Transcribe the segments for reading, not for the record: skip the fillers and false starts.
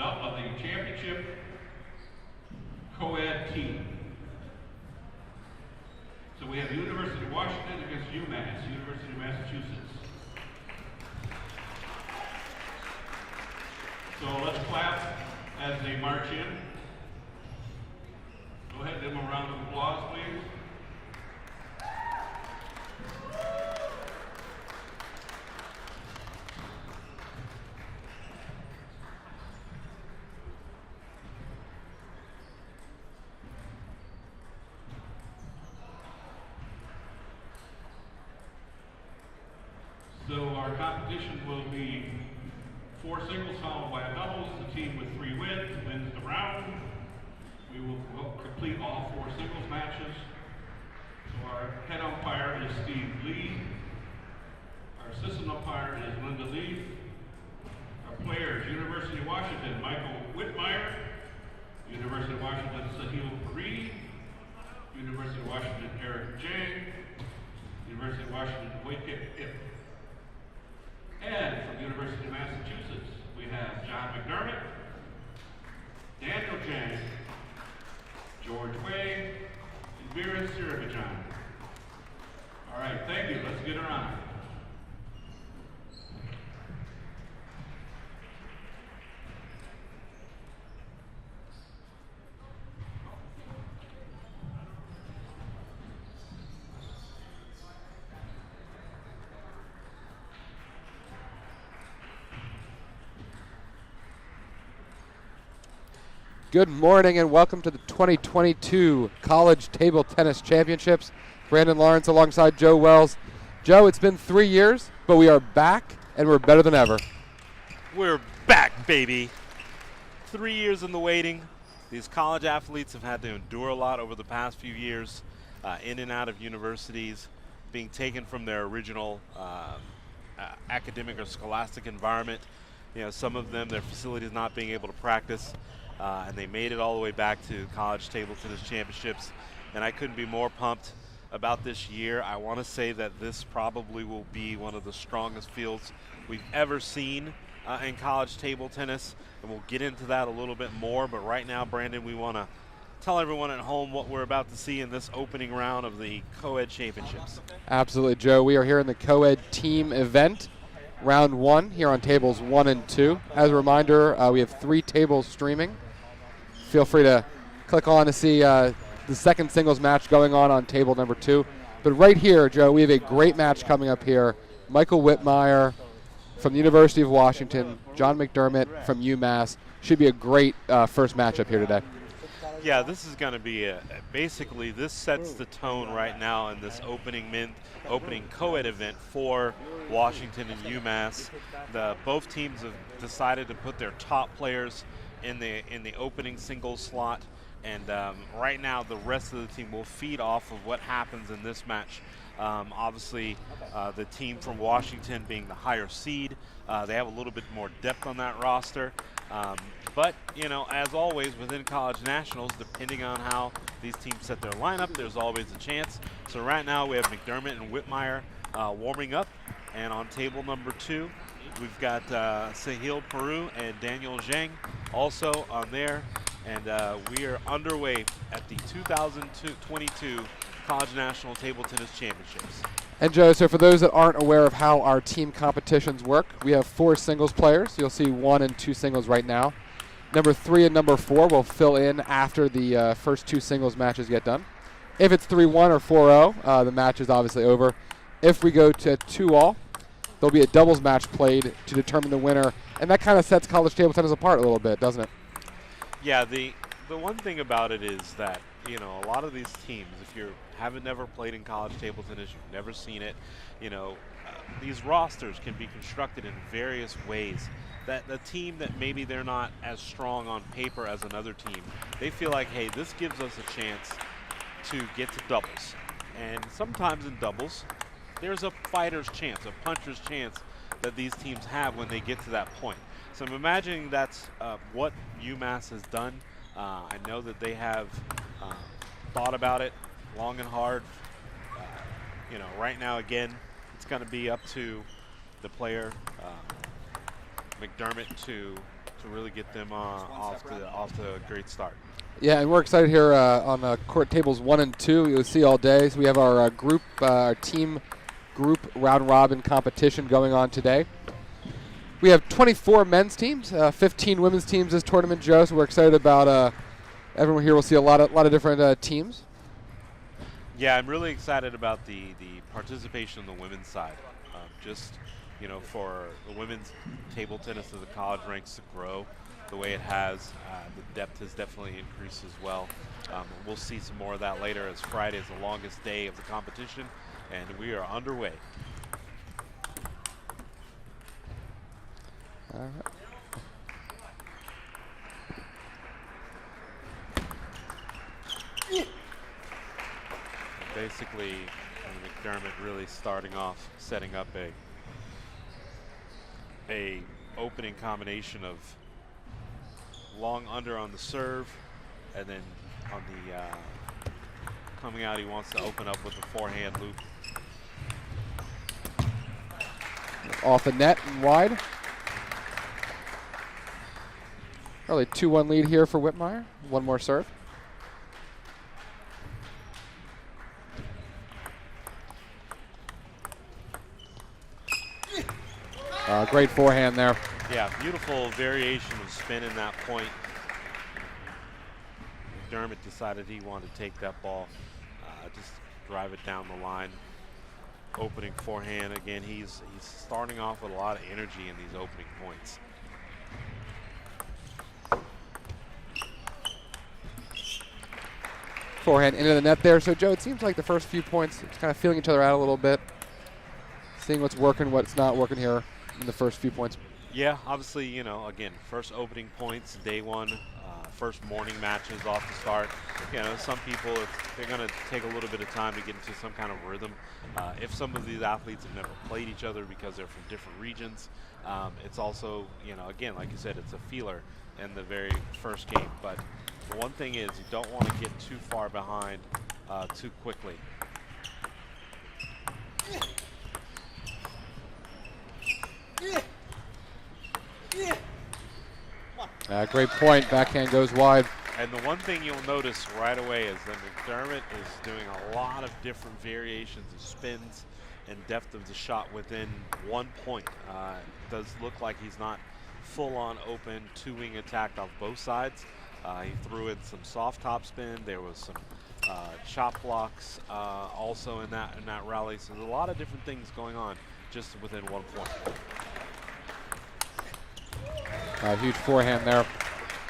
of the championship Coed team. So we have University of Washington against Umass, University of Massachusetts. So let's clap as they march in. Go ahead, give them a round of applause, please. So our competition will be 4 singles followed by a doubles. The team with 3 wins the round. We will complete all 4 singles matches. So our head umpire is Steve Lee. Our assistant umpire is Linda Lee. Our players, University of Washington, Michael Whitmire. University of Washington, Sahil Paridi. University of Washington, Eric Jang. University of Washington, Waikik Ip. And from the University of Massachusetts, we have John Mcdermott, Daniel Jang, George Wade, and Vera Sirabajan. All right, thank you. Let's get her on. Good morning and welcome to the 2022 College Table Tennis Championships. Brandon Lawrence alongside Joe Wells. Joe, it's been 3 years, but we are back and we're better than ever. We're back, baby. 3 years in the waiting. These college athletes have had to endure a lot over the past few years, in and out of universities, being taken from their original academic or scholastic environment. You know, some of them, their facilities not being able to practice. And they made it all the way back to College Table Tennis Championships, and I couldn't be more pumped about this year. I want to say that this probably will be one of the strongest fields we've ever seen in college table tennis, and we'll get into that a little bit more. But right now, Brandon, we want to tell everyone at home what we're about to see in this opening round of the Coed Championships. Absolutely, Joe. We are here in the Coed team event. Round 1 here on tables 1 and 2. As a reminder, we have 3 tables streaming. Feel free to click on to see the second singles match going on table number 2. But right here, Joe, we have a great match coming up here. Michael Whitmire from the University of Washington, John Mcdermott from UMass. Should be a great first matchup here today. Yeah, this is going to be basically this sets the tone right now in this opening co-ed event for Washington and UMass. Both teams have decided to put their top players in the opening singles slot, and right now the rest of the team will feed off of what happens in this match. Obviously, the team from Washington being the higher seed, they have a little bit more depth on that roster. But, you know, as always within college nationals, depending on how these teams set their lineup, there's always a chance. So right now we have Mcdermott and Whitmire warming up. And on table number 2, we've got Sahil Peru and Daniel Zhang also on there. And we are underway at the 2022 College National Table Tennis Championships. And Joe, so for those that aren't aware of how our team competitions work, we have 4 singles players. You'll see 1 and 2 singles right now. Number 3 and number 4 will fill in after the first 2 singles matches get done. If it's 3-1 or 4-0, the match is obviously over. If we go to 2-all, there'll be a doubles match played to determine the winner, and that kind of sets college table tennis apart a little bit, doesn't it? Yeah, the one thing about it is that, you know, a lot of these teams, if you haven't never played in college table tennis, you've never seen it, you know, these rosters can be constructed in various ways. That the team that maybe they're not as strong on paper as another team, they feel like, hey, this gives us a chance to get to doubles. And sometimes in doubles, there's a fighter's chance, a puncher's chance that these teams have when they get to that point. So I'm imagining that's what UMass has done. I know that they have thought about it long and hard. You know, right now, again, it's going to be up to the player, Mcdermott, to to really get them off to a great start. Yeah, and we're excited here on court tables 1 and 2. You'll see all day. So we have our our team group round robin competition going on today. We have 24 men's teams, 15 women's teams this tournament, Joe. So we're excited about everyone here. We'll see a lot of different teams. Yeah, I'm really excited about the participation on the women's side. Just, for the women's table tennis of the college ranks to grow the way it has, the depth has definitely increased as well. We'll see some more of that later, as Friday is the longest day of the competition, and we are underway. All right. Basically, Mcdermott really starting off, setting up a opening combination of long under on the serve, and then on the coming out, he wants to open up with the forehand loop. Off the net and wide. Early 2-1 lead here for Whitmire. One more serve. Great forehand there. Yeah, beautiful variation of spin in that point. Mcdermott decided he wanted to take that ball, just drive it down the line. Opening forehand again. He's starting off with a lot of energy in these opening points. Forehand into the net there. So Joe, it seems like the first few points, it's kind of feeling each other out a little bit, seeing what's working, what's not working here in the first few points. Yeah, obviously, again, first opening points, day one, first morning matches off the start. Some people, they're going to take a little bit of time to get into some kind of rhythm. If some of these athletes have never played each other because they're from different regions, it's also, again, like you said, it's a feeler in the very first game. But the one thing is you don't want to get too far behind too quickly. Great point. Backhand goes wide. And the one thing you'll notice right away is that Mcdermott is doing a lot of different variations of spins and depth of the shot within 1 point. It does look like he's not full-on open two-wing attack off both sides. He threw in some soft top spin. There was some chop blocks also in that rally. So there's a lot of different things going on just within 1 point. Huge forehand there.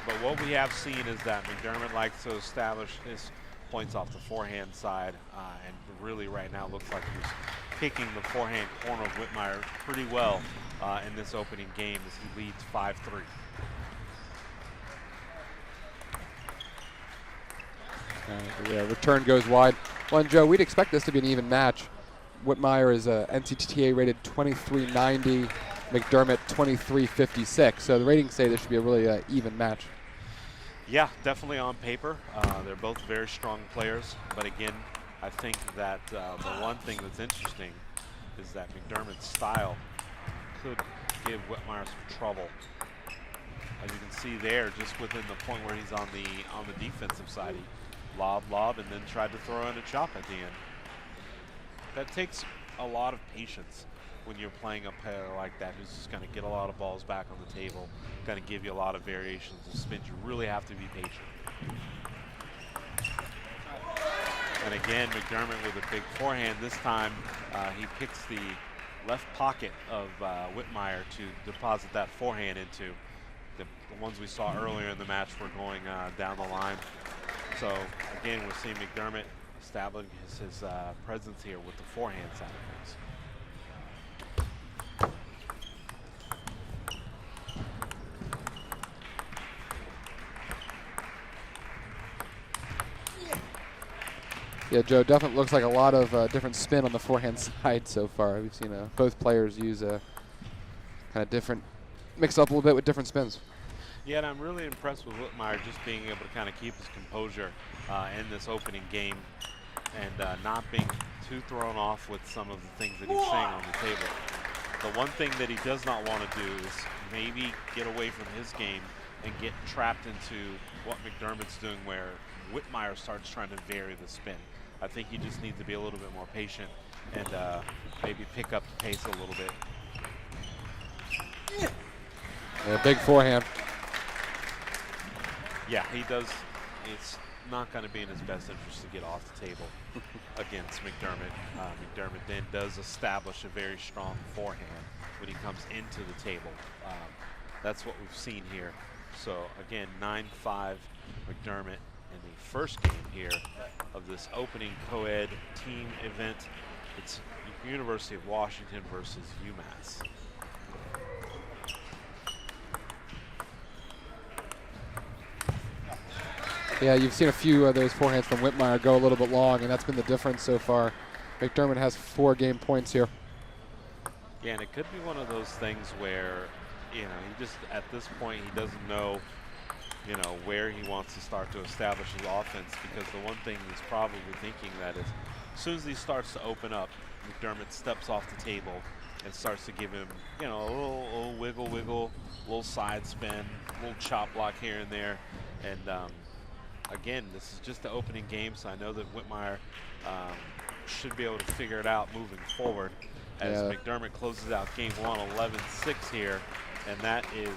But what we have seen is that Mcdermott likes to establish his points off the forehand side, and really right now looks like he's picking the forehand corner of Whitmire pretty well in this opening game as he leads 5-3. Yeah, return goes wide. Well, and Joe, we'd expect this to be an even match. Whitmire is NCTTA rated 2390, Mcdermott 2356. So the ratings say this should be a really even match. Yeah, definitely on paper. They're both very strong players. But again, I think that the one thing that's interesting is that Mcdermott's style could give Whitmire some trouble. As you can see there, just within the point where he's on the defensive side, he lob, and then tried to throw in a chop at the end. That takes a lot of patience when you're playing a player like that who's just going to get a lot of balls back on the table, going to give you a lot of variations of spins. You really have to be patient. And again, Mcdermott with a big forehand. This time he picks the left pocket of Whitmire to deposit that forehand into. The ones we saw earlier in the match were going down the line. So again, we're seeing Mcdermott establish his presence here with the forehand side of things. Yeah, Joe, definitely looks like a lot of different spin on the forehand side so far. We've seen both players use kind of different, mix up a little bit with different spins. Yeah, and I'm really impressed with Whitmire just being able to kind of keep his composure in this opening game and not being too thrown off with some of the things that he's saying on the table. The one thing that he does not want to do is maybe get away from his game and get trapped into what McDermott's doing, where Whitmire starts trying to vary the spin. I think he just needs to be a little bit more patient and maybe pick up the pace a little bit. Yeah, big forehand. Yeah, he does. It's not going to be in his best interest to get off the table against McDermott. McDermott then does establish a very strong forehand when he comes into the table. That's what we've seen here. So again, 9-5 McDermott in the first game here of this opening co-ed team event. It's University of Washington versus UMass. Yeah, you've seen a few of those forehands from Whitmire go a little bit long, and that's been the difference so far. McDermott has 4 game points here. Yeah, and it could be one of those things where, you know, he just, at this point, he doesn't know, you know, where he wants to start to establish his offense, because the one thing he's probably thinking that is, as soon as he starts to open up, McDermott steps off the table and starts to give him, you know, a little wiggle, little side spin, a little chop block here and there. And again, this is just the opening game, so I know that Whitmire should be able to figure it out moving forward as McDermott closes out game 1, 11-6 here, and that is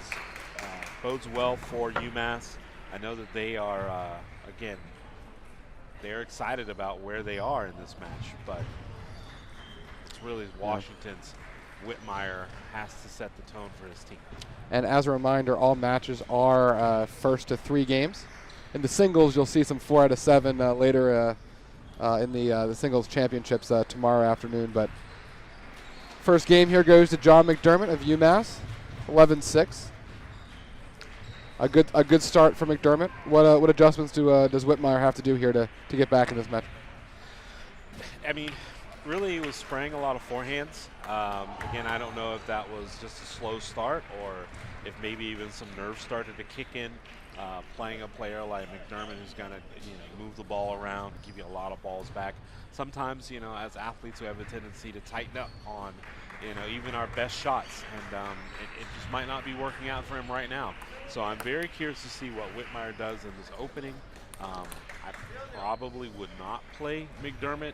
bodes well for UMass. I know that they are, again, they're excited about where they are in this match, but it's really Washington's. Whitmire has to set the tone for his team. And as a reminder, all matches are first to 3 games. In the singles, you'll see some 4 out of 7 later in the singles championships tomorrow afternoon. But first game here goes to John McDermott of UMass, 11-6. A good start for McDermott. What adjustments does Whitmire have to do here to get back in this match? I mean, really, he was spraying a lot of forehands. Again, I don't know if that was just a slow start or if maybe even some nerves started to kick in. Playing a player like McDermott who's going to move the ball around, give you a lot of balls back. Sometimes, as athletes, we have a tendency to tighten up on, even our best shots, and it just might not be working out for him right now. So I'm very curious to see what Whitmire does in this opening. I probably would not play McDermott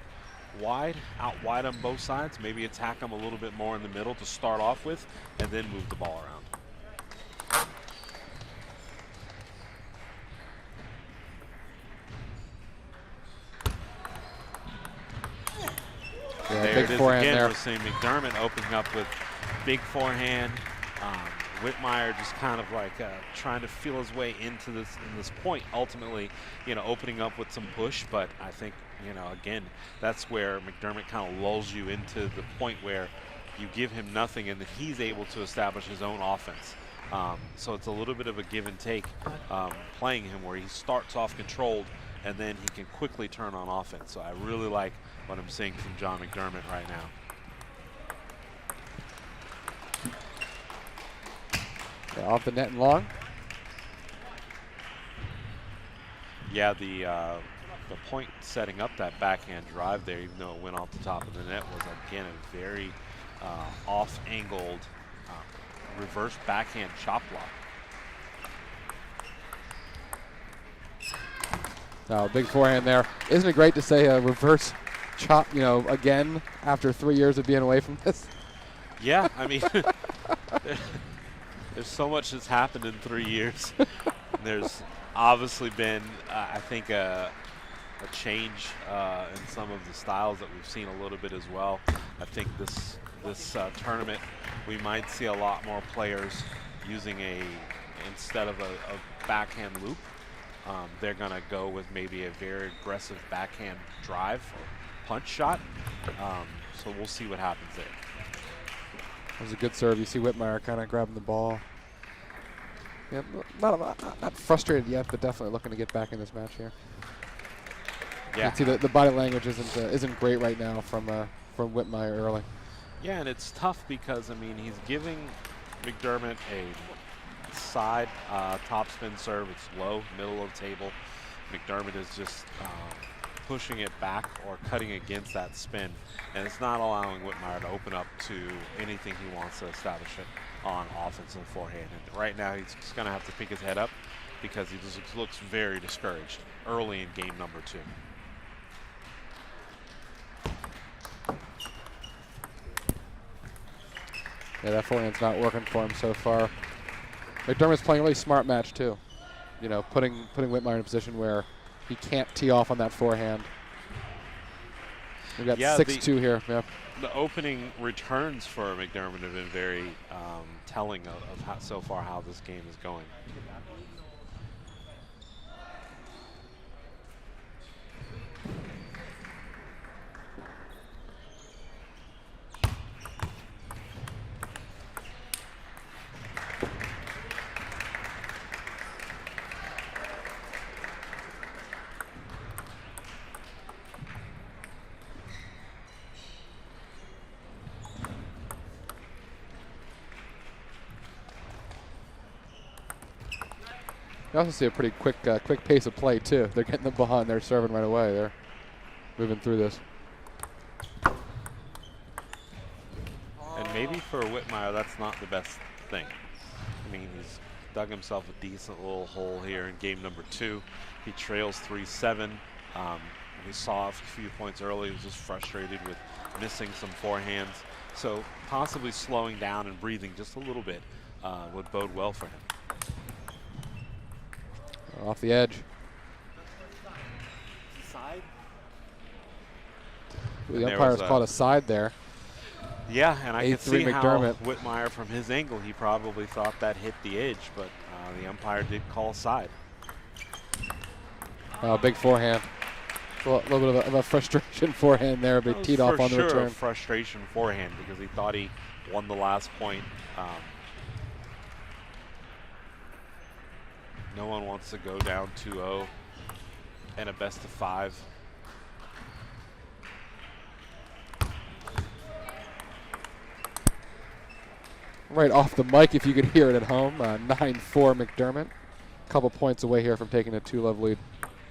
out wide on both sides. Maybe attack him a little bit more in the middle to start off with, and then move the ball around. Yeah, there big it is forehand again. there. We're seeing McDermott opening up with big forehand. Whitmire just kind of like trying to feel his way into this point. Ultimately, opening up with some push. But I think, again, that's where McDermott kind of lulls you into the point where you give him nothing, and then he's able to establish his own offense. So it's a little bit of a give and take playing him, where he starts off controlled, and then he can quickly turn on offense. So I really like what I'm seeing from John McDermott right now. Yeah, off the net and long. Yeah, the point setting up that backhand drive there, even though it went off the top of the net, was again a very off-angled reverse backhand chop block. Big forehand there. Isn't it great to say a reverse chop, again after 3 years of being away from this? Yeah, I mean, there's so much that's happened in 3 years. There's obviously been, I think, a change in some of the styles that we've seen a little bit as well. I think this tournament, we might see a lot more players using instead of a backhand loop, they're going to go with maybe a very aggressive backhand drive or punch shot. So we'll see what happens there. That was a good serve. You see Whitmire kind of grabbing the ball. Yeah, not frustrated yet, but definitely looking to get back in this match here. Yeah. You can see the body language isn't great right now from Whitmire early. Yeah, and it's tough because, I mean, he's giving McDermott a side topspin serve. It's low, middle of the table. McDermott is just pushing it back or cutting against that spin, and it's not allowing Whitmire to open up to anything he wants to establish it. on offensive forehand. And right now he's just going to have to pick his head up because he just looks very discouraged early in game number 2. Yeah, that forehand's not working for him so far. McDermott's playing a really smart match too. You know, putting Whitmire in a position where he can't tee off on that forehand. We've got 6-2 here. Yeah. The opening returns for McDermott have been very telling of how, so far how this game is going. You also see a pretty quick pace of play too. They're getting the ball and they're serving right away. They're moving through this. And maybe for Whitmire, that's not the best thing. I mean, he's dug himself a decent little hole here in game number 2. He trails 3-7. We saw a few points early. He was just frustrated with missing some forehands. So possibly slowing down and breathing just a little bit would bode well for him. Off the edge. Side. The umpire's caught a side there. Yeah, and I can see McDermott. how Whitmire, from his angle, he probably thought that hit the edge, but the umpire did call side. Big forehand. A little bit of a frustration forehand there, but teed off on the return. For sure, a frustration forehand because he thought he won the last point. No one wants to go down 2-0 and a best of 5. Right off the mic, if you could hear it at home. 9-4 McDermott. A couple points away here from taking a 2-love lead.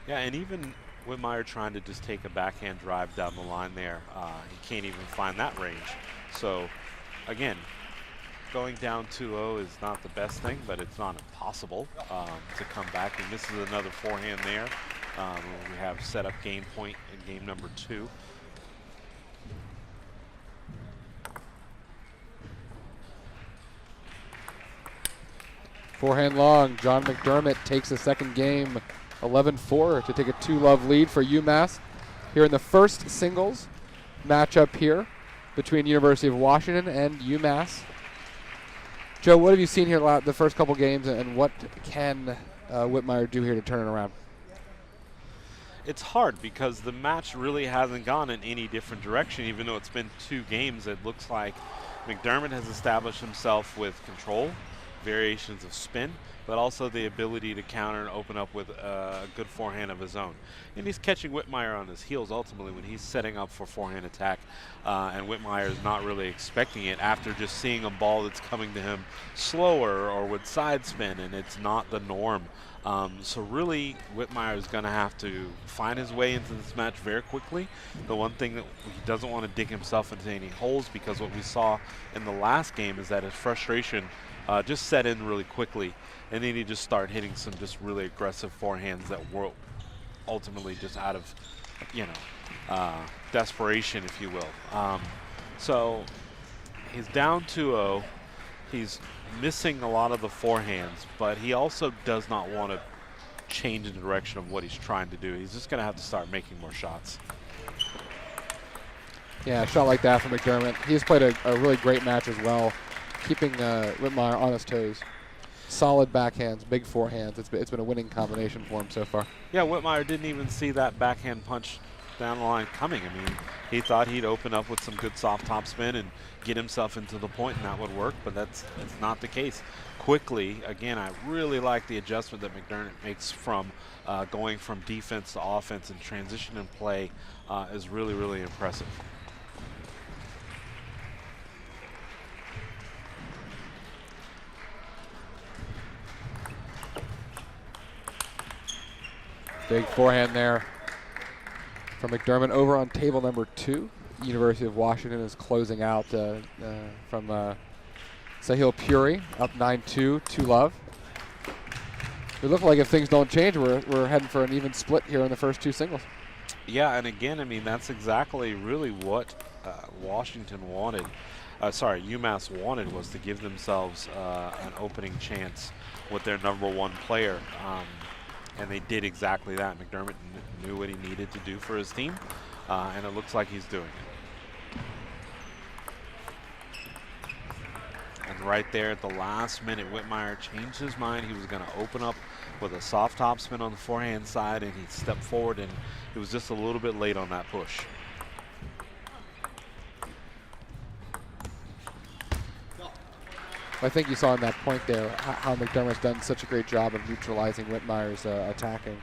Yeah, and even Whitmire trying to just take a backhand drive down the line there, he can't even find that range. So, again, going down 2-0 is not the best thing, but it's not impossible to come back. He misses another forehand there. We have set up game point in game number 2. Forehand long. John McDermott takes the second game 11-4 to take a 2-love lead for UMass here in the first singles matchup here between University of Washington and UMass. Joe, what have you seen here the first couple games, and what can Whitmire do here to turn it around? It's hard because the match really hasn't gone in any different direction. Even though it's been 2 games, it looks like McDermott has established himself with control, variations of spin, but also the ability to counter and open up with a good forehand of his own. And he's catching Whitmire on his heels ultimately when he's setting up for forehand attack, and Whitmire is not really expecting it after just seeing a ball that's coming to him slower or with side spin, and it's not the norm. So really, Whitmire is going to have to find his way into this match very quickly. The one thing that he doesn't want to dig himself into any holes, because what we saw in the last game is that his frustration just set in really quickly, and then he just started hitting some just really aggressive forehands that were ultimately just out of, desperation, if you will. So he's down 2-0. He's missing a lot of the forehands, but he also does not want to change the direction of what he's trying to do. He's just going to have to start making more shots. Yeah, a shot like that from McDermott. He's played a really great match as well, keeping Whitmire on his toes. Solid backhands, big forehands. It's been a winning combination for him so far. Yeah, Whitmire didn't even see that backhand punch down the line coming. I mean, he thought he'd open up with some good soft top spin and get himself into the point, and that would work, but that's not the case. Quickly, again, I really like the adjustment that McDermott makes from going from defense to offense, and transition and play is really, really impressive. Big forehand there from McDermott over on table number 2. University of Washington is closing out from Sahil Puri up 9-2, 2-love. It looked like if things don't change, we're heading for an even split here in the first two singles. Yeah, and again, I mean, that's exactly really what Washington wanted. UMass wanted, was to give themselves an opening chance with their #1 player. And they did exactly that. McDermott knew what he needed to do for his team, and it looks like he's doing it. And right there at the last minute, Whitmire changed his mind. He was going to open up with a soft top spin on the forehand side, and he stepped forward, and it was just a little bit late on that push. I think you saw in that point there how McDermott's done such a great job of neutralizing Whitmire's attacking.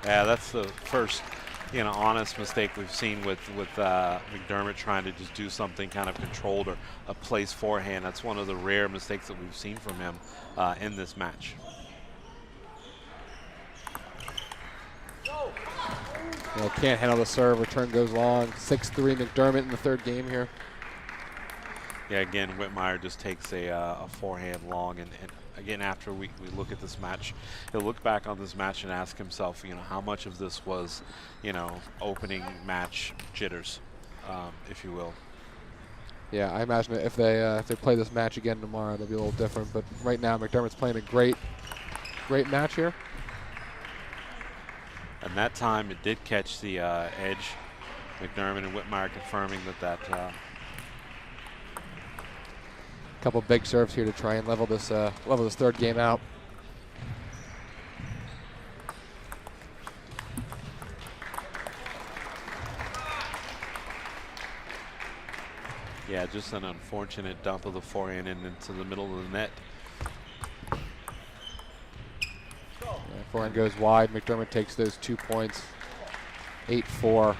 Yeah, that's the first, honest mistake we've seen with McDermott trying to just do something kind of controlled or a place forehand. That's one of the rare mistakes that we've seen from him in this match. Can't handle the serve. Return goes long. 6-3 McDermott in the third game here. Yeah, again, Whitmire just takes a forehand long, and again, after we look at this match, he'll look back on this match and ask himself, how much of this was, opening match jitters, if you will. Yeah, I imagine if they play this match again tomorrow, it'll be a little different. But right now, McDermott's playing a great match here. And that time, it did catch the edge. McDermott and Whitmire confirming that couple big serves here to try and level this third game out. Yeah, just an unfortunate dump of the forehand and into the middle of the net. Forehand goes wide. McDermott takes those 2 points. 8-4.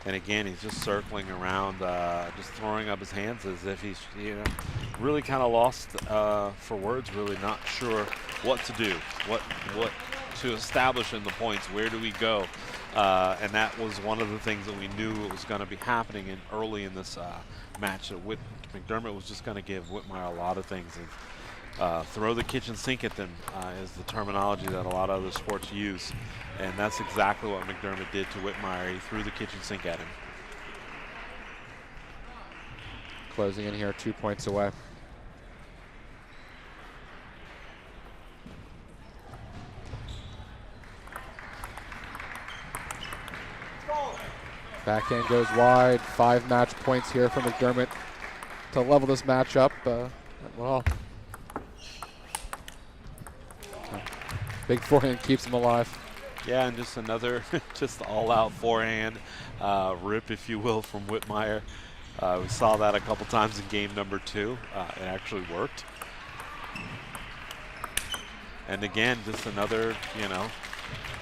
And again, he's just circling around, just throwing up his hands as if he's, really kind of lost for words, really not sure what to do, what to establish in the points, where do we go? And that was one of the things that we knew was going to be happening early in this match. That McDermott was just going to give Whitmire a lot of things. And throw the kitchen sink at them is the terminology that a lot of other sports use. And that's exactly what McDermott did to Whitmire. He threw the kitchen sink at him. Closing in here, 2 points away. Backhand goes wide. 5 match points here for McDermott to level this match up. Well, big forehand keeps him alive. Yeah, and just another just all-out forehand rip, if you will, from Whitmire. We saw that a couple times in game number 2. It actually worked. And again, just another,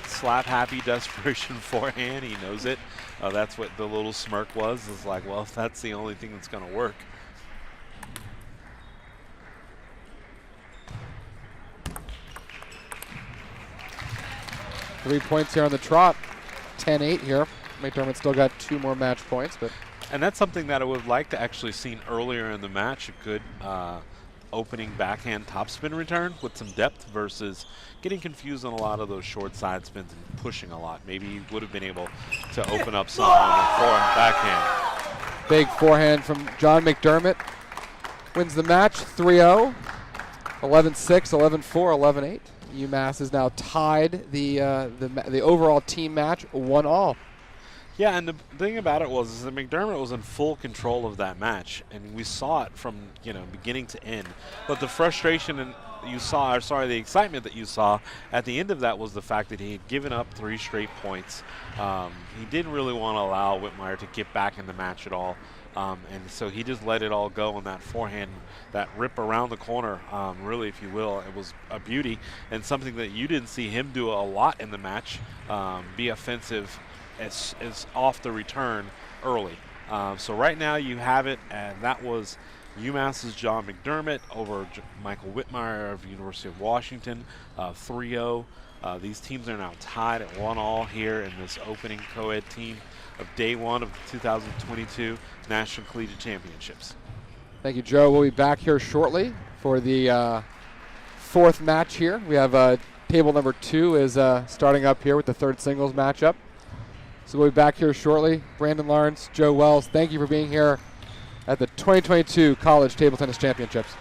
slap-happy desperation forehand. He knows it. That's what the little smirk was. It's like, well, if that's the only thing that's going to work. 3 points here on the trot. 10-8 here. McDermott still got 2 more match points, but. And that's something that I would like to actually seen earlier in the match. A good opening backhand topspin return with some depth versus getting confused on a lot of those short side spins and pushing a lot. Maybe he would have been able to open up something on the forehand backhand. Big forehand from John McDermott. Wins the match 3-0. 11-6, 11-4, 11-8. UMass is now tied the overall team match 1-all. Yeah, and the thing about it was that McDermott was in full control of that match, and we saw it from beginning to end. But the frustration and the excitement that you saw at the end of that was the fact that he had given up 3 straight points. He didn't really want to allow Whitmire to get back in the match at all. And so he just let it all go on that forehand, that rip around the corner, really, if you will. It was a beauty and something that you didn't see him do a lot in the match, be offensive as off the return early. So right now you have it, and that was UMass's John McDermott over Michael Whitmire of University of Washington, 3-0. These teams are now tied at 1-1 here in this opening co-ed team of day 1 of the 2022 National Collegiate Championships. Thank you, Joe. We'll be back here shortly for the 4th match here. We have table number 2 is starting up here with the 3rd singles matchup. So we'll be back here shortly. Brandon Lawrence, Joe Wells, thank you for being here at the 2022 College Table Tennis Championships.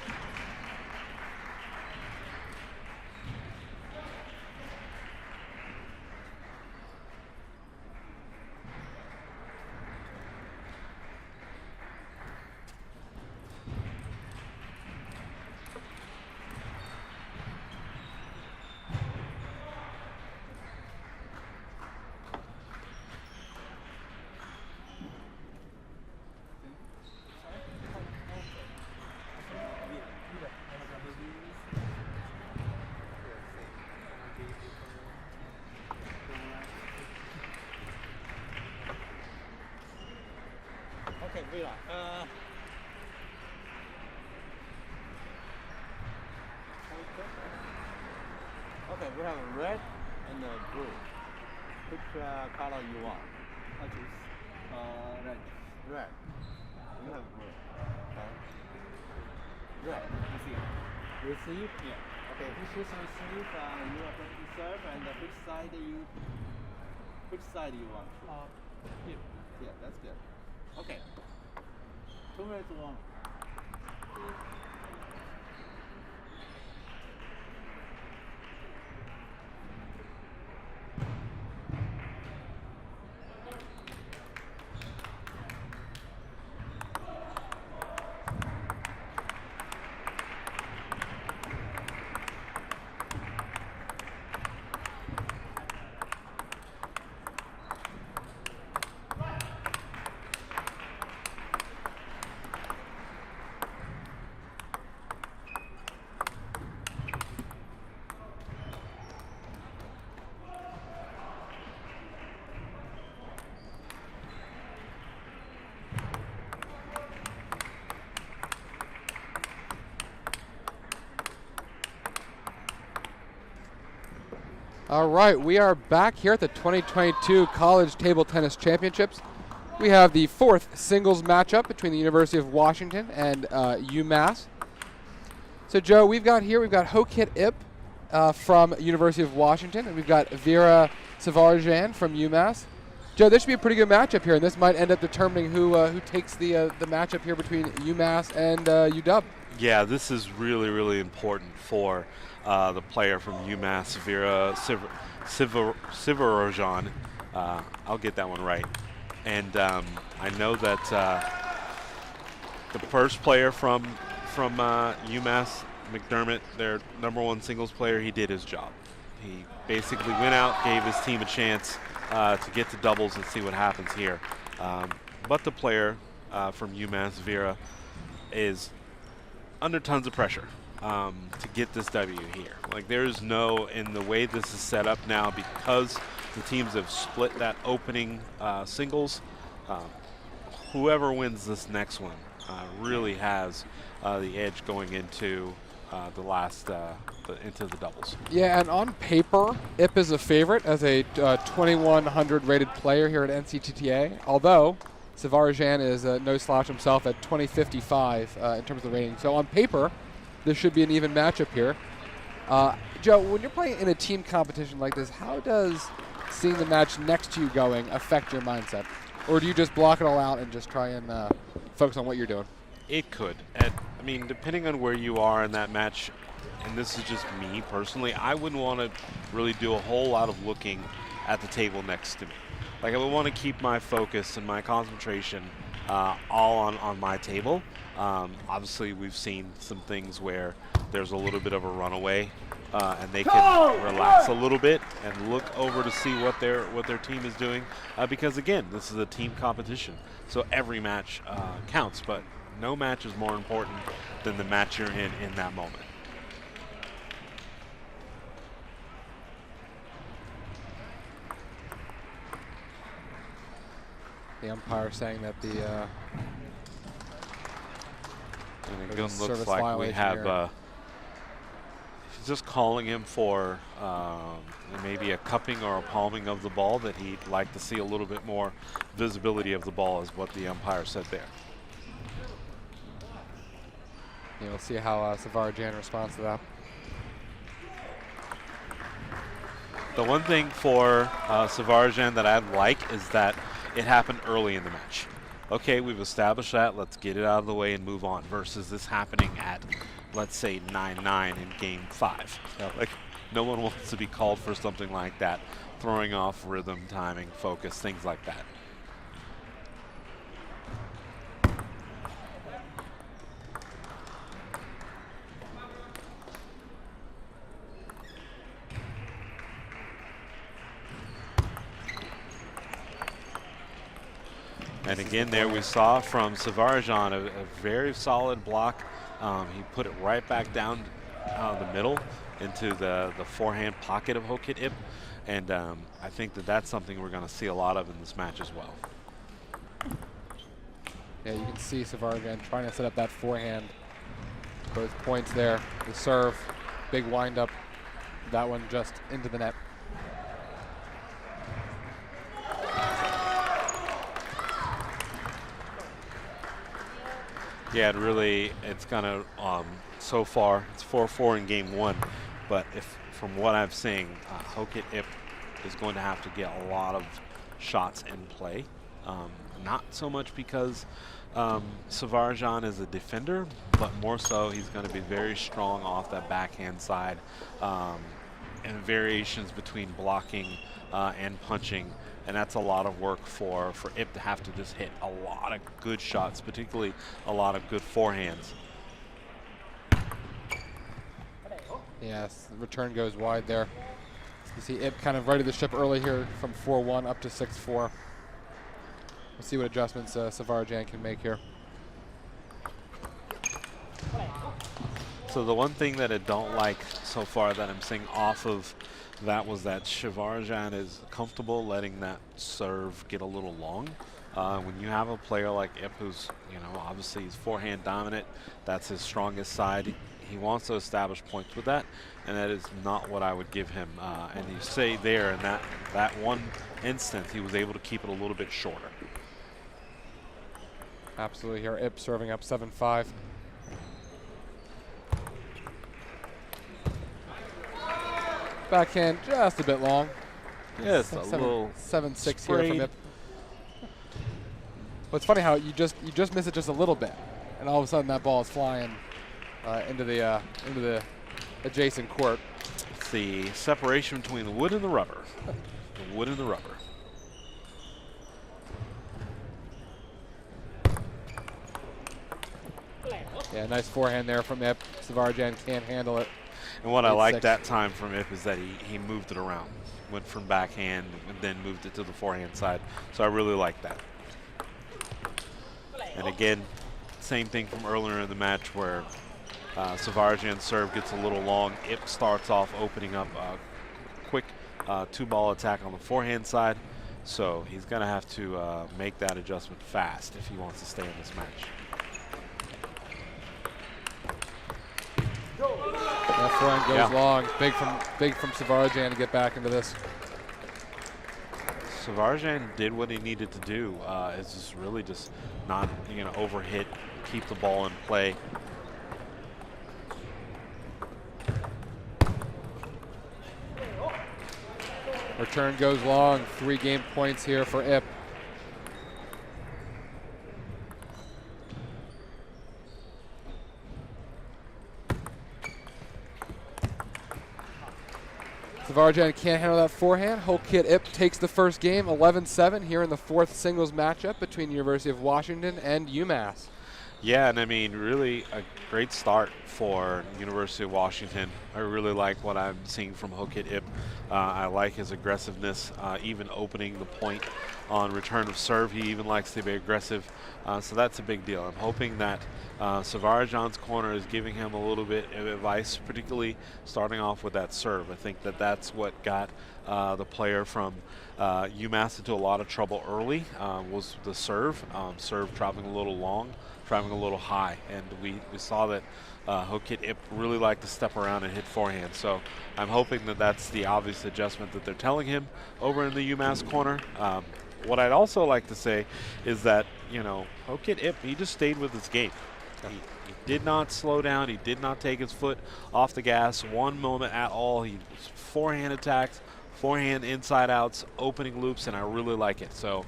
Okay, we have a red and a blue. Which color you want? I choose red. Red. You have blue. Okay. Red. Receive? Yeah. Okay, who choose receive? You are going to serve, and which side you want? Here. Yeah, that's good. Okay. 2 minutes long. All right, we are back here at the 2022 College Table Tennis Championships. We have the 4th singles matchup between the University of Washington and UMass. So, Joe, we've got Hokit Ip from University of Washington, and we've got Vera Savarajan from UMass. Joe, this should be a pretty good matchup here, and this might end up determining who takes the matchup here between UMass and UW. Yeah, this is really, really important for the player from UMass, Vera Savarajan. I'll get that one right. And I know that the first player from UMass, Mcdermott, their #1 singles player, he did his job. He basically went out, gave his team a chance to get to doubles and see what happens here. But the player from UMass, Vera, is under tons of pressure to get this W here. Like, there's no, in the way this is set up now, because the teams have split that opening singles, whoever wins this next one really has the edge going into into the doubles. Yeah, and on paper, Ip is a favorite as a 2100 rated player here at NCTTA, although Savarajan is no slouch himself at 2055 in terms of the rating. So on paper, this should be an even matchup here. Joe, when you're playing in a team competition like this, how does seeing the match next to you going affect your mindset? Or do you just block it all out and just try and focus on what you're doing? It could. And, I mean, depending on where you are in that match, and this is just me personally, I wouldn't want to really do a whole lot of looking at the table next to me. Like, I would want to keep my focus and my concentration all on my table. Obviously, we've seen some things where there's a little bit of a runaway, and they can relax a little bit and look over to see what their team is doing. Because again, this is a team competition, so every match counts. But no match is more important than the match you're in that moment. The umpire saying that the and it looks like we have just calling him for maybe a cupping or a palming of the ball, that he'd like to see a little bit more visibility of the ball, is what the umpire said there. Yeah, we'll see how Savarajan responds to that. The one thing for Savarajan that I'd like is that it happened early in the match. Okay, we've established that. Let's get it out of the way and move on, versus this happening at, let's say, 9-9 in game 5. Yep. Like, no one wants to be called for something like that, throwing off rhythm, timing, focus, things like that. And again, there we saw from Savarajan a very solid block. He put it right back down the middle into the forehand pocket of Hokit Ip. And I think that that's something we're going to see a lot of in this match as well. Yeah, you can see Savarajan trying to set up that forehand. Both points there. The serve, big windup. That one just into the net. Yeah, it's gonna, so far, it's 4-4 in game 1. But from what I'm seeing, Hokit Ip is going to have to get a lot of shots in play. Not so much because Savarajan is a defender, but more so he's going to be very strong off that backhand side, and variations between blocking and punching. And that's a lot of work for Ip to have to just hit a lot of good shots, particularly a lot of good forehands. Yes, the return goes wide there. You see Ip kind of righted the ship early here from 4-1 up to 6-4. We'll see what adjustments Savarajan can make here. So the one thing that I don't like so far that I'm seeing off of that was that Savarajan is comfortable letting that serve get a little long. When you have a player like Ip, who's, obviously he's forehand dominant, that's his strongest side. He wants to establish points with that, and that is not what I would give him. And you say there in that one instance, he was able to keep it a little bit shorter. Absolutely here, Ip serving up 7-5. Backhand just a bit long. Yes, a little 7-6 here from Ip. Well, it's funny how you just miss it just a little bit, and all of a sudden that ball is flying into the adjacent court. It's the separation between the wood and the rubber. The wood and the rubber. Yeah, nice forehand there from Ip. Savarajan can't handle it. And what I like that time from Ip is that he moved it around. Went from backhand and then moved it to the forehand side. So I really like that. And again, same thing from earlier in the match where Savarajan's serve gets a little long. Ip starts off opening up a quick two-ball attack on the forehand side. So he's going to have to make that adjustment fast if he wants to stay in this match. That forehand goes long. Big from Savarajan to get back into this. Savarajan did what he needed to do. It's just really just not overhit, keep the ball in play. Return goes long. 3 game points here for Ip. Savarajan can't handle that forehand. Hokit Ip takes the first game, 11-7 here in the 4th singles matchup between University of Washington and UMass. Yeah, and I mean, really a great start for University of Washington. I really like what I'm seeing from Hokit Ip. I like his aggressiveness, even opening the point on return of serve. He even likes to be aggressive, so that's a big deal. I'm hoping that Savarajan's corner is giving him a little bit of advice, particularly starting off with that serve. I think that that's what got the player from UMass into a lot of trouble early, was the serve. Serve traveling a little long. driving a little high, and we saw that Hokit Ip really liked to step around and hit forehand. So I'm hoping that that's the obvious adjustment that they're telling him over in the UMass corner. What I'd also like to say is that, Hokit Ip, he just stayed with his game. He did not slow down. He did not take his foot off the gas one moment at all. He was forehand attacks, forehand inside outs, opening loops, and I really like it. So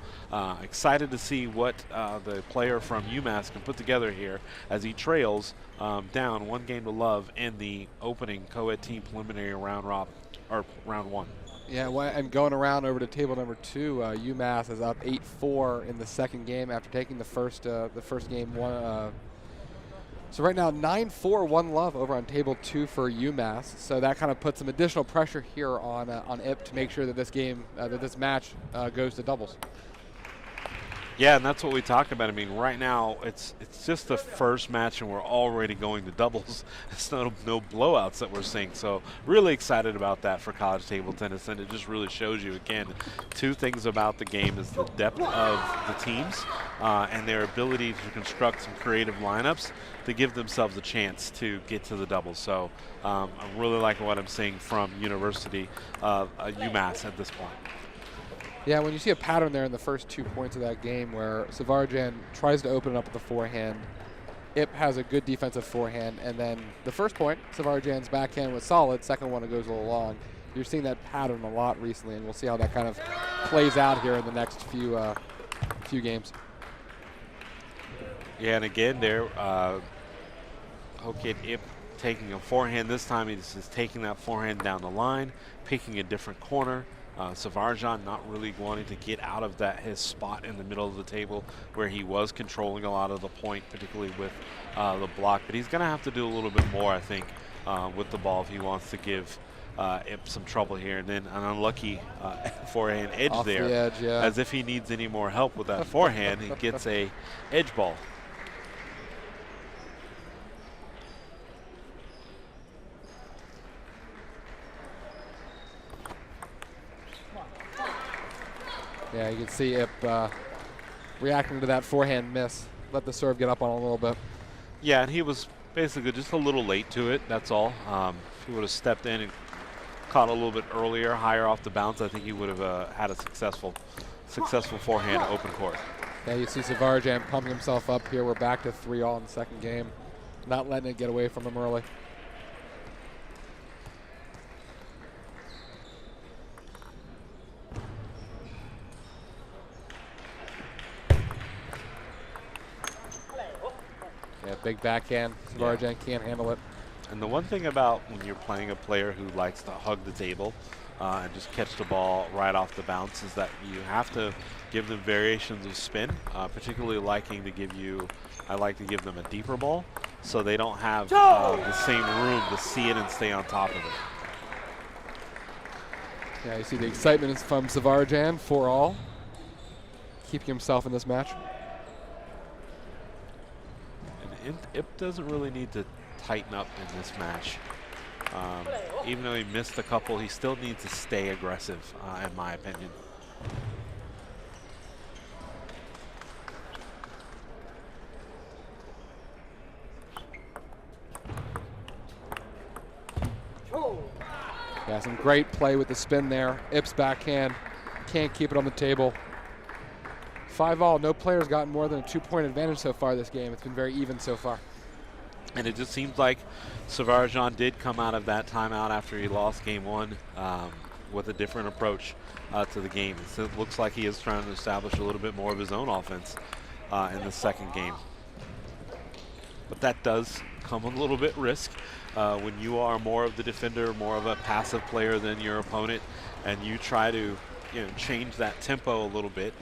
excited to see what the player from UMass can put together here as he trails down 1-0 in the opening co-ed team preliminary round one. Yeah, and going around over to table number 2, UMass is up 8-4 in the second game after taking the first game one. So right now 9-4, 1-0 over on table 2 for UMass. So that kind of puts some additional pressure here on IP to make sure that this game, that this match goes to doubles. Yeah, and that's what we talked about. I mean, right now it's just the first match, and we're already going to doubles. It's no blowouts that we're seeing. So really excited about that for college table tennis, and it just really shows you again 2 things about the game: is the depth of the teams and their ability to construct some creative lineups to give themselves a chance to get to the doubles. So I'm really liking what I'm seeing from University of UMass at this point. Yeah, when you see a pattern there in the first 2 points of that game where Savarjan tries to open it up with the forehand, IP has a good defensive forehand, and then the first point, Savarjan's backhand was solid, second one it goes a little long. You're seeing that pattern a lot recently, and we'll see how that kind of plays out here in the next few games. Yeah, and again there, Hokit IP taking a forehand. This time he's just taking that forehand down the line, picking a different corner. Savarjan not really wanting to get out of his spot in the middle of the table where he was controlling a lot of the point, particularly with the block. But he's going to have to do a little bit more, I think, with the ball if he wants to give IP some trouble here. And then an unlucky forehand edge off there. The edge, yeah. As if he needs any more help with that forehand, he gets a edge ball. Yeah, you can see IP reacting to that forehand miss. Let the serve get up on a little bit. Yeah, and he was basically just a little late to it, that's all. If he would have stepped in and caught a little bit earlier, higher off the bounce, I think he would have had a successful forehand open court. Yeah, you see Savarjan pumping himself up here. We're back to 3-all in the second game. Not letting it get away from him early. Yeah, big backhand. Savarjan can't handle it. And the one thing about when you're playing a player who likes to hug the table and just catch the ball right off the bounce is that you have to give them variations of spin, particularly I like to give them a deeper ball so they don't have the same room to see it and stay on top of it. Yeah, you see the excitement from Savarjan, 4-all, keeping himself in this match. And IP doesn't really need to tighten up in this match. Even though he missed a couple, he still needs to stay aggressive, in my opinion. Yeah, some great play with the spin there. IP's backhand, can't keep it on the table. 5-all, no player's gotten more than a 2-point advantage so far this game. It's been very even so far. And it just seems like Savarjan did come out of that timeout after he lost game 1 with a different approach to the game. It looks like he is trying to establish a little bit more of his own offense in the second game. But that does come with a little bit risk when you are more of the defender, more of a passive player than your opponent, and you try to change that tempo a little bit.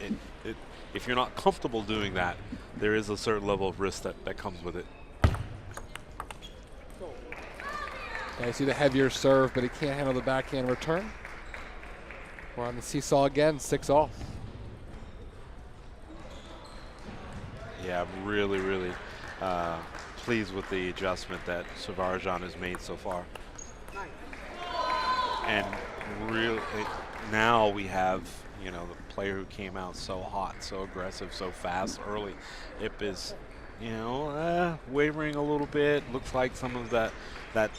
If you're not comfortable doing that, there is a certain level of risk that comes with it. Yeah, you see the heavier serve, but he can't handle the backhand return. We're on the seesaw again, 6-all. Yeah, I'm really, really pleased with the adjustment that Savarjan has made so far. And really, now we have, the player who came out so hot, so aggressive, so fast early. IP is wavering a little bit. Looks like some of that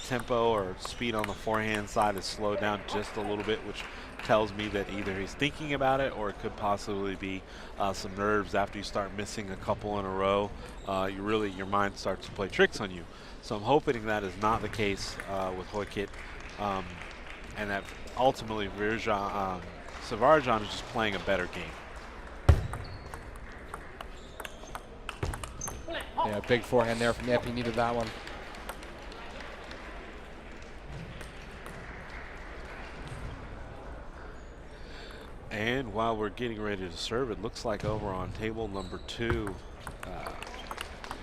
tempo or speed on the forehand side has slowed down just a little bit, which tells me that either he's thinking about it or it could possibly be some nerves. After you start missing a couple in a row, your mind starts to play tricks on you. So I'm hoping that is not the case with Collegiate, and that ultimately Savarjan is just playing a better game. Yeah, big forehand there from Ip. He needed that one. And while we're getting ready to serve, it looks like over on table number 2,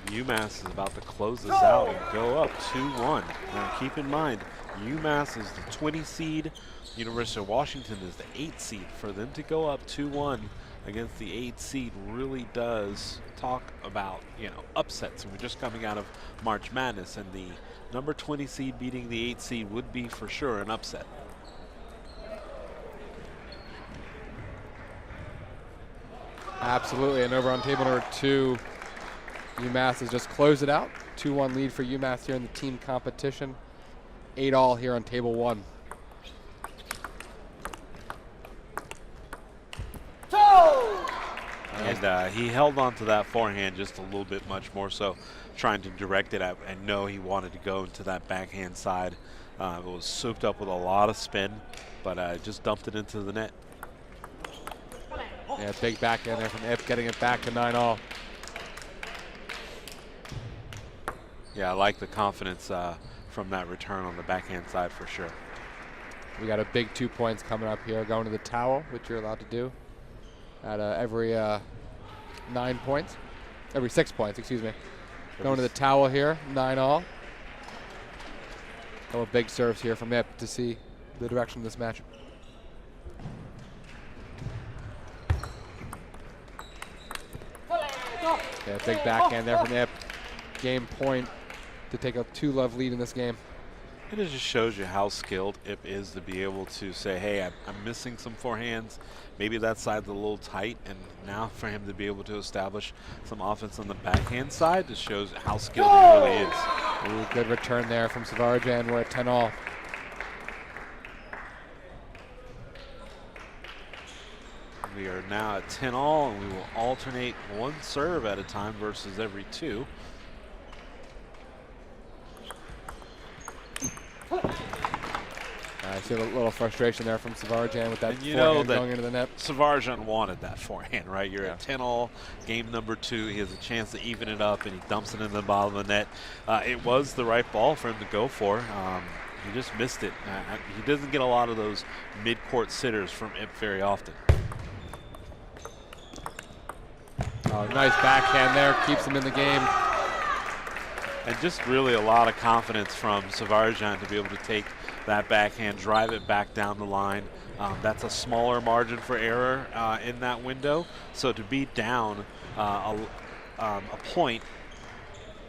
Umass is about to close this out and go up 2-1. Now keep in mind, Umass is the 20 seed, University of Washington is the 8 seed. For them to go up 2-1 against the 8 seed really does talk about, upsets. And we're just coming out of March Madness, and the number 20 seed beating the 8 seed would be for sure an upset. Absolutely, and over on table number 2, Umass has just closed it out. 2-1 lead for Umass here in the team competition. 8-all here on table 1. And he held on to that forehand just a little bit much more so, trying to direct it at, and know he wanted to go into that backhand side. It was soaked up with a lot of spin, but just dumped it into the net. Yeah, big backhand there from Ip, getting it back to 9-all. Yeah, I like the confidence from that return on the backhand side for sure. We got a big 2 points coming up here, going to the towel, which you're allowed to do at every 9 points. Every 6 points, excuse me. Going to the towel here, 9-all. Couple big serves here from Ip to see the direction of this match. Yeah, big backhand there from Ip. Game point to take a 2-love lead in this game. And it just shows you how skilled Ip is to be able to say, hey, I'm missing some forehands. Maybe that side's a little tight, and now for him to be able to establish some offense on the backhand side just shows how skilled he really is. Ooh, good return there from Savarjan. We're at 10-all. We are now at 10-all, and we will alternate 1 serve at a time versus every 2. I see a little frustration there from Savarjan with that forehand going into the net. Savarjan wanted that forehand, right? You're at 10-all, game number 2. He has a chance to even it up, and he dumps it in the bottom of the net. It was the right ball for him to go for. He just missed it. He doesn't get a lot of those mid-court sitters from Ip very often. Oh, nice backhand there, keeps him in the game. And just really a lot of confidence from Savarjan to be able to take that backhand, drive it back down the line. That's a smaller margin for error in that window. So to be down a point,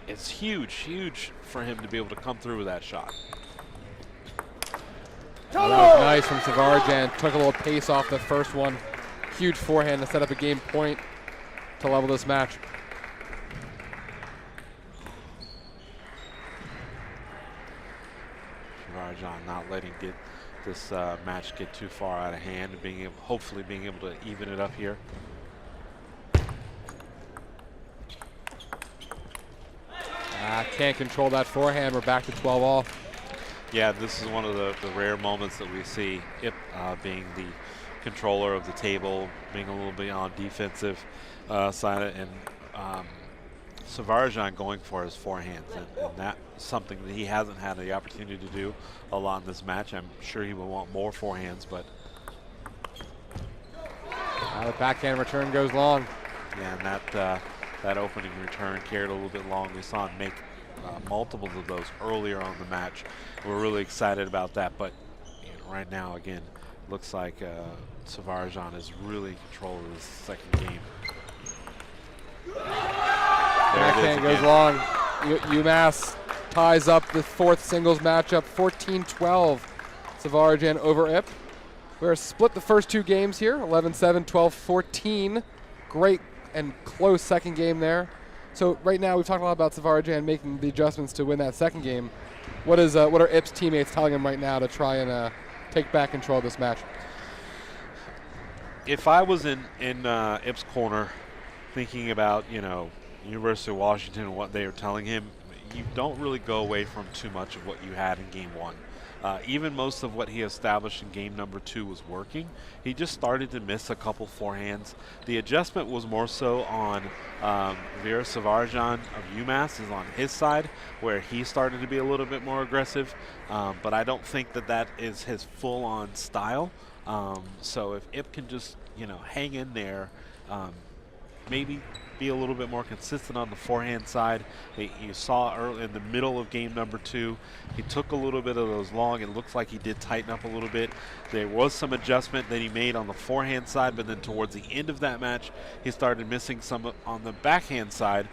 it's huge for him to be able to come through with that shot. Oh, that was nice from Savarjan. Took a little pace off the first one. Huge forehand to set up a game point to level this match. Savarjan not letting this match get too far out of hand, and hopefully being able to even it up here. Can't control that forehand. We're back to 12-all. Yeah, this is one of the rare moments that we see Ip being the controller of the table, being a little bit on defensive side, and Savarjan going for his forehands, and that's something that he hasn't had the opportunity to do a lot in this match. I'm sure he will want more forehands, but The backhand return goes long. yeah, and that opening return carried a little bit long. We saw him make multiples of those earlier on the match. We're really excited about that, but right now, again, looks like Savarjan is really in control of this second game. Backhand goes long. Umass ties up the 4th singles matchup, 14-12. Savarjan over Ip. We're split the first 2 games here, 11-7, 12-14. Great and close second game there So right now we've talked a lot about Savarajan making the adjustments to win that second game. What are Ip's teammates telling him right now to try and take back control of this match? If I was in Ip's corner, thinking about University of Washington and what they were telling him, you don't really go away from too much of what you had in game one. Even most of what he established in game number 2 was working. He just started to miss a couple forehands. The adjustment was more so on Vera Savarajan of Umass is on his side, where he started to be a little bit more aggressive. But I don't think that is his full-on style. So if Ip can just hang in there, maybe be a little bit more consistent on the forehand side. You saw early in the middle of game number 2, he took a little bit of those long. It looks like he did tighten up a little bit. There was some adjustment that he made on the forehand side, but then towards the end of that match, he started missing some on the backhand side.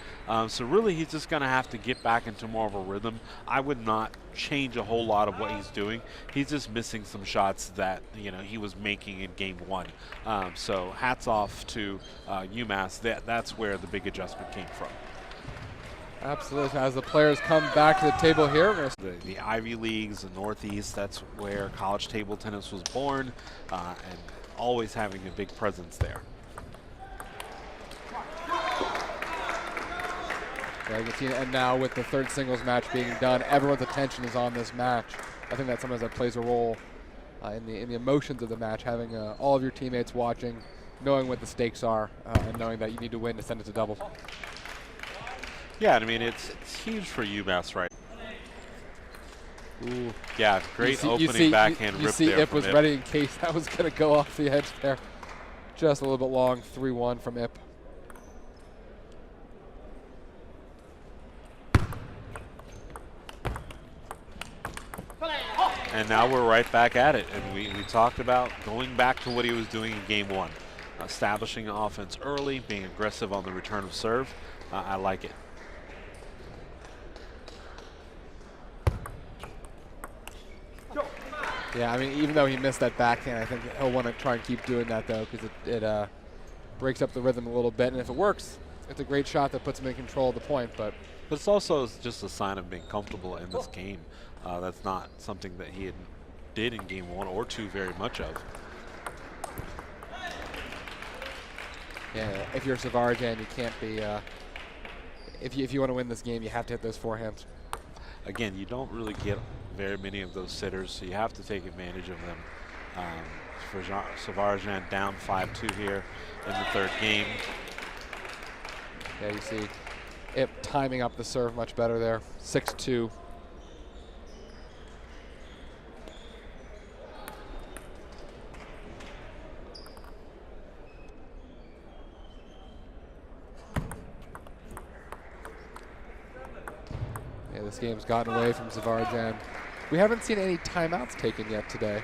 So really, he's just going to have to get back into more of a rhythm. I would not change a whole lot of what he's doing. He's just missing some shots that he was making in game 1. So hats off to UMass. That's where the big adjustment came from. Absolutely. As the players come back to the table here, the Ivy Leagues, the Northeast, that's where college table tennis was born, and always having a big presence there. Yeah, you can see, and now with the third singles match being done, everyone's attention is on this match. I think that sometimes that plays a role in the emotions of the match, having all of your teammates watching, knowing what the stakes are, and knowing that you need to win to send it to doubles. Yeah, I mean, it's huge for UMass, right? Ooh. Yeah, great opening backhand rip there. You see Ip was ready in case that was going to go off the edge there. Just a little bit long, 3-1 from Ip. And now we're right back at it. And we talked about going back to what he was doing in game 1. Establishing an offense early, being aggressive on the return of serve. I like it. Yeah, I mean, even though he missed that backhand, I think he'll want to try and keep doing that, though, because it breaks up the rhythm a little bit. And if it works, it's a great shot that puts him in control of the point. But it's also just a sign of being comfortable in this game. That's not something that he did in game 1 or 2 very much of. Yeah, if you're Savarajan, you can't be. If you want to win this game, you have to hit those forehands. Again, you don't really get very many of those sitters, so you have to take advantage of them. For Savarajan down 5-2 here in the third game. Yeah, you see Ip timing up the serve much better there. 6-2. Yeah, this game's gotten away from Savarajan. We haven't seen any timeouts taken yet today.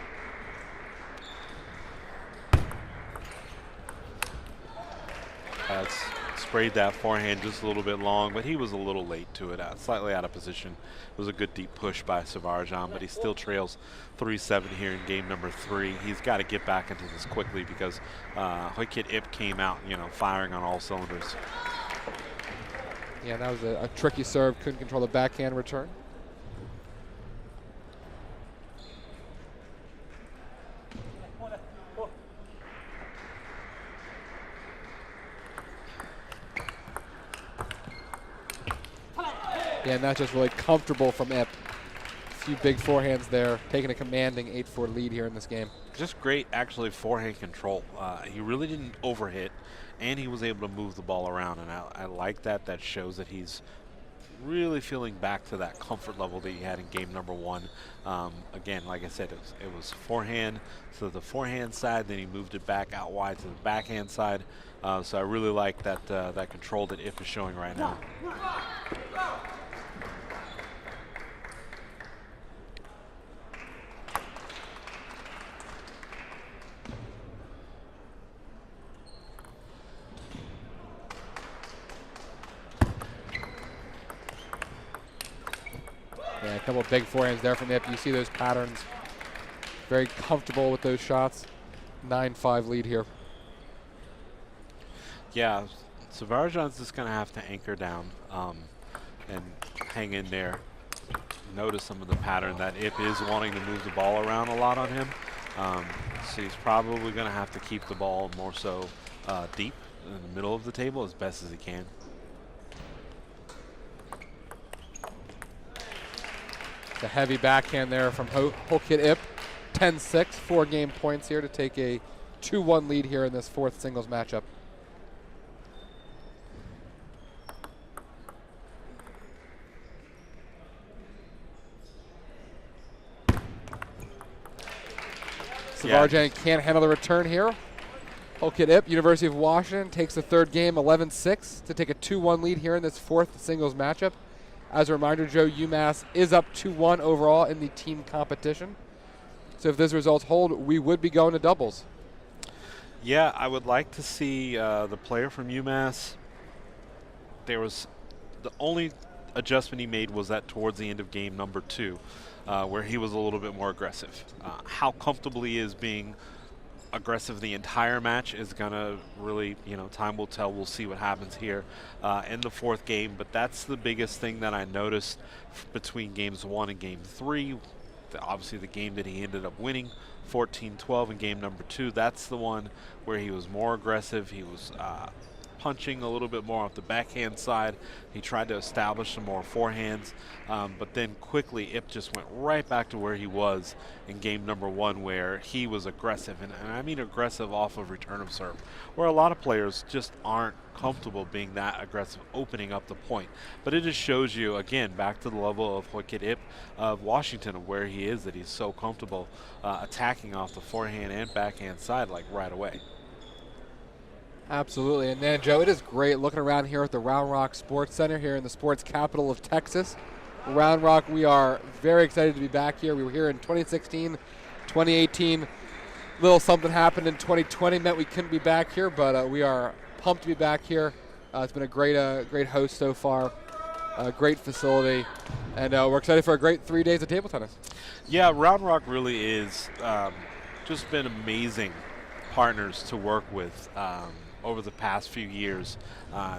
Sprayed that forehand just a little bit long, but he was a little late to it, slightly out of position. It was a good deep push by Savarajan, but he still trails 3-7 here in game number 3. He's got to get back into this quickly because Collegiate Ip came out, firing on all cylinders. Yeah, that was a tricky serve. Couldn't control the backhand return. Yeah, not just really comfortable from Ip. A few big forehands there, taking a commanding 8-4 lead here in this game. Just great, actually, forehand control. He really didn't overhit, and he was able to move the ball around, and I like that. That shows that he's really feeling back to that comfort level that he had in game number 1. Again, like I said, it was forehand to the forehand side, then he moved it back out wide to the backhand side. So I really like that that control that Ip is showing right now. Yeah, a couple of big forehands there from Ip. You see those patterns. Very comfortable with those shots. 9-5 lead here. Yeah, Savarajan's just going to have to anchor down and hang in there. Notice some of the pattern that Ip is wanting to move the ball around a lot on him. So he's probably going to have to keep the ball more so deep in the middle of the table as best as he can. The heavy backhand there from Collegiate Ip. 10-6, 4 game points here to take a 2-1 lead here in this fourth singles matchup. Savarjan can't handle the return here. Collegiate Ip, University of Washington, takes the third game 11-6 to take a 2-1 lead here in this fourth singles matchup. As a reminder, Joe, UMass is up 2-1 overall in the team competition. So if those results hold, we would be going to doubles. Yeah, I would like to see the player from UMass. There was the only adjustment he made was that towards the end of game number 2, where he was a little bit more aggressive. How comfortable he is being aggressive the entire match is gonna really, time will tell. We'll see what happens here in the fourth game, but that's the biggest thing that I noticed between games 1 and game 3. Obviously the game that he ended up winning 14-12 in game number 2, that's the one where he was more aggressive. He was punching a little bit more off the backhand side. He tried to establish some more forehands, but then quickly Ip just went right back to where he was in game number 1, where he was aggressive, and I mean aggressive off of return of serve, where a lot of players just aren't comfortable being that aggressive opening up the point. But it just shows you, again, back to the level of Collegiate Ip of Washington, of where he is, that he's so comfortable attacking off the forehand and backhand side like right away. Absolutely. And then, Joe, it is great looking around here at the Round Rock Sports Center here in the sports capital of Texas. Round Rock, we are very excited to be back here. We were here in 2016, 2018. Little something happened in 2020, meant we couldn't be back here, but we are pumped to be back here. It's been a great host so far, a great facility, and we're excited for a great 3 days of table tennis. Yeah, Round Rock really is just been amazing partners to work with over the past few years.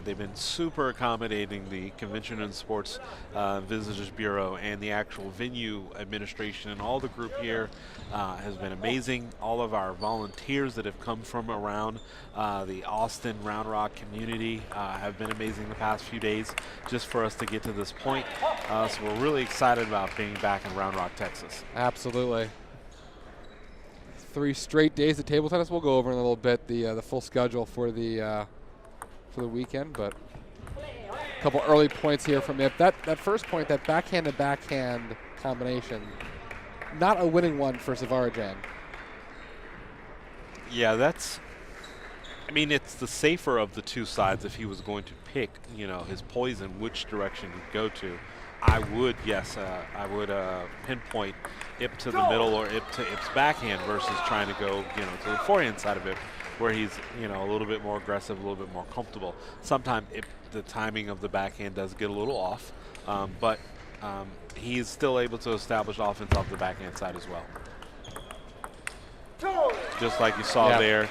They've been super accommodating. The Convention and Sports Visitors Bureau and the actual venue administration and all the group here has been amazing. All of our volunteers that have come from around the Austin Round Rock community have been amazing the past few days just for us to get to this point. So we're really excited about being back in Round Rock, Texas. Absolutely. 3 straight days of table tennis. We'll go over in a little bit the full schedule for the weekend, but a couple early points here from Ip. That first point, that backhand to backhand combination, not a winning one for Savarjan. Yeah, it's the safer of the two sides if he was going to pick, his poison, which direction he'd go to. I would pinpoint Ip to the middle or Ip to Ip's backhand versus trying to go, to the forehand side of Ip, where he's, a little bit more aggressive, a little bit more comfortable. Sometimes the timing of the backhand does get a little off, but he's still able to establish offense off the backhand side as well. Just like you saw there,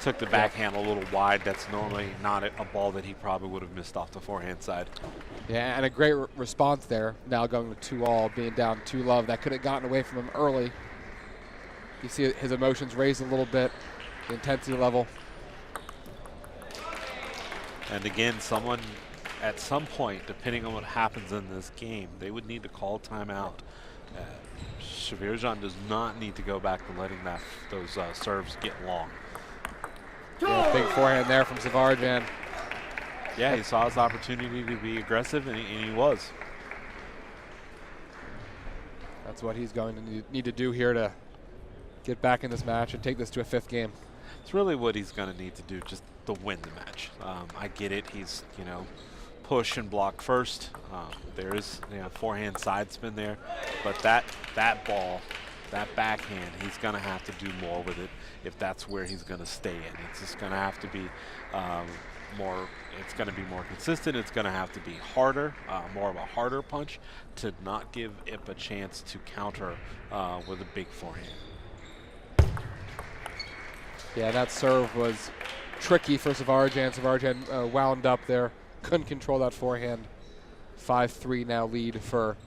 took the backhand a little wide. That's normally not a ball that he probably would have missed off the forehand side. Yeah, and a great response there. Now going to 2-all, being down 2-love. That could have gotten away from him early. You see his emotions raised a little bit, the intensity level. And again, someone at some point, depending on what happens in this game, they would need to call timeout. Savarjan does not need to go back to letting those serves get long. Yeah, big forehand there from Savarjan. Yeah, he saw his opportunity to be aggressive, and he was. That's what he's going to need to do here to get back in this match and take this to a 5th game. It's really what he's going to need to do just to win the match. I get it. He's, push and block first. There is forehand side spin there, but that ball, that backhand, he's going to have to do more with it if that's where he's going to stay in. It's just going to have to be it's going to be more consistent. It's going to have to be harder, more of a harder punch to not give Ip a chance to counter with a big forehand. Yeah, that serve was tricky for Savarajan. Savarajan wound up there, couldn't control that forehand. 5-3 now lead for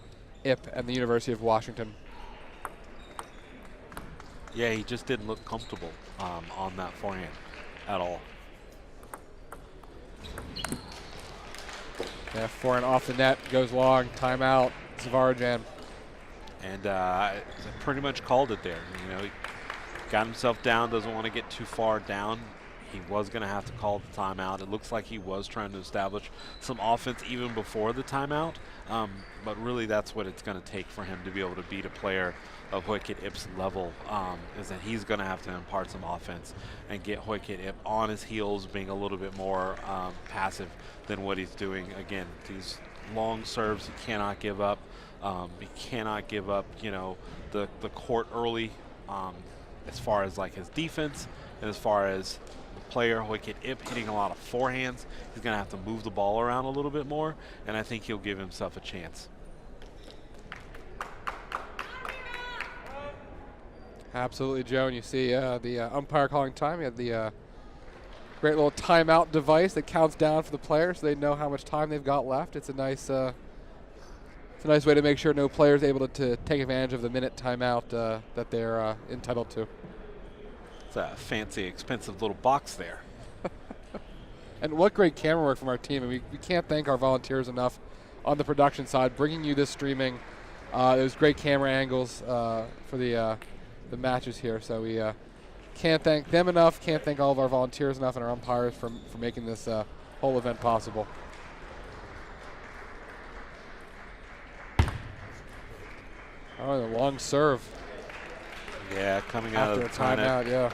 Ip and the University of Washington. Yeah, he just didn't look comfortable on that forehand at all. Yeah, forehand off the net, goes long, timeout, Savarajan. And pretty much called it there. You know, he got himself down, doesn't want to get too far down. He was going to have to call the timeout. It looks like he was trying to establish some offense even before the timeout. But really that's what it's going to take for him to be able to beat a player of Hoikit Ip's level, is that he's going to have to impart some offense and get Hoikit Ip on his heels, being a little bit more passive than what he's doing. Again, these long serves he cannot give up. He cannot give up, you know, the court early as far as like his defense and as far as the player Hoikit Ip hitting a lot of forehands. He's going to have to move the ball around a little bit more, and I think he'll give himself a chance. Absolutely, Joe. And you see the umpire calling time. He had the great little timeout device that counts down for the players so they know how much time they've got left. It's a nice way to make sure no player is able to take advantage of the minute timeout that they're entitled to. It's a fancy, expensive little box there. And what great camera work from our team. And we can't thank our volunteers enough on the production side, bringing you this streaming. There's great camera angles for the matches here. So we can't thank them enough, can't thank all of our volunteers enough and our umpires for making this whole event possible. Oh, the long serve. Yeah, coming out After of a the timeout. yeah.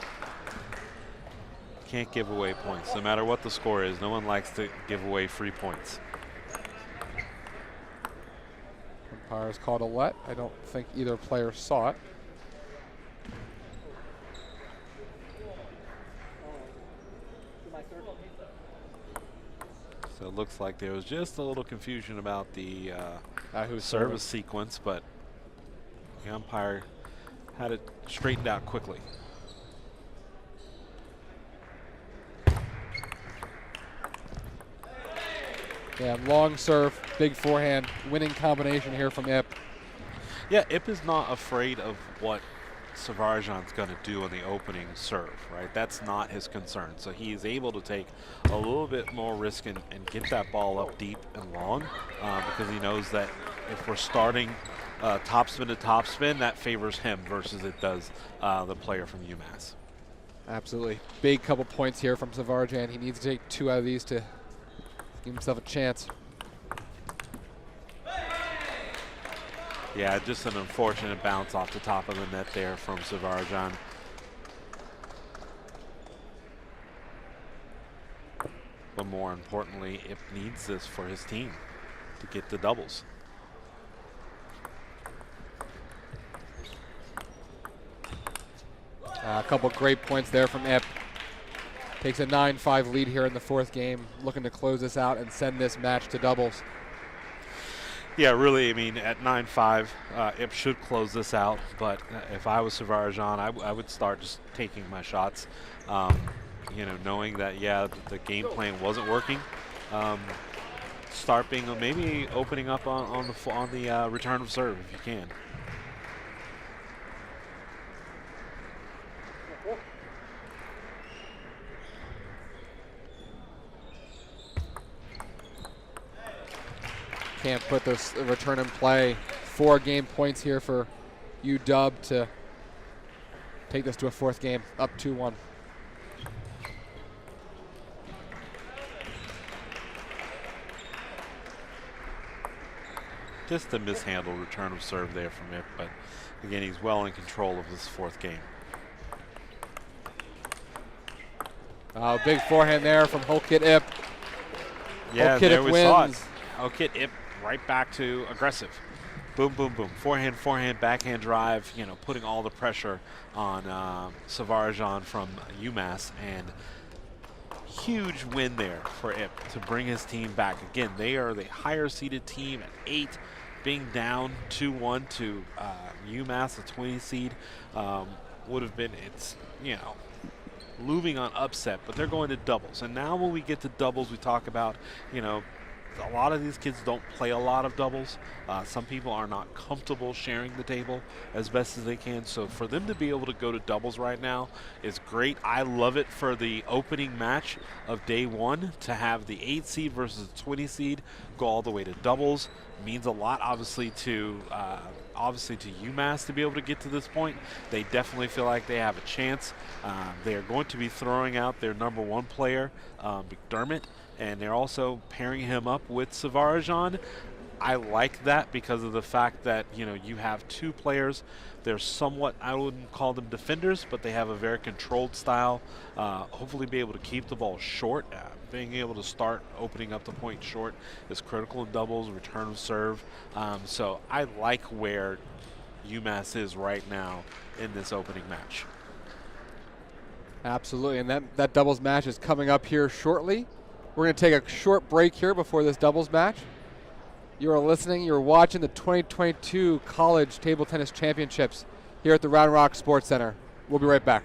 Can't give away points. No matter what the score is, no one likes to give away free points. Umpires called a let. I don't think either player saw it. So it looks like there was just a little confusion about the Who's service sequence, but the umpire had it straightened out quickly. Yeah, long serve, big forehand, winning combination here from Ip. Yeah, Ip is not afraid of what Savarajan's going to do on the opening serve, right? That's not his concern. So he is able to take a little bit more risk and get that ball up deep and long because he knows that if we're starting topspin to topspin, that favors him versus it does the player from Umass. Absolutely. Big couple points here from Savarajan. He needs to take 2 out of these to give himself a chance. Yeah, just an unfortunate bounce off the top of the net there from Savarajan. But more importantly, Ip needs this for his team to get the doubles. A couple great points there from Ip. Takes a 9-5 lead here in the 4th game, looking to close this out and send this match to doubles. Yeah, really, I mean, at 9-5, Ip should close this out. But if I was Savarajan, I would start just taking my shots, you know, knowing that, yeah, the game plan wasn't working. Start being maybe opening up on the return of serve if you can. Can't put this return in play. 4 game points here for UW to take this to a 4th game, up 2-1. Just a mishandled return of serve there from Ip, but again, he's well in control of this 4th game. Big forehand there from Hoikit Ip. Yeah, Hoikit there Ip we saw it. wins. Hoikit Ip right back to aggressive. Boom, boom, boom. Forehand, backhand drive, you know, putting all the pressure on Savarajan from Umass, and huge win there for Ip to bring his team back. Again, they are the higher seeded team at 8, being down 2-1 to UMass, a 20 seed, would have been, it's, you know, looming on upset, but they're going to doubles. And now when we get to doubles, we talk about, you know, a lot of these kids don't play a lot of doubles. Some people are not comfortable sharing the table as best as they can. So for them to be able to go to doubles right now is great. I love it for the opening match of day one to have the 8 seed versus the 20 seed go all the way to doubles. Means a lot, obviously to UMass to be able to get to this point. They definitely feel like they have a chance. They are going to be throwing out their number 1 player, Mcdermott, and they're also pairing him up with Savarajan. I like that because of the fact that, you know, you have 2 players. They're somewhat, I wouldn't call them defenders, but they have a very controlled style. Hopefully be able to keep the ball short. Being able to start opening up the point short is critical in doubles, return of serve. So I like where UMass is right now in this opening match. Absolutely, and that doubles match is coming up here shortly. We're going to take a short break here before this doubles match. You are listening, you're watching the 2022 College Table Tennis Championships here at the Round Rock Sports Center. We'll be right back.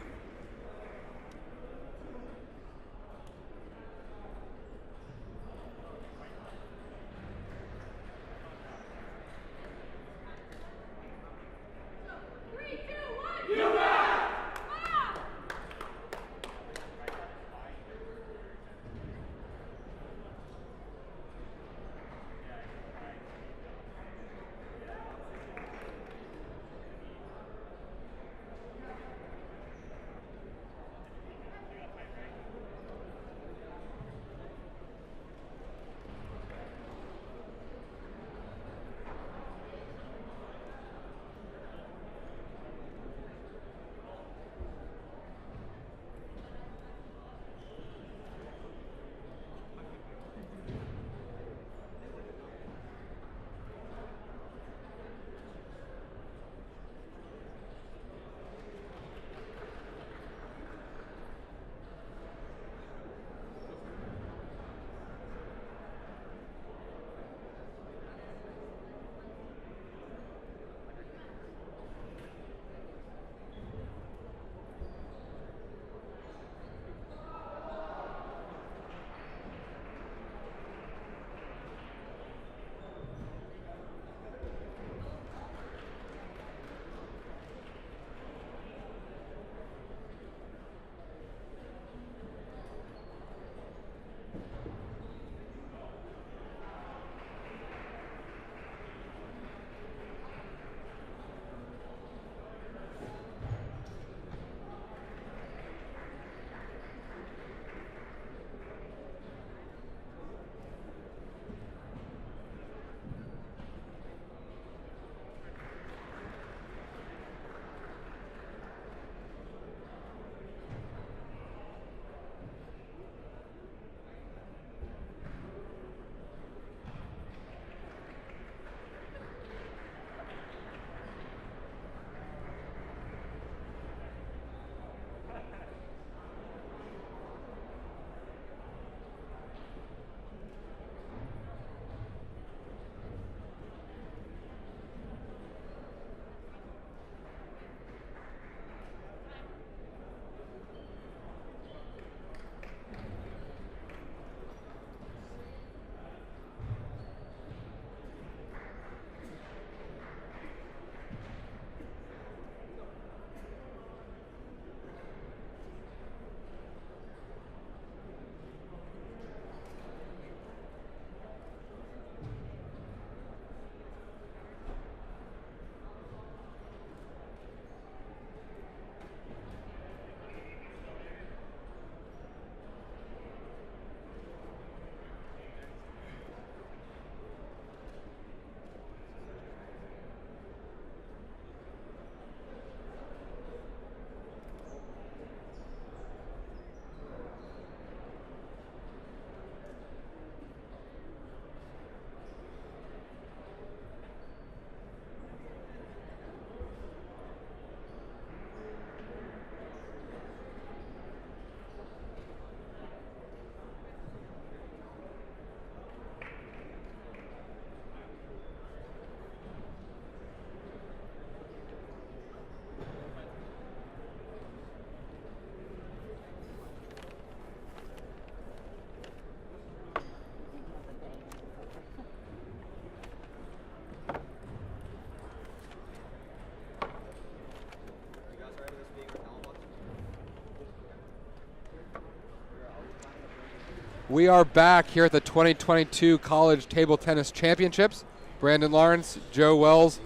We are back here at the 2022 College Table Tennis Championships. Brandon Lawrence, Joe Wells.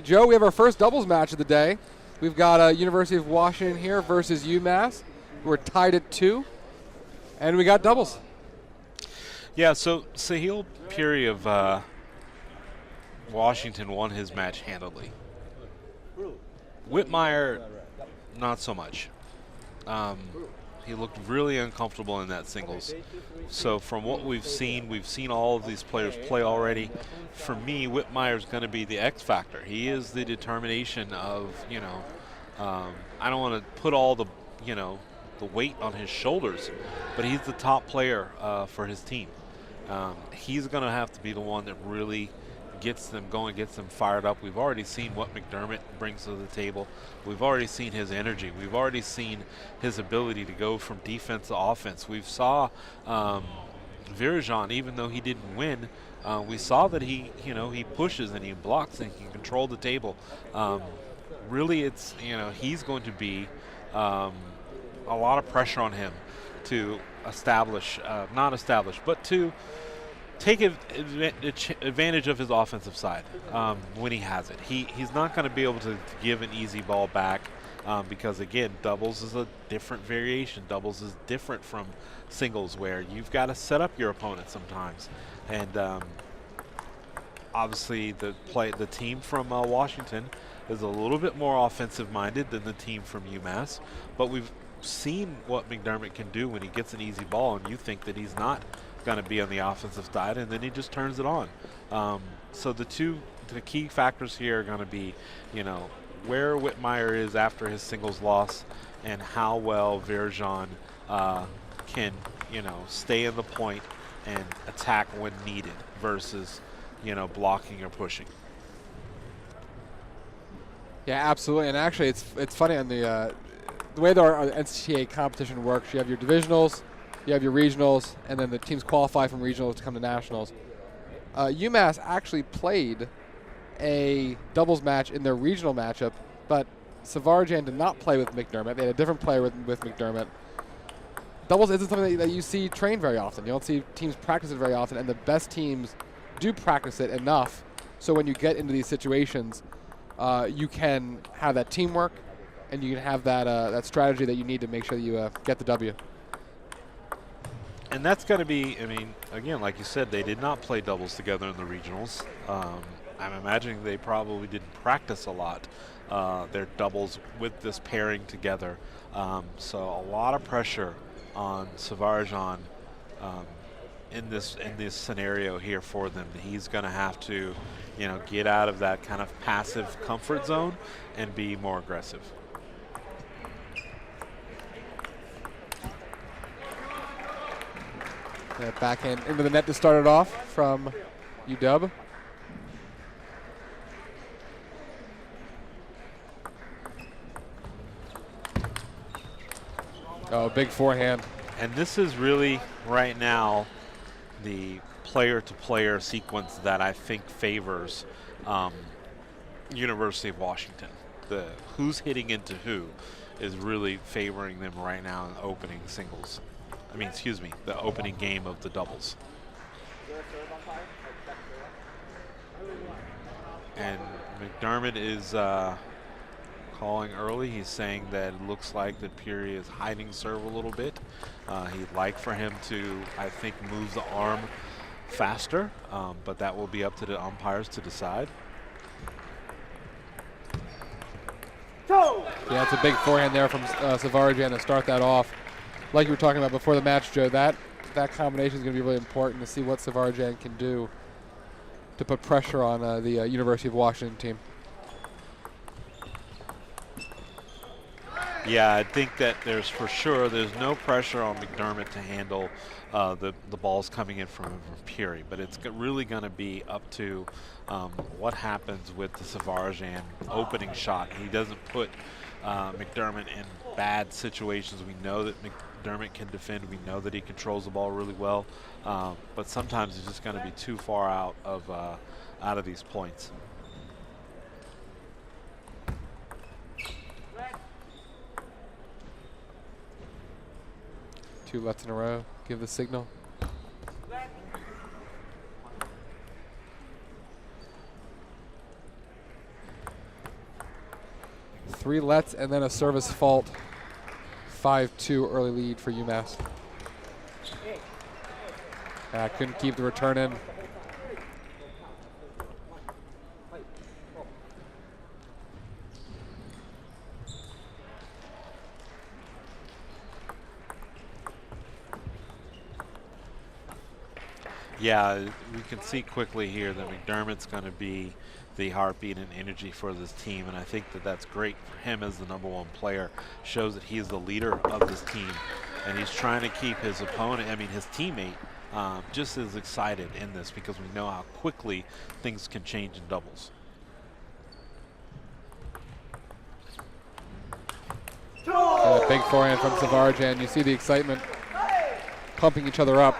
Joe, we have our first doubles match of the day. We've got University of Washington here versus UMass. We're tied at 2, and we got doubles. Yeah, so Sahil Puri of Washington won his match handily. Whitmire, not so much. He looked really uncomfortable in that singles. So from what we've seen all of these players play already. For me, Whitmire's going to be the X factor. He is the determination of, I don't want to put all the, the weight on his shoulders, but he's the top player for his team. He's going to have to be the one that really gets them going, gets them fired up. We've already seen what McDermott brings to the table. We've already seen his energy. We've already seen his ability to go from defense to offense. We've saw Virajan, even though he didn't win, we saw that he pushes and he blocks and he can control the table. Really, it's, he's going to be a lot of pressure on him to but to take advantage of his offensive side when he has it. He's not going to be able to give an easy ball back because, again, doubles is a different variation. Doubles is different from singles where you've got to set up your opponent sometimes. And obviously the team from Washington is a little bit more offensive-minded than the team from UMass, but we've seen what McDermott can do when he gets an easy ball and you think that he's not going to be on the offensive side, and then he just turns it on. So the key factors here are going to be, where Whitmire is after his singles loss and how well Virajan can, stay in the point and attack when needed versus, blocking or pushing. Yeah, absolutely. And actually, it's funny on the way that our NCTTA competition works. You have your divisionals, you have your regionals, and then the teams qualify from regionals to come to nationals. UMass actually played a doubles match in their regional matchup, but Savarjan did not play with McDermott. They had a different player with McDermott. Doubles isn't something that you see trained very often. You don't see teams practice it very often, and the best teams do practice it enough so when you get into these situations, you can have that teamwork and you can have that strategy that you need to make sure that you get the W. And that's going to be, again, like you said, they did not play doubles together in the regionals. I'm imagining they probably didn't practice a lot, their doubles with this pairing together. So a lot of pressure on Savarjan in this scenario here for them. He's going to have to, get out of that kind of passive comfort zone and be more aggressive. Backhand into the net to start it off from UW. Oh, big forehand. And this is really, right now, the player-to-player sequence that I think favors University of Washington. The who's hitting into who is really favoring them right now in the opening singles. The opening game of the doubles. And McDermott is calling early. He's saying that it looks like that Puri is hiding serve a little bit. He'd like for him to, I think, move the arm faster, but that will be up to the umpires to decide. Yeah, it's a big forehand there from Savarjan to start that off. Like you were talking about before the match, Joe, that combination is going to be really important to see what Savarjan can do to put pressure on the University of Washington team. Yeah, I think that there's no pressure on McDermott to handle the balls coming in from Puri, but it's really going to be up to what happens with the Savarjan opening shot. He doesn't put McDermott in bad situations. We know that McDermott can defend. We know that he controls the ball really well, but sometimes he's just going to be too far out of these points. Two left in a row. Give the signal. Three lets and then a service fault. 5-2 early lead for UMass. Couldn't keep the return in. Yeah, we can see quickly here that Mcdermott's going to be the heartbeat and energy for this team, and I think that that's great for him as the #1 player. Shows that he is the leader of this team, and he's trying to keep his opponent, his teammate, just as excited in this, because we know how quickly things can change in doubles. A big forehand from Savarajan. You see the excitement, pumping each other up.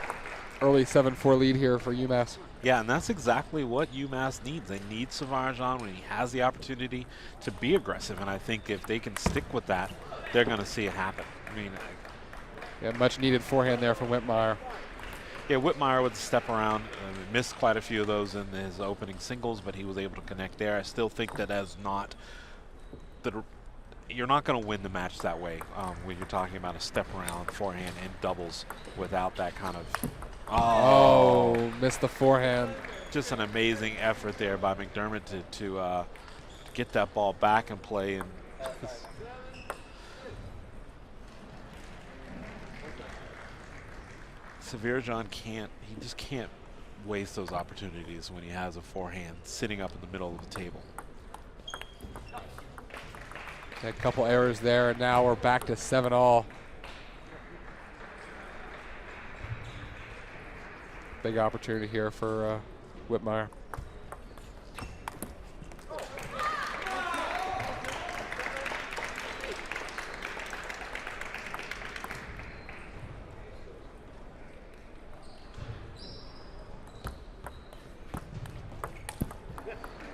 Early 7-4 lead here for UMass. Yeah, and that's exactly what UMass needs. They need Savarajan when he has the opportunity to be aggressive, and I think if they can stick with that, they're going to see it happen. Yeah, much needed forehand there from Whitmire. Yeah, Whitmire with the step around, missed quite a few of those in his opening singles, but he was able to connect there. I still think that you're not going to win the match that way when you're talking about a step around forehand in doubles without that kind of. Oh, missed the forehand. Just an amazing effort there by Mcdermott to get that ball back and play. And Savarajan just can't waste those opportunities when he has a forehand sitting up in the middle of the table. A couple errors there, and now we're back to 7-all. Big opportunity here for Whitmire.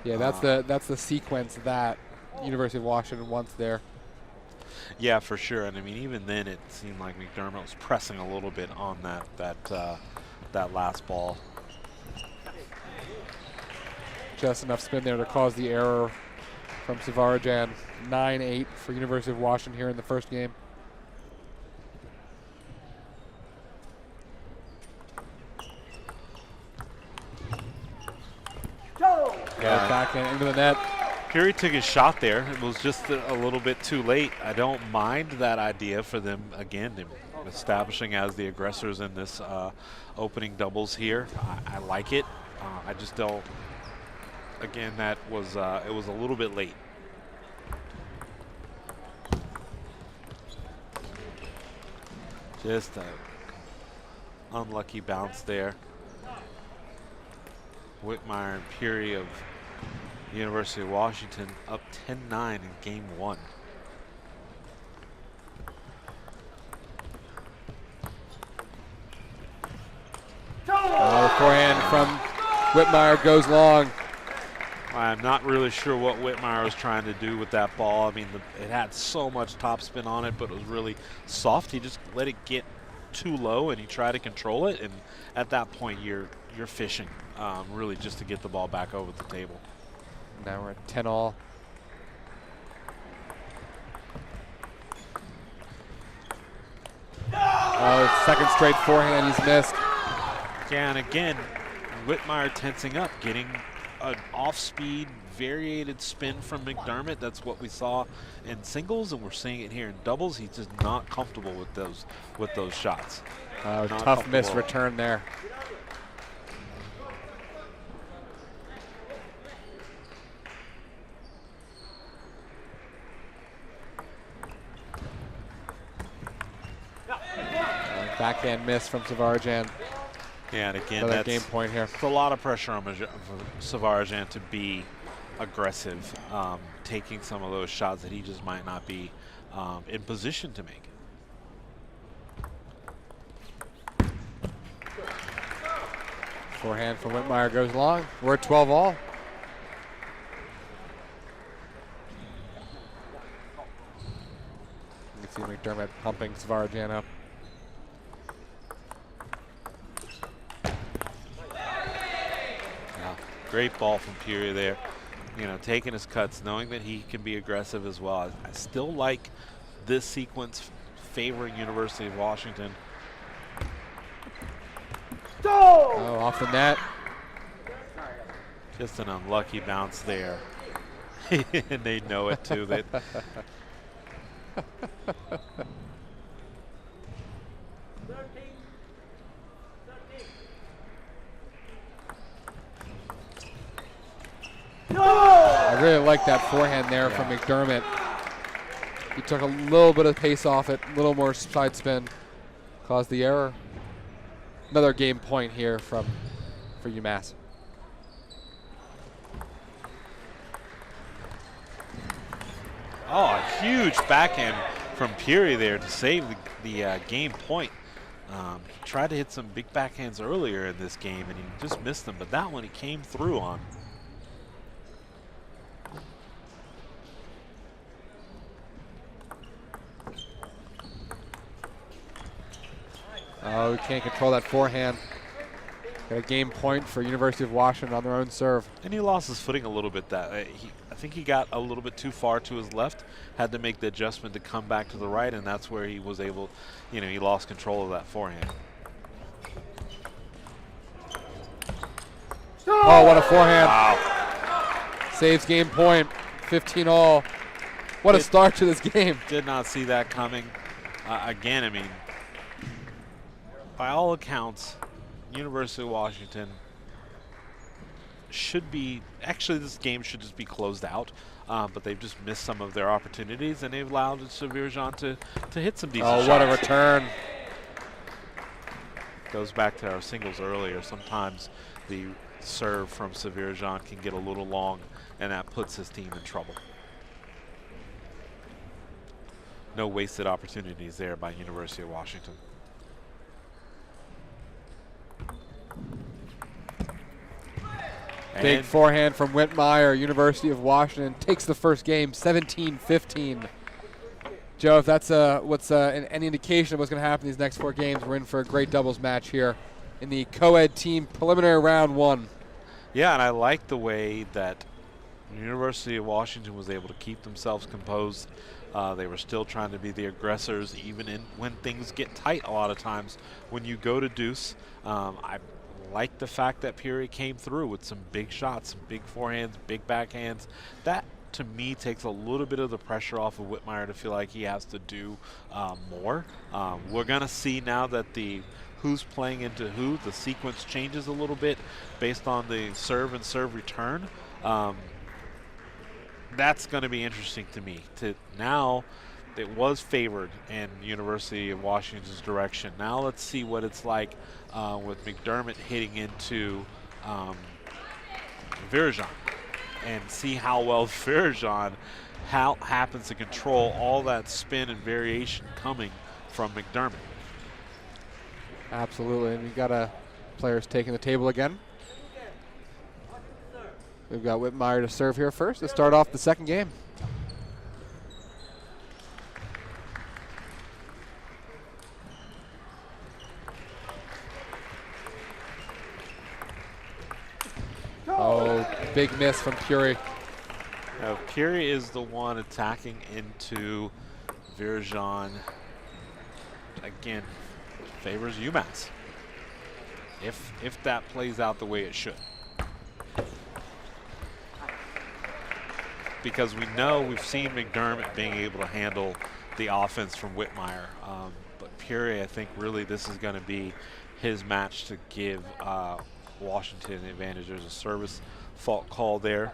Yeah, that's the sequence that University of Washington wants there. Yeah, for sure. And even then, it seemed like Mcdermott was pressing a little bit on that last ball. Just enough spin there to cause the error from Savarajan. 9-8 for University of Washington here in the first game. Yeah, back into the net. Fury took his shot there. It was just a little bit too late. I don't mind that idea for them, again, establishing as the aggressors in this opening doubles here. I like it. I just don't. Again, it was a little bit late. Just an unlucky bounce there. Whitmire and Fury of University of Washington up 10-9 in game 1. The forehand from Whitmire goes long. I'm not really sure what Whitmire was trying to do with that ball. It had so much topspin on it, but it was really soft. He just let it get too low, and he tried to control it. And at that point, you're fishing, really, just to get the ball back over the table. Now we're at 10-all. Oh, second straight forehand he's missed. Yeah, and again, Whitmire tensing up, getting an off-speed, variated spin from Mcdermott. That's what we saw in singles, and we're seeing it here in doubles. He's just not comfortable with those shots. Tough miss return there. Backhand miss from Savarajan. Yeah, and again, another that's game point here. It's a lot of pressure on Savarajan to be aggressive, taking some of those shots that he just might not be in position to make. Forehand from Whitmire goes long. We're at 12-all. You can see Mcdermott pumping Savarajan up. Great ball from Peoria there. You know, taking his cuts, knowing that he can be aggressive as well. I still like this sequence favoring University of Washington. Oh, off the net. Just an unlucky bounce there. And they know it too. I really like that forehand there from McDermott. He took a little bit of pace off it, a little more side spin, caused the error. Another game point here for UMass. Oh, a huge backhand from Peoria there to save the game point. He tried to hit some big backhands earlier in this game and he just missed them, but that one he came through on. Oh, he can't control that forehand. Got a game point for University of Washington on their own serve. And he lost his footing a little bit. I think he got a little bit too far to his left, had to make the adjustment to come back to the right, and that's where he was able, you know, he lost control of that forehand. Oh, what a forehand. Wow. Saves game point, 15-all. What a start to this game. Did not see that coming. Again, I mean, by all accounts, University of Washington should be, actually this game should just be closed out, but they've just missed some of their opportunities and they've allowed Sevirjan to hit some decent shots. Oh, what a return. Goes back to our singles earlier. Sometimes the serve from Sevirjan can get a little long and that puts his team in trouble. No wasted opportunities there by University of Washington. Big forehand from Whitmire. University of Washington takes the first game, 17-15. Joe, if that's any indication of what's going to happen these next 4 games, we're in for a great doubles match here in the co-ed team preliminary round 1. Yeah, and I like the way that University of Washington was able to keep themselves composed. They were still trying to be the aggressors, even when things get tight a lot of times. When you go to deuce, I like the fact that Peoria came through with some big shots, some big forehands, big backhands. That, to me, takes a little bit of the pressure off of Whitmire to feel like he has to do more. We're going to see now that who's playing into who, the sequence changes a little bit based on the serve and serve return. That's going to be interesting to me. Now, it was favored in University of Washington's direction. Now let's see what it's like with McDermott hitting into Virjan and see how well Virjan happens to control all that spin and variation coming from McDermott. Absolutely, and we've got players taking the table again. We've got Whitmire to serve here first to start off the second game. Oh, big miss from Curie. Now, Curie is the one attacking into Virjan. Again, favors UMass. If that plays out the way it should. Because we know we've seen McDermott being able to handle the offense from Whitmire. But Peoria, I think really this is going to be his match to give Washington the advantage. There's a service fault call there.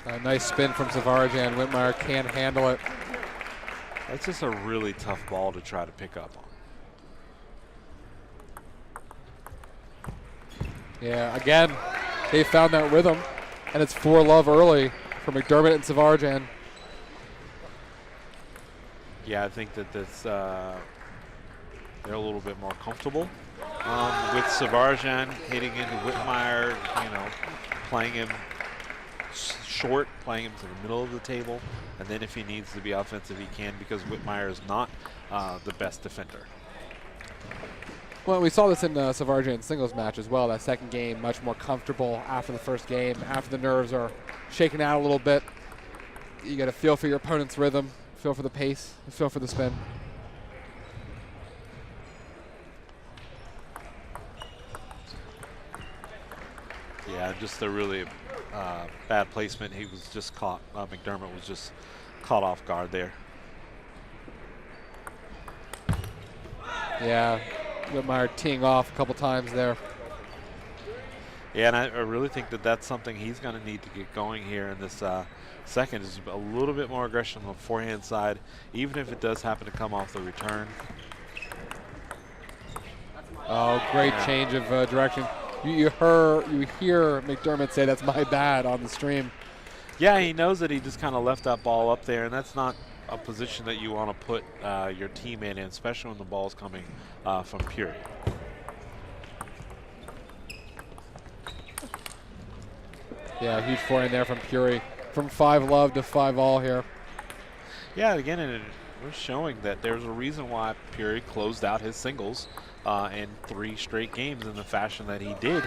A nice spin from Savarajan. Whitmire can't handle it. That's just a really tough ball to try to pick up on. Yeah, again, they found that rhythm, and it's 4-love early for McDermott and Savarajan. Yeah, I think that they're a little bit more comfortable with Savarajan hitting into Whitmire, you know, playing him short, playing him to the middle of the table, and then if he needs to be offensive, he can, because Whitmire is not the best defender. Well, we saw this in Savarjan's singles match as well. That second game, much more comfortable after the first game, after the nerves are shaken out a little bit. You got to feel for your opponent's rhythm, feel for the pace, feel for the spin. Yeah, just a really bad placement. He was just caught. Mcdermott was just caught off guard there. Yeah, Whitmire teeing off a couple times there. Yeah, and I really think that that's something he's going to need to get going here in this second, is a little bit more aggression on the forehand side, even if it does happen to come off the return. Oh, great change of direction. You hear Mcdermott say, "That's my bad," on the stream. Yeah, he knows that he just kind of left that ball up there, and that's not a position that you want to put your teammate in, especially when the ball's coming from Puri. Yeah, huge forehand there from Puri. From 5-love to 5-all here. Yeah, again, and we're showing that there's a reason why Puri closed out his singles in 3 straight games in the fashion that he did.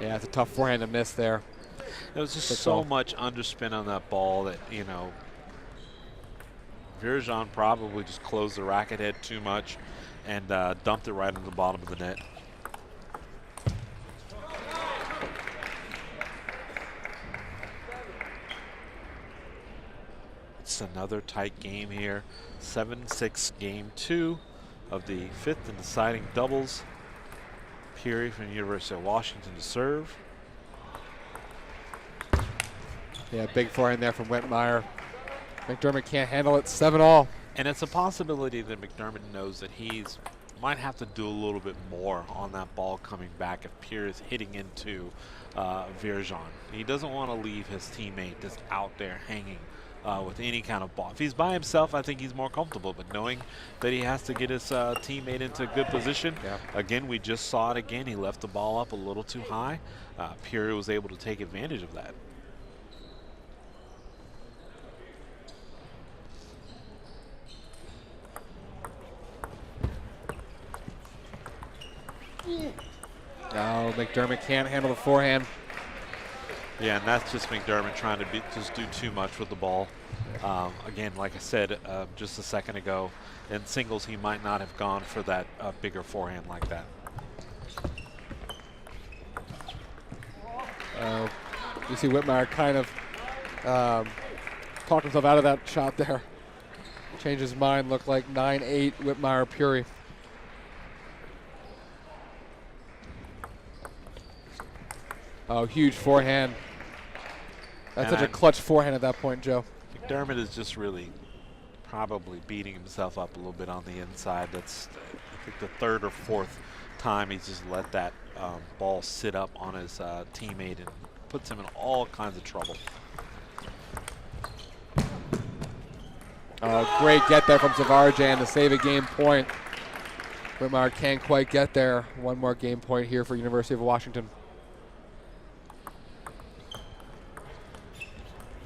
Yeah, it's a tough forehand to miss there. There was just so much underspin on that ball that, you know, Virjan probably just closed the racket head too much and dumped it right on the bottom of the net. It's another tight game here. 7-6 game 2 of the 5th and deciding doubles. Puri from the University of Washington to serve. Yeah, big forehand there from Whitmire. Mcdermott can't handle it. 7-all. And it's a possibility that Mcdermott knows that he's might have to do a little bit more on that ball coming back if Puri is hitting into Virjan. He doesn't want to leave his teammate just out there hanging with any kind of ball. If he's by himself, I think he's more comfortable, but knowing that he has to get his teammate into a good position, again, we just saw it again. He left the ball up a little too high. Puri was able to take advantage of that. No, Mcdermott can't handle the forehand. Yeah, and that's just Mcdermott trying to just do too much with the ball. Again, like I said just a second ago, in singles he might not have gone for that bigger forehand like that. You see Whitmire kind of talked himself out of that shot there. Changed his mind, looked like 9-8 Whitmire Puri. Oh, huge forehand. That's such a clutch forehand at that point, Joe. McDermott is just really probably beating himself up a little bit on the inside. That's, I think, the 3rd or 4th time he's just let that ball sit up on his teammate and puts him in all kinds of trouble. Oh, great get there from Savarjan to save a game point. Whitmire can't quite get there. One more game point here for University of Washington.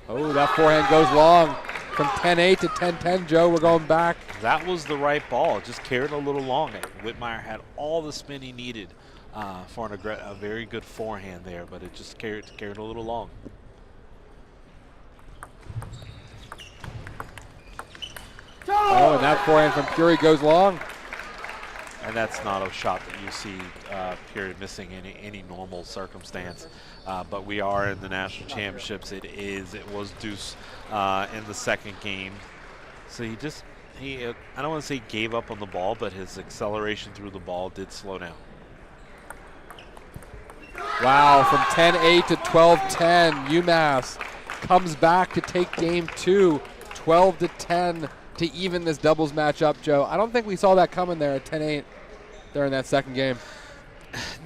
Oh, that forehand goes long. From 10-8 to 10-10, Joe, we're going back. That was the right ball. It just carried a little long. Whitmire had all the spin he needed for a very good forehand there, but it just carried a little long. Oh, and that forehand from Puri goes long. And that's not a shot that you see Puri missing in any normal circumstance. But we are in the national championships. It was deuce in the second game. So I don't want to say he gave up on the ball, but his acceleration through the ball did slow down. Wow, from 10-8 to 12-10, UMass comes back to take game 2, 12-10 to even this doubles match up, Joe. I don't think we saw that coming there at 10-8 there in that second game.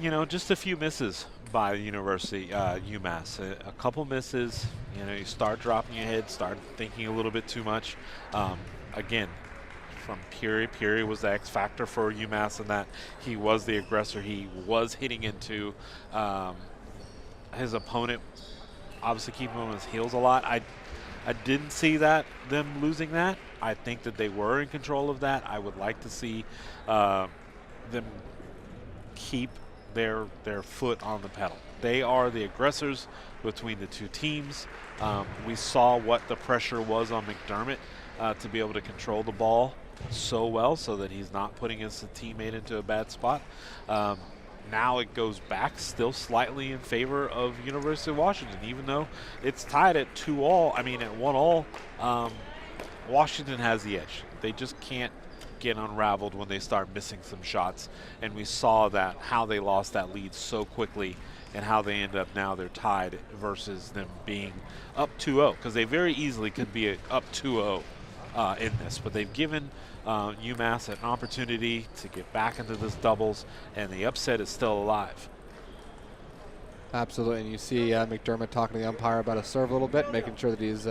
You know, just a few misses. by the University, UMass. A couple misses, you know, you start dropping your head, start thinking a little bit too much. Again, from Peary. Peary was the X factor for UMass in that he was the aggressor. He was hitting into his opponent, obviously keeping him on his heels a lot. I didn't see them losing that. I think that they were in control of that. I would like to see them keep their foot on the pedal. They are the aggressors between the two teams. We saw what the pressure was on McDermott to be able to control the ball so well so that he's not putting his teammate into a bad spot. Now it goes back still slightly in favor of University of Washington, even though it's tied at 2-all. I mean, at 1-all, Washington has the edge. They just can't get unraveled when they start missing some shots. And we saw that, how they lost that lead so quickly and how they end up now they're tied versus them being up 2-0, because they very easily could be up 2-0 in this. But they've given UMass an opportunity to get back into this doubles, and the upset is still alive. Absolutely, and you see McDermott talking to the umpire about a serve a little bit, making sure that he's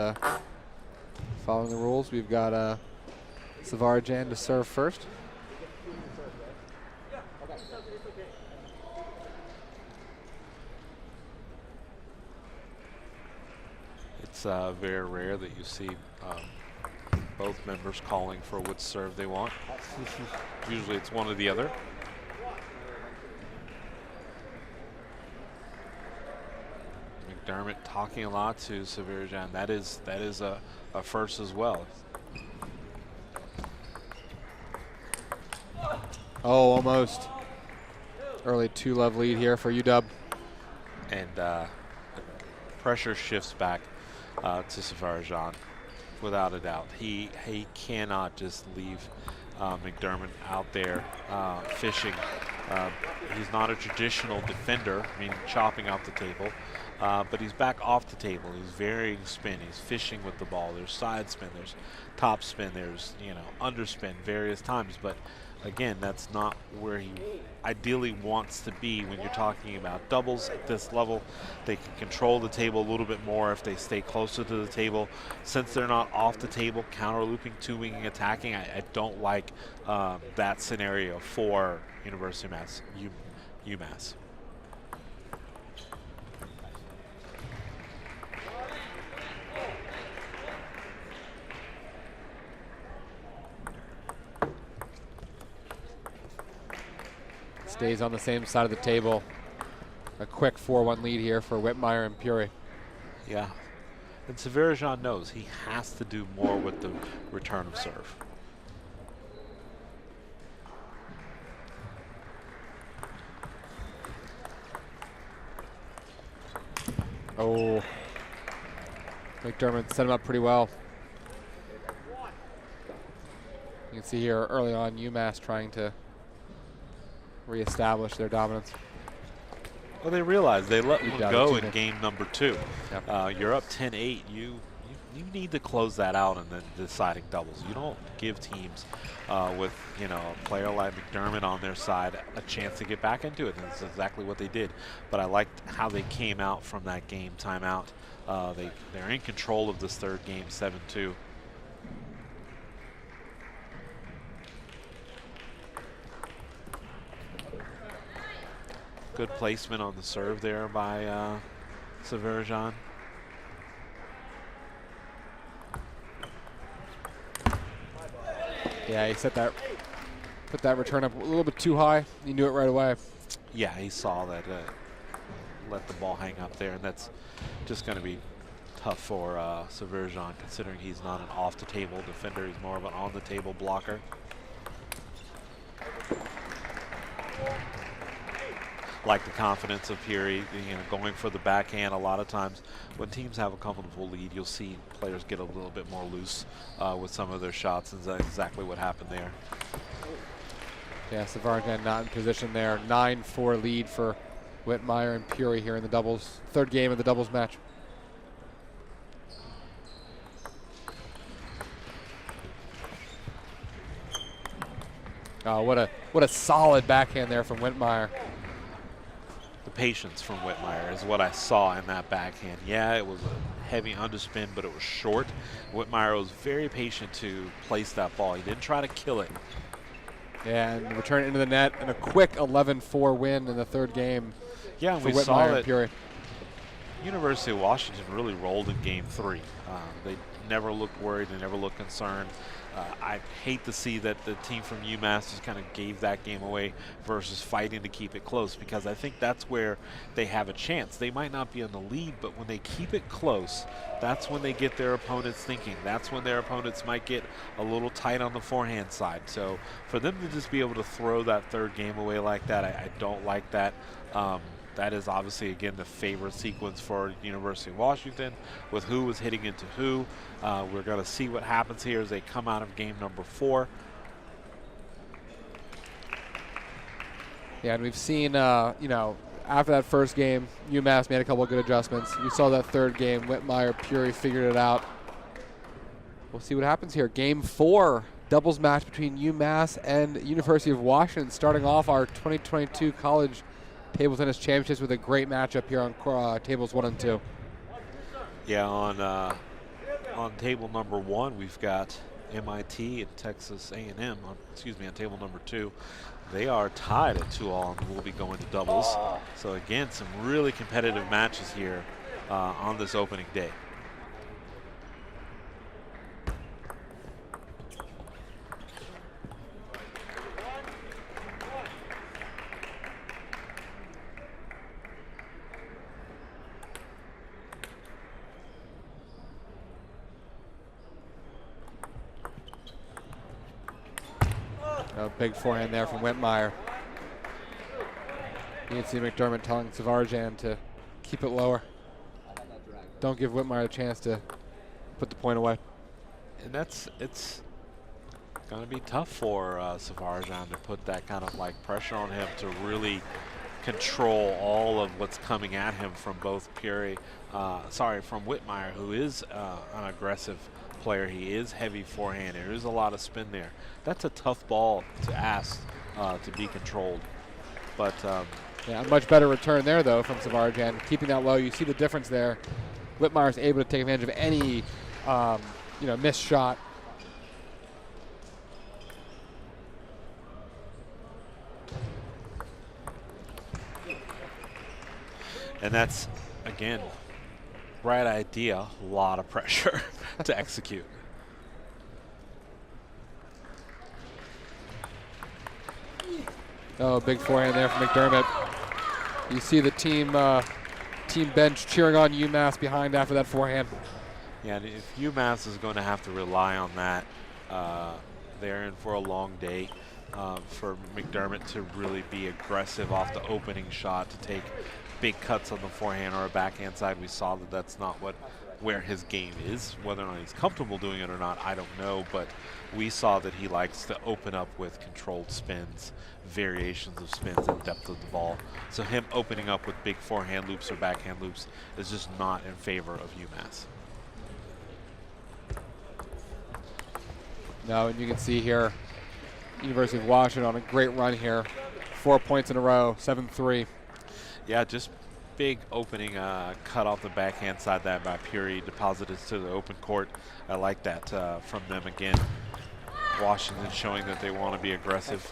following the rules. We've got Savarajan to serve first. It's very rare that you see both members calling for which serve they want. Usually it's one or the other. McDermott talking a lot to Savarajan. That is a first as well. Oh, almost. Early 2-love lead here for UW. And pressure shifts back to Savarajan, without a doubt. He cannot just leave McDermott out there fishing. He's not a traditional defender, I mean chopping off the table, but he's back off the table. He's varying spin. He's fishing with the ball. There's side spin, there's top spin, there's, you know, underspin various times. But again, that's not where he ideally wants to be when you're talking about doubles at this level. They can control the table a little bit more if they stay closer to the table. Since they're not off the table, counter looping, two-winging, attacking, I don't like that scenario for University of UMass. Stays on the same side of the table. A quick 4-1 lead here for Whitmire and Puri. Yeah, and Savarajan knows he has to do more with the return of serve. Oh, McDermott set him up pretty well. You can see here early on UMass trying to reestablish their dominance. Well, they realize they let one go in it. game number 2. Yep. You're up 10-8. You need to close that out and then deciding doubles. You don't give teams with, you know, a player like McDermott on their side a chance to get back into it. And that's exactly what they did. But I liked how they came out from that game timeout. They're in control of this third game, 7-2. Good placement on the serve there by Savarajan. Yeah, he put that return up a little bit too high. He knew it right away. Yeah, he saw that, let the ball hang up there, and that's just going to be tough for Savarajan, considering he's not an off-the-table defender. He's more of an on-the-table blocker. Like the confidence of Peary, you know, going for the backhand. A lot of times when teams have a comfortable lead, you'll see players get a little bit more loose with some of their shots, and that's exactly what happened there. Yeah, Savarajan not in position there. 9-4 lead for Whitmire and Peary here in the doubles, third game of the doubles match. Oh, what a solid backhand there from Whitmire. The patience from Whitmire is what I saw in that backhand. Yeah, it was a heavy underspin, but it was short. Whitmire was very patient to place that ball. He didn't try to kill it. And return it into the net, and a quick 11-4 win in the third game. Yeah, for we Whitmire saw and that Peoria. University of Washington really rolled in game 3. They never looked worried. They never looked concerned. I hate to see that the team from UMass just kind of gave that game away versus fighting to keep it close, because I think that's where they have a chance. They might not be in the lead, but when they keep it close, that's when they get their opponents thinking. That's when their opponents might get a little tight on the forehand side. So for them to just be able to throw that third game away like that, I don't like that. That is obviously, again, the favorite sequence for University of Washington with who was hitting into who. We're going to see what happens here as they come out of game number 4. Yeah, and we've seen, you know, after that first game, UMass made a couple of good adjustments. We saw that third game, Whitmire, Peoria figured it out. We'll see what happens here. Game 4, doubles match between UMass and University of Washington, starting off our 2022 college table tennis championships with a great matchup here on tables 1 and 2. Yeah, on table number 1, we've got MIT and Texas A&M. On table number 2, they are tied at 2-all and will be going to doubles. So again, some really competitive matches here on this opening day. A big forehand there from Whitmire. You can see Mcdermott telling Savarjan to keep it lower. Don't give Whitmire a chance to put the point away. And it's going to be tough for Savarjan to put that kind of like pressure on him to really control all of what's coming at him from both from Whitmire, who is an aggressive player. He is heavy forehand. There is a lot of spin there. That's a tough ball to ask to be controlled. But yeah, a much better return there though from Savarjan, keeping that low. You see the difference there. Whitmire is able to take advantage of any missed shot. And that's, again, right idea, a lot of pressure to execute. Oh, big forehand there from Mcdermott. You see the team bench cheering on UMass behind after that forehand. Yeah, and if UMass is going to have to rely on that, they're in for a long day. For Mcdermott to really be aggressive off the opening shot, to take big cuts on the forehand or a backhand side. We saw that that's not where his game is. Whether or not he's comfortable doing it or not, I don't know, but we saw that he likes to open up with controlled spins, variations of spins and depth of the ball. So him opening up with big forehand loops or backhand loops is just not in favor of UMass. No, and you can see here, University of Washington on a great run here. 4 points in a row, 7-3. Yeah, just big opening cut off the backhand side that by Peoria deposited to the open court. I like that from them again. Washington showing that they want to be aggressive.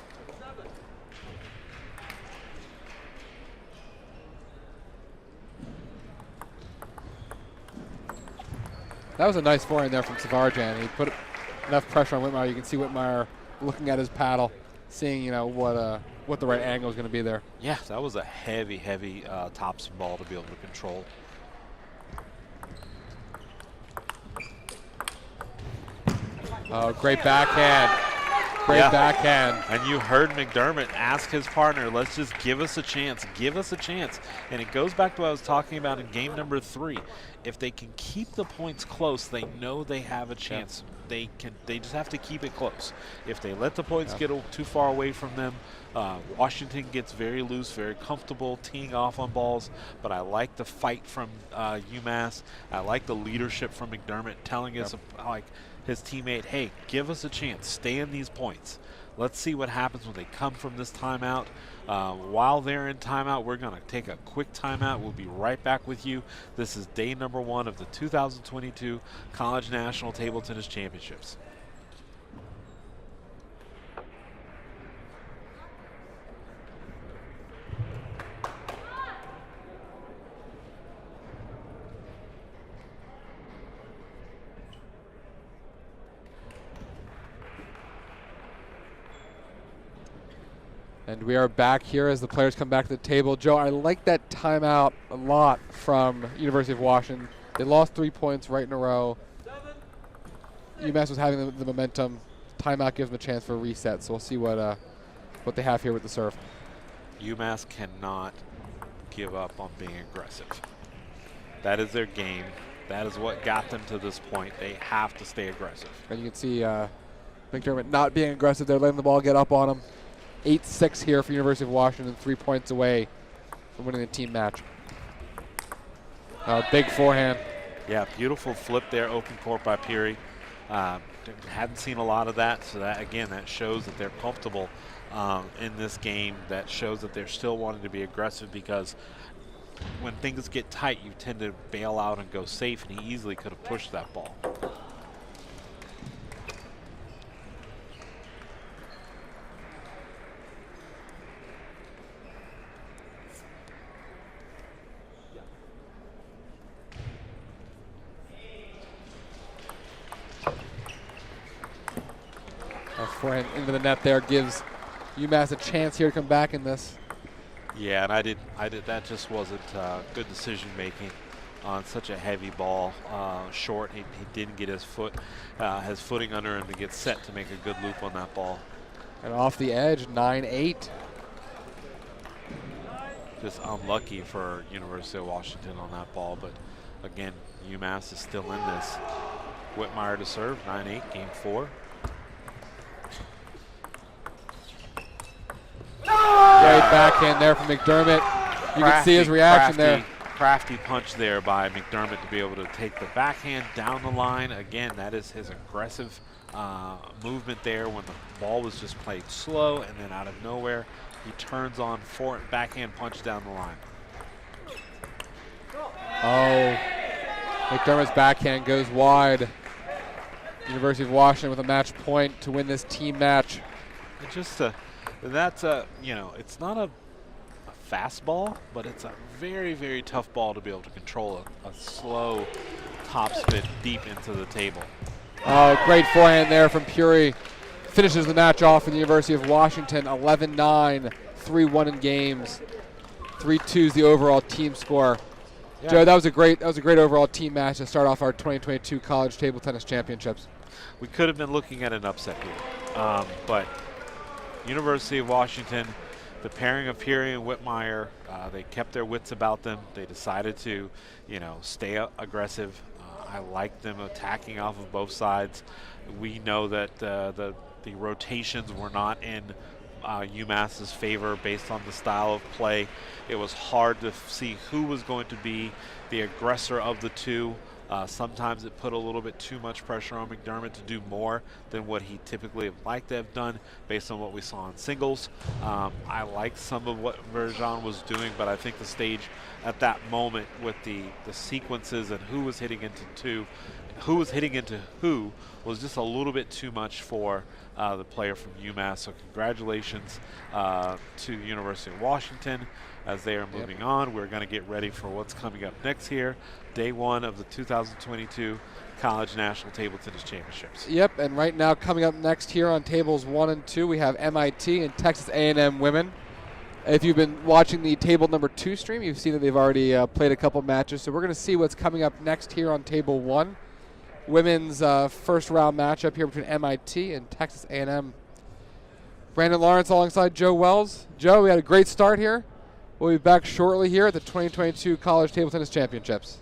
That was a nice forehand there from Savarjan. He put enough pressure on Whitmire. You can see Whitmire looking at his paddle, seeing what the right angle is going to be there. Yeah, that was a heavy topspin ball to be able to control. Oh, great backhand. Great backhand. And you heard Mcdermott ask his partner, let's just give us a chance. Give us a chance. And it goes back to what I was talking about in game number 3. If they can keep the points close, they know they have a chance. They just have to keep it close. If they let the points get too far away from them, Washington gets very loose, very comfortable teeing off on balls. But I like the fight from UMass. I like the leadership from Mcdermott telling us like, his teammate, hey, give us a chance, stay in these points. Let's see what happens when they come from this timeout. While they're in timeout, we're going to take a quick timeout. We'll be right back with you. This is day number 1 of the 2022 College National Table Tennis Championships. And we are back here as the players come back to the table. Joe, I like that timeout a lot from University of Washington. They lost 3 points right in a row. UMass was having the momentum. Timeout gives them a chance for a reset, so we'll see what they have here with the serve. UMass cannot give up on being aggressive. That is their game. That is what got them to this point. They have to stay aggressive. And you can see Mcdermott not being aggressive. They're letting the ball get up on them. 8-6 here for University of Washington, 3 points away from winning the team match. Big forehand. Yeah, beautiful flip there, open court by Peary. Hadn't seen a lot of that, so that again, that shows that they're comfortable in this game. That shows that they're still wanting to be aggressive, because when things get tight, you tend to bail out and go safe, and he easily could have pushed that ball. Forehand into the net there gives UMass a chance here to come back in this. Yeah, and I did. That just wasn't good decision making on such a heavy ball. Short, he didn't get his footing under him to get set to make a good loop on that ball. And off the edge, 9-8. Just unlucky for University of Washington on that ball, but again, UMass is still in this. Whitmire to serve, 9-8, game 4. Great backhand there from Mcdermott. You can see his reaction there. Crafty punch there by Mcdermott to be able to take the backhand down the line. Again, that is his aggressive movement there when the ball was just played slow, and then out of nowhere, he turns on backhand punch down the line. Oh, McDermott's backhand goes wide. University of Washington with a match point to win this team match. It just that's it's not a fastball, but it's a very, very tough ball to be able to control a slow topspin deep into the table. Oh, great forehand there from Peary. Finishes the match off for the University of Washington, 11-9, 3-1 in games. 3-2 is the overall team score. Yeah. Joe, that was a great overall team match to start off our 2022 College Table Tennis Championships. We could have been looking at an upset here, but University of Washington, the pairing of Peary and Whitmire, they kept their wits about them. They decided to, stay aggressive. I like them attacking off of both sides. We know that the rotations were not in UMass's favor based on the style of play. It was hard to see who was going to be the aggressor of the two. Sometimes it put a little bit too much pressure on Mcdermott to do more than what he typically would like to have done based on what we saw in singles. I like some of what Verjan was doing, but I think the stage at that moment with the sequences and who was hitting into who was just a little bit too much for the player from UMass. So congratulations to University of Washington as they are moving on. We're going to get ready for what's coming up next here. Day 1 of the 2022 College National Table Tennis Championships. Yep, and right now coming up next here on tables 1 and 2, we have MIT and Texas A&M women. If you've been watching the table number 2 stream, you've seen that they've already played a couple matches. So we're going to see what's coming up next here on table 1. Women's first round matchup here between MIT and Texas A&M. Brandon Lawrence alongside Joe Wells. Joe, we had a great start here. We'll be back shortly here at the 2022 College Table Tennis Championships.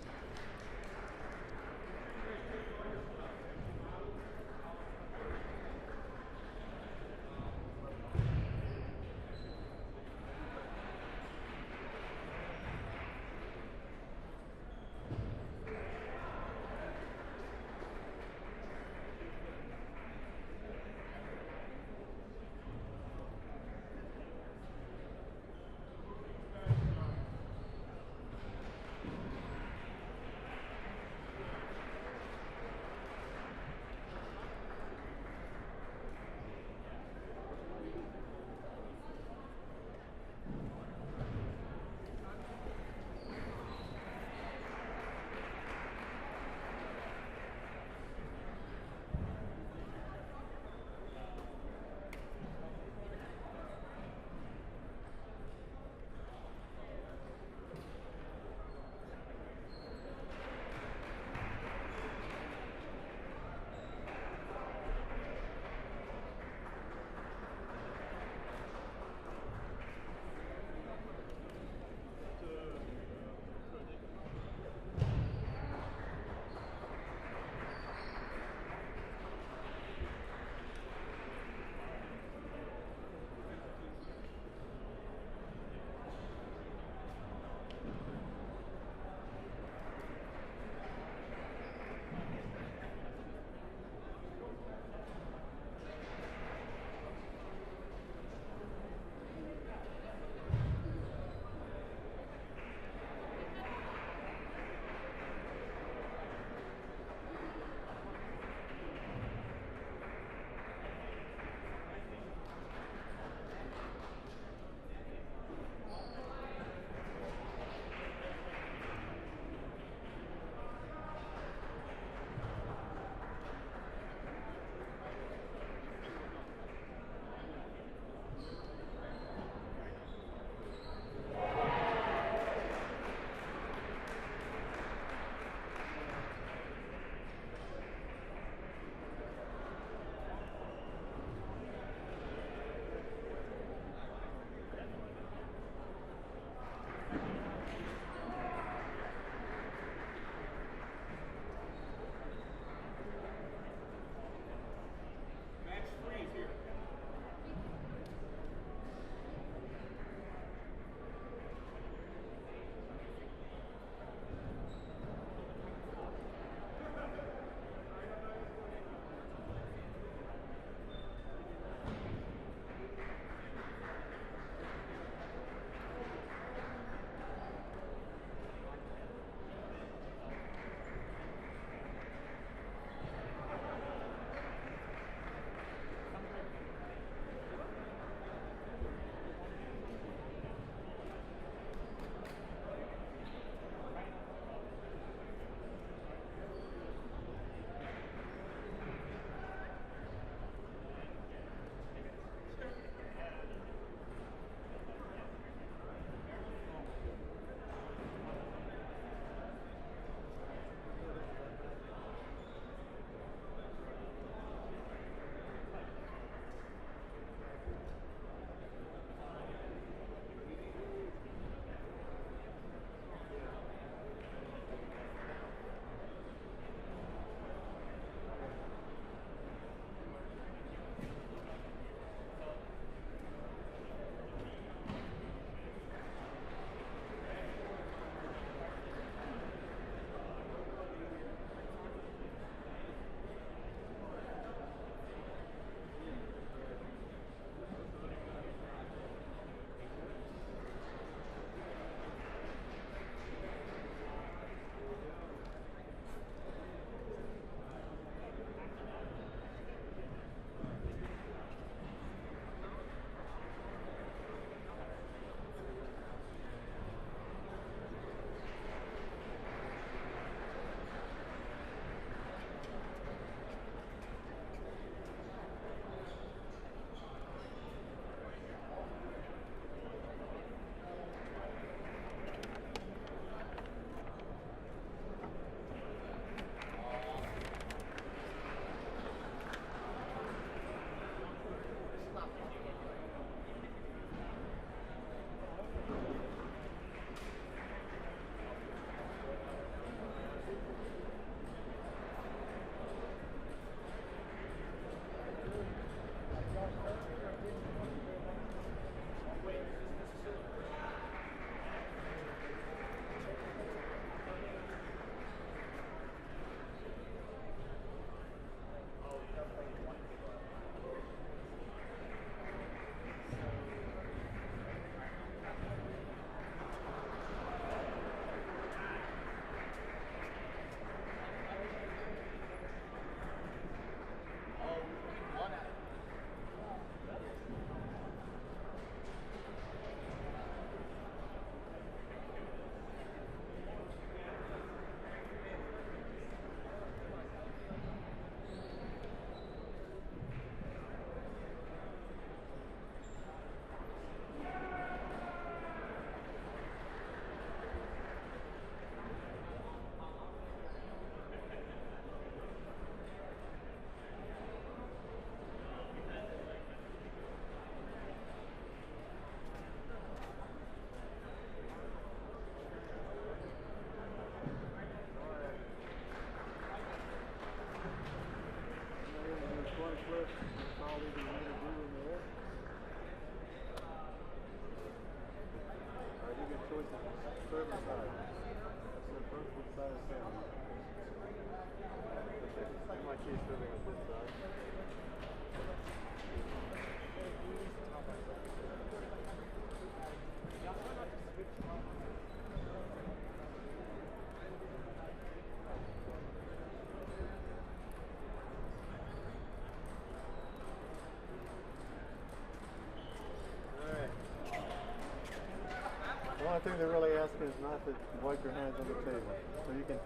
only thing they're really asking is not to wipe your hands on the table. So you can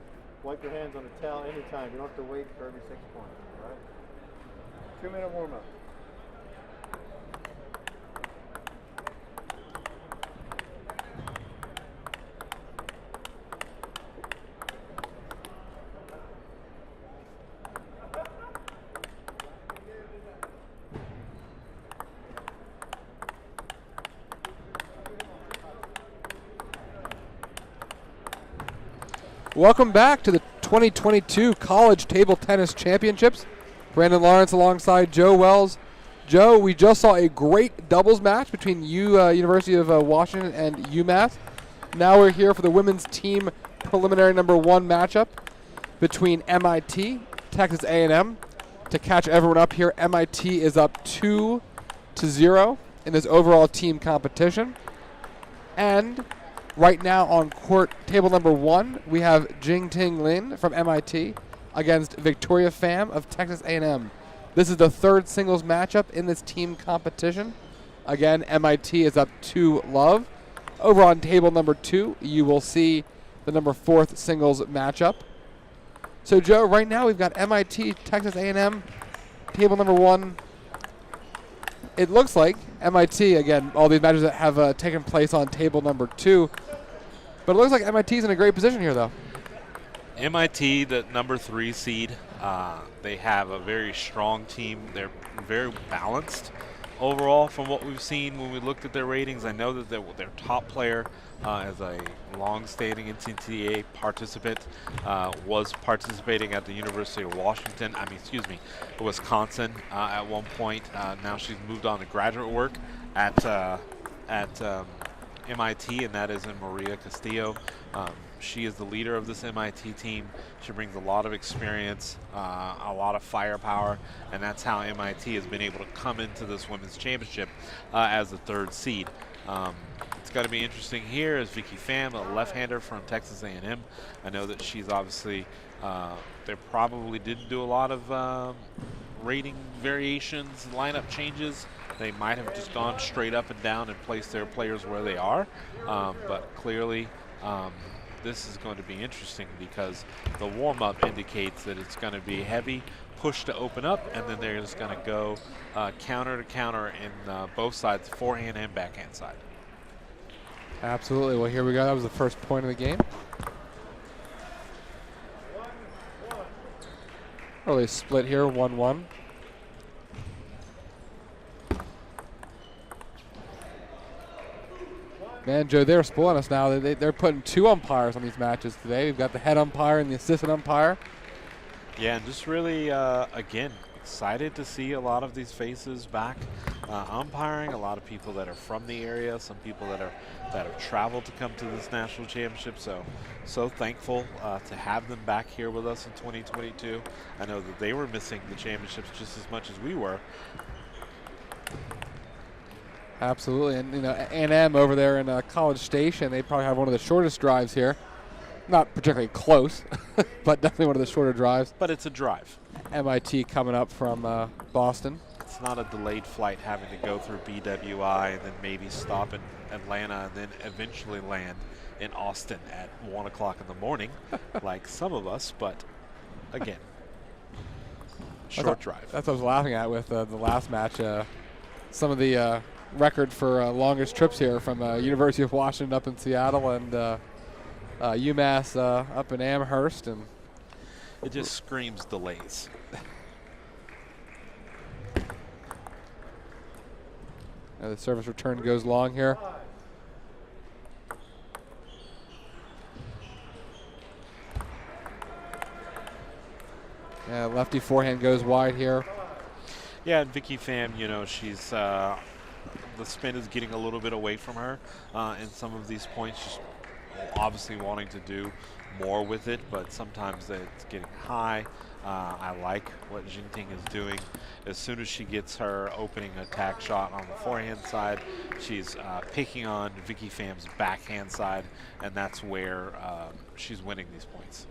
wipe your hands on the towel anytime. You don't have to wait for every 6 points. All right? 2-minute warm-up. Welcome back to the 2022 College Table Tennis Championships. Brandon Lawrence alongside Joe Wells. Joe, we just saw a great doubles match between University of Washington and UMass. Now we're here for the women's team preliminary number 1 matchup between MIT, Texas A&M. To catch everyone up here, MIT is up 2-0 in this overall team competition. And right now on court table number 1, we have Jingting Lin from MIT against Victoria Pham of Texas A&M. This is the 3rd singles matchup in this team competition. Again, MIT is up 2-love. Over on table number 2, you will see the number 4th singles matchup. So Joe, right now we've got MIT, Texas A&M, table number 1. It looks like MIT, again, all these matches that have taken place on table number 2. But it looks like MIT's in a great position here, though. MIT, the number 3 seed, they have a very strong team. They're very balanced overall from what we've seen when we looked at their ratings. I know that their top player as a long-standing NCTTA participant was participating at the University of Wisconsin at one point. Now she's moved on to graduate work at MIT, and that is in Maria Castillo. She is the leader of this MIT team. She brings a lot of experience, a lot of firepower, and that's how MIT has been able to come into this women's championship as the 3rd seed. It's got to be interesting here is Vicky Pham, a left-hander from Texas A&M. I know that she's obviously, they probably didn't do a lot of rating variations, lineup changes. They might have just gone straight up and down and placed their players where they are, but clearly this is going to be interesting because the warm-up indicates that it's going to be heavy push to open up, and then they're just going to go counter to counter in both sides, forehand and backhand side. Absolutely. Well, here we go. That was the first point of the game. Early split here, 1-1. Man, Joe, they're spoiling us now. They're putting 2 umpires on these matches today. We've got the head umpire and the assistant umpire. Yeah, and just really, again, excited to see a lot of these faces back umpiring. A lot of people that are from the area, some people that have traveled to come to this national championship. So thankful to have them back here with us in 2022. I know that they were missing the championships just as much as we were. Absolutely, and A&M over there in College Station, they probably have one of the shortest drives here. Not particularly close, but definitely one of the shorter drives. But it's a drive. MIT coming up from Boston. It's not a delayed flight having to go through BWI and then maybe stop in Atlanta and then eventually land in Austin at 1 o'clock in the morning, like some of us, but again, short drive. That's what I was laughing at with the last match. Some of the record for longest trips here from University of Washington up in Seattle and UMass up in Amherst, and it just screams delays. The service return goes long here. Yeah, lefty forehand goes wide here. Yeah, and Vicky Pham, she's the spin is getting a little bit away from her in some of these points. She's obviously wanting to do more with it, but sometimes it's getting high. I like what Jinting is doing. As soon as she gets her opening attack shot on the forehand side, she's picking on Vicky Pham's backhand side, and that's where she's winning these points.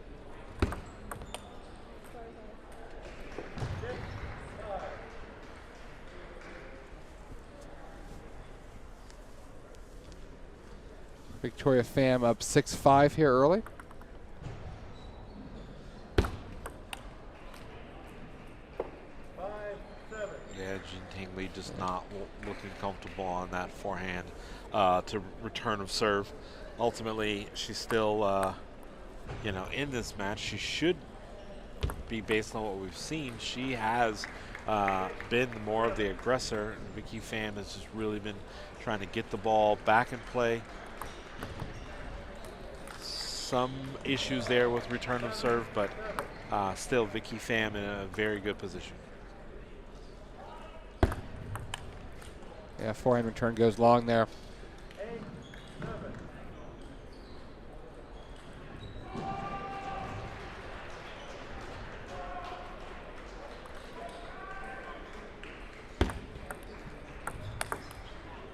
Victoria Pham up 6-5 here early. Yeah, Jean Tingley just not looking comfortable on that forehand to return of serve. Ultimately, she's still, you know, in this match. She should be, based on what we've seen, she has been more of the aggressor. And Vicky Pham has just really been trying to get the ball back in play. Some issues there with return of serve, but still Vicky Pham in a very good position. Yeah, forehand return goes long there.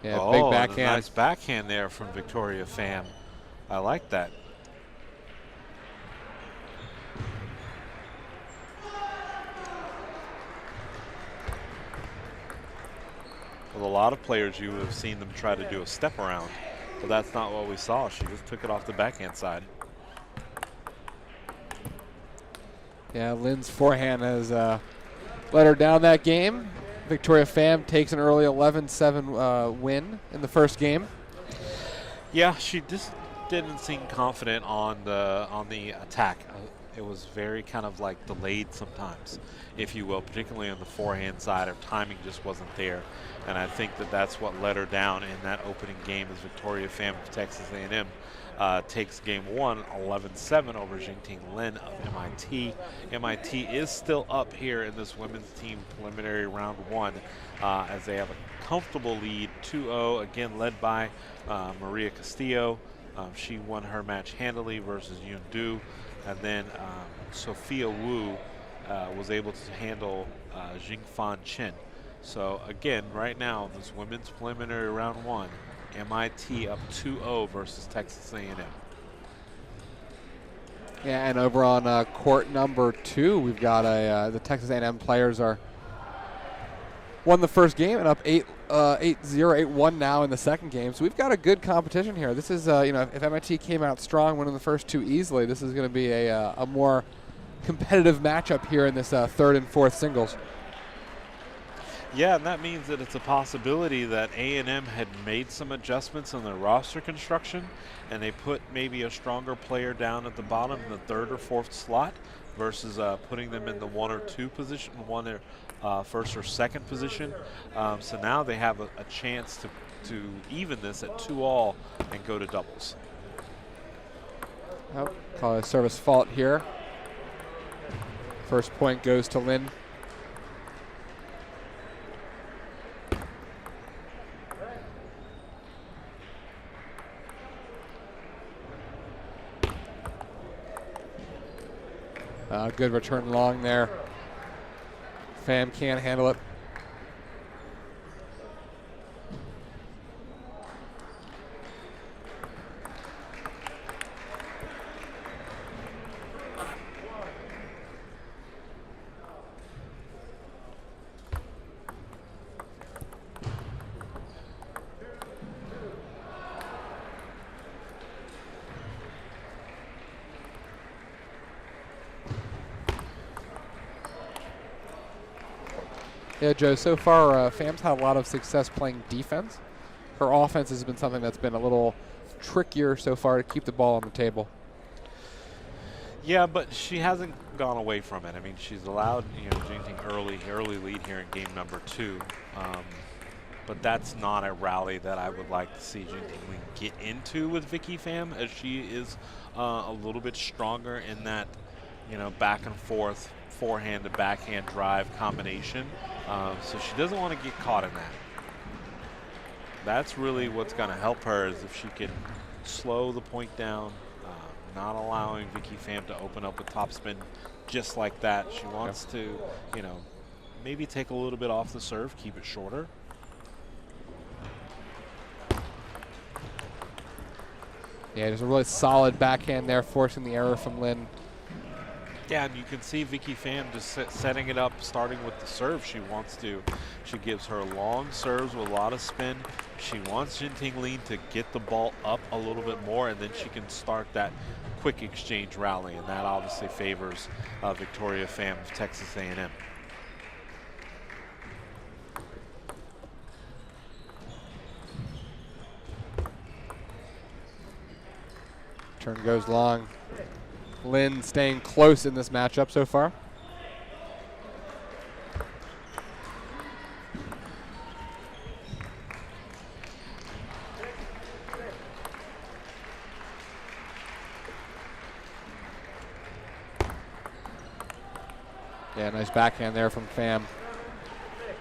Yeah, oh, big and a backhand. nice backhand there from Victoria Pham. I like that. With a lot of players, you would have seen them try to do a step around, but that's not what we saw. She just took it off the backhand side. Yeah, Lynn's forehand has let her down that game. Victoria Pham takes an early 11-7 win in the first game. Yeah, she just didn't seem confident on the attack. It was very kind of like delayed sometimes, if you will, particularly on the forehand side. Her timing just wasn't there, and I think that that's what let her down in that opening game as Victoria Pham of Texas A&M takes game one 11-7 over Jingting Lin of MIT. MIT is still up here in this women's team preliminary round one as they have a comfortable lead 2-0, again led by Maria Castillo. She won her match handily versus Yun Du, and then Sophia Wu was able to handle Jingfan Chen. So again, right now, this women's preliminary round one, MIT up 2-0 versus Texas A&M. Yeah, and over on court number 2, we've got the Texas A&M players won the first game and up 8-0, 8-1 now in the second game. So we've got a good competition here. This is, you know, if MIT came out strong, winning the first two easily, this is going to be a more competitive matchup here in this third and fourth singles. Yeah, and that means that it's a possibility that A&M had made some adjustments in their roster construction, and they put maybe a stronger player down at the bottom in the third or fourth slot versus putting them in the 1 or 2 position, first or second position. So now they have a chance to even this at 2-all and go to doubles. Oh, call it a service fault here. First point goes to Lynn. Good return long there. Pham can't handle it. Yeah, Joe, so far Pham's had a lot of success playing defense. Her offense has been something that's been a little trickier so far to keep the ball on the table. Yeah, but she hasn't gone away from it. I mean, she's allowed, you know, Jingting early lead here in game number 2. But that's not a rally that I would like to see Jingting get into with Vicky Pham, as she is a little bit stronger in that, you know, back and forth, forehand to backhand drive combination. So she doesn't want to get caught in that. That's really what's going to help her, is if she can slow the point down, not allowing Vicky Pham to open up with topspin just like that. She wants to, you know, maybe take a little bit off the serve, keep it shorter. Yeah, there's a really solid backhand there, forcing the error from Lynn. Yeah, and you can see Vicky Pham just setting it up, starting with the serve she wants to. She gives her long serves with a lot of spin. She wants Jin Ting-Ling to get the ball up a little bit more, and then she can start that quick exchange rally, and that obviously favors Victoria Pham of Texas A&M. Turn goes long. Lin staying close in this matchup so far. Yeah, nice backhand there from Pham.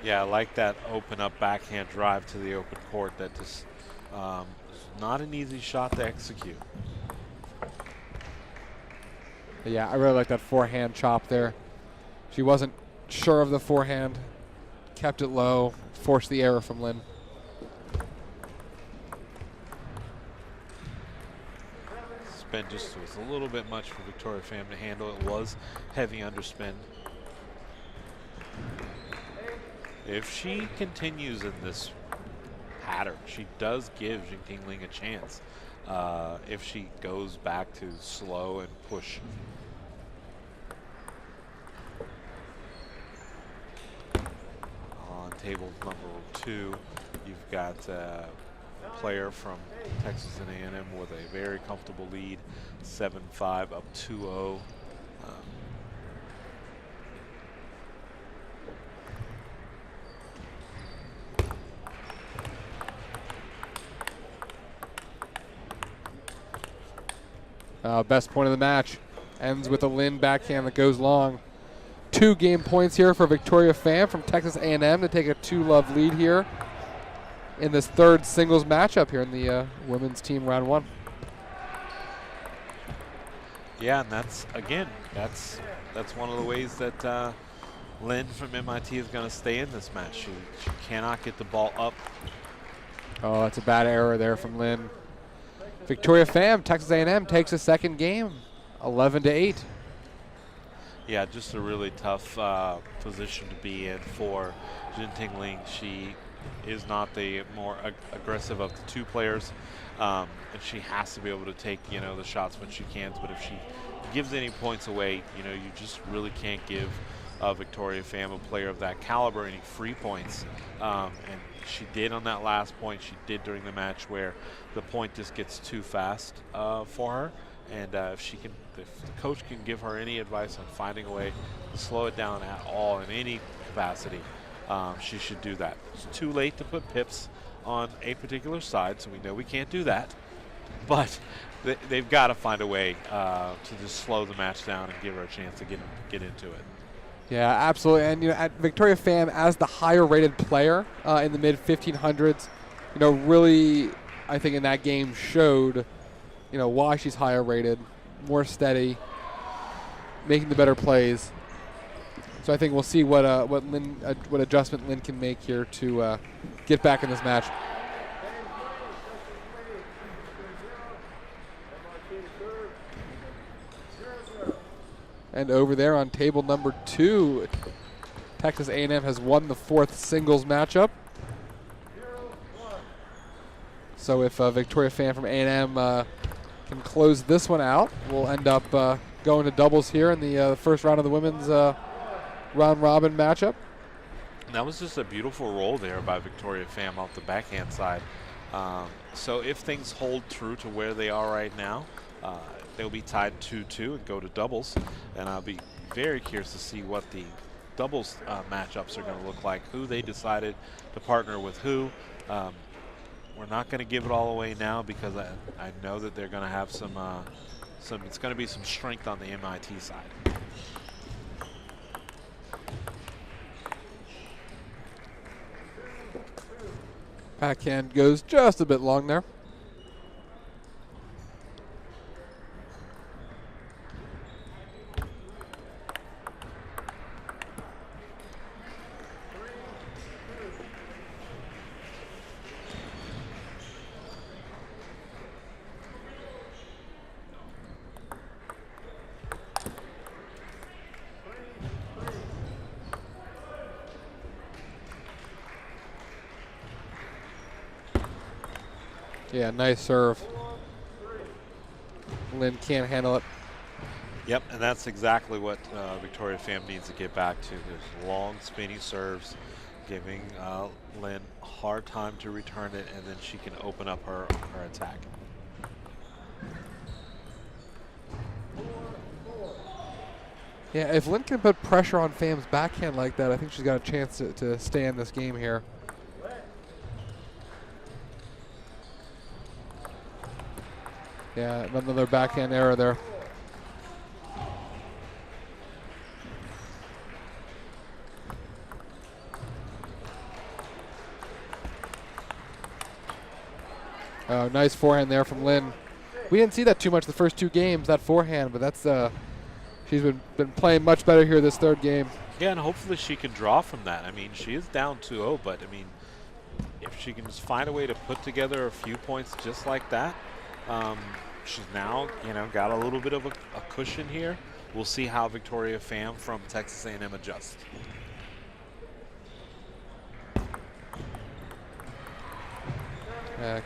Yeah, I like that open up backhand drive to the open court. That just is not an easy shot to execute. But yeah, I really like that forehand chop there. She wasn't sure of the forehand, kept it low, forced the error from Lin. Spin just was a little bit much for Victoria Pham to handle. It was heavy underspin. If she continues in this pattern, she does give Jin Ting-Ling a chance. If she goes back to slow and push. On table number 2, you've got a player from Texas A&M with a very comfortable lead, 7-5 up 2-0. Best point of the match ends with a Lin backhand that goes long. 2 game points here for Victoria Pham from Texas A&M to take a 2-love lead here in this 3rd singles matchup here in the women's team round 1. Yeah, and that's one of the ways that Lin from MIT is going to stay in this match. She cannot get the ball up. Oh, that's a bad error there from Lin. Victoria Pham, Texas A&M takes a 2nd game, 11-8. Yeah, just a really tough position to be in for Jin Ting-Ling. She is not the more aggressive of the 2 players, and she has to be able to take, the shots when she can. But if she gives any points away, you just really can't give Victoria Pham, a player of that caliber, any free points. And she did on that last point. She did during the match where the point just gets too fast for her. And if the coach can give her any advice on finding a way to slow it down at all in any capacity, she should do that. It's too late to put pips on a particular side, so we know we can't do that. But they've got to find a way to just slow the match down and give her a chance to get into it. Yeah, absolutely. And at Victoria Pham, as the higher-rated player in the mid-1500s, really, I think in that game showed, why she's higher rated, more steady, making the better plays. So I think we'll see what adjustment Lin can make here to get back in this match. And over there on table number 2, Texas A&M has won the 4th singles matchup. So if Victoria Pham from A&M can close this one out, we'll end up going to doubles here in the first round of the women's round-robin matchup. And that was just a beautiful roll there by Victoria Pham off the backhand side. So if things hold true to where they are right now, they'll be tied 2-2 and go to doubles. And I'll be very curious to see what the doubles matchups are going to look like, who they decided to partner with who. We're not going to give it all away now because I know that they're going to have some it's going to be some strength on the MIT side. Backhand goes just a bit long there. Yeah, nice serve. Lin can't handle it. Yep, and that's exactly what Victoria Pham needs to get back to. There's long, spinny serves, giving Lin a hard time to return it, and then she can open up her attack. Yeah, if Lin can put pressure on Pham's backhand like that, I think she's got a chance to stay in this game here. Yeah, another backhand error there. Oh, nice forehand there from Lin. We didn't see that too much the first 2 games, that forehand, but that's she's been playing much better here this 3rd game. Yeah, and hopefully she can draw from that. I mean, she is down 2-0, but I mean, if she can just find a way to put together a few points just like that, she's now, got a little bit of a cushion here. We'll see how Victoria Pham from Texas A&M adjusts.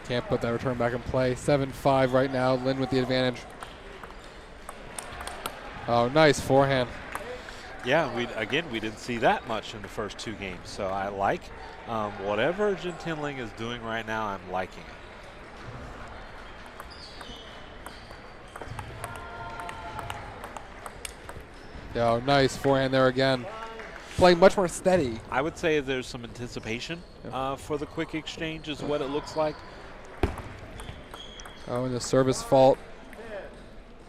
Can't put that return back in play. 7-5 right now. Lin with the advantage. Oh, nice forehand. Yeah, we didn't see that much in the first 2 games. So I like whatever Jin Tinling is doing right now. I'm liking it. Oh, nice forehand there again. Playing much more steady. I would say there's some anticipation for the quick exchange is what it looks like. Oh, and the service fault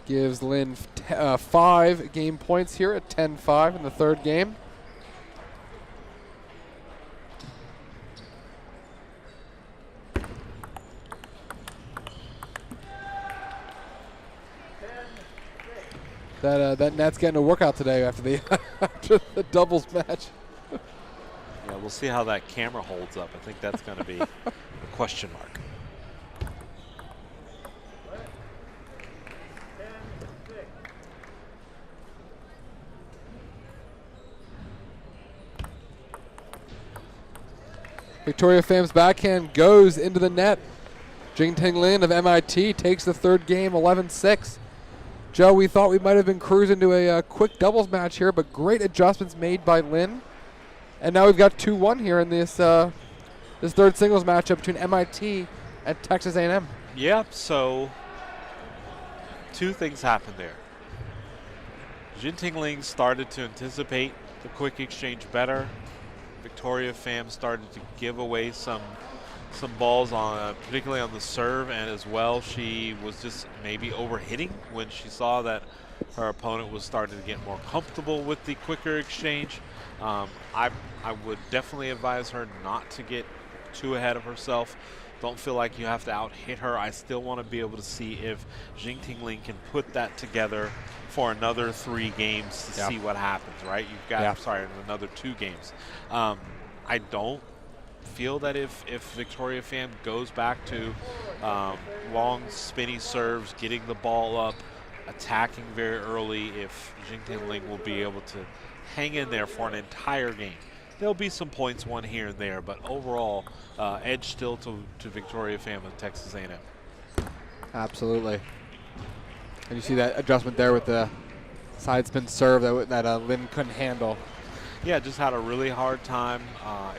gives Lin 5 game points here at 10-5 in the 3rd game. That net's getting a workout today after the doubles match. Yeah, we'll see how that camera holds up. I think that's going to be a question mark. Victoria Pham's backhand goes into the net. Jingting Lin of MIT takes the 3rd game 11-6. Joe, we thought we might have been cruising to a quick doubles match here, but great adjustments made by Lin. And now we've got 2-1 here in this 3rd singles matchup between MIT and Texas A&M. Yep, so 2 things happened there. Jin Tingling started to anticipate the quick exchange better. Victoria Pham started to give away some balls on, particularly on the serve, and as well she was just maybe overhitting when she saw that her opponent was starting to get more comfortable with the quicker exchange. I would definitely advise her not to get too ahead of herself. Don't feel like you have to out-hit her. I still want to be able to see if Jing Tingling can put that together for another 3 games to see what happens, right? You've got, sorry, another 2 games. I don't feel that if Victoria Pham goes back to long, spinny serves, getting the ball up, attacking very early, if Jing Tingling will be able to hang in there for an entire game. There'll be some points won here and there, but overall, edge still to Victoria Pham of Texas A&M. Absolutely. And you see that adjustment there with the side spin serve that Lin couldn't handle. Yeah, just had a really hard time.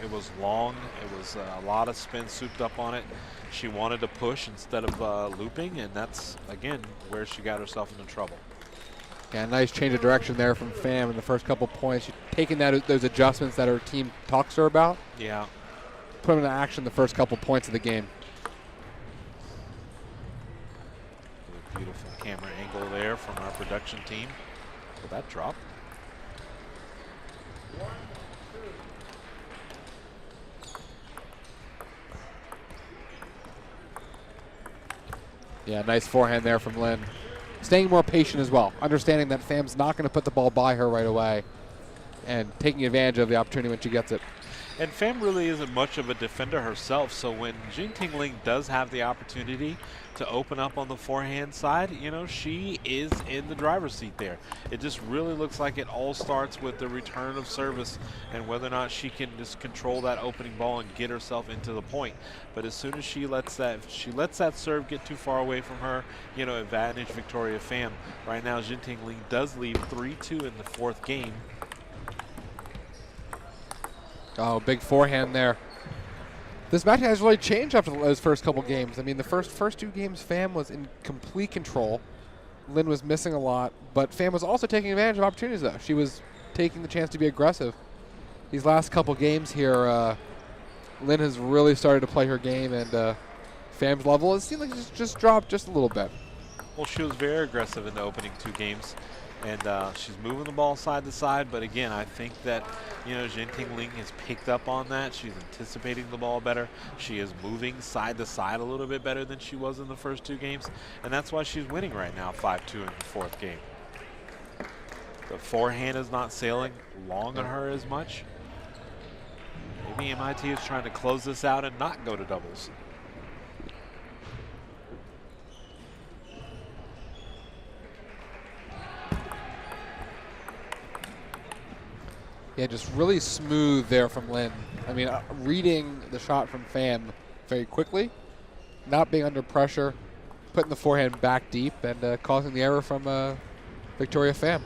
It was long. It was a lot of spin souped up on it. She wanted to push instead of looping, and that's, again, where she got herself into trouble. Yeah, nice change of direction there from Pham in the first couple points. She's taking those adjustments that her team talks to her about. Yeah. Put them into action the first couple points of the game. Beautiful camera angle there from our production team. Will that drop? Yeah, nice forehand there from Lin. Staying more patient as well, understanding that Pham's not going to put the ball by her right away and taking advantage of the opportunity when she gets it. And Pham really isn't much of a defender herself, so when Jingting Ling does have the opportunity to open up on the forehand side, you know, she is in the driver's seat there. It just really looks like it all starts with the return of service and whether or not she can just control that opening ball and get herself into the point. But as soon as she lets that serve get too far away from her, you know, advantage Victoria Pham. Right now, Jingting Ling does leave 3-2 in the fourth game. Oh, big forehand there. This match has really changed after those first couple games. I mean, the first two games, Pham was in complete control. Lin was missing a lot, but Pham was also taking advantage of opportunities, though. She was taking the chance to be aggressive. These last couple games here, Lin has really started to play her game, and Pham's level, it seemed like it's just dropped just a little bit. Well, she was very aggressive in the opening two games, and she's moving the ball side to side. But again, I think that, you know, Jingting Ling has picked up on that. She's anticipating the ball better. She is moving side to side a little bit better than she was in the first two games, and that's why she's winning right now, 5-2 in the fourth game. The forehand is not sailing long on her as much. Maybe MIT is trying to close this out and not go to doubles. Yeah, just really smooth there from Lin. I mean, reading the shot from Pham very quickly, not being under pressure, putting the forehand back deep, and causing the error from Victoria Pham.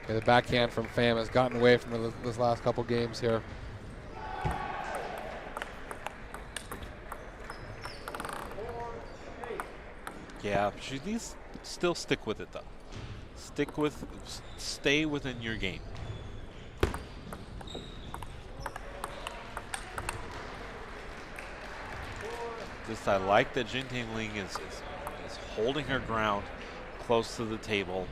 The backhand from Pham has gotten away from this last couple games here. Yeah, she needs to still stick with it, though. Stay within your game. Just I like that Jingting Ling is holding her ground close to the table.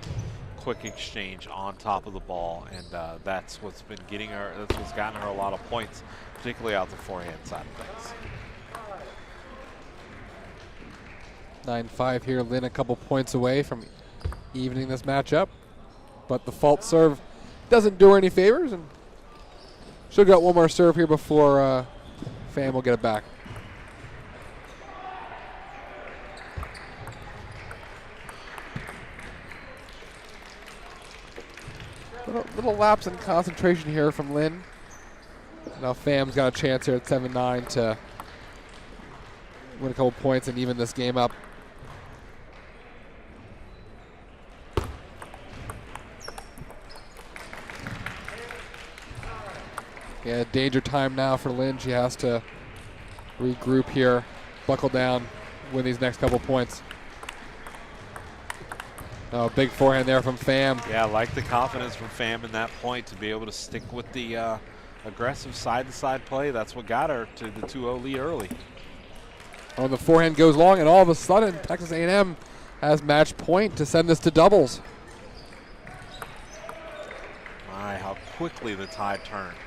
Quick exchange on top of the ball, and that's what's been getting her. That's what's gotten her a lot of points, particularly out the forehand side of things. 9-5 here. Lin a couple points away from evening this matchup, but the fault serve doesn't do her any favors, and she'll get one more serve here before Pham will get it back. Little lapse in concentration here from Lin. Now Pham's got a chance here at 7-9 to win a couple points and even this game up. Yeah, danger time now for Lin. She has to regroup here, buckle down, win these next couple points. Oh, big forehand there from Pham. Yeah, I like the confidence from Pham in that point to be able to stick with the aggressive side-to-side play. That's what got her to the 2-0 lead early. Oh, the forehand goes long, and all of a sudden, Texas A&M has match point to send this to doubles. My, how quickly the tide turned.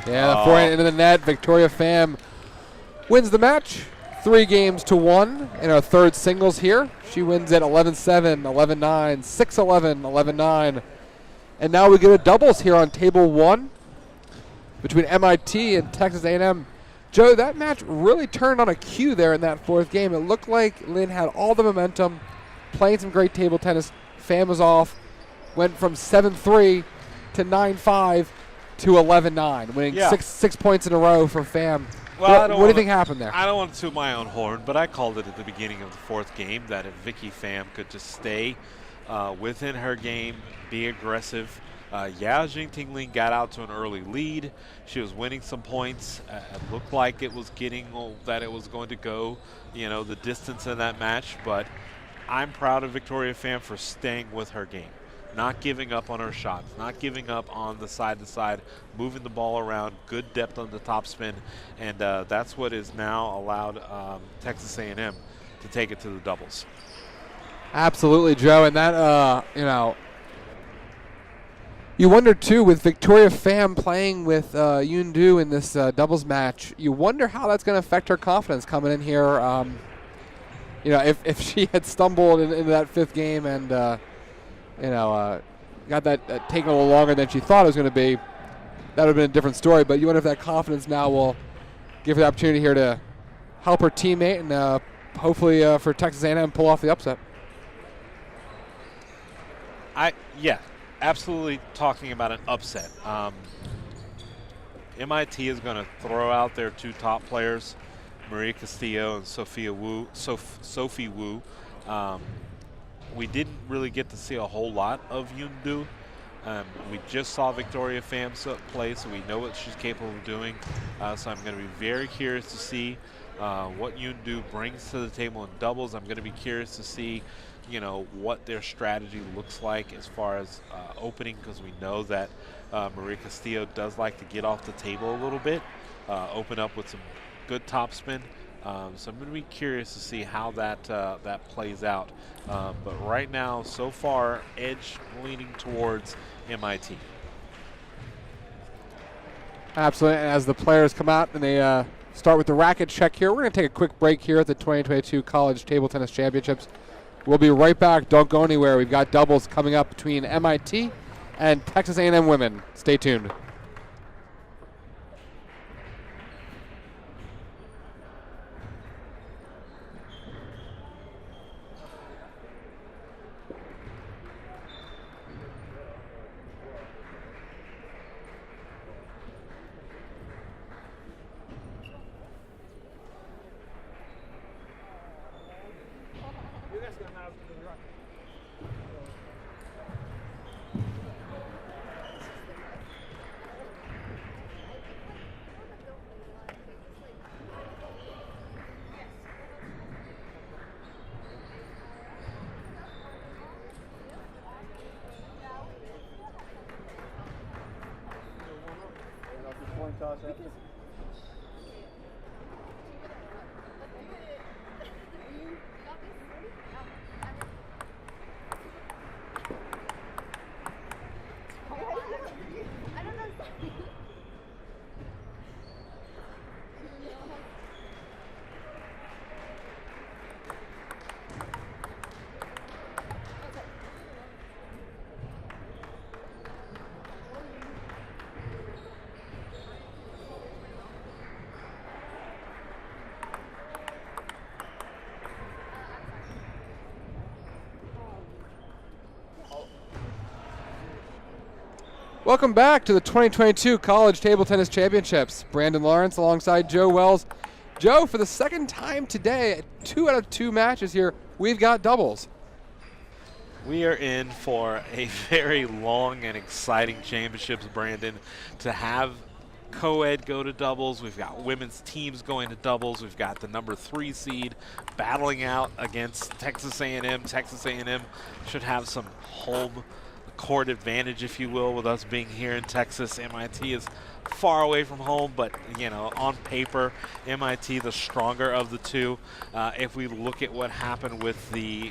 Yeah, the forehand into the net. Victoria Pham wins the match 3-1 in our third singles here. She wins it 11-7, 11-9, 6-11, 11-9. And now we get a doubles here on table one between MIT and Texas A&M. Joe, that match really turned on a cue there in that fourth game. It looked like Lin had all the momentum, playing some great table tennis. Pham was off, went from 7-3 to 9-5 to 11-9, winning six points in a row for Pham. Well, what do you think happened there? I don't want to toot my own horn, but I called it at the beginning of the fourth game that if Vicky Pham could just stay within her game, be aggressive. Jingting Ling got out to an early lead. She was winning some points. It looked like it was getting that it was going to go, you know, the distance in that match. But I'm proud of Victoria Pham for staying with her game. Not giving up on her shots, not giving up on the side-to-side, moving the ball around, good depth on the topspin, and that's what is now allowed Texas A&M to take it to the doubles. Absolutely, Joe. And that, you wonder, too, with Victoria Pham playing with Yoon-do in this doubles match, you wonder how that's going to affect her confidence coming in here. If she had stumbled into that fifth game and, got that taking a little longer than she thought it was going to be, that would have been a different story. But you wonder if that confidence now will give her the opportunity here to help her teammate and hopefully for Texas A&M pull off the upset. Absolutely talking about an upset. MIT is going to throw out their two top players, Maria Castillo and Sophie Wu. We didn't really get to see a whole lot of Yoon-do. We just saw Victoria Pham play, so we know what she's capable of doing. So I'm going to be very curious to see what Yoon-do brings to the table in doubles. I'm going to be curious to see what their strategy looks like as far as opening, because we know that Maria Castillo does like to get off the table a little bit, open up with some good topspin. So I'm going to be curious to see how that plays out. But right now, so far, edge leaning towards MIT. Absolutely. And as the players come out and they start with the racket check here, we're going to take a quick break here at the 2022 College Table Tennis Championships. We'll be right back. Don't go anywhere. We've got doubles coming up between MIT and Texas A&M women. Stay tuned. Toss after. Welcome back to the 2022 College Table Tennis Championships. Brandon Lawrence alongside Joe Wells. Joe, for the second time today, 2 out of 2 matches here, we've got doubles. We are in for a very long and exciting championships, Brandon. To have Coed go to doubles, we've got women's teams going to doubles, we've got the number 3 seed battling out against Texas A&M. Texas A&M should have some home court advantage, if you will, with us being here in Texas. MIT is far away from home, but on paper, MIT the stronger of the two. If we look at what happened with the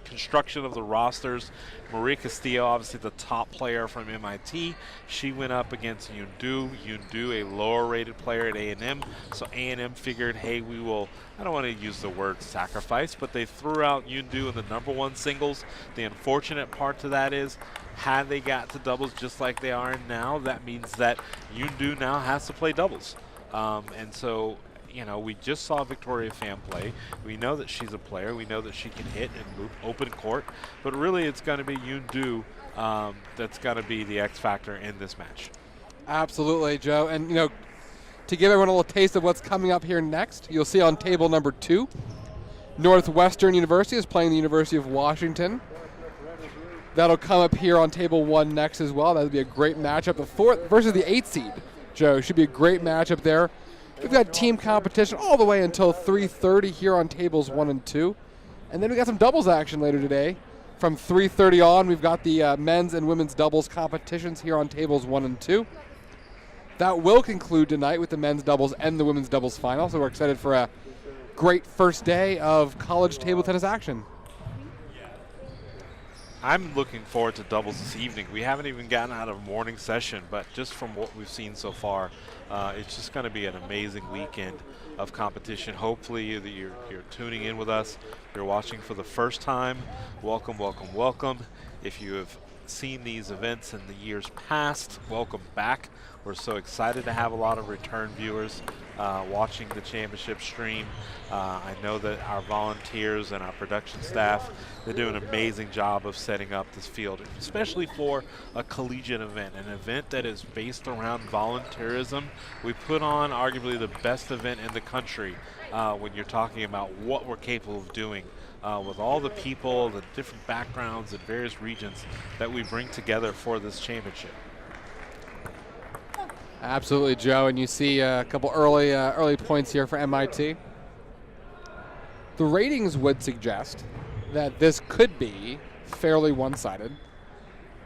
construction of the rosters, Maria Castillo, obviously the top player from MIT, she went up against Yoon-do, a lower rated player at A&M. So A&M figured, hey, we will, I don't want to use the word sacrifice, but they threw out Yoon-do in the number 1 singles. The unfortunate part to that is, had they got to doubles just like they are now, that means that Yoon-do now has to play doubles. And so, we just saw Victoria Pham play. We know that she's a player. We know that she can hit and move open court. But really, it's going to be Yoon-do that's going to be the X factor in this match. Absolutely, Joe. And, to give everyone a little taste of what's coming up here next, you'll see on table number 2, Northwestern University is playing the University of Washington. That'll come up here on table 1 next as well. That'll be a great matchup. The 4th versus the 8th seed, Joe. Should be a great matchup there. We've got team competition all the way until 3:30 here on tables 1 and 2. And then we got some doubles action later today. From 3:30 on, we've got the men's and women's doubles competitions here on tables 1 and 2. That will conclude tonight with the men's doubles and the women's doubles final. So we're excited for a great first day of college table tennis action. I'm looking forward to doubles this evening. We haven't even gotten out of morning session, but just from what we've seen so far, it's just going to be an amazing weekend of competition. Hopefully you're tuning in with us. If you're watching for the first time, welcome, welcome, welcome. If you have seen these events in the years past, welcome back. We're so excited to have a lot of return viewers watching the championship stream. I know that our volunteers and our production staff, they do an amazing job of setting up this field, especially for a collegiate event, an event that is based around volunteerism. We put on arguably the best event in the country when you're talking about what we're capable of doing with all the people, the different backgrounds in various regions that we bring together for this championship. Absolutely, Joe, and you see a couple early points here for MIT. The ratings would suggest that this could be fairly one-sided,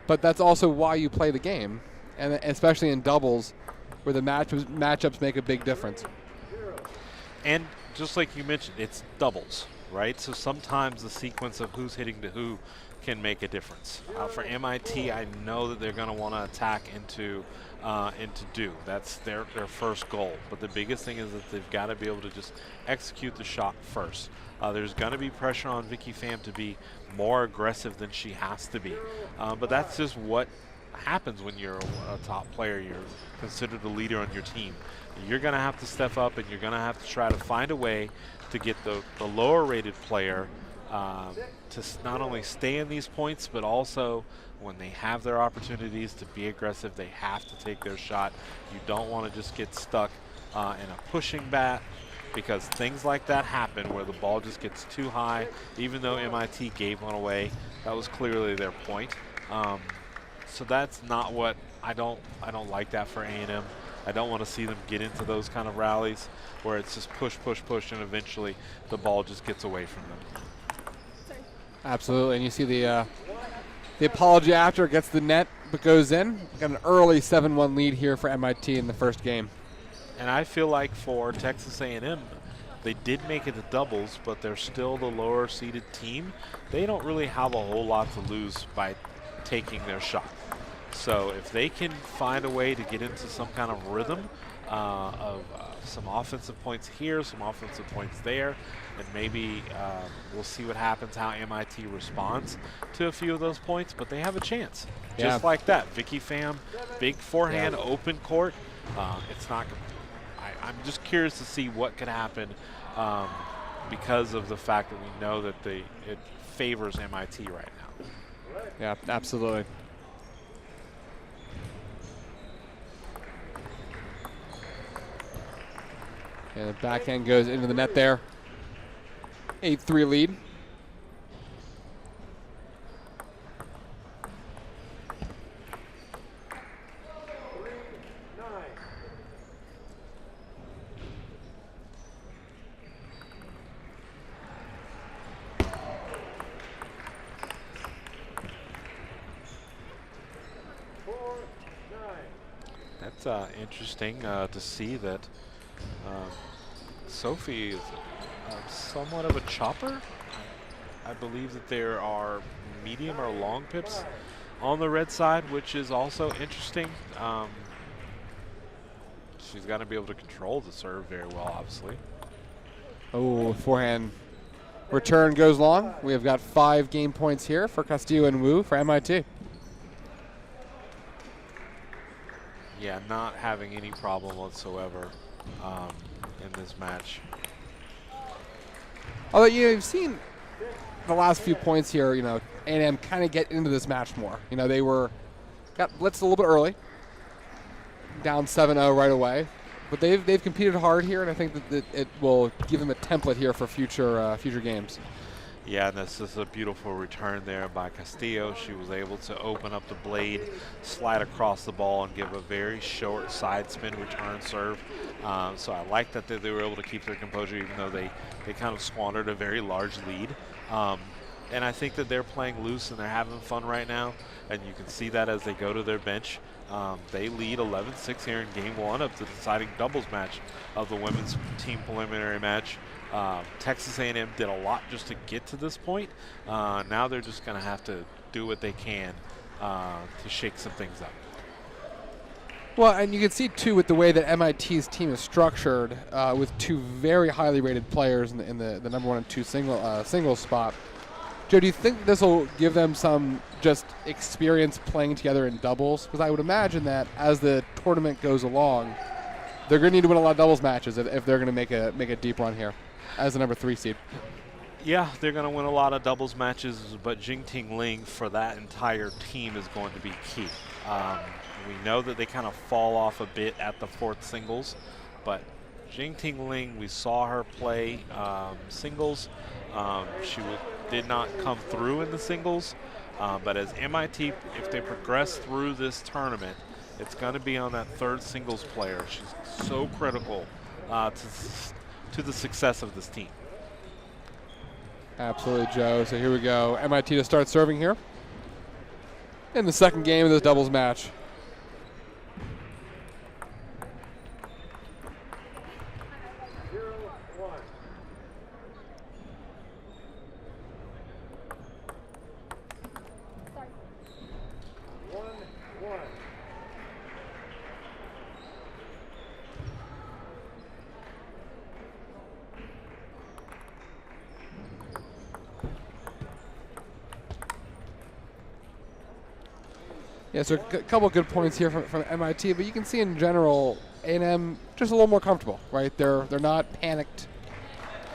but that's also why you play the game, and especially in doubles, where the matchups make a big difference. And just like you mentioned, it's doubles, right? So sometimes the sequence of who's hitting to who can make a difference. For MIT, I know that they're going to want to attack into do. That's their first goal. But the biggest thing is that they've got to be able to just execute the shot first. There's going to be pressure on Vicky Pham to be more aggressive than she has to be. But that's just what happens when you're a top player. You're considered the leader on your team. You're going to have to step up, and you're going to have to try to find a way to get the lower rated player to not only stay in these points, but also when they have their opportunities to be aggressive, they have to take their shot. You don't want to just get stuck in a pushing bat, because things like that happen where the ball just gets too high. Even though MIT gave one away, that was clearly their point. So that's not what I don't like that for A&M. I don't want to see them get into those kind of rallies where it's just push, push, push, and eventually the ball just gets away from them. Absolutely, and you see the apology after, gets the net but goes in. Got an early 7-1 lead here for MIT in the first game. And I feel like for Texas A&M, they did make it to doubles, but they're still the lower seeded team. They don't really have a whole lot to lose by taking their shot. So if they can find a way to get into some kind of rhythm of some offensive points here, some offensive points there, and maybe we'll see what happens, how MIT responds to a few of those points, but they have a chance. Yeah. Just like that. Vicky Pham, big forehand, open court. It's not. I'm just curious to see what could happen because of the fact that we know that it favors MIT right now. Yeah, absolutely. And the backhand goes into the net there. 8-3 lead. That's interesting to see that Sophie is somewhat of a chopper. I believe that there are medium or long pips on the red side, which is also interesting. She's got to be able to control the serve very well, obviously. Oh, forehand return goes long. We have got 5 game points here for Castillo and Wu for MIT. Yeah, not having any problem whatsoever in this match. Although, you've seen the last few points here, A&M kind of get into this match more. They got blitzed a little bit early, down 7-0 right away. But they've competed hard here, and I think that it will give them a template here for future games. Yeah, and this is a beautiful return there by Castillo. She was able to open up the blade, slide across the ball, and give a very short side spin return serve. So I like that they were able to keep their composure, even though they kind of squandered a very large lead. And I think that they're playing loose and they're having fun right now, and you can see that as they go to their bench. They lead 11-6 here in game 1 of the deciding doubles match of the women's team preliminary match. Texas A&M did a lot just to get to this point. Now they're just going to have to do what they can to shake some things up. Well, and you can see, too, with the way that MIT's team is structured, with two very highly rated players in the number 1 and 2 singles spot. Joe, do you think this will give them some just experience playing together in doubles? Because I would imagine that as the tournament goes along, they're going to need to win a lot of doubles matches if they're going to make a deep run here as the number 3 seed. Yeah, they're going to win a lot of doubles matches, but Jingting Ling for that entire team is going to be key. We know that they kind of fall off a bit at the 4th singles, but Jingting Ling, we saw her play singles. She did not come through in the singles, but as MIT, if they progress through this tournament, it's going to be on that 3rd singles player. She's so critical to the success of this team. Absolutely, Joe. So here we go. MIT to start serving here in the second game of this doubles match. Yeah, so a couple of good points here from MIT, but you can see in general, A&M just a little more comfortable, right? They're not panicked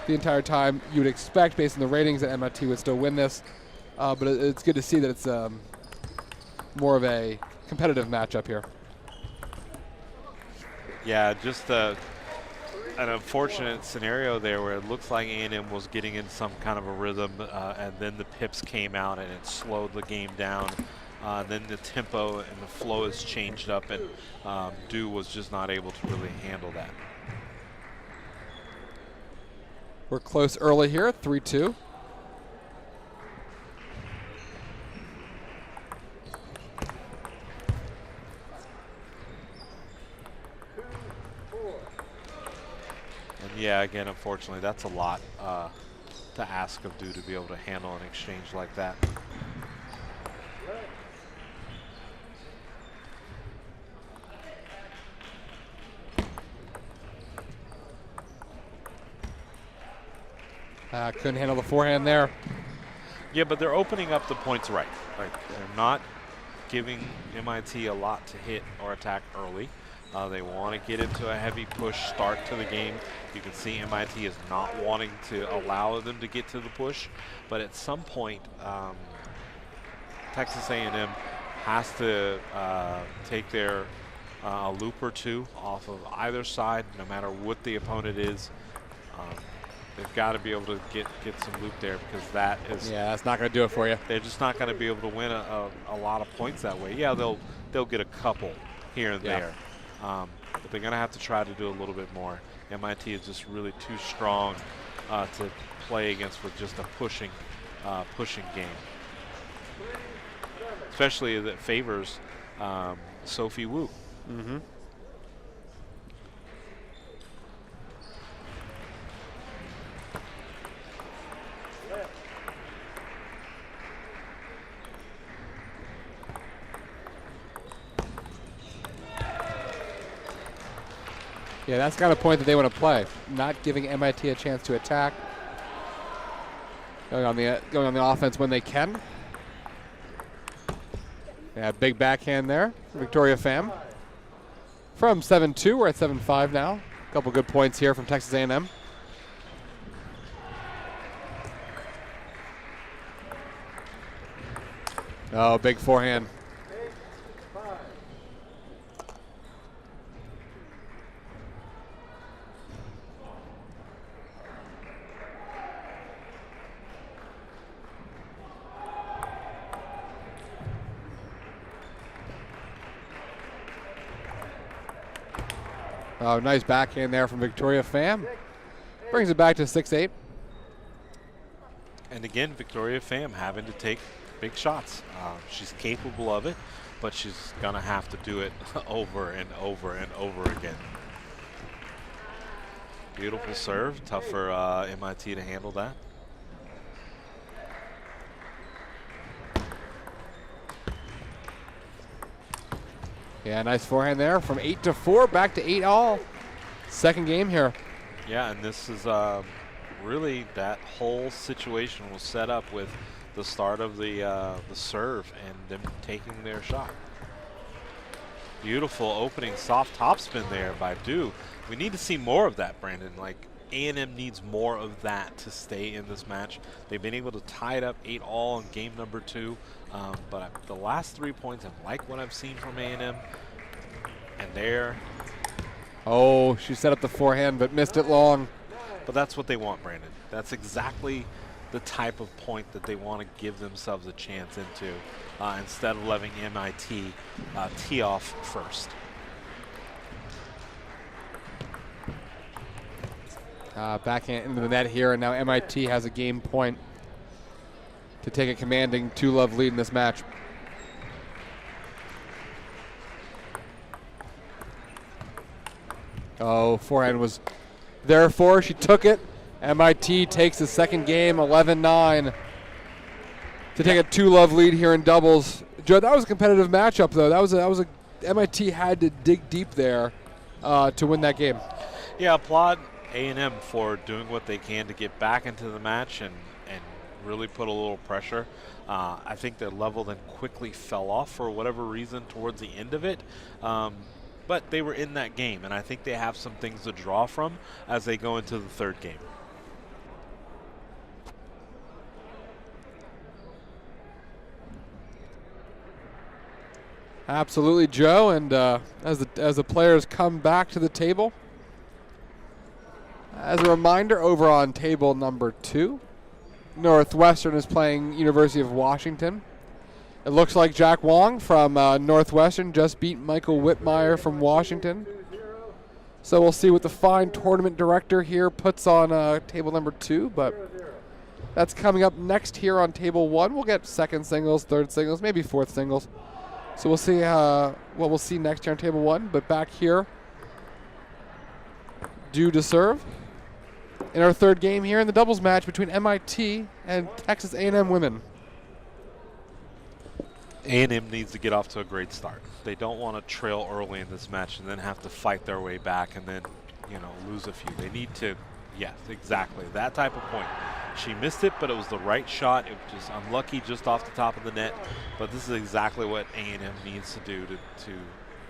the entire time. You would expect, based on the ratings, that MIT would still win this, but it's good to see that it's more of a competitive matchup here. Yeah, just an unfortunate scenario there where it looks like A&M was getting in some kind of a rhythm, and then the pips came out and it slowed the game down. Then the tempo and the flow has changed up, and Du was just not able to really handle that. We're close early here, 3-2. And yeah, again, unfortunately, that's a lot to ask of Du to be able to handle an exchange like that. Couldn't handle the forehand there. Yeah, but they're opening up the points right. Like, they're not giving MIT a lot to hit or attack early. They want to get into a heavy push start to the game. You can see MIT is not wanting to allow them to get to the push, but at some point, Texas A&M has to take their a loop or two off of either side, no matter what the opponent is. They've got to be able to get some loop there, because that is, yeah, that's not going to do it for you. They're just not going to be able to win a lot of points that way. Yeah, they'll get a couple here and there, but they're going to have to try to do a little bit more. MIT is just really too strong to play against with just a pushing game, especially that favors Sophie Wu. Mm-hmm. Yeah, that's the kind of point that they want to play. Not giving MIT a chance to attack. Going on the offense when they can. Yeah, big backhand there, Victoria Pham. From 7-2, we're at 7-5 now. A couple good points here from Texas A&M. Oh, big forehand. Oh, nice backhand there from Victoria Pham. Brings it back to 6-8. And again, Victoria Pham having to take big shots. She's capable of it, but she's going to have to do it over and over and over again. Beautiful serve. Tough for MIT to handle that. Yeah, nice forehand there from 8-4 back to 8-all. Second game here. Yeah, and this is really that whole situation was set up with the start of the serve and them taking their shot. Beautiful opening soft topspin there by Du. We need to see more of that, Brandon. Like, A&M needs more of that to stay in this match. They've been able to tie it up 8-all in game number 2. But the last 3 points, I like what I've seen from A&M. And there. Oh, she set up the forehand but missed it long. But that's what they want, Brandon. That's exactly the type of point that they want to give themselves a chance into instead of letting MIT tee off first. Backhand into the net here, and now MIT has a game point to take a commanding 2-love lead in this match. Oh, forehand was there for her. She took it. MIT takes the second game, 11-9, to take a 2-love lead here in doubles. Joe, that was a competitive matchup, though. That was a MIT had to dig deep there to win that game. Yeah, applaud A&M for doing what they can to get back into the match and really put a little pressure. I think their level then quickly fell off for whatever reason towards the end of it. But they were in that game, and I think they have some things to draw from as they go into the third game. Absolutely, Joe. And as the players come back to the table, as a reminder, over on table number 2, Northwestern is playing University of Washington. It looks like Jack Wong from Northwestern just beat Michael Whitmire from Washington. So we'll see what the fine tournament director here puts on table number 2, but that's coming up next here on table 1. We'll get second singles, third singles, maybe fourth singles. So we'll see what we'll see next here on table 1. But back here, due to serve in our third game here in the doubles match between MIT and Texas A&M women. A&M needs to get off to a great start. They don't want to trail early in this match and then have to fight their way back and then, lose a few. They need to, yes, exactly, that type of point. She missed it, but it was the right shot. It was just unlucky just off the top of the net. But this is exactly what A&M needs to do to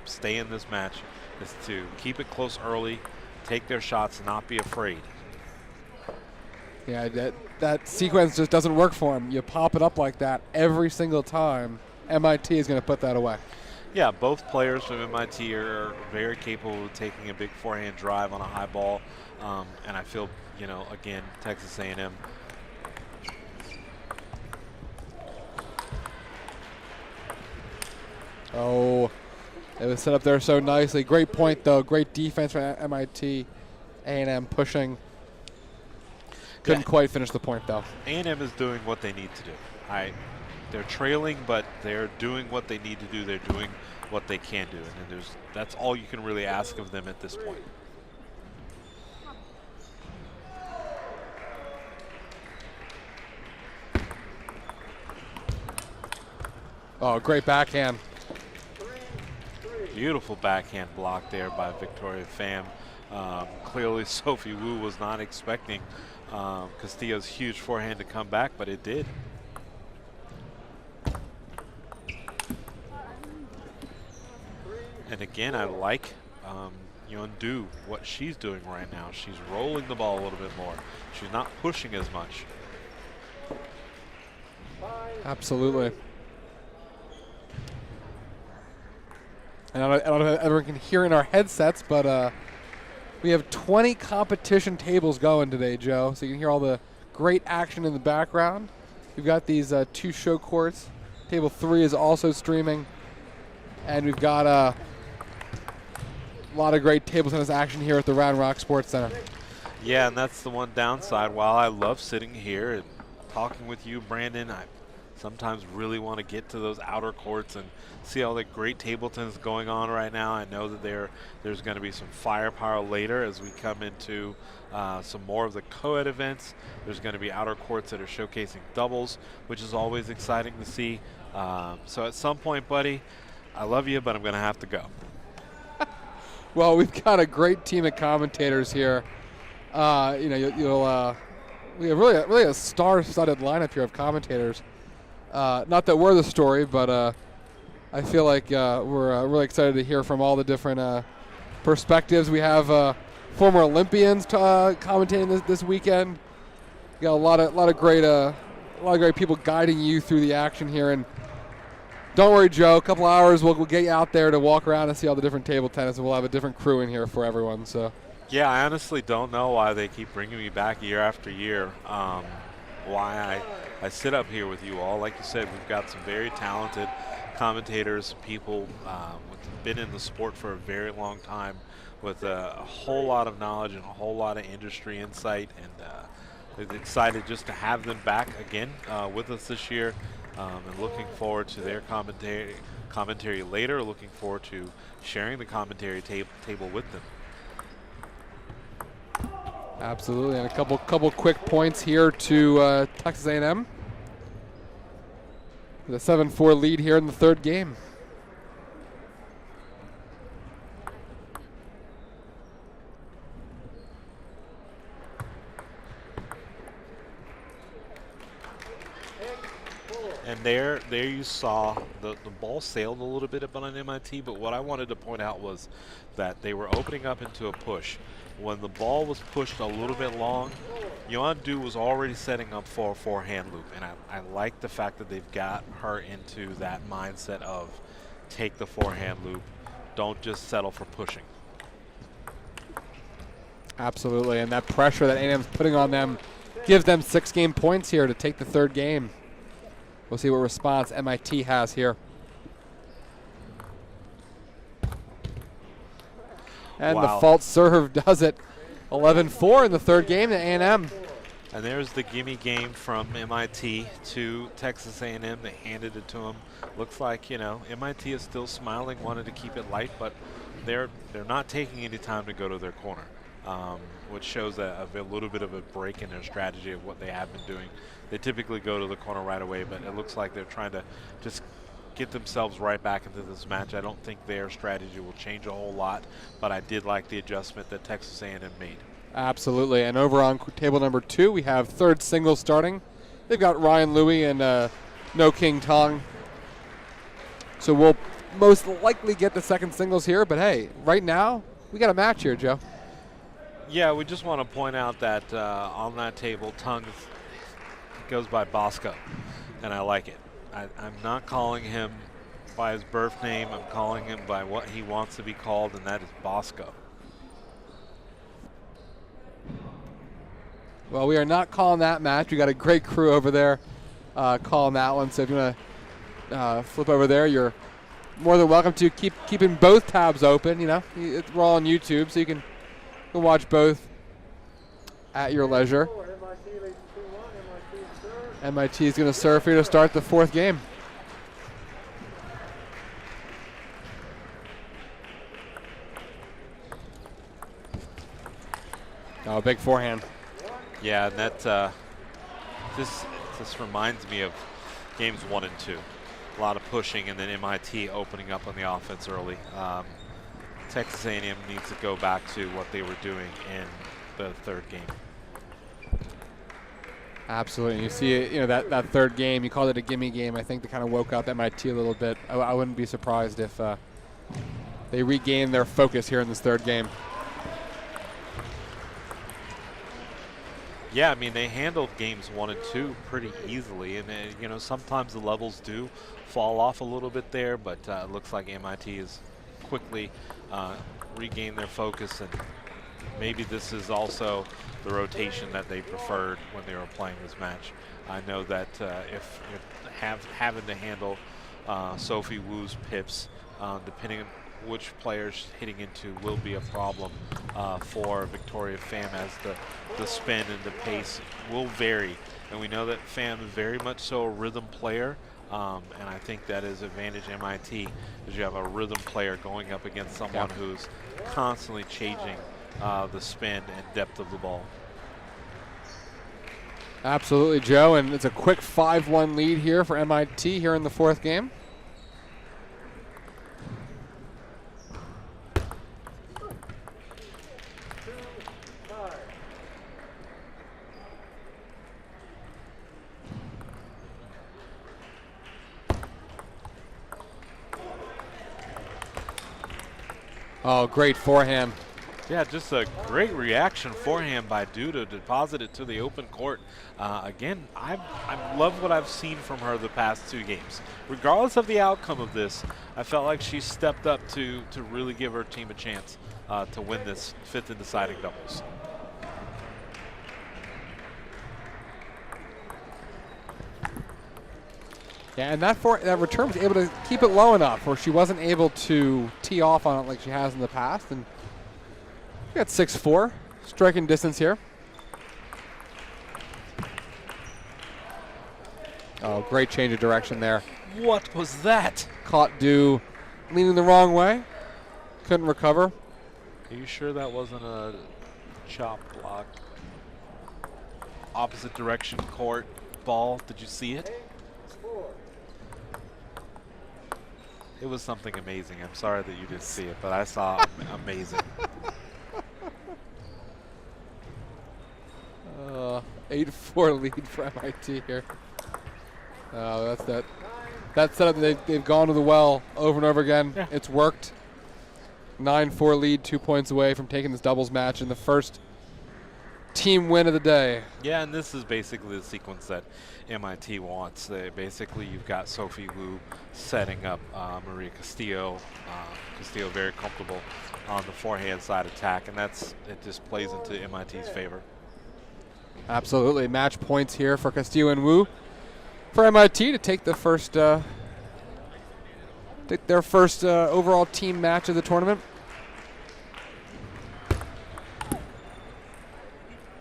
stay in this match, is to keep it close early, take their shots, and not be afraid. Yeah, that sequence just doesn't work for them. You pop it up like that every single time. MIT is going to put that away. Yeah, both players from MIT are very capable of taking a big forehand drive on a high ball. And I feel, again, Texas A&M. Oh, it was set up there so nicely. Great point, though. Great defense from MIT. A&M pushing. Couldn't quite finish the point, though. A&M is doing what they need to do. They're trailing, but they're doing what they need to do. They're doing what they can do. And that's all you can really ask of them at this point. Oh, great backhand. Beautiful backhand block there by Victoria Pham. Clearly, Sophie Wu was not expecting Castillo's huge forehand to come back, but it did. And again, I like Du, what she's doing right now. She's rolling the ball a little bit more. She's not pushing as much. Absolutely. And I don't know if everyone can hear in our headsets, but we have 20 competition tables going today, Joe. So you can hear all the great action in the background. We've got these 2 show courts. Table 3 is also streaming. And we've got a lot of great table tennis action here at the Round Rock Sports Center. Yeah, and that's the one downside. While I love sitting here and talking with you, Brandon, sometimes really want to get to those outer courts and see all the great table tennis going on right now. I know that there's going to be some firepower later as we come into some more of the co-ed events. There's going to be outer courts that are showcasing doubles, which is always exciting to see. So at some point, buddy, I love you, but I'm going to have to go. Well, we've got a great team of commentators here. We have really a star-studded lineup here of commentators. Not that we're the story, but I feel like we're really excited to hear from all the different perspectives. We have former Olympians commentating this weekend. We got a lot of great people guiding you through the action here. And don't worry, Joe. A couple hours, we'll get you out there to walk around and see all the different table tennis, and we'll have a different crew in here for everyone. So. Yeah, I honestly don't know why they keep bringing me back year after year. Why I sit up here with you all. Like you said, we've got some very talented commentators, people who've been in the sport for a very long time with a whole lot of knowledge and a whole lot of industry insight. And excited just to have them back again with us this year, and looking forward to their commentary later. Looking forward to sharing the commentary table with them. Absolutely, and a couple quick points here to Texas A&M. With a 7-4 lead here in the third game. And there you saw the ball sailed a little bit on MIT, but what I wanted to point out was that they were opening up into a push. When the ball was pushed a little bit long, Yuan Du was already setting up for a forehand loop, and I like the fact that they've got her into that mindset of take the forehand loop, don't just settle for pushing. Absolutely, and that pressure that A&M's putting on them gives them 6 game points here to take the third game. We'll see what response MIT has here. And wow. The fault serve does it. 11-4 in the third game to A&M. And there's the gimme game from MIT to Texas A&M. They handed it to them. Looks like, MIT is still smiling, wanted to keep it light, but they're not taking any time to go to their corner, which shows a little bit of a break in their strategy of what they have been doing. They typically go to the corner right away, but it looks like they're trying to just get themselves right back into this match. I don't think their strategy will change a whole lot, but I did like the adjustment that Texas A&M made. Absolutely, and over on table number 2, we have third singles starting. They've got Ryan Louie and No King Tong. So we'll most likely get the second singles here, but hey, right now, we got a match here, Joe. Yeah, we just want to point out that on that table, Tong goes by Bosco, and I like it. I'm not calling him by his birth name. I'm calling him by what he wants to be called, and that is Bosco. Well, we are not calling that match. We got a great crew over there calling that one. So if you want to flip over there, you're more than welcome to. Keeping both tabs open. We're all on YouTube, so you can watch both at your leisure. MIT is going to serve here to start the fourth game. Oh, big forehand. Yeah, and that this reminds me of games 1 and 2. A lot of pushing, and then MIT opening up on the offense early. Texas A&M needs to go back to what they were doing in the third game. Absolutely. You see, that third game, you called it a gimme game. I think they kind of woke up MIT a little bit. I wouldn't be surprised if they regain their focus here in this third game. Yeah, I mean, they handled games 1 and 2 pretty easily, and sometimes the levels do fall off a little bit there, but it looks like MIT is quickly regained their focus, and maybe this is also the rotation that they preferred when they were playing this match. I know that if having to handle Sophie Wu's pips, depending which players hitting into will be a problem for Victoria Pham, as the spin and the pace will vary. And we know that Pham is very much so a rhythm player, and I think that is advantage MIT, is you have a rhythm player going up against someone who's constantly changing the spin and depth of the ball. Absolutely, Joe, and it's a quick 5-1 lead here for MIT here in the fourth game. Oh, great forehand. Yeah, just a great reaction forehand by Du to deposit it to the open court. Again, I love what I've seen from her the past 2 games. Regardless of the outcome of this, I felt like she stepped up to really give her team a chance to win this 5th and deciding doubles. Yeah, and that return was able to keep it low enough where she wasn't able to tee off on it like she has in the past. And we got 6-4, striking distance here. Oh, great change of direction there. What was that? Caught Du leaning the wrong way. Couldn't recover. Are you sure that wasn't a chop block? Opposite direction court ball. Did you see it? It was something amazing. I'm sorry that you didn't see it, but I saw amazing. 8-4 lead for MIT here. That's that. That setup, they've gone to the well over and over again. Yeah. It's worked. 9-4 lead, 2 points away from taking this doubles match in the first team win of the day. Yeah, and this is basically the sequence that MIT wants. Basically, you've got Sophie Wu setting up Maria Castillo. Castillo very comfortable on the forehand side attack, and it just plays into MIT's favor. Absolutely. Match points here for Castillo and Wu for MIT to take the first their first overall team match of the tournament.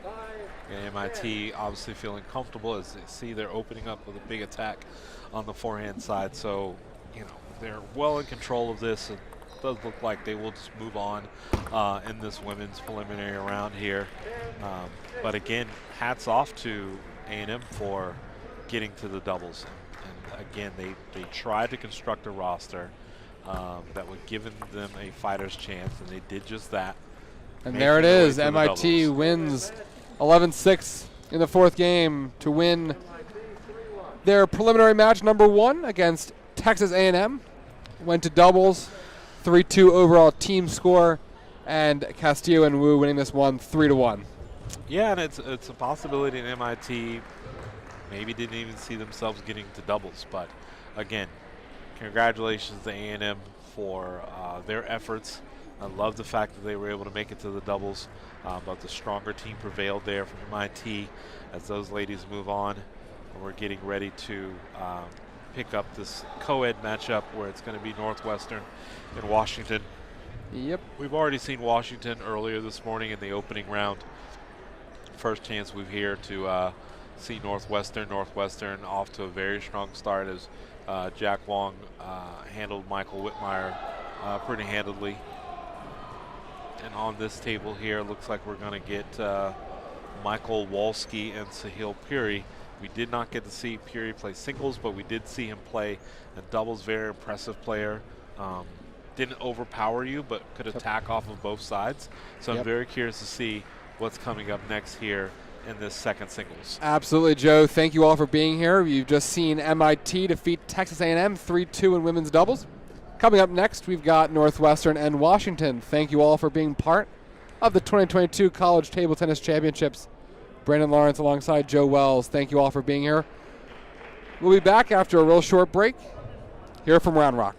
And MIT obviously feeling comfortable as they see they're opening up with a big attack on the forehand side. So, you know, they're well in control of this. It does look like they will just move on in this women's preliminary round here. But again, hats off to A&M for getting to the doubles. And again, they tried to construct a roster that would give them a fighter's chance, and they did just that. And there it is. MIT wins 11-6 in the fourth game to win their preliminary match number 1 against Texas A&M. Went to doubles, 3-2 overall team score, and Castillo and Wu winning this one 3-1. Yeah, and it's a possibility in MIT maybe didn't even see themselves getting to doubles. But again, congratulations to A&M for their efforts. I love the fact that they were able to make it to the doubles, but the stronger team prevailed there from MIT as those ladies move on. And we're getting ready to pick up this co-ed matchup where it's going to be Northwestern and Washington. Yep. We've already seen Washington earlier this morning in the opening round. First chance we've here to see Northwestern. Northwestern off to a very strong start as Jack Wong handled Michael Whitmire pretty handedly. And on this table here, looks like we're going to get Michael Walski and Sahil Puri. We did not get to see Puri play singles, but we did see him play in doubles. Very impressive player. Didn't overpower you, but could attack off of both sides. So I'm very curious to see what's coming up next here in this second singles. Absolutely, Joe. Thank you all for being here. You've just seen MIT defeat Texas A&M 3-2 in women's doubles. Coming up next, we've got Northwestern and Washington. Thank you all for being part of the 2022 College Table Tennis Championships. Brandon Lawrence alongside Joe Wells. Thank you all for being here. We'll be back after a real short break here from Round Rock.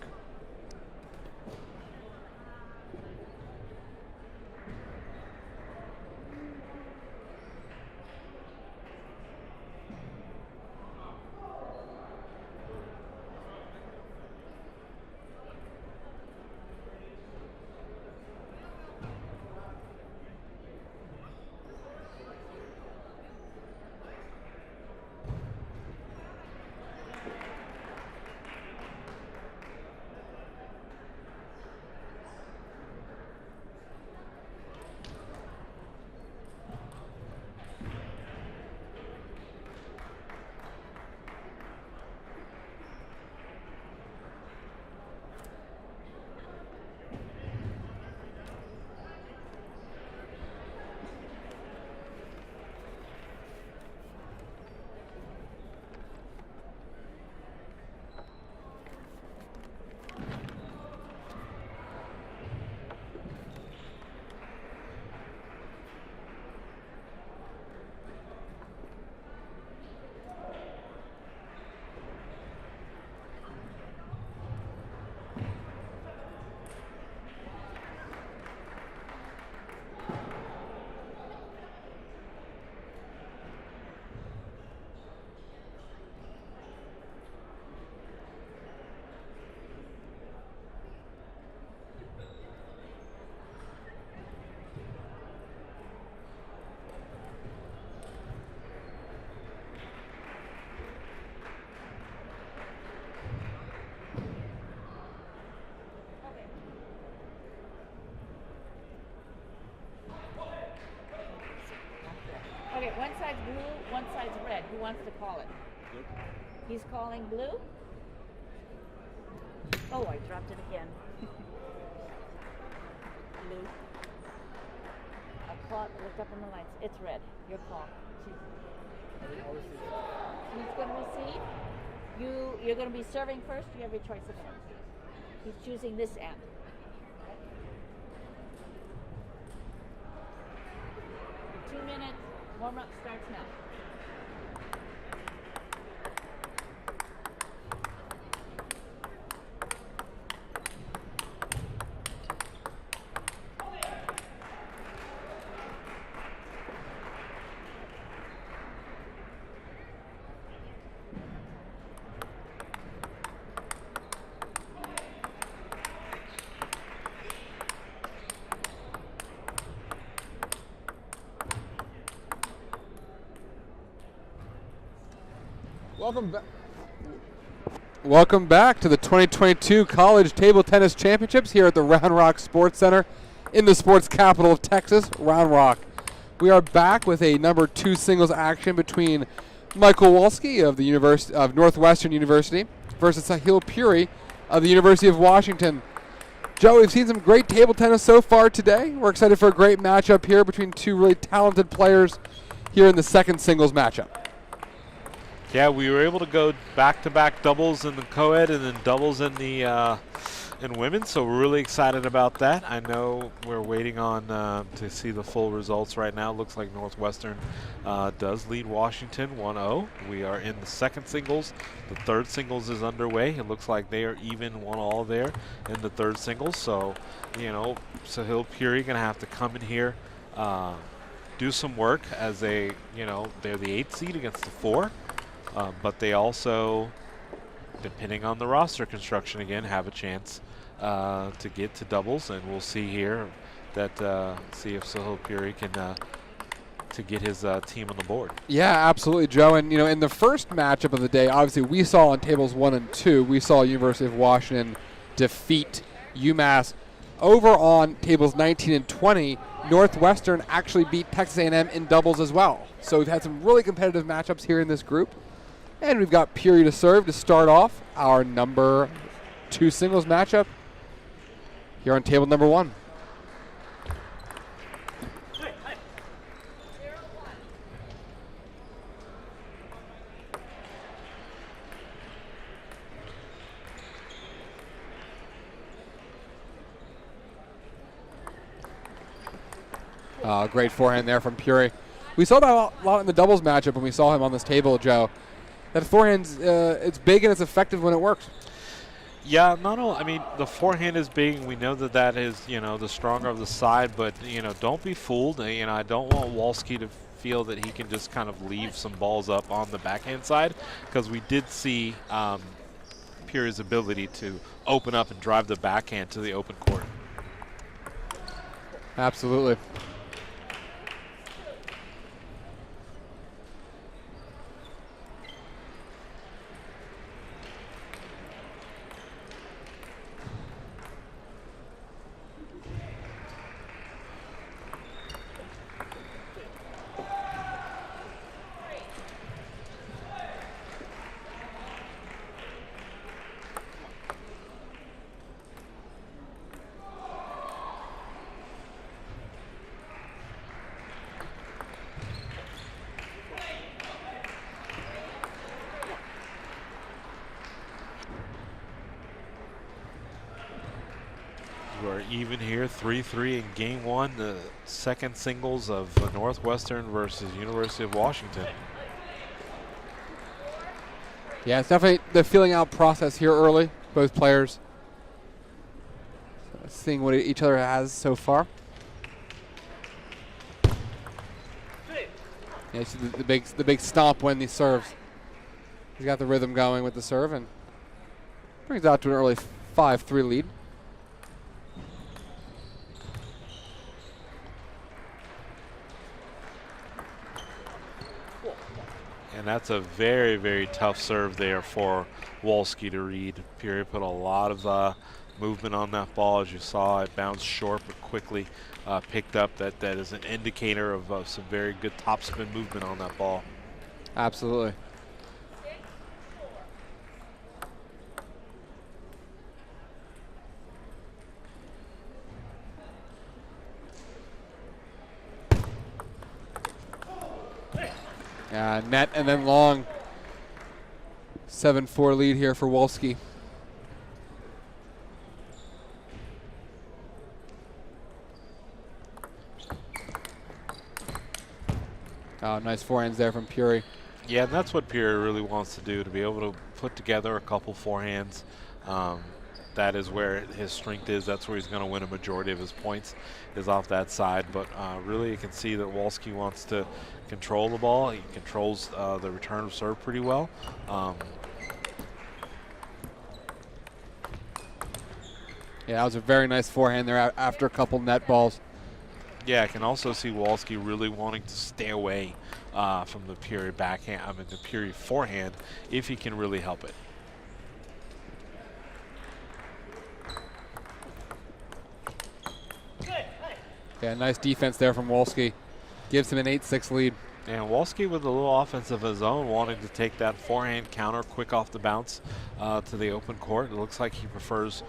wants to call it? He's calling blue? Oh, I dropped it again. Blue. I looked up in the lights. It's red. Your call. Who's going to receive? You're going to be serving first. You have your choice of hands. He's choosing this end. 2 minutes. Warm-up starts now. Welcome back to the 2022 College Table Tennis Championships here at the Round Rock Sports Center in the sports capital of Texas, Round Rock. We are back with a number 2 singles action between Michael Wolski of the University of Northwestern University versus Sahil Puri of the University of Washington. Joe, we've seen some great table tennis so far today. We're excited for a great matchup here between 2 really talented players here in the second singles matchup. Yeah, we were able to go back-to-back doubles in the co-ed and then doubles in the in women, so we're really excited about that. I know we're waiting on to see the full results right now. Looks like Northwestern does lead Washington 1-0. We are in the second singles. The third singles is underway. It looks like they are even 1-1 there in the third singles. So, you know, Sahil Puri gonna have to come in here, do some work as they're the 8th seed against the 4. But they also, depending on the roster construction again, have a chance to get to doubles, and we'll see here that see if Sahil Puri can to get his team on the board. Yeah, absolutely, Joe. And in the first matchup of the day, obviously we saw on tables 1 and 2, we saw University of Washington defeat UMass. Over on tables 19 and 20, Northwestern actually beat Texas A&M in doubles as well. So we've had some really competitive matchups here in this group. And we've got Puri to serve to start off our number 2 singles matchup here on table number 1. Great forehand there from Puri. We saw that a lot in the doubles matchup when we saw him on this table, Joe. That forehand's it's big and it's effective when it works. Yeah, the forehand is big. We know that is, the stronger of the side, but, don't be fooled. I don't want Wolski to feel that he can just kind of leave some balls up on the backhand side, because we did see Puri's ability to open up and drive the backhand to the open court. Absolutely. We're even here, 3-3 in game 1, the second singles of Northwestern versus University of Washington. Yeah, it's definitely the feeling out process here early, both players. Seeing what each other has so far. Yeah, you see the big stomp when he serves. He's got the rhythm going with the serve and brings out to an early 5-3 lead. And that's a very, very tough serve there for Wolski to read. Puri put a lot of movement on that ball. As you saw, it bounced short but quickly picked up. That is an indicator of some very good topspin movement on that ball. Absolutely. Net and then long. 7-4 lead here for Wolski. Oh, nice forehands there from Puri. Yeah, and that's what Puri really wants to do, to be able to put together a couple forehands. That is where his strength is. That's where he's going to win a majority of his points, is off that side. But really, you can see that Wolski wants to control the ball. He controls the return of serve pretty well. Yeah, that was a very nice forehand there after a couple net balls. Yeah, I can also see Wolski really wanting to stay away from the Puri backhand, the Puri forehand, if he can really help it. Yeah, nice defense there from Wolski. Gives him an 8-6 lead. And Wolski with a little offense of his own, wanting to take that forehand counter quick off the bounce to the open court. It looks like he prefers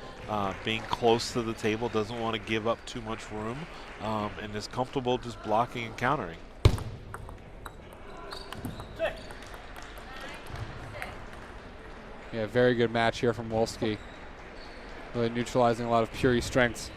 being close to the table, doesn't want to give up too much room, and is comfortable just blocking and countering. Yeah, very good match here from Wolski. Really neutralizing a lot of Puri's strengths.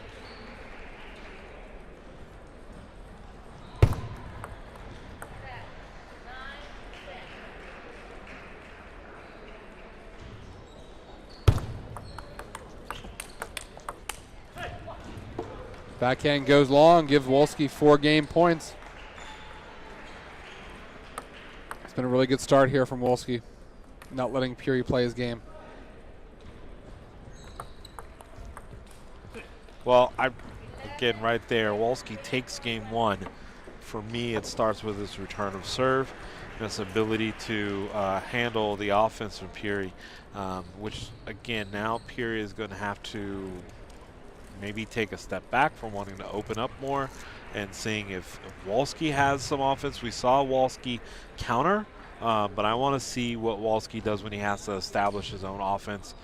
Backhand goes long, gives Wolski 4 game points. It's been a really good start here from Wolski, not letting Puri play his game. Well, again, right there, Wolski takes game 1. For me, it starts with his return of serve, and his ability to handle the offense from Puri, which, again, now Puri is going to have to maybe take a step back from wanting to open up more and seeing if Wolski has some offense. We saw Wolski counter, but I want to see what Wolski does when he has to establish his own offense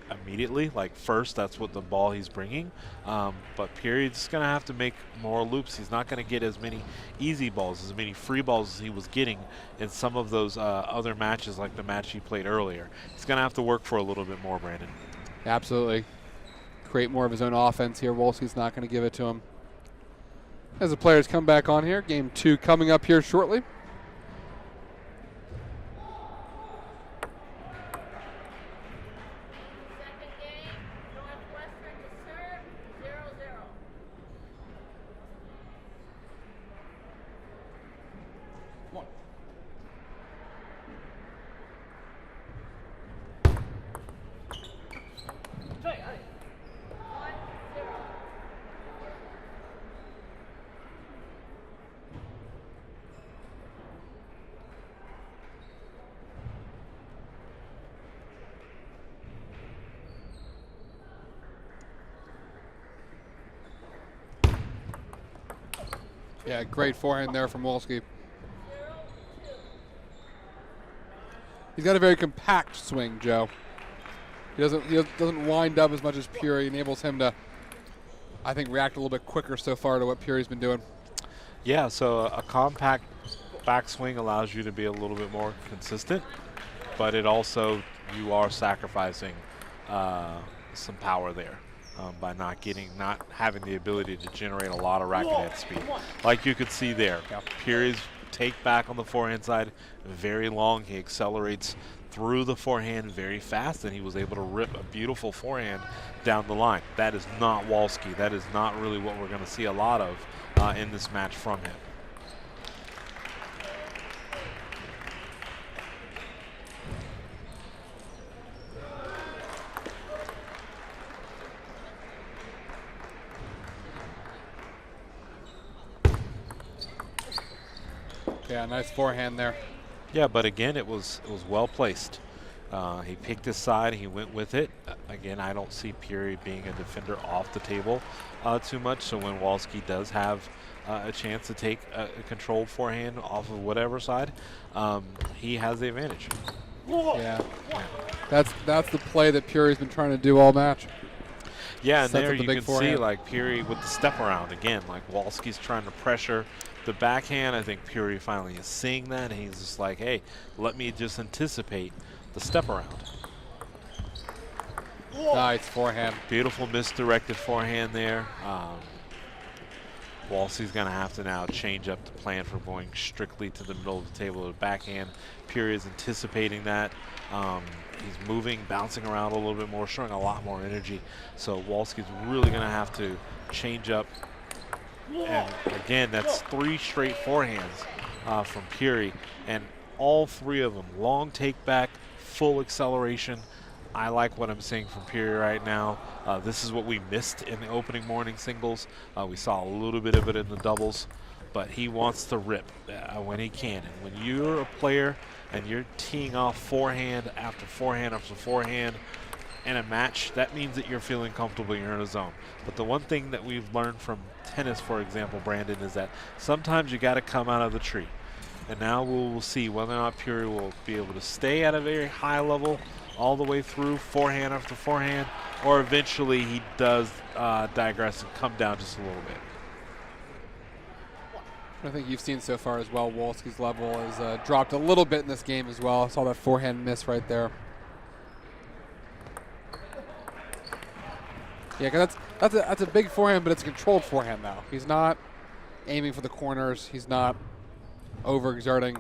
immediately. Like first, that's what the ball he's bringing. But Puri's just going to have to make more loops. He's not going to get as many easy balls, as many free balls as he was getting in some of those other matches, like the match he played earlier. He's going to have to work for a little bit more, Brandon. Absolutely. Create more of his own offense here. Wolski's not going to give it to him. As the players come back on here, game 2 coming up here shortly. Yeah, great forehand there from Wolski. He's got a very compact swing, Joe. He doesn't wind up as much as Puri. Enables him to, I think, react a little bit quicker so far to what Puri's been doing. Yeah, so a compact backswing allows you to be a little bit more consistent, but it also, you are sacrificing some power there. By not having the ability to generate a lot of racket head speed. Like you could see there, Puri's take back on the forehand side, very long. He accelerates through the forehand very fast, and he was able to rip a beautiful forehand down the line. That is not Wolski. That is not really what we're going to see a lot of in this match from him. Yeah, nice forehand there. Yeah, but again, it was well placed. He picked his side. He went with it. Again, I don't see Puri being a defender off the table too much. So when Wolski does have a chance to take a controlled forehand off of whatever side, he has the advantage. Yeah. That's the play that Puri's been trying to do all match. Yeah, and Sets there up the you big can forehand. see like Puri with the step around again. Like Wolski's trying to pressure the backhand. I think Puri finally is seeing that. And he's just like, hey, let me just anticipate the step around. Nice forehand. Beautiful misdirected forehand there. Wolski's going to have to now change up the plan for going strictly to the middle of the table with the backhand. Puri is anticipating that. He's moving, bouncing around a little bit more, showing a lot more energy. So Wolski's really going to have to change up. And again, that's 3 straight forehands from Puri. And all 3 of them, long take back, full acceleration. I like what I'm seeing from Puri right now. This is what we missed in the opening morning singles. We saw a little bit of it in the doubles, but he wants to rip when he can. And when you're a player and you're teeing off forehand after forehand after forehand in a match, that means that you're feeling comfortable, you're in a zone. But the one thing that we've learned from tennis, for example, Brandon, is that sometimes you got to come out of the tree. And now we'll see whether or not Puri will be able to stay at a very high level all the way through, forehand after forehand, or eventually he does digress and come down just a little bit. I think you've seen so far as well, Wolski's level has dropped a little bit in this game as well. I saw that forehand miss right there. Yeah, because that's a big forehand, but it's a controlled forehand now. He's not aiming for the corners. He's not overexerting.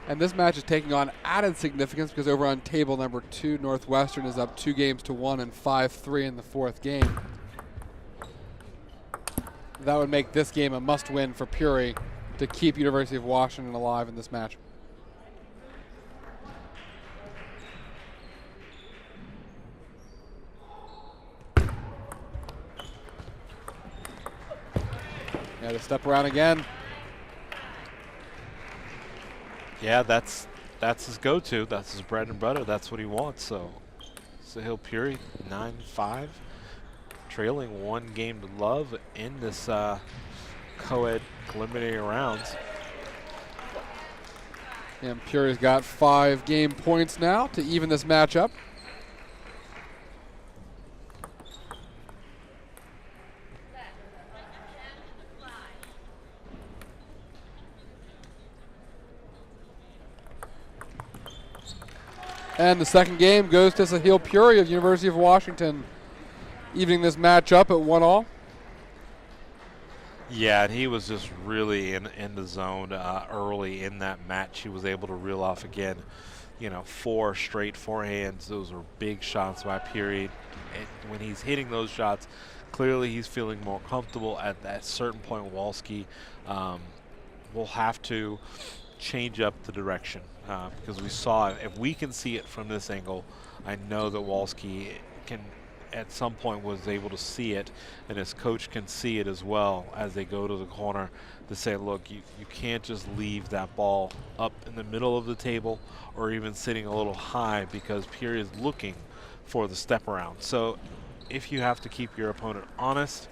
And this match is taking on added significance because over on table number 2, Northwestern is up 2-1 and 5-3 in the 4th game. That would make this game a must-win for Puri to keep University of Washington alive in this match. Yeah, to step around again. Yeah, that's his go-to. That's his bread and butter. That's what he wants. So Sahil Puri, 9-5, trailing 1 game to love in this co-ed preliminary rounds. And Puri's got 5 game points now to even this matchup. And the second game goes to Sahil Puri of University of Washington, evening this matchup at 1-all. Yeah, and he was just really in the zone early in that match. He was able to reel off again, 4 straight forehands. Those were big shots by Puri. And when he's hitting those shots, clearly he's feeling more comfortable. At that certain point, Wolski will have to change up the direction because we saw it. If we can see it from this angle, I know that Wolski can at some point was able to see it, and his coach can see it as well as they go to the corner to say, look, you can't just leave that ball up in the middle of the table or even sitting a little high because Puri is looking for the step around. So if you have to keep your opponent honest,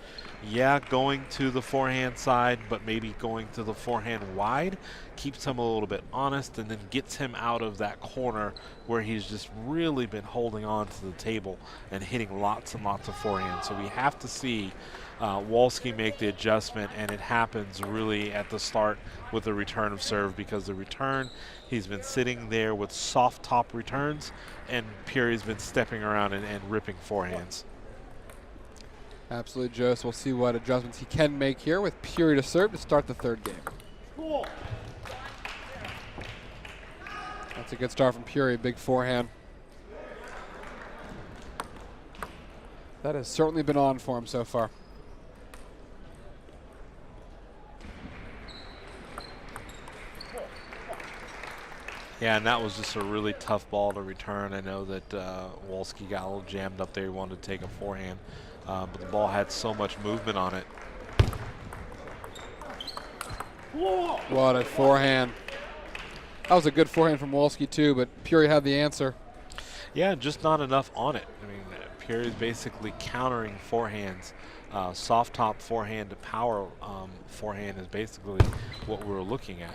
yeah, going to the forehand side, but maybe going to the forehand wide keeps him a little bit honest and then gets him out of that corner where he's just really been holding on to the table and hitting lots and lots of forehands. So we have to see Wolski make the adjustment, and it happens really at the start with the return of serve, because the return, he's been sitting there with soft top returns, and Puri's been stepping around and ripping forehands. Absolutely, Joe. So we'll see what adjustments he can make here with Puri to serve to start the 3rd game. That's a good start from Puri. Big forehand. That has certainly been on for him so far. Yeah, and that was just a really tough ball to return. I know that Wolski got a little jammed up there. He wanted to take a forehand, but the ball had so much movement on it. What a forehand. That was a good forehand from Wolski too, but Puri had the answer. Yeah, just not enough on it. I mean, Pure is basically countering forehands. Soft top forehand to power forehand is basically what we're looking at.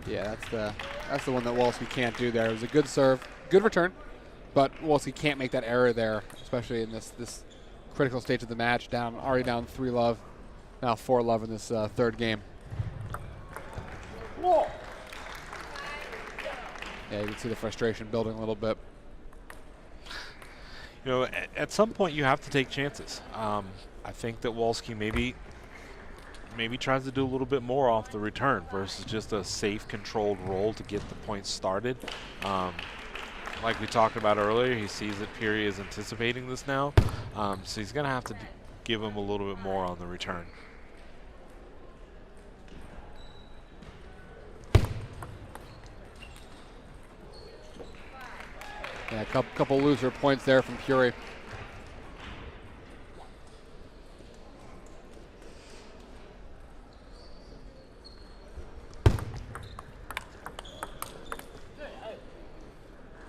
Yeah, that's the one that Wolski can't do there. It was a good serve, good return, but Wolski can't make that error there, especially in this critical stage of the match. Already down 3-love, now 4-love in this third game. Yeah, you can see the frustration building a little bit. You know, at some point you have to take chances. I think that Wolski maybe tries to do a little bit more off the return versus just a safe, controlled roll to get the points started. Like we talked about earlier, he sees that Puri is anticipating this now, so he's going to have to give him a little bit more on the return. Yeah, a couple loser points there from Puri.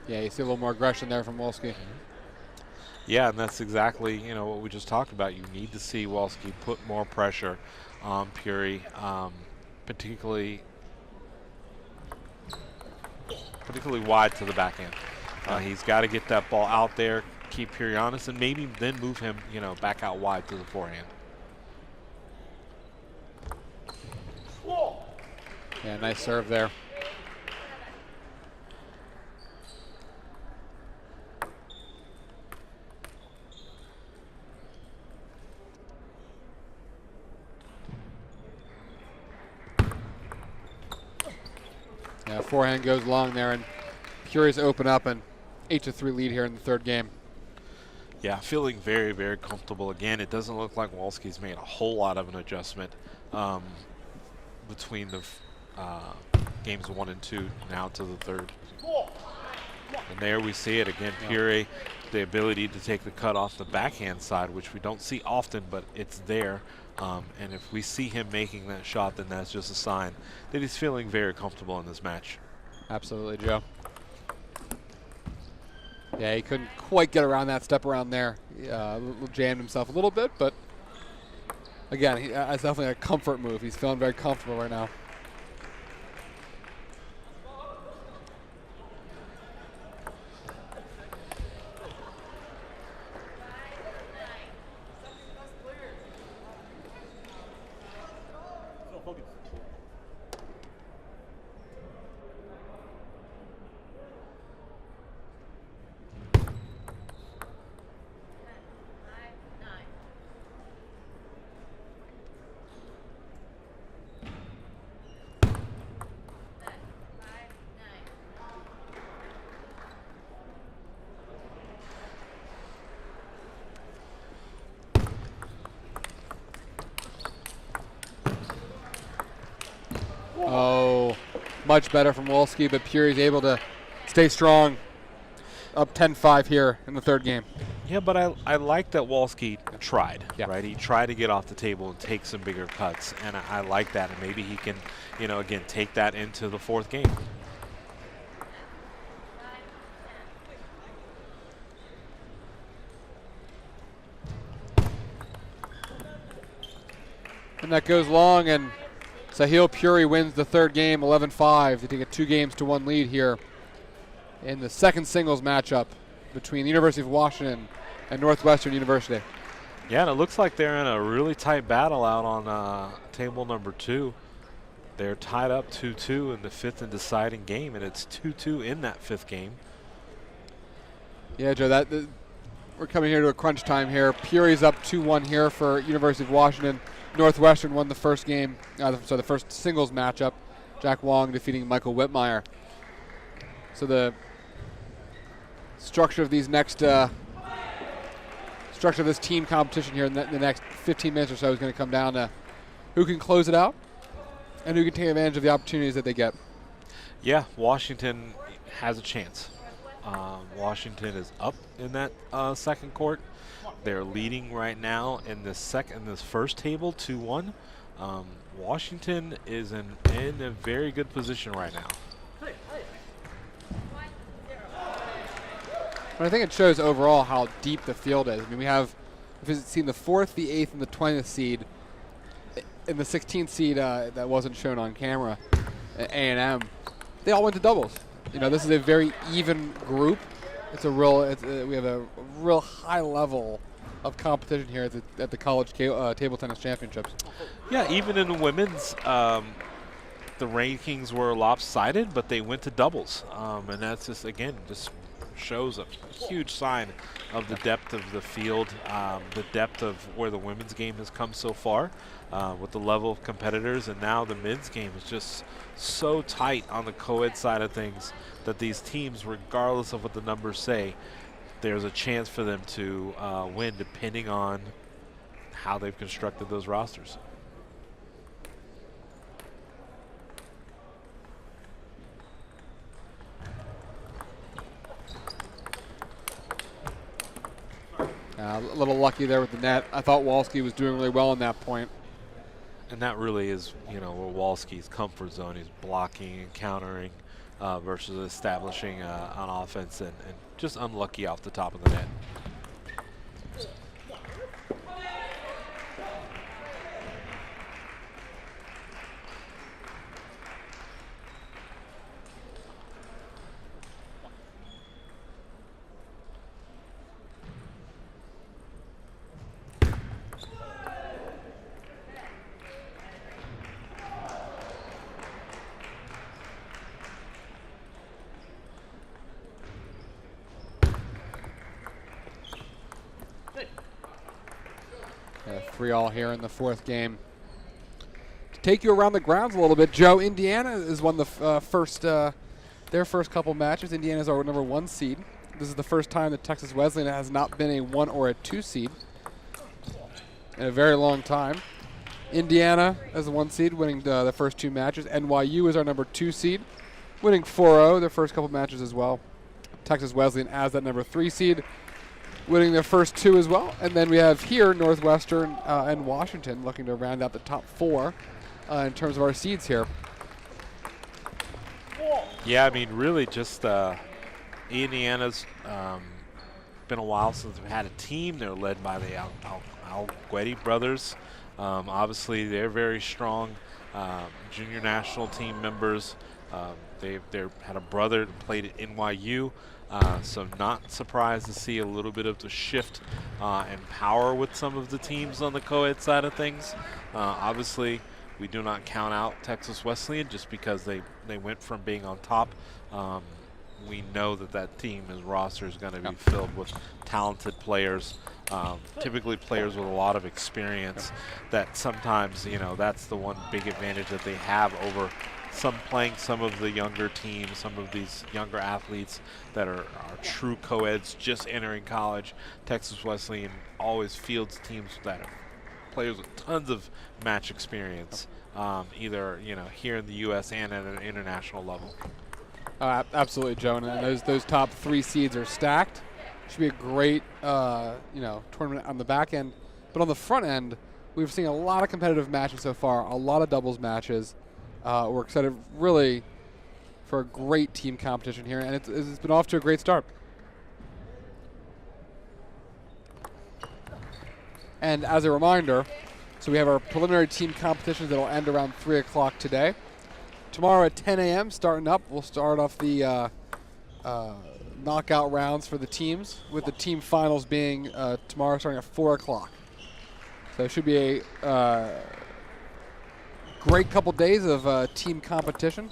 Yeah, you see a little more aggression there from Wolski. Yeah, and that's exactly, you know, what we just talked about. You need to see Wolski put more pressure on Puri, particularly wide to the backhand. He's got to get that ball out there, keep Puri honest, and maybe then move him, you know, back out wide to the forehand. Yeah, nice serve there. Yeah, forehand goes long there, and Puri's open up, and 8-3 lead here in the third game. Yeah, feeling very, very comfortable. Again, it doesn't look like Wolski's made a whole lot of an adjustment between the games 1 and 2 now to the third. And there we see it again, Puri, the ability to take the cut off the backhand side, which we don't see often, but it's there. And if we see him making that shot, then that's just a sign that he's feeling very comfortable in this match. Absolutely, Joe. Yeah, he couldn't quite get around that step around there. Jammed himself a little bit, but again, it's definitely a comfort move. He's feeling very comfortable right now. Oh, much better from Wolski, but Puri's able to stay strong. Up 10-5 here in the third game. Yeah, but I like that Wolski tried, Yeah. right? He tried to get off the table and take some bigger cuts, and I like that. And maybe he can, you know, again, take that into the fourth game. And that goes long, and Sahil Puri wins the third game, 11-5. They take a 2-1 lead here in the second singles matchup between the University of Washington and Northwestern University. Yeah, and it looks like they're in a really tight battle out on table number 2. They're tied up 2-2 in the fifth and deciding game, and it's 2-2 in that fifth game. Yeah, Joe, we're coming here to a crunch time here. Puri's up 2-1 here for University of Washington. Northwestern won the first game, the first singles matchup. Jack Wong defeating Michael Whitmire. So the structure of these next structure of this team competition here in the next 15 minutes or so is going to come down to who can close it out and who can take advantage of the opportunities that they get. Yeah, Washington has a chance. Washington is up in that second court. They're leading right now in this first table 2-1. Washington is in a very good position right now. But I think it shows overall how deep the field is. I mean, if you've seen the 4th, the 8th, and the 20th seed, in the 16th seed that wasn't shown on camera, A&M, they all went to doubles. You know, this is a very even group. We have a real high level of competition here at the college table tennis championships. Yeah, even in the women's, the rankings were lopsided, but they went to doubles, and that's just shows a huge sign of the depth of the field, the depth of where the women's game has come so far, with the level of competitors, and now the men's game is just so tight on the co-ed side of things that these teams, regardless of what the numbers say, there's a chance for them to win depending on how they've constructed those rosters. A little lucky there with the net. I thought Walski was doing really well in that point. And that really is, where Walski's comfort zone. He's blocking and countering versus establishing on offense, and just unlucky off the top of the net. Yeah, 3-all here in the 4th game. To take you around the grounds a little bit, Joe, Indiana has won their first couple matches. Indiana is our number 1 seed. This is the first time that Texas Wesleyan has not been a 1 or a 2 seed in a very long time. Indiana as the 1 seed, winning the first 2 matches. NYU is our number 2 seed, winning 4-0 their first couple matches as well. Texas Wesleyan as that number 3 seed, winning their first 2 as well. And then we have here Northwestern and Washington looking to round out the top 4 in terms of our seeds here. Yeah, I mean, really just Indiana's been a while since we've had a team. They're led by the Coed brothers. Obviously, they're very strong junior national team members. They had a brother that played at NYU. So not surprised to see a little bit of the shift and power with some of the teams on the co-ed side of things. Obviously, we do not count out Texas Wesleyan just because they went from being on top. We know that team's roster is going to be filled with talented players, typically players with a lot of experience. That sometimes, that's the one big advantage that they have over playing some of the younger teams, some of these younger athletes that are true co-eds just entering college. Texas Wesleyan always fields teams that are players with tons of match experience, either here in the U.S. and at an international level. Absolutely, Joe. And those top 3 seeds are stacked. Should be a great tournament on the back end, but on the front end, we've seen a lot of competitive matches so far, a lot of doubles matches. We're excited really for a great team competition here, and it's been off to a great start. And as a reminder, so we have our preliminary team competitions that will end around 3 o'clock today. Tomorrow at 10 a.m. starting up, we'll start off the knockout rounds for the teams, with the team finals being tomorrow starting at 4 o'clock. So it should be a great couple days of team competition.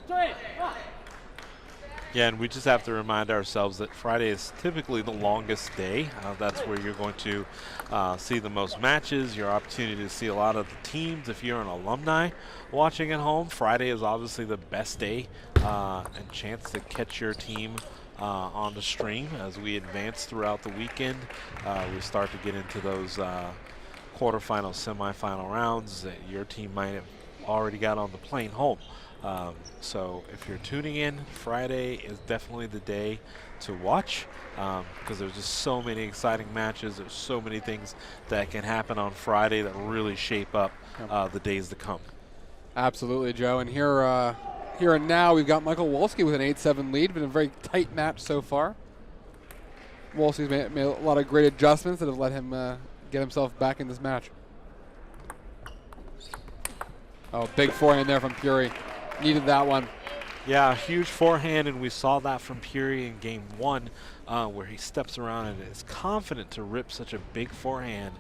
Yeah, and we just have to remind ourselves that Friday is typically the longest day. That's where you're going to see the most matches, your opportunity to see a lot of the teams. If you're an alumni watching at home, Friday is obviously the best day and chance to catch your team on the stream. As we advance throughout the weekend, we start to get into those quarterfinal, semifinal rounds that your team might have already got on the plane home. So if you're tuning in, Friday is definitely the day to watch, because there's just so many exciting matches. There's so many things that can happen on Friday that really shape up the days to come. Absolutely, Joe. And here and now, we've got Michael Wolski with an 8-7 lead. Been a very tight match so far. Wolski's made a lot of great adjustments that have let him get himself back in this match. Oh, big forehand there from Puri. Needed that one. Yeah, huge forehand, and we saw that from Puri in game 1, where he steps around and is confident to rip such a big forehand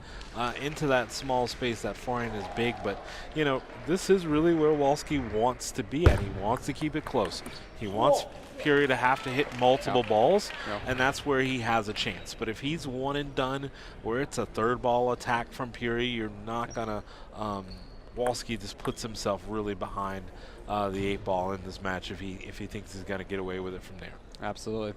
into that small space. That forehand is big, but, you know, this is really where Wolski wants to be at. He wants to keep it close. He wants Puri to have to hit multiple balls, and that's where he has a chance. But if he's one and done, where it's a third ball attack from Puri, you're not going to Wolski just puts himself really behind the 8 ball in this match if he thinks he's going to get away with it from there. Absolutely.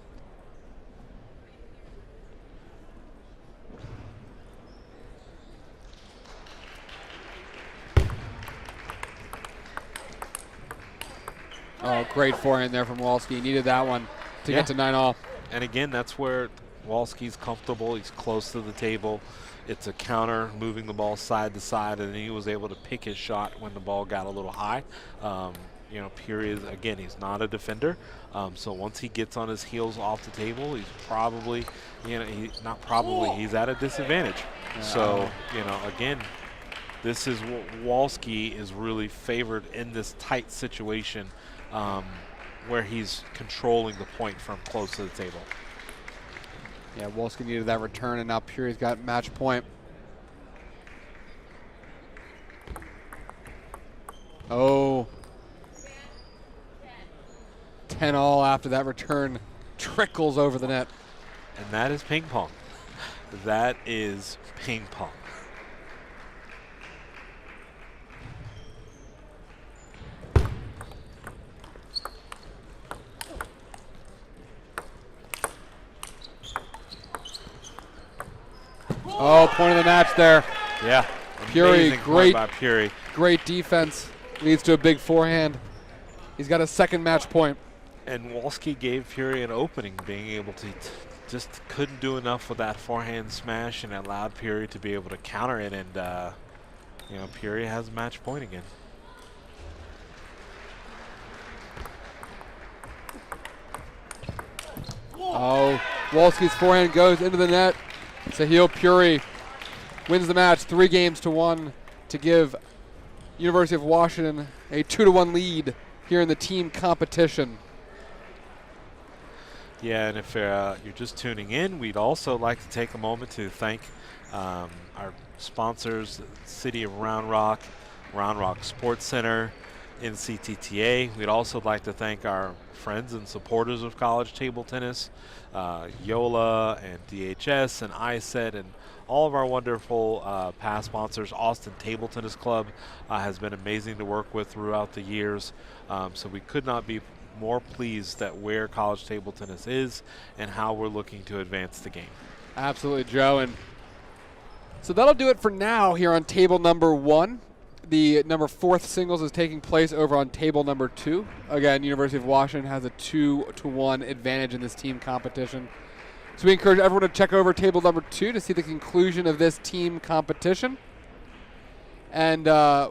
Oh, great forehand there from Wolski. Needed that one to get to 9-all. And again, that's where Wolski's comfortable. He's close to the table. It's a counter, moving the ball side to side, and he was able to pick his shot when the ball got a little high. You know, Puri is, again, he's not a defender. So once he gets on his heels off the table, he's probably, you know, he's at a disadvantage. So, you know, again, this is Wolski is really favored in this tight situation where he's controlling the point from close to the table. Yeah, Wolski needed that return, and now Puri's got match point. Oh. 10-all after that return trickles over the net. And that is ping pong. That is ping pong. Oh, point of the match there. Yeah. Puri, great, by Puri. Great defense. Leads to a big forehand. He's got a second match point. And Wolski gave Puri an opening, being able to just couldn't do enough with that forehand smash, and allowed Puri to be able to counter it. And you know, Puri has a match point again. Oh, Wolski's forehand goes into the net. Sahil Puri wins the match 3-1 to give University of Washington a 2-1 lead here in the team competition. Yeah, and if you're just tuning in, we'd also like to take a moment to thank our sponsors, the City of Round Rock Sports Center, NCTTA. We'd also like to thank our friends and supporters of college table tennis, YOLA and DHS and ISET, and all of our wonderful past sponsors. Austin Table Tennis Club has been amazing to work with throughout the years. So we could not be more pleased that where college table tennis is and how we're looking to advance the game. Absolutely, Joe. And so that'll do it for now here on table number 1. The number 4th singles is taking place over on table number 2. Again, University of Washington has a 2-1 advantage in this team competition. So we encourage everyone to check over table number 2 to see the conclusion of this team competition. And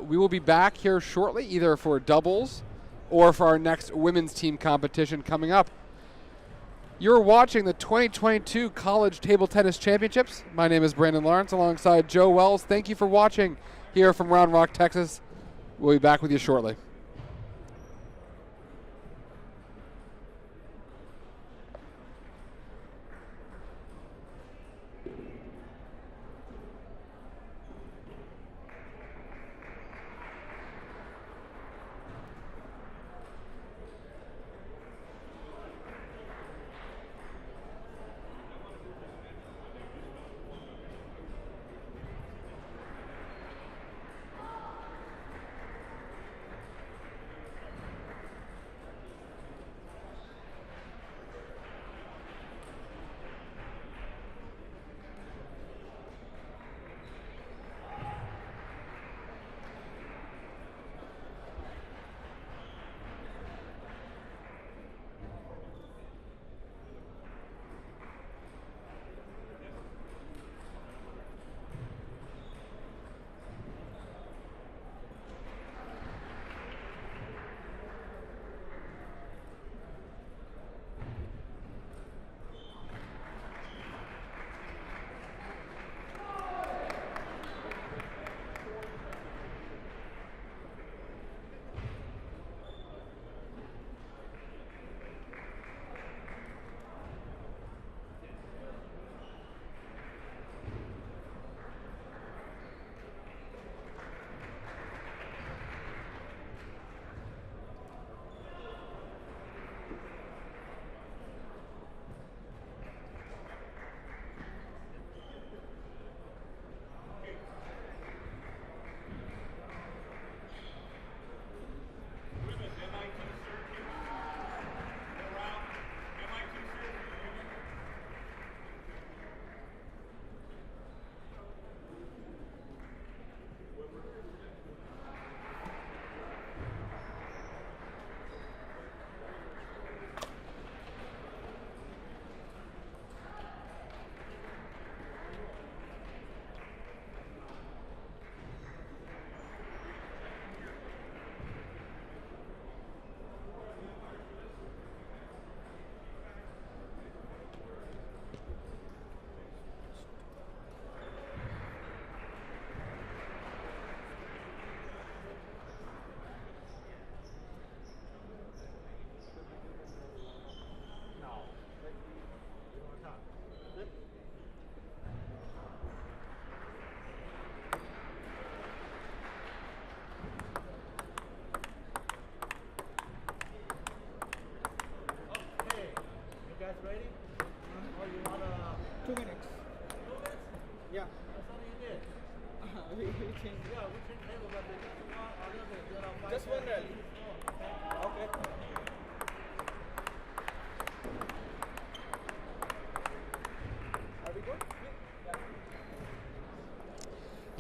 we will be back here shortly, either for doubles or for our next women's team competition coming up. You're watching the 2022 College Table Tennis Championships. My name is Brandon Lawrence alongside Joe Wells. Thank you for watching here from Round Rock, Texas. We'll be back with you shortly.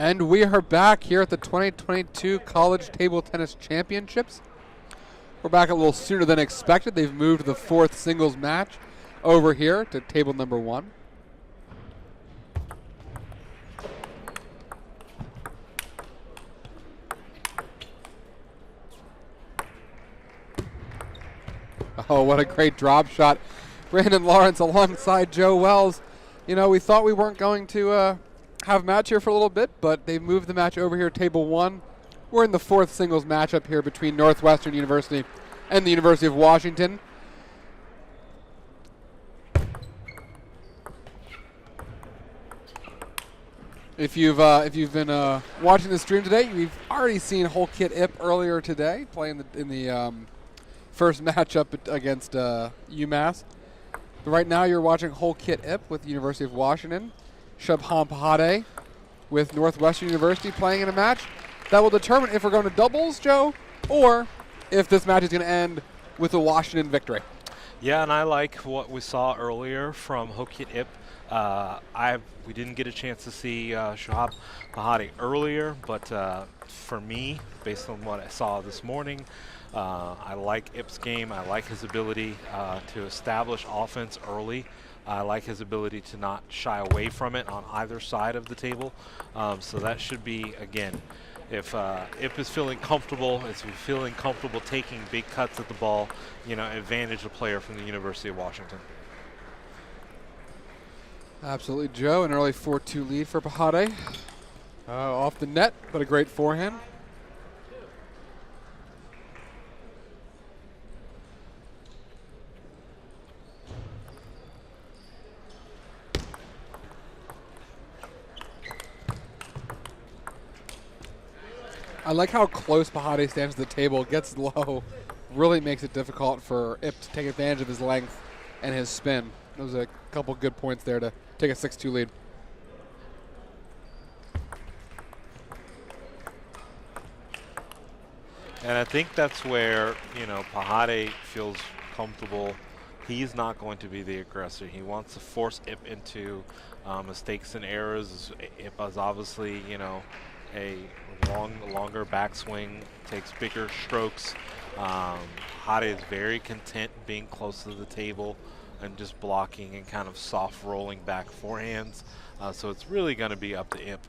And we are back here at the 2022 College Table Tennis Championships. We're back a little sooner than expected. They've moved the 4th singles match over here to table number 1. Oh, what a great drop shot. Brandon Lawrence alongside Joe Wells. You know, we thought we weren't going to have a match here for a little bit, but they moved the match over here, table 1. We're in the 4th singles matchup here between Northwestern University and the University of Washington. If you've been watching the stream today, we've already seen Collegiate Ip earlier today playing in the first matchup against UMass. But right now you're watching Collegiate Ip with the University of Washington. Shabhan Pahade with Northwestern University playing in a match that will determine if we're going to doubles, Joe, or if this match is going to end with a Washington victory. Yeah, and I like what we saw earlier from Collegiate Ip. We didn't get a chance to see Shahab Pahade earlier, but for me, based on what I saw this morning, I like Ip's game. I like his ability to establish offense early. I like his ability to not shy away from it on either side of the table. So that should be, again, if Ip is feeling comfortable, taking big cuts at the ball, you know, advantage the player from the University of Washington. Absolutely, Joe. An early 4-2 lead for Pahade. Off the net, but a great forehand. I like how close Pahade stands to the table, gets low, really makes it difficult for Ip to take advantage of his length and his spin. Those are a couple good points there to take a 6-2 lead. And I think that's where, you know, Pahade feels comfortable. He's not going to be the aggressor. He wants to force Ip into mistakes and errors. Ip is obviously, you know, a longer backswing, takes bigger strokes. Pahade is very content being close to the table and just blocking and kind of soft rolling back forehands. So it's really going to be up to Ip.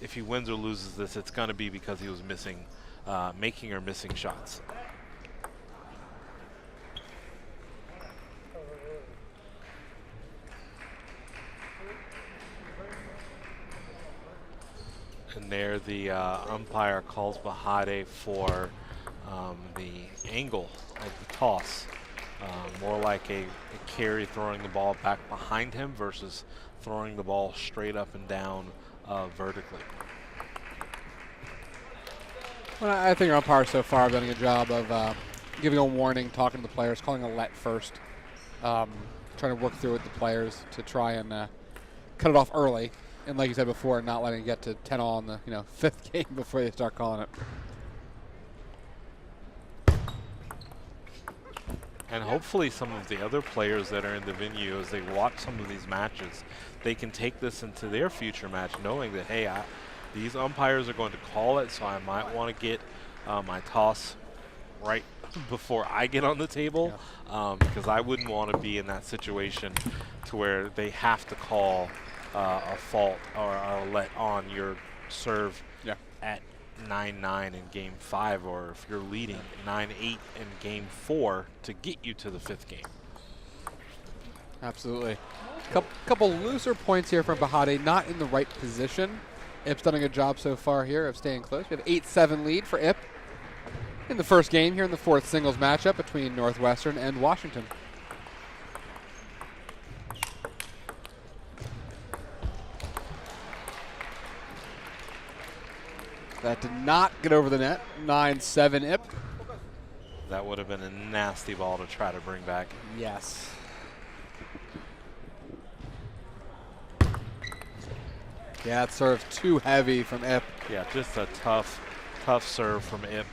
If he wins or loses this, it's going to be because he was missing, making or missing shots. And there the umpire calls Pahade for the angle of the toss. More like a carry, throwing the ball back behind him versus throwing the ball straight up and down vertically. Well, I think our umpires so far have done a good job of giving a warning, talking to the players, calling a let first, trying to work through with the players to try and cut it off early. And like you said before, not letting it get to 10-all in the 5th game before they start calling it. And hopefully some of the other players that are in the venue, as they watch some of these matches, they can take this into their future match knowing that, hey, these umpires are going to call it, so I might want to get my toss right before I get on the table, because I wouldn't want to be in that situation to where they have to call a fault or a let on your serve at 9-9 in game 5, or if you're leading 9-8 in game 4 to get you to the 5th game. Absolutely. Couple looser points here from Pahade, not in the right position. Ip's done a good job so far here of staying close. We have 8-7 lead for Ip in the first game here in the 4th singles matchup between Northwestern and Washington. That did not get over the net. 9-7 Ip. That would have been a nasty ball to try to bring back. Yes. Yeah, it served too heavy from Ip. Yeah, just a tough serve from Ip.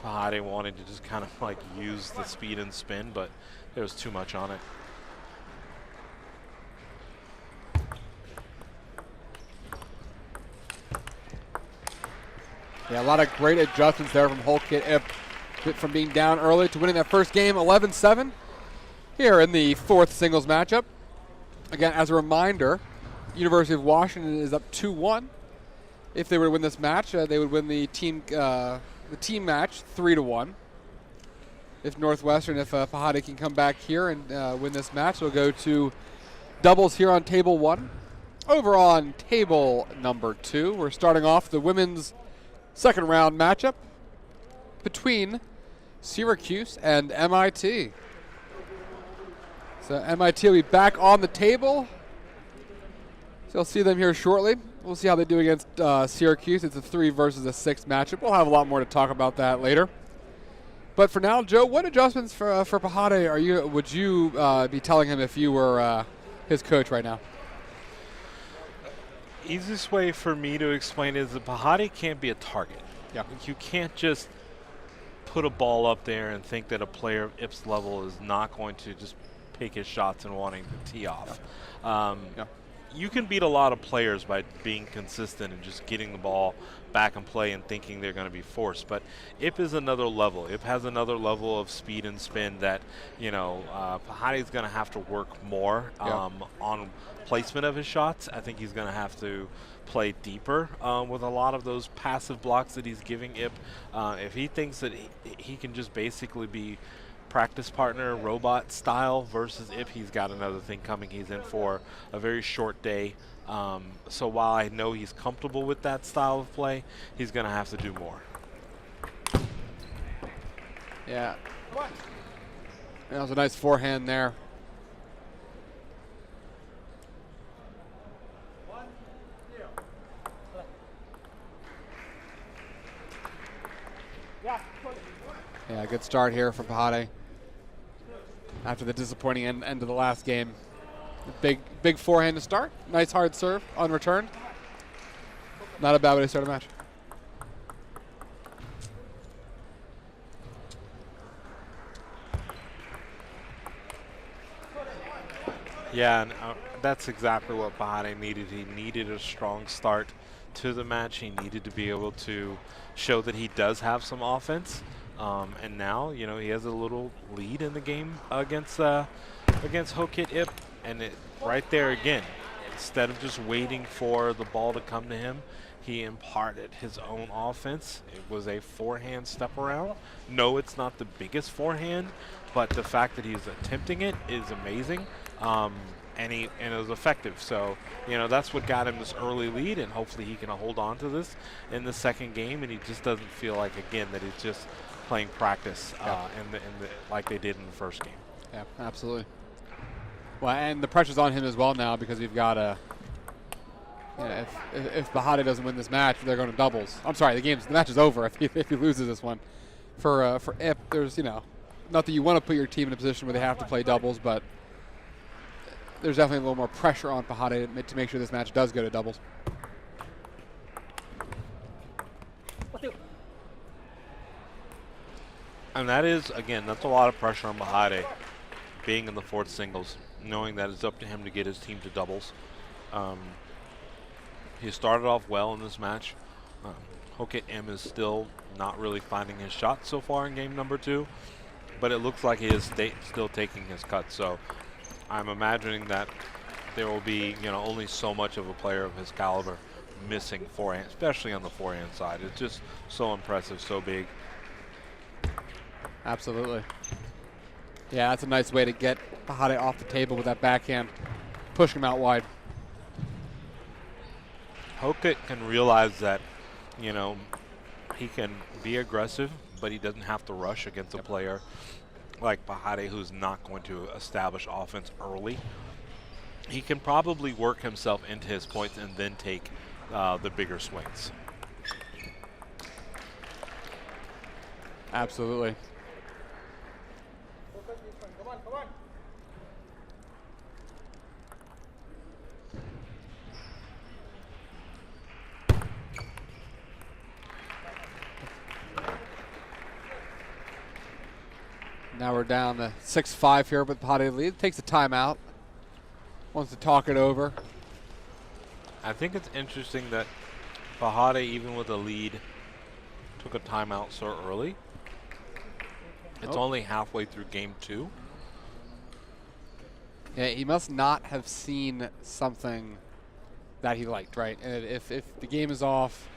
Pahade wanted to just kind of like use the speed and spin, but there was too much on it. Yeah, a lot of great adjustments there from Collegiate, from being down early to winning that first game 11-7 here in the fourth singles matchup. Again, as a reminder, University of Washington is up 2-1. If they were to win this match, they would win the team match 3-1. If Northwestern, if Pahade can come back here and win this match, it'll go to doubles here on table 1. Over on table number 2, we're starting off the women's second round matchup between Syracuse and MIT. So MIT will be back on the table. So you'll see them here shortly. We'll see how they do against Syracuse. It's a 3 versus a 6 matchup. We'll have a lot more to talk about that later. But for now, Joe, what adjustments for Pahade would you be telling him if you were his coach right now? Easiest way for me to explain it is that Pahade can't be a target. Yeah. You can't just put a ball up there and think that a player of Ip's level is not going to just pick his shots and wanting to tee off. Yeah. You can beat a lot of players by being consistent and just getting the ball back and play and thinking they're going to be forced. But Ip is another level. Ip has another level of speed and spin that, Pahade is going to have to work more on placement of his shots. I think he's going to have to play deeper with a lot of those passive blocks that he's giving Ip. If he thinks that he can just basically be practice partner robot style versus Ip, he's got another thing coming. He's in for a very short day. So while I know he's comfortable with that style of play, he's going to have to do more. Yeah. That was a nice forehand there. Yeah, good start here for Pahade after the disappointing end of the last game. Big forehand to start. Nice hard serve unreturned. Not a bad way to start a match. Yeah, and that's exactly what Pahade needed. He needed a strong start to the match. He needed to be able to show that he does have some offense. And now, he has a little lead in the game against Collegiate Ip. And right there again, instead of just waiting for the ball to come to him, he imparted his own offense. It was a forehand step around. No, it's not the biggest forehand, but the fact that he's attempting it is amazing. And it was effective. So, that's what got him this early lead, and hopefully he can hold on to this in the second game, and he just doesn't feel like, again, that he's just playing practice like they did in the first game. Yeah, absolutely. Well, and the pressure's on him as well now because we've got if Pahade doesn't win this match, they're going to doubles. I'm sorry, the match is over if he loses this one. For Ip, there's not that you want to put your team in a position where they have to play doubles, but there's definitely a little more pressure on Pahade to make sure this match does go to doubles. And that's a lot of pressure on Pahade being in the fourth singles, knowing that it's up to him to get his team to doubles. He started off well in this match. Collegiate M is still not really finding his shot so far in game number 2, but it looks like he is still taking his cut. So I'm imagining that there will be only so much of a player of his caliber missing forehand, especially on the forehand side. It's just so impressive, so big. Absolutely. Yeah, that's a nice way to get Pahade off the table with that backhand, push him out wide. Collegiate can realize that, he can be aggressive, but he doesn't have to rush against a player like Pahade who's not going to establish offense early. He can probably work himself into his points and then take the bigger swings. Absolutely. Now we're down to 6-5 here with Pahade lead. Takes a timeout. Wants to talk it over. I think it's interesting that Pahade, even with a lead, took a timeout so early. It's only halfway through game 2. Yeah, he must not have seen something that he liked, right? And if the game is off,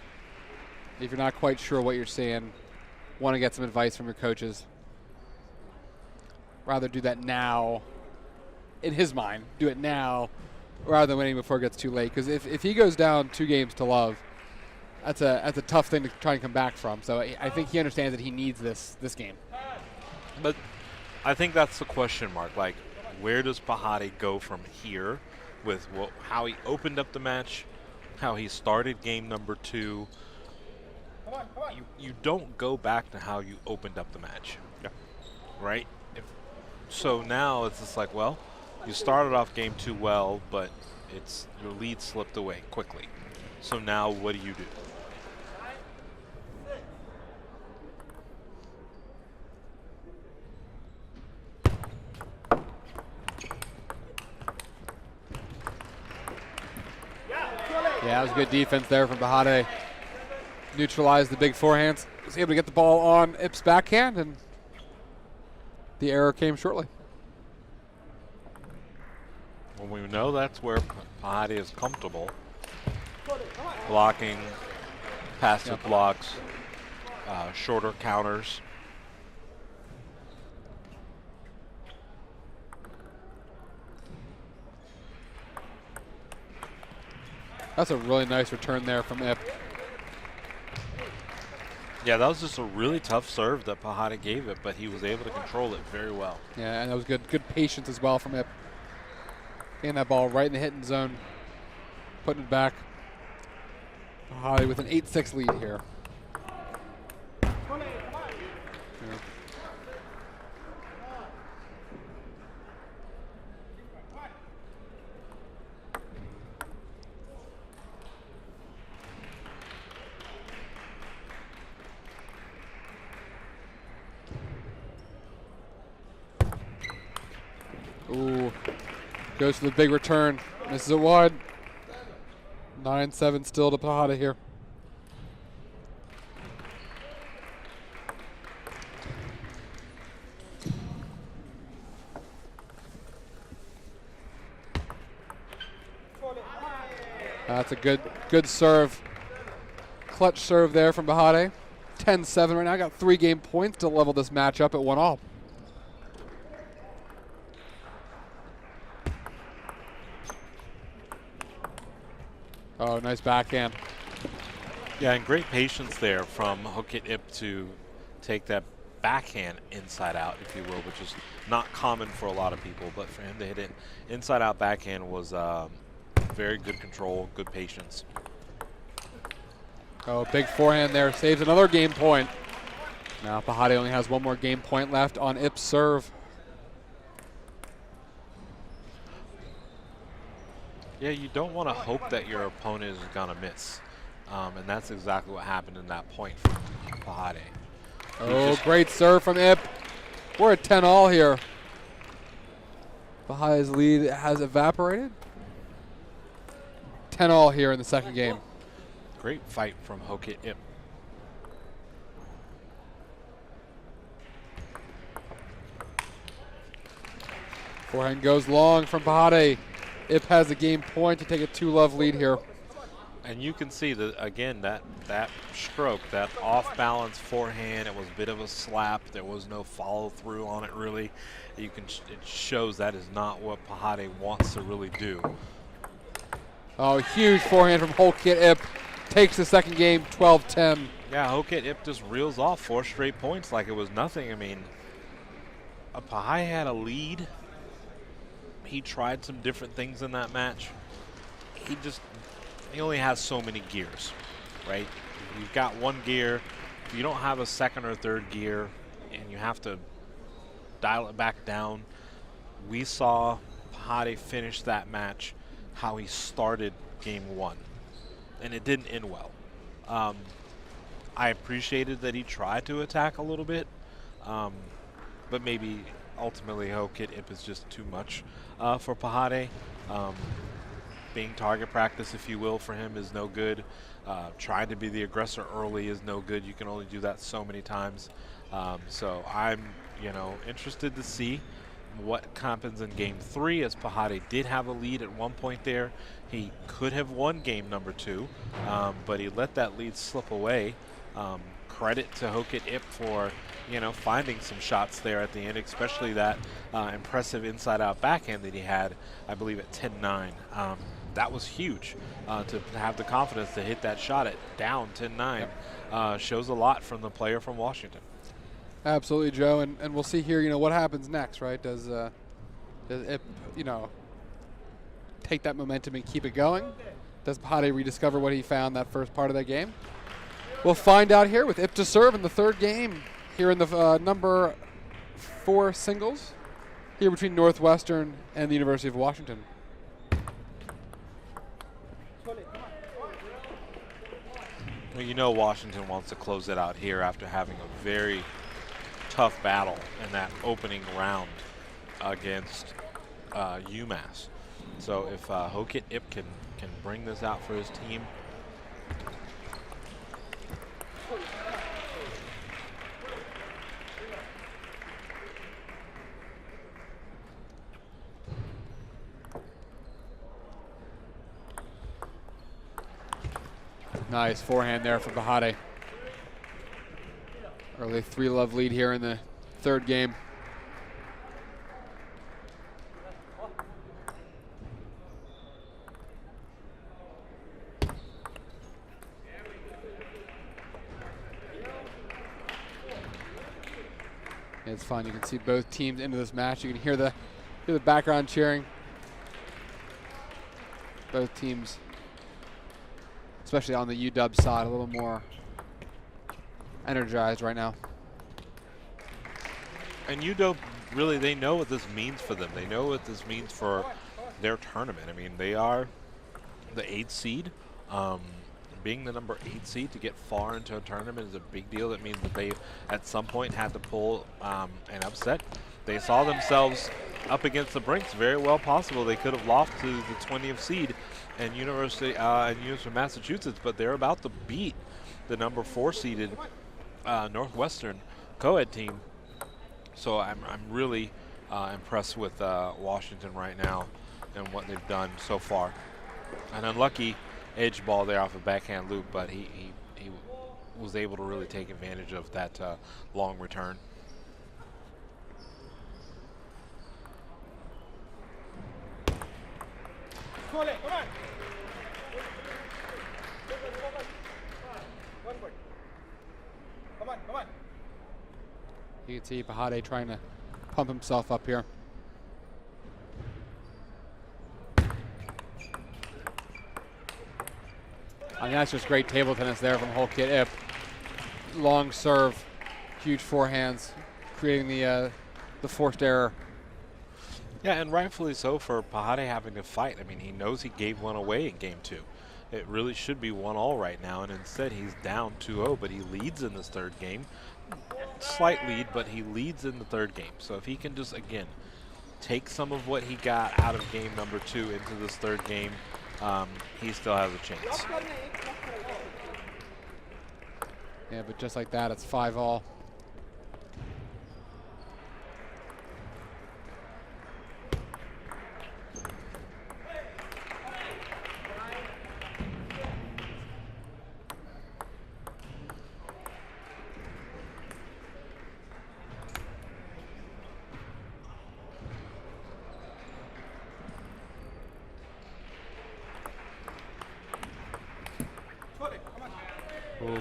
if you're not quite sure what you're seeing, want to get some advice from your coaches, rather do that now, in his mind, do it now, rather than waiting before it gets too late. Because if he goes down 2 games to love, that's a tough thing to try and come back from. So I think he understands that he needs this game. But I think that's the question mark. Like, where does Pahade go from here with how he opened up the match, how he started game number 2? You don't go back to how you opened up the match. Yeah. Right? So now it's just like, well, you started off game 2 well, but your lead slipped away quickly. So now what do you do? Yeah, that was good defense there from Pahade. Neutralized the big forehands. Was able to get the ball on Ip's backhand, and the error came shortly. Well, we know that's where Pahade is comfortable. Blocking, passive blocks, shorter counters. That's a really nice return there from Ip. Yeah, that was just a really tough serve that Pahade gave it, but he was able to control it very well. Yeah, and that was good patience as well from Ip. Getting that ball right in the hitting zone, putting it back. Pahade with an 8-6 lead here. Ooh, goes for the big return. Misses it wide. 9-7 still to Pahade here. That's a good serve. Clutch serve there from Pahade. 10-7 right now. Got 3 game points to level this matchup at 1-all. Oh, nice backhand. Yeah, and great patience there from Hookit Ip to take that backhand inside out, if you will, which is not common for a lot of people, but for him to hit it inside out backhand was very good control, good patience. Oh, big forehand there. Saves another game point. Now Pahade only has 1 more game point left on Ip's serve. Yeah, you don't want to hope that your opponent is going to miss. And that's exactly what happened in that point from Pahade. Oh, great serve from Ip. We're at 10-all here. Pahade's lead has evaporated. 10-all here in the second game. Great fight from Hookit Ip. Forehand goes long from Pahade. Ip has a game point to take a 2-love lead here. And you can see that again, that stroke, that off-balance forehand, it was a bit of a slap. There was no follow-through on it really. It shows that is not what Pahade wants to really do. Oh, huge forehand from Hookit Ip. Takes the second game, 12-10. Yeah, Hookit Ip just reels off 4 straight points like it was nothing. I mean, Pahade had a lead. He tried some different things in that match. He only has so many gears, right? You've got 1 gear. If you don't have a second or third gear and you have to dial it back down, we saw Pahade finish that match how he started game 1, and it didn't end well. I appreciated that he tried to attack a little bit, but maybe ultimately Hookit Ip is just too much for Pahade. being target practice, if you will, for him is no good. Trying to be the aggressor early is no good. You can only do that so many times. So I'm, interested to see what happens in game 3, as Pahade did have a lead at one point there. He could have won game number 2, but he let that lead slip away. Credit to Hokit Ip for, finding some shots there at the end, especially that impressive inside-out backhand that he had, I believe, at 10-9. That was huge to have the confidence to hit that shot at down 10-9. Shows a lot from the player from Washington. Absolutely, Joe, and we'll see here, what happens next, right? Does Ip, take that momentum and keep it going? Does Pahade rediscover what he found that first part of that game? We'll find out here with Ip to serve in the third game here in the number 4 singles here between Northwestern and the University of Washington. Well, Washington wants to close it out here after having a very tough battle in that opening round against UMass. So if Hokit Ip can bring this out for his team. Nice forehand there for Pahade. Early 3-love lead here in the third game. It's fun. You can see both teams into this match. You can hear the background cheering. Both teams, especially on the UW side, a little more energized right now. And UW, really, they know what this means for them. They know what this means for their tournament. I mean, they are the 8th seed. Being the number 8 seed to get far into a tournament is a big deal. That means that they, at some point, had to pull an upset. They saw themselves up against the brink. It's very well possible they could have lost to the 20th seed and University of Massachusetts, but they're about to beat the number 4 seeded Northwestern Coed team. So I'm really impressed with Washington right now and what they've done so far. An unlucky edge ball there off a backhand loop, but he was able to really take advantage of that long return. Come on. You can see Pahade trying to pump himself up here. I mean, that's just great table tennis there from Hokit Ip. Long serve, huge forehands, creating the forced error. Yeah, and rightfully so for Pahade having to fight. I mean, he knows he gave one away in game 2. It really should be 1-1 right now, and instead he's down 2-0, but he leads in this third game. Slight lead, but he leads in the third game. So if he can just, again, take some of what he got out of game number 2 into this third game, he still has a chance. Yeah, but just like that, it's 5-all.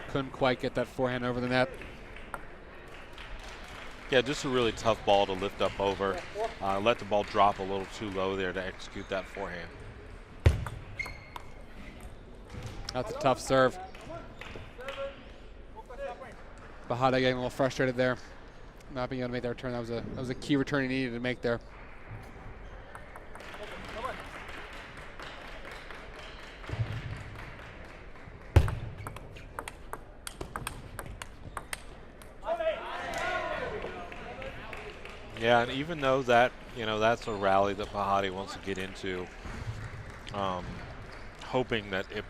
Couldn't quite get that forehand over the net. Yeah, just a really tough ball to lift up over. Let the ball drop a little too low there to execute that forehand. That's a tough serve. Pahade getting a little frustrated there, not being able to make that return. That was a key return he needed to make there. Yeah, and even though that, that's a rally that Pahade wants to get into, hoping that it,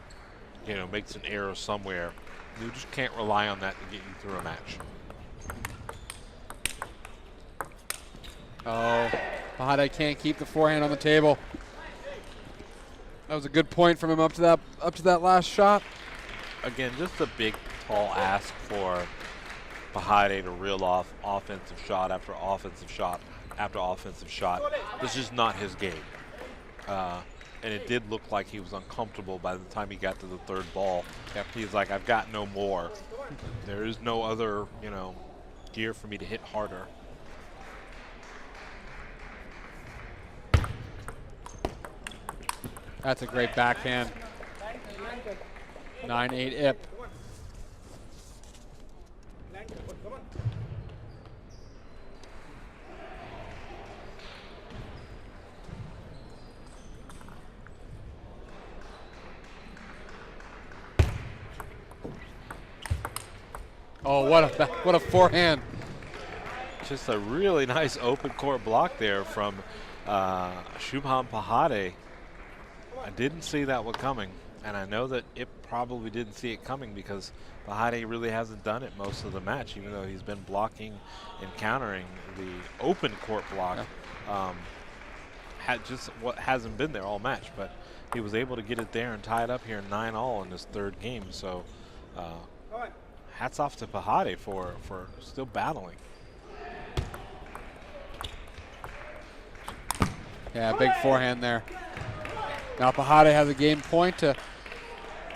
makes an error somewhere. You just can't rely on that to get you through a match. Oh, Pahade can't keep the forehand on the table. That was a good point from him up to that last shot. Again, just a big, tall ask for Pahade to reel off offensive shot after offensive shot after offensive shot. This is not his game. And it did look like he was uncomfortable by the time he got to the third ball. Yep. He's like, I've got no more. There is no other, gear for me to hit harder. That's a great backhand. 9-8 ip. Oh, what a forehand. Just a really nice open court block there from Shubham Pahade. I didn't see that one coming, and I know that it probably didn't see it coming because Pahade really hasn't done it most of the match, even though he's been blocking and countering the open court block. Hasn't been there all match, but he was able to get it there and tie it up here 9-all in this third game. So hats off to Pahade for still battling. Yeah, big forehand there. Now Pahade has a game point to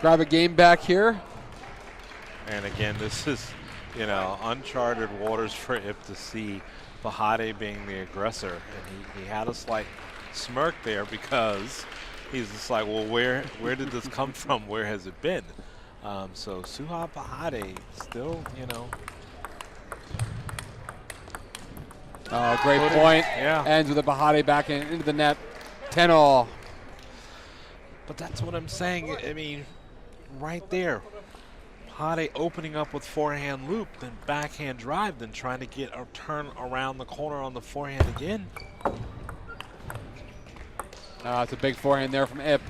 grab a game back here. And again, this is, uncharted waters for Ip to see Pahade being the aggressor. And he had a slight smirk there because he's just like, well, where did this come from? Where has it been? So Suha Pahade still, Oh, great point. Yeah. Ends with a Pahade back into the net. 10-all. But that's what I'm saying. I mean, right there. Pahade opening up with forehand loop, then backhand drive, then trying to get a turn around the corner on the forehand again. It's a big forehand there from Ip.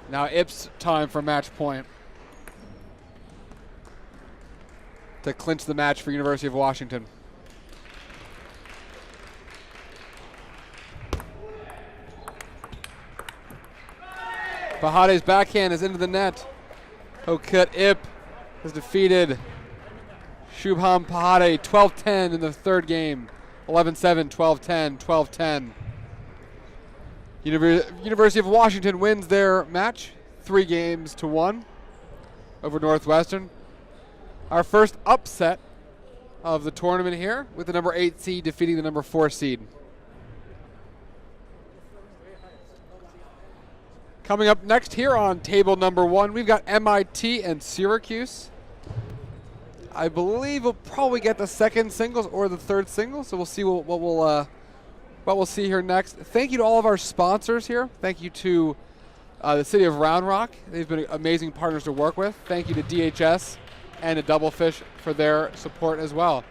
Now Ip's time for match point to clinch the match for University of Washington. Pahade's backhand is into the net. Coed Ip has defeated Shubham Pahade 12-10 in the third game. 11-7, 12-10, 12-10. University of Washington wins their match 3-1 over Northwestern. Our first upset of the tournament here with the number 8 seed defeating the number 4 seed. Coming up next here on table number 1, we've got MIT and Syracuse. I believe we'll probably get the second singles or the third singles, so we'll see what we'll see here next. Thank you to all of our sponsors here. Thank you to the City of Round Rock. They've been amazing partners to work with. Thank you to DHS and to Doublefish for their support as well.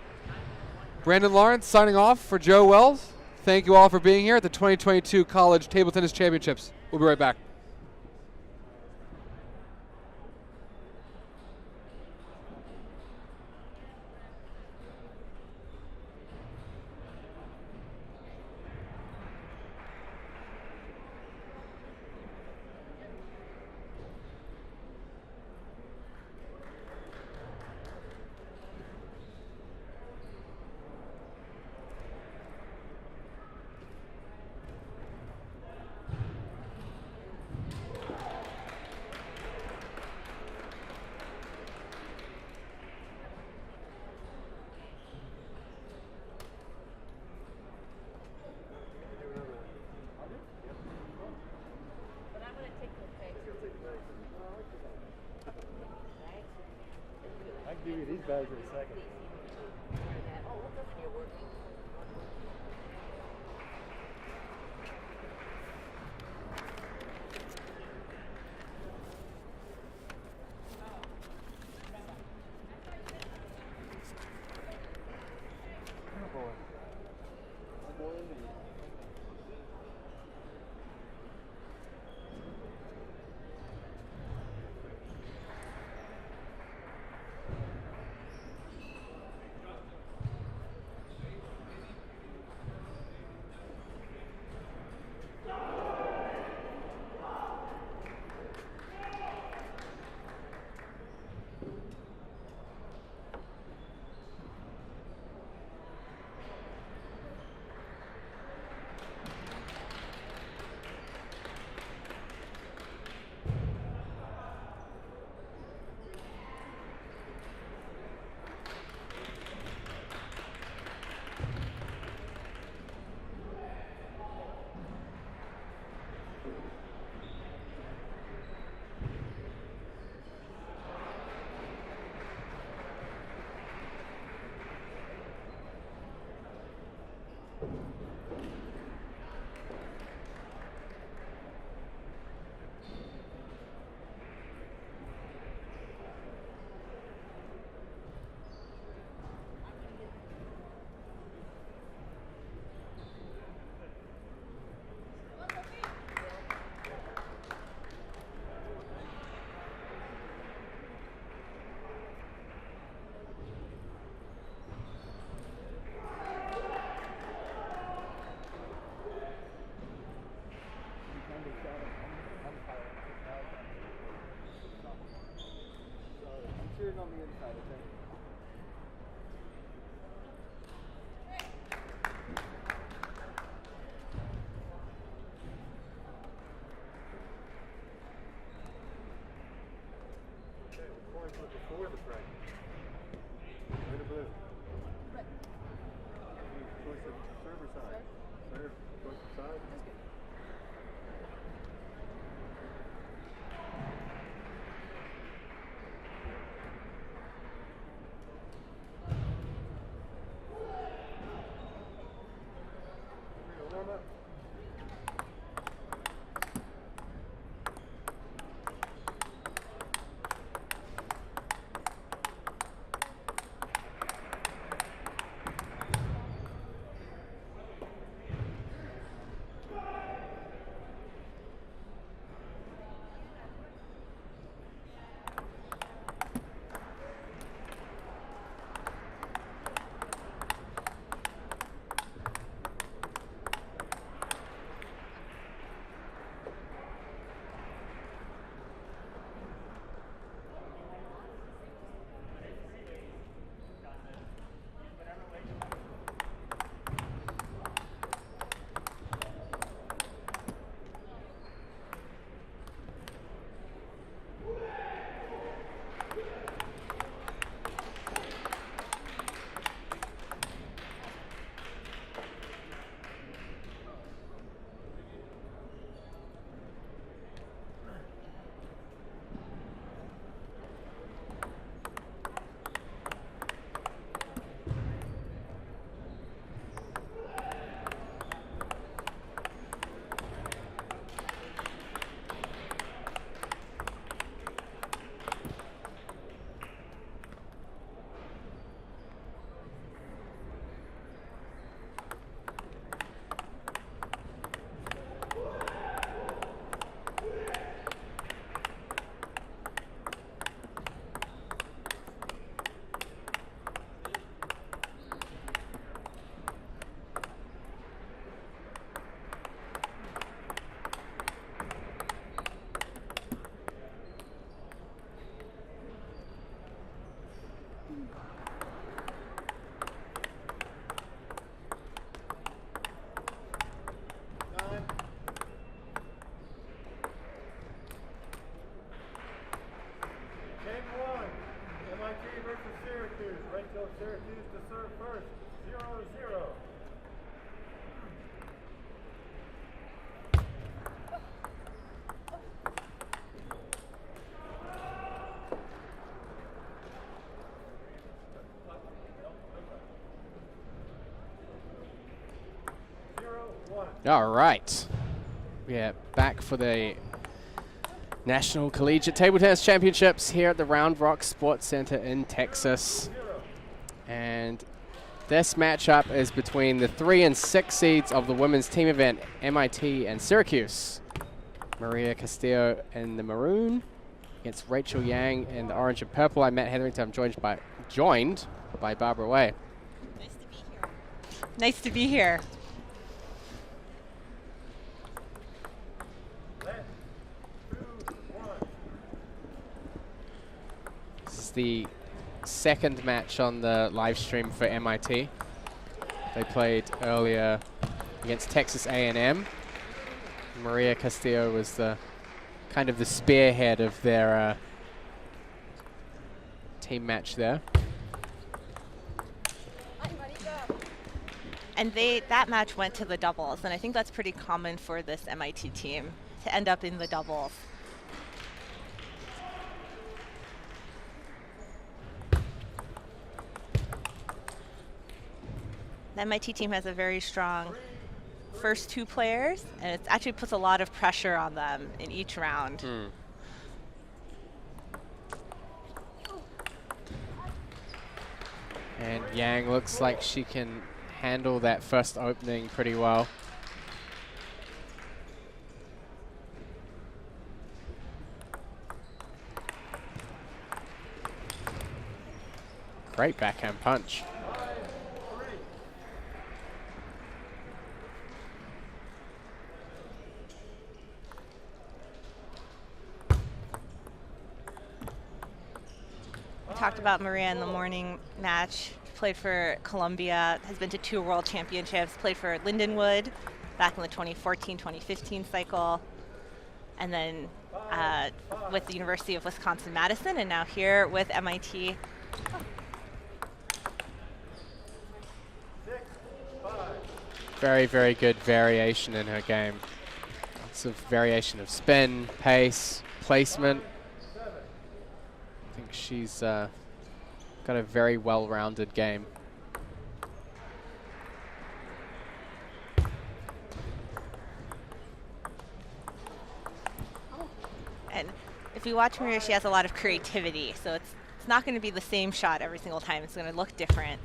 Brandon Lawrence signing off for Joe Wells. Thank you all for being here at the 2022 College Table Tennis Championships. We'll be right back. Give you these bags in a second. Serve or side? Serve. Push the side. Warm up. MIT versus Syracuse. Rachel, Syracuse to serve first. 0-0. All right. Yeah, back for the National Collegiate Table Tennis Championships here at the Round Rock Sports Center in Texas. And this matchup is between the 3 and 6 seeds of the women's team event, MIT and Syracuse. Maria Castillo in the maroon against Rachel Yang in the orange and purple. I'm Matt Hetherington. I'm joined by Barbara Way. Nice to be here. Nice to be here. The second match on the live stream for MIT. They played earlier against Texas A&M. Maria Castillo was the kind of the spearhead of their team match there. And that match went to the doubles, and I think that's pretty common for this MIT team to end up in the doubles. The MIT team has a very strong first 2 players, and it actually puts a lot of pressure on them in each round. And Yang looks like she can handle that first opening pretty well. Great backhand punch. Talked about Maria in the morning match. Played for Columbia, has been to 2 world championships, played for Lindenwood back in the 2014-2015 cycle, and then with the University of Wisconsin-Madison, and now here with MIT. Very, very good variation in her game. Lots of variation of spin, pace, placement. I think she's got a very well-rounded game. And if you watch Maria, she has a lot of creativity, so it's not going to be the same shot every single time. It's going to look different.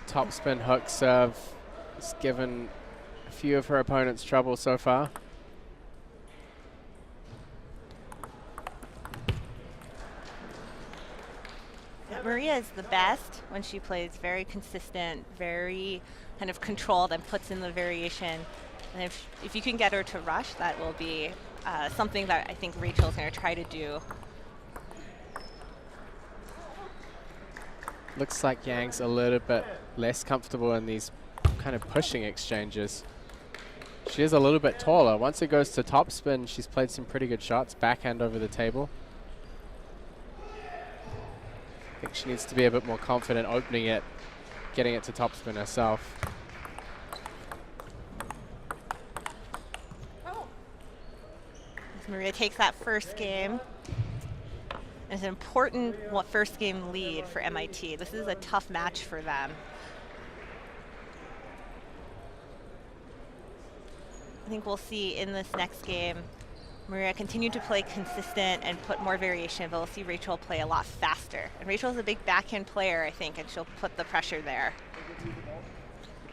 Top spin hook serve has given a few of her opponents trouble so far. Maria is the best when she plays very consistent, very kind of controlled, and puts in the variation. And if you can get her to rush, that will be something that I think Rachel's going to try to do. Looks like Yang's a little bit less comfortable in these kind of pushing exchanges. She is a little bit taller. Once it goes to topspin, she's played some pretty good shots, backhand over the table. I think she needs to be a bit more confident opening it, getting it to topspin herself. As Maria takes that first game. It's an important first game lead for MIT. This is a tough match for them. I think we'll see in this next game, Maria continue to play consistent and put more variation, but we'll see Rachel play a lot faster. And Rachel's a big backhand player, I think, and she'll put the pressure there.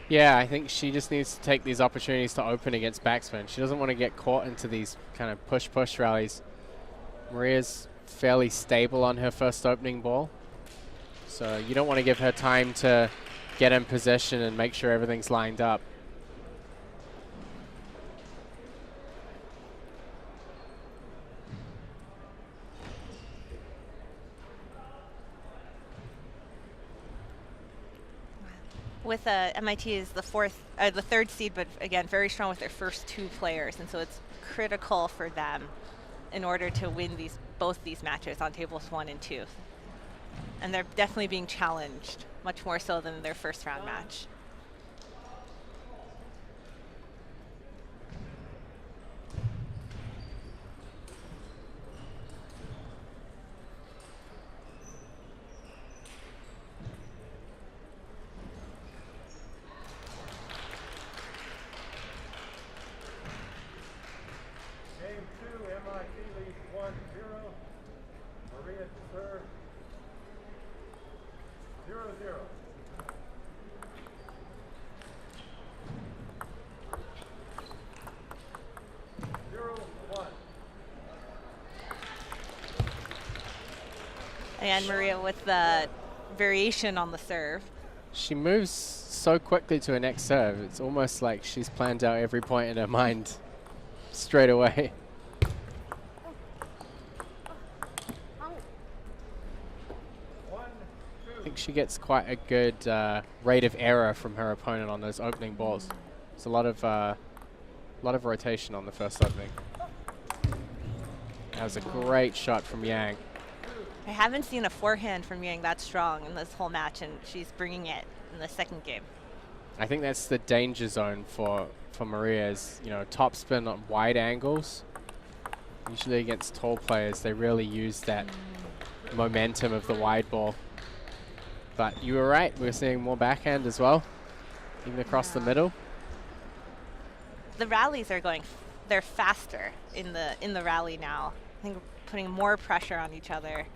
Yeah, I think she just needs to take these opportunities to open against backspin. She doesn't want to get caught into these kind of push-push rallies. Maria's fairly stable on her first opening ball, so you don't want to give her time to get in position and make sure everything's lined up. With MIT is the third seed, but again, very strong with their first two players, and so it's critical for them in order to win both these matches on tables 1 and 2. And they're definitely being challenged, much more so than their first round match. And Maria with the variation on the serve. She moves so quickly to her next serve. It's almost like she's planned out every point in her mind straight away. I think she gets quite a good rate of error from her opponent on those opening balls. There's a lot of rotation on the first opening. That was a great shot from Yang. I haven't seen a forehand from Yang that strong in this whole match, and she's bringing it in the second game. I think that's the danger zone for Maria is, top spin on wide angles. Usually against tall players, they really use that momentum of the wide ball. But you were right, we're seeing more backhand as well, even across the middle. The rallies are they're faster in the rally now. I think we're putting more pressure on each other.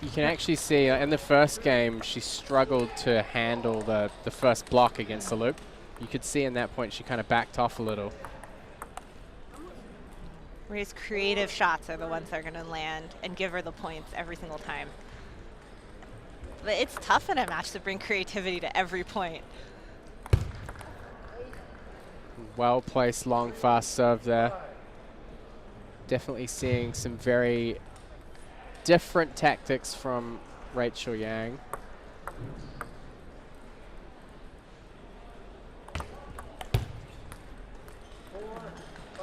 You can actually see in the first game, she struggled to handle the first block against the loop. You could see in that point she kind of backed off a little. Maria's creative shots are the ones that are going to land and give her the points every single time. But it's tough in a match to bring creativity to every point. Well-placed, long, fast serve there. Definitely seeing some very different tactics from Rachel Yang.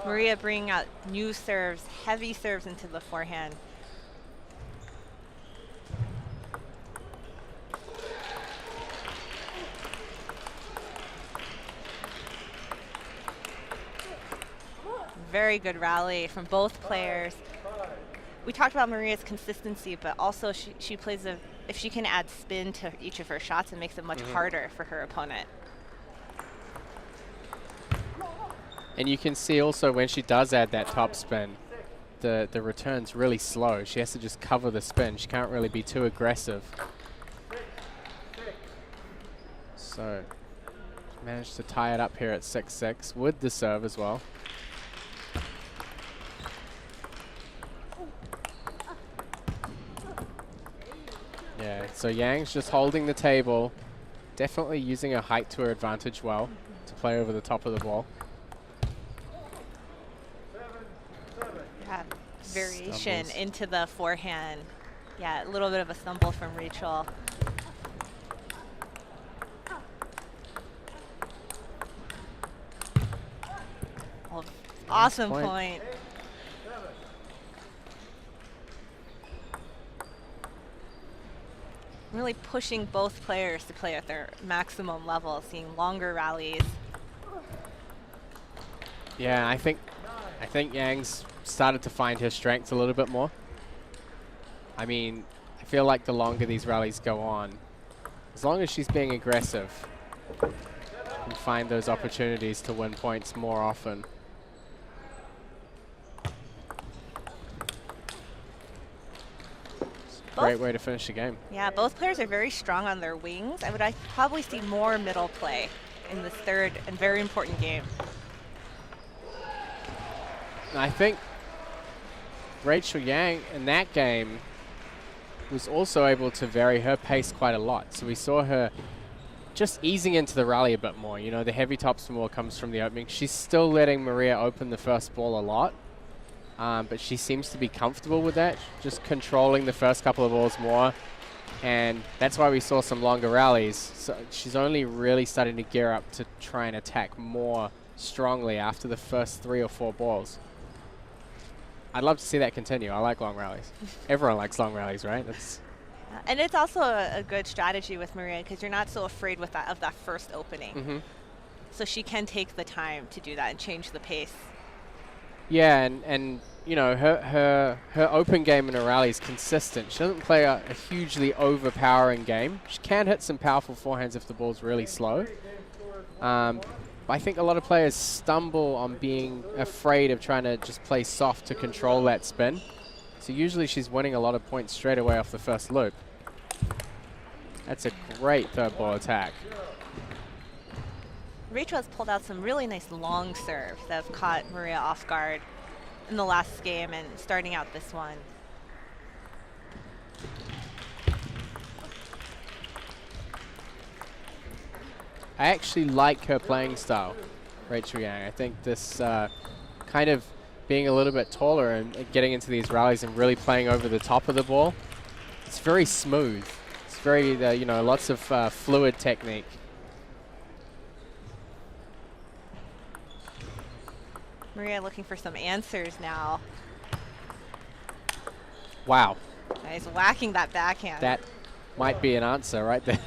Maria bringing out new serves, heavy serves into the forehand. Very good rally from both players. We talked about Maria's consistency, but also she plays if she can add spin to each of her shots, it makes it much harder for her opponent. And you can see also when she does add that top spin, the return's really slow. She has to just cover the spin. She can't really be too aggressive. So managed to tie it up here at 6-6 with the serve as well. Yeah, so Yang's just holding the table, definitely using her height to her advantage well to play over the top of the ball. Yeah, variation Stumbles. into the forehand. Yeah, a little bit of a stumble from Rachel. Oh, awesome point. Really pushing both players to play at their maximum level, seeing longer rallies. Yeah, I think Yang's started to find her strengths a little bit more. I mean, I feel like the longer these rallies go on, as long as she's being aggressive, she can find those opportunities to win points more often. Great way to finish the game. Yeah, both players are very strong on their wings. I would probably see more middle play in this third and very important game. I think Rachel Yang in that game was also able to vary her pace quite a lot. So we saw her just easing into the rally a bit more. You know, the heavy topspin more comes from the opening. She's still letting Maria open the first ball a lot. But she seems to be comfortable with that, just controlling the first couple of balls more. And that's why we saw some longer rallies. So she's only really starting to gear up to try and attack more strongly after the first 3 or 4 balls. I'd love to see that continue. I like long rallies. Everyone likes long rallies, right? That's And it's also a good strategy with Maria because you're not so afraid with of that first opening. So she can take the time to do that and change the pace. Yeah, and you know, her open game in her rally is consistent. She doesn't play a hugely overpowering game. She can hit some powerful forehands if the ball's really slow. But I think a lot of players stumble on being afraid of trying to just play soft to control that spin. So usually she's winning a lot of points straight away off the first loop. That's a great third ball attack. Rachel has pulled out some really nice long serves that have caught Maria off guard in the last game and starting out this one. I actually like her playing style, Rachel Yang. I think this kind of being a little bit taller and getting into these rallies and really playing over the top of the ball, it's very smooth. It's very, you know, lots of fluid technique. Maria looking for some answers now. Wow. Nice, whacking that backhand. That might be an answer right there.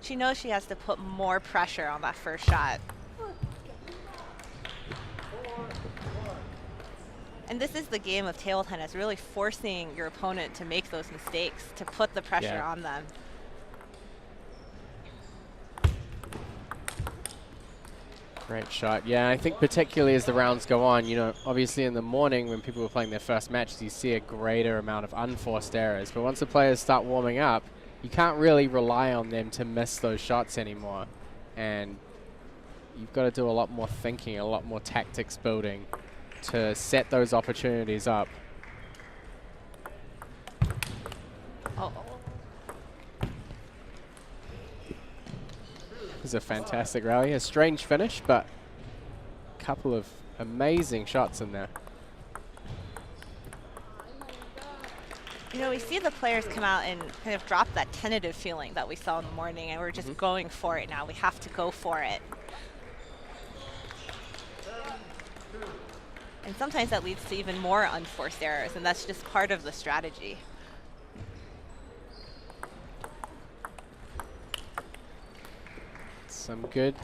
She knows she has to put more pressure on that first shot. And this is the game of table tennis, really forcing your opponent to make those mistakes, to put the pressure on them. Great shot. Yeah, I think particularly as the rounds go on, you know, obviously in the morning when people were playing their first matches, you see a greater amount of unforced errors. But once the players start warming up, you can't really rely on them to miss those shots anymore. And you've got to do a lot more thinking, a lot more tactics building to set those opportunities up. This is a fantastic rally. A strange finish, but a couple of amazing shots in there. You know, we see the players come out and kind of drop that tentative feeling that we saw in the morning, and we're just going for it now. We have to go for it. And sometimes that leads to even more unforced errors, and that's just part of the strategy. Some good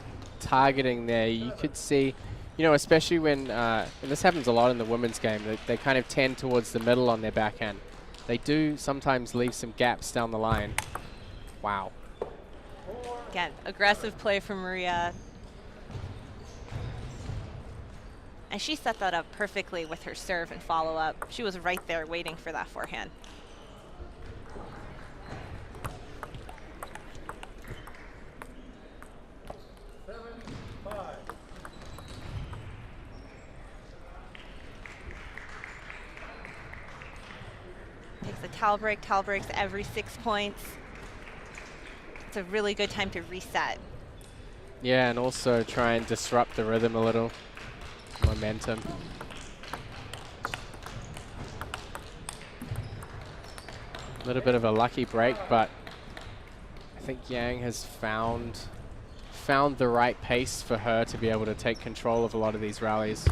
targeting there. You could see, you know, especially when, and this happens a lot in the women's game, they kind of tend towards the middle on their backhand. They do sometimes leave some gaps down the line. Wow. Again, aggressive play from Maria. And she set that up perfectly with her serve and follow-up. She was right there waiting for that forehand. Takes a towel break. Towel breaks every 6 points. It's a really good time to reset. Yeah, and also try and disrupt the rhythm a little. Momentum. A little bit of a lucky break, but I think Yang has found the right pace for her to be able to take control of a lot of these rallies.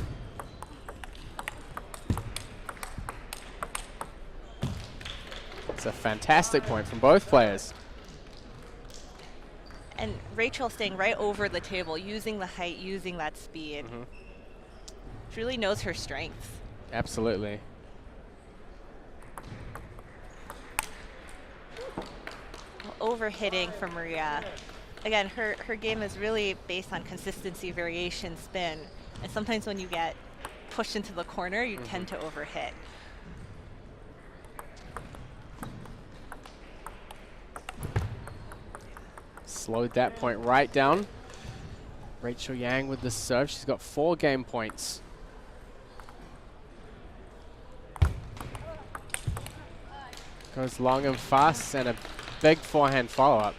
It's a fantastic point from both players. And Rachel staying right over the table, using the height, using that speed. She really knows her strengths. Absolutely. Overhitting from Maria. Again, her game is really based on consistency, variation, spin. And sometimes when you get pushed into the corner, you tend to overhit. Slowed that point right down. Rachel Yang with the serve. She's got 4 game points. Goes long and fast and a big forehand follow-up.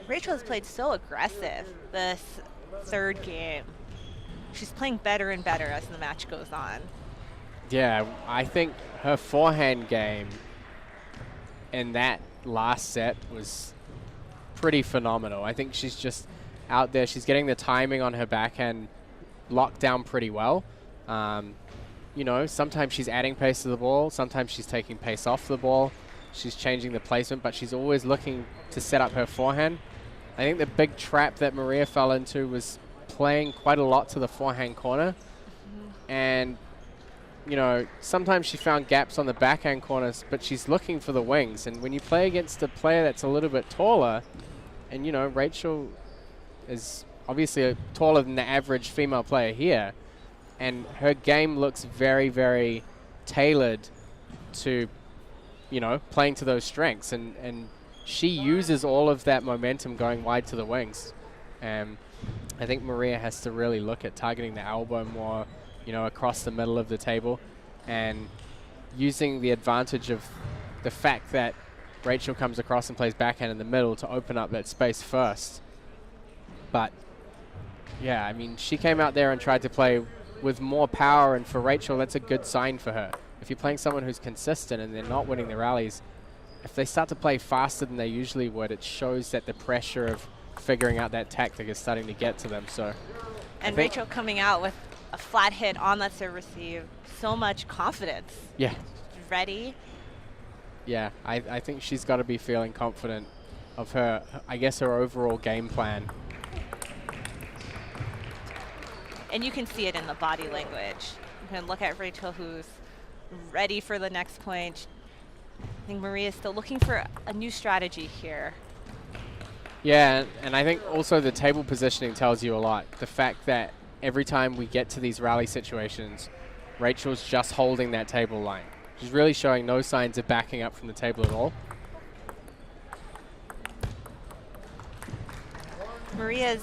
Rachel has played so aggressive this third game. She's playing better and better as the match goes on. Yeah, I think her forehand game in that last set was pretty phenomenal. I think she's just out there. She's getting the timing on her backhand locked down pretty well. You know, sometimes she's adding pace to the ball. Sometimes she's taking pace off the ball. She's changing the placement, but she's always looking to set up her forehand. I think the big trap that Maria fell into was playing quite a lot to the forehand corner. And, you know, sometimes she found gaps on the backhand corners, but she's looking for the wings. And when you play against a player that's a little bit taller, and, you know, Rachel is obviously taller than the average female player here, and her game looks very, very tailored to, you know, playing to those strengths. And she uses all of that momentum going wide to the wings. I think Maria has to really look at targeting the elbow more, you know, across the middle of the table, and using the advantage of the fact that Rachel comes across and plays backhand in the middle to open up that space first. But, yeah, I mean, she came out there and tried to play with more power, and for Rachel, that's a good sign for her. If you're playing someone who's consistent and they're not winning the rallies, if they start to play faster than they usually would, it shows that the pressure of figuring out that tactic is starting to get to them. So, and Rachel coming out with a flat hit on that serve receive, so much confidence. Yeah. Ready. Yeah, I think she's got to be feeling confident of her, I guess, her overall game plan. And you can see it in the body language. You can look at Rachel, who's ready for the next point. I think Maria's still looking for a new strategy here. Yeah, and I think also the table positioning tells you a lot. The fact that every time we get to these rally situations, Rachel's just holding that table line. She's really showing no signs of backing up from the table at all. Maria's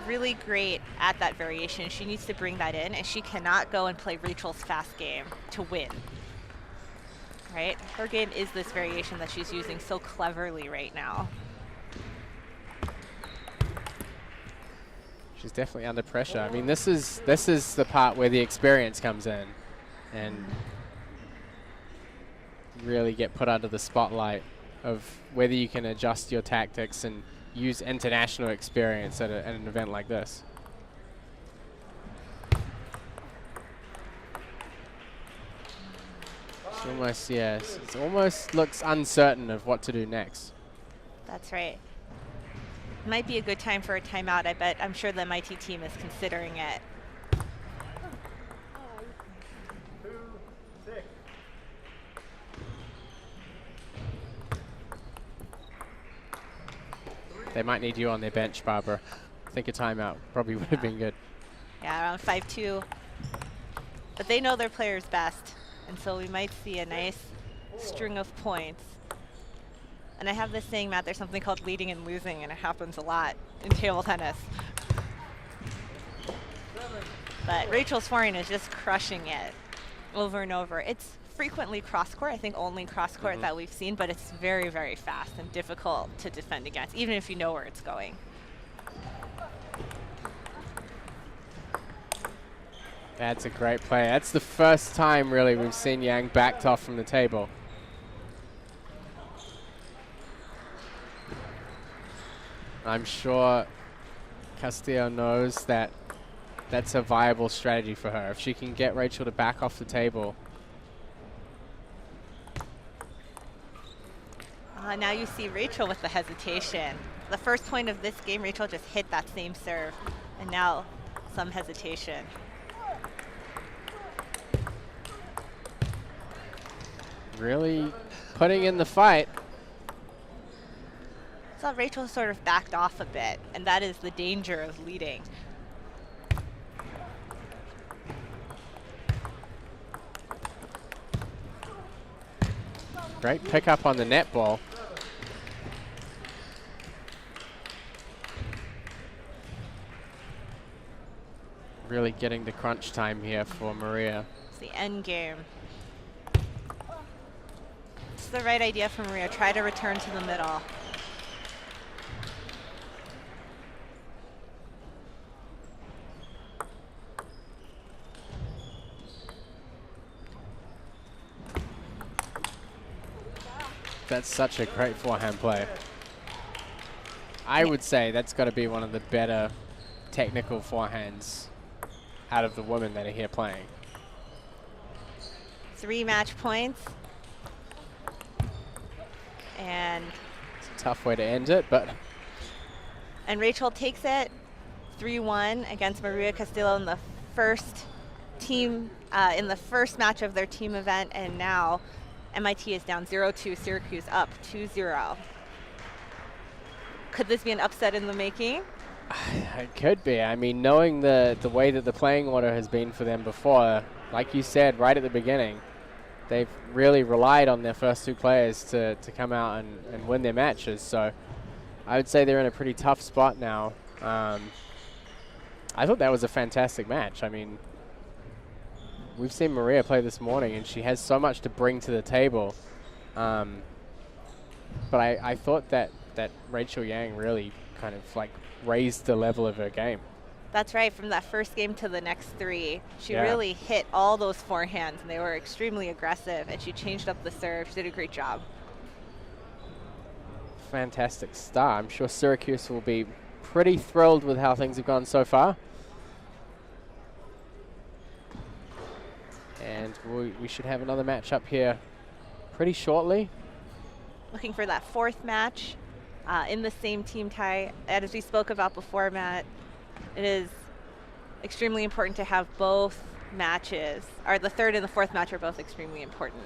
really great at that variation. She needs to bring that in, and she cannot go and play Rachel's fast game to win. Right? Her game is this variation that she's using so cleverly right now. She's definitely under pressure. I mean, this is the part where the experience comes in and really get put under the spotlight of whether you can adjust your tactics and use international experience at an event like this. It's almost, yes, it almost looks uncertain of what to do next. That's right. Might be a good time for a timeout, I bet. I'm sure the MIT team is considering it. They might need you on their bench, Barbara. I think a timeout probably would have been good. Yeah, around 5-2. But they know their players best, and so we might see a nice string of points. And I have this saying, Matt, there's something called leading and losing, and it happens a lot in table tennis. But Rachel's forehand is just crushing it over and over. It's frequently cross-court, I think only cross-court that we've seen, but it's very, very fast and difficult to defend against, even if you know where it's going. That's a great play. That's the first time, really, we've seen Yang backed off from the table. I'm sure Castillo knows that that's a viable strategy for her. If she can get Rachel to back off the table. Now you see Rachel with the hesitation. The first point of this game, Rachel just hit that same serve, and now some hesitation. Really putting in the fight. So Rachel sort of backed off a bit, and that is the danger of leading. Great pickup on the net ball. Really getting the crunch time here for Maria. It's the end game. It's the right idea for Maria. Try to return to the middle. That's such a great forehand play. I would say that's got to be one of the better technical forehands out of the women that are here playing. 3 match points. And it's a tough way to end it, but. And Rachel takes it 3-1 against Maria Castillo in the first team, in the first match of their team event, and now MIT is down 0-2, Syracuse up 2-0. Could this be an upset in the making? It could be. I mean, knowing the way that the playing order has been for them before, like you said right at the beginning, they've really relied on their first 2 players to come out and win their matches. So I would say they're in a pretty tough spot now. I thought that was a fantastic match. I mean, we've seen Maria play this morning, and she has so much to bring to the table. But I thought that Rachel Yang really kind of like raised the level of her game. That's right. From that first game to the next 3, she really hit all those forehands, and they were extremely aggressive, and she changed up the serve. She did a great job. Fantastic start. I'm sure Syracuse will be pretty thrilled with how things have gone so far. And we should have another match up here pretty shortly. Looking for that 4th match in the same team tie. As we spoke about before, Matt, it is extremely important to have both matches, or the 3rd and the 4th match are both extremely important.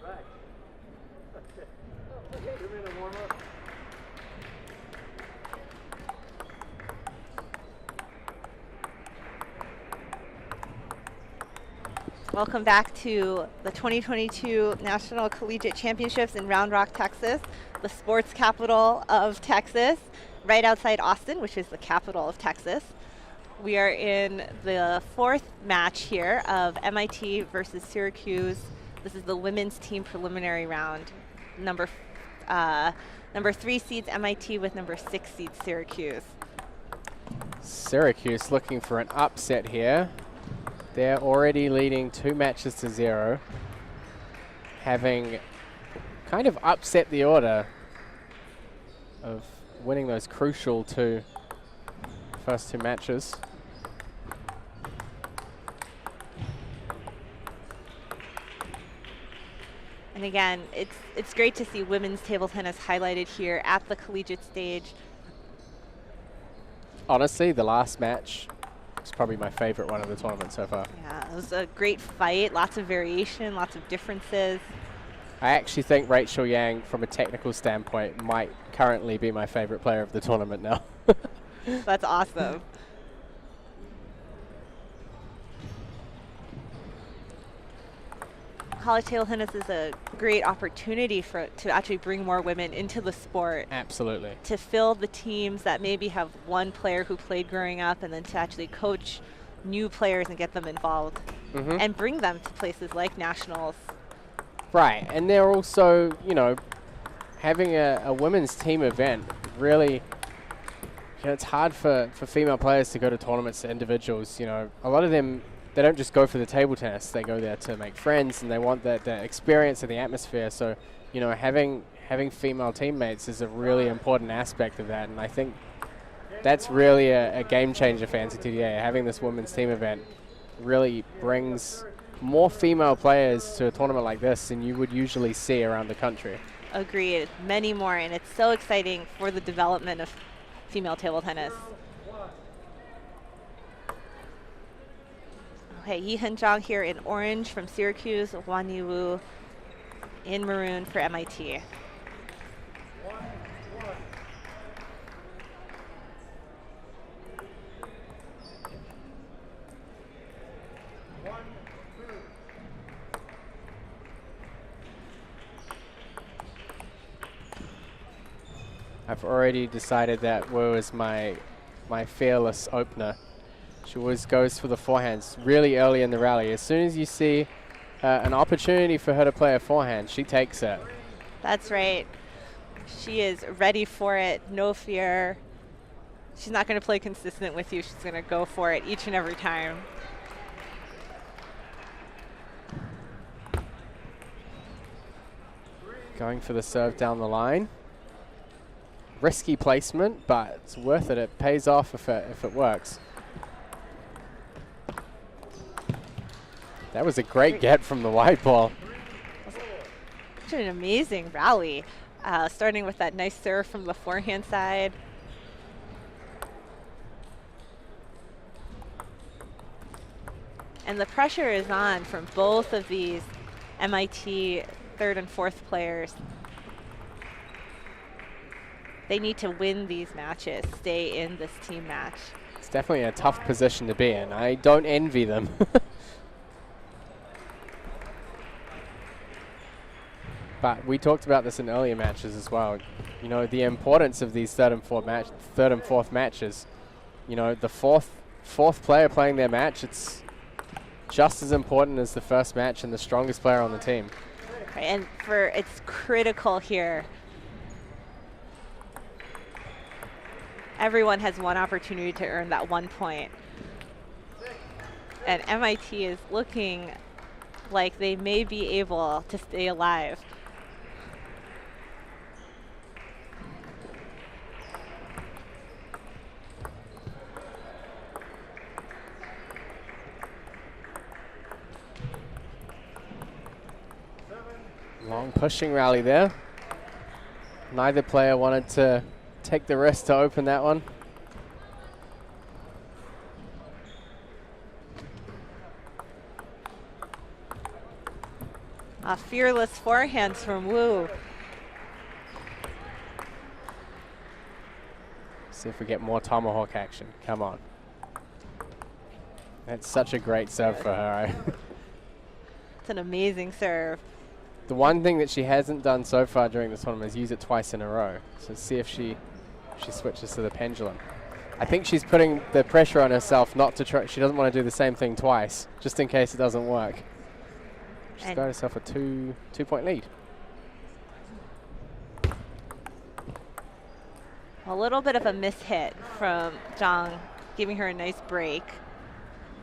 Back. 2-minute warm-up. Welcome back to the 2022 National Collegiate Championships in Round Rock, Texas, the sports capital of Texas, right outside Austin, which is the capital of Texas. We are in the fourth match here of MIT versus Syracuse. This is the women's team preliminary round. Number 3 seeds MIT with number 6 seeds Syracuse. Syracuse looking for an upset here. They're already leading 2-0, having kind of upset the order of winning those crucial first 2 matches. And again, it's great to see women's table tennis highlighted here at the collegiate stage. Honestly, the last match is probably my favorite one of the tournament so far. Yeah, it was a great fight, lots of variation, lots of differences. I actually think Rachel Yang, from a technical standpoint, might currently be my favorite player of the tournament now. That's awesome. College table tennis is a great opportunity to actually bring more women into the sport. Absolutely. To fill the teams that maybe have one player who played growing up, and then to actually coach new players and get them involved and bring them to places like nationals. Right, and they're also, you know, having a women's team event really, you know, it's hard for female players to go to tournaments, to individuals. You know, a lot of them, they don't just go for the table tennis. They go there to make friends, and they want that experience and the atmosphere. So, you know, having female teammates is a really important aspect of that, and I think that's really a game changer for NCTTA. Having this women's team event really brings more female players to a tournament like this than you would usually see around the country. Agreed, many more, and it's so exciting for the development of female table tennis. Okay, Yi Hen Zhang here in orange from Syracuse, Wan Yiwu in maroon for MIT. I've already decided that Wu is my fearless opener. She always goes for the forehands really early in the rally. As soon as you see an opportunity for her to play a forehand, she takes it. That's right. She is ready for it, no fear. She's not going to play consistent with you. She's going to go for it each and every time. Going for the serve down the line. Risky placement, but it's worth it. It pays off if it works. That was a great get from the wide ball. Such an amazing rally, starting with that nice serve from the forehand side. And the pressure is on from both of these MIT third and fourth players. They need to win these matches, stay in this team match. It's definitely a tough position to be in. I don't envy them. But we talked about this in earlier matches as well. You know, the importance of these third and fourth matches. You know, the fourth player playing their match, it's just as important as the first match and the strongest player on the team. Right, and it's critical here. Everyone has one opportunity to earn that 1 point. And MIT is looking like they may be able to stay alive. Long pushing rally there. Neither player wanted to take the risk to open that one. Fearless forehands from Wu. See if we get more tomahawk action. Come on. That's such a great serve for her. It's an amazing serve. The one thing that she hasn't done so far during this tournament is use it twice in a row. So see if she switches to the pendulum. I think she's putting the pressure on herself not to try. She doesn't want to do the same thing twice, just in case it doesn't work. She's got herself a two-point lead. A little bit of a mishit from Zhang, giving her a nice break.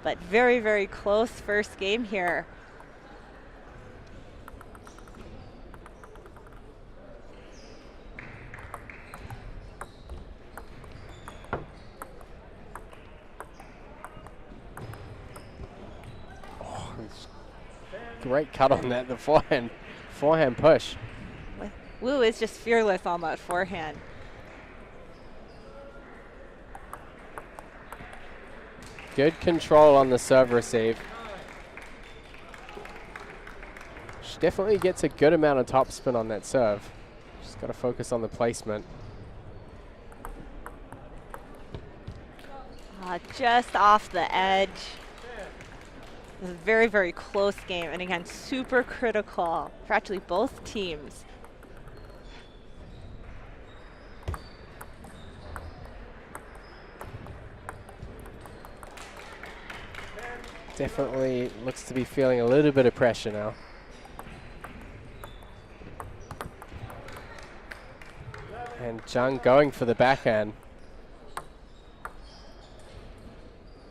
But very, very close first game here. Great cut on that, the forehand push. Wu is just fearless on that forehand. Good control on the serve receive. She definitely gets a good amount of topspin on that serve. She's got to focus on the placement. Just off the edge. It was a very, very close game, and again, super critical for actually both teams. Definitely looks to be feeling a little bit of pressure now. And Zhang going for the backhand.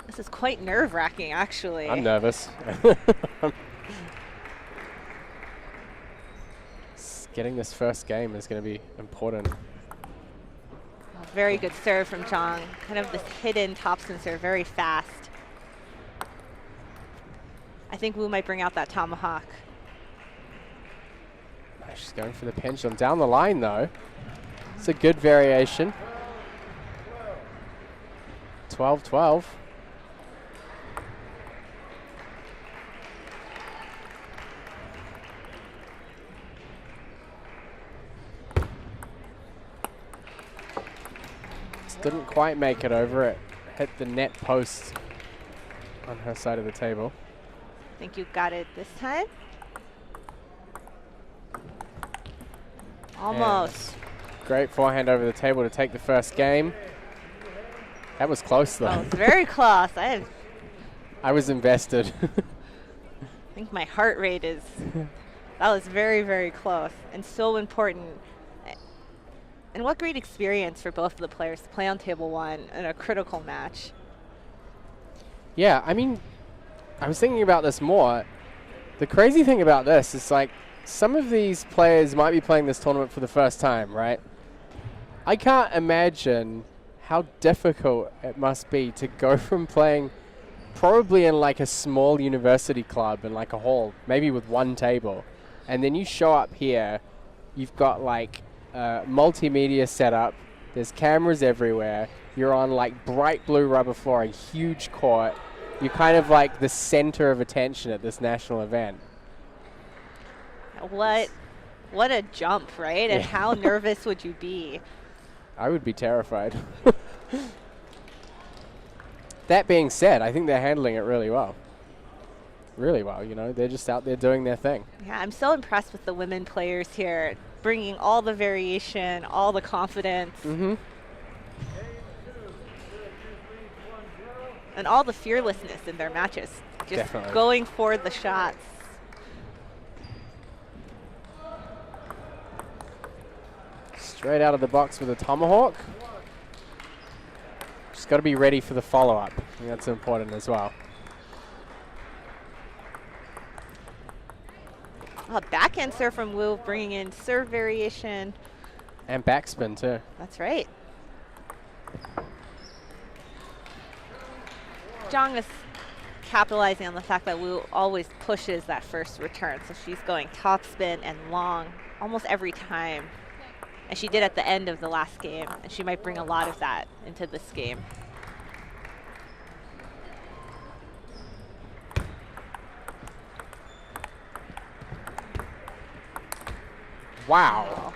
This is quite nerve-wracking, actually. I'm nervous. Getting this first game is going to be important. Very good serve from Zhang. Kind of this hidden topspin serve, very fast. I think Wu might bring out that tomahawk. She's going for the pendulum. Down the line, though. It's a good variation. 12-12. Didn't quite make it over. It hit the net post on her side of the table. I think you got it this time. Almost. And great forehand over the table to take the first game. That was close, though. Oh, very close. I was invested. I think my heart rate is, that was very, very close and so important. And what great experience for both of the players to play on table one in a critical match. Yeah, I mean, I was thinking about this more. The crazy thing about this is, like, some of these players might be playing this tournament for the first time, right? I can't imagine how difficult it must be to go from playing probably in like a small university club in like a hall, maybe with one table, and then you show up here, you've got like multimedia setup, there's cameras everywhere, you're on like bright blue rubber floor, a huge court, you're kind of like the center of attention at this national event. What a jump, right? Yeah. And how nervous would you be? I would be terrified. That being said, I think they're handling it really well. Really well, you know, they're just out there doing their thing. Yeah, I'm so impressed with the women players here, bringing all the variation, all the confidence. Mm-hmm. And all the fearlessness in their matches. Just Definitely. going for the shots. Straight out of the box with a tomahawk. Just got to be ready for the follow-up. I think that's important as well. Backhand serve from Wu, bringing in serve variation. And backspin too. That's right. Zhang is capitalizing on the fact that Wu always pushes that first return, so she's going topspin and long almost every time. And she did at the end of the last game, and she might bring a lot of that into this game. Wow.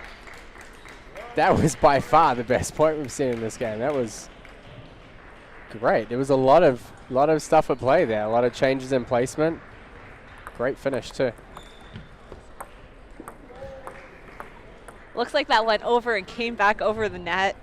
That was by far the best point we've seen in this game. That was great. There was a lot of stuff at play there. A lot of changes in placement. Great finish too. Looks like that went over and came back over the net.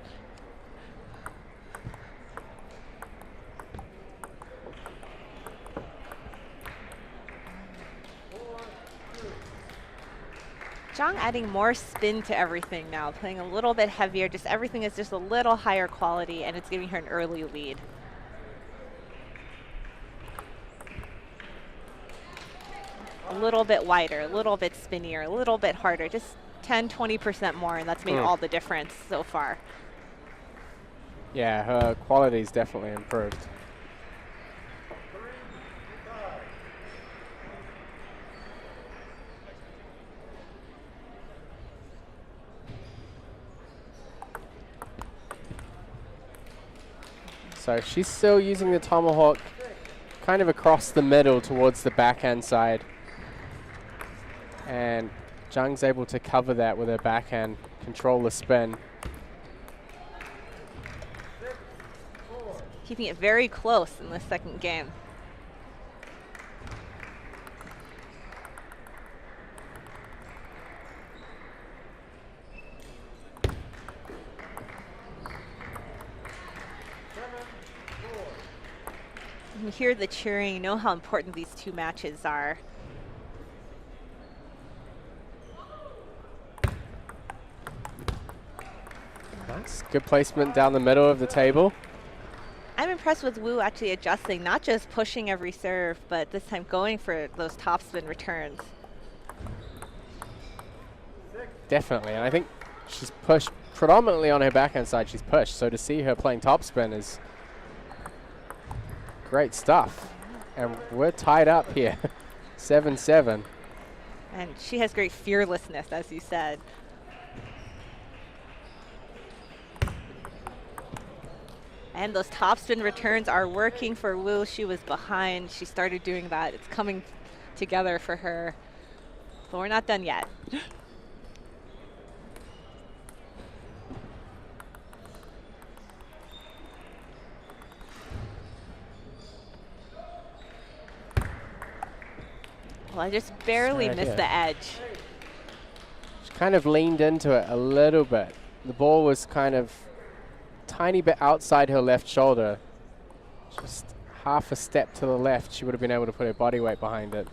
Zhang adding more spin to everything now, playing a little bit heavier. Just everything is just a little higher quality, and it's giving her an early lead. A little bit wider, a little bit spinnier, a little bit harder, just 10–20% more, and that's made all the difference so far. Yeah, her quality's definitely improved. So she's still using the tomahawk kind of across the middle towards the backhand side. And Zhang's able to cover that with her backhand, control the spin. Keeping it very close in the second game. You hear the cheering, you know how important these two matches are. Nice, good placement down the middle of the table. I'm impressed with Wu actually adjusting, not just pushing every serve, but this time going for those topspin returns. Definitely, and I think she's pushed predominantly on her backhand side. She's pushed, so to see her playing topspin is great stuff. And we're tied up here, 7-7. And she has great fearlessness, as you said. And those topspin returns are working for Wu. She was behind. She started doing that. It's coming together for her. But we're not done yet. Well, I just barely missed the edge. She kind of leaned into it a little bit. The ball was kind of tiny bit outside her left shoulder. Just half a step to the left, she would have been able to put her body weight behind it.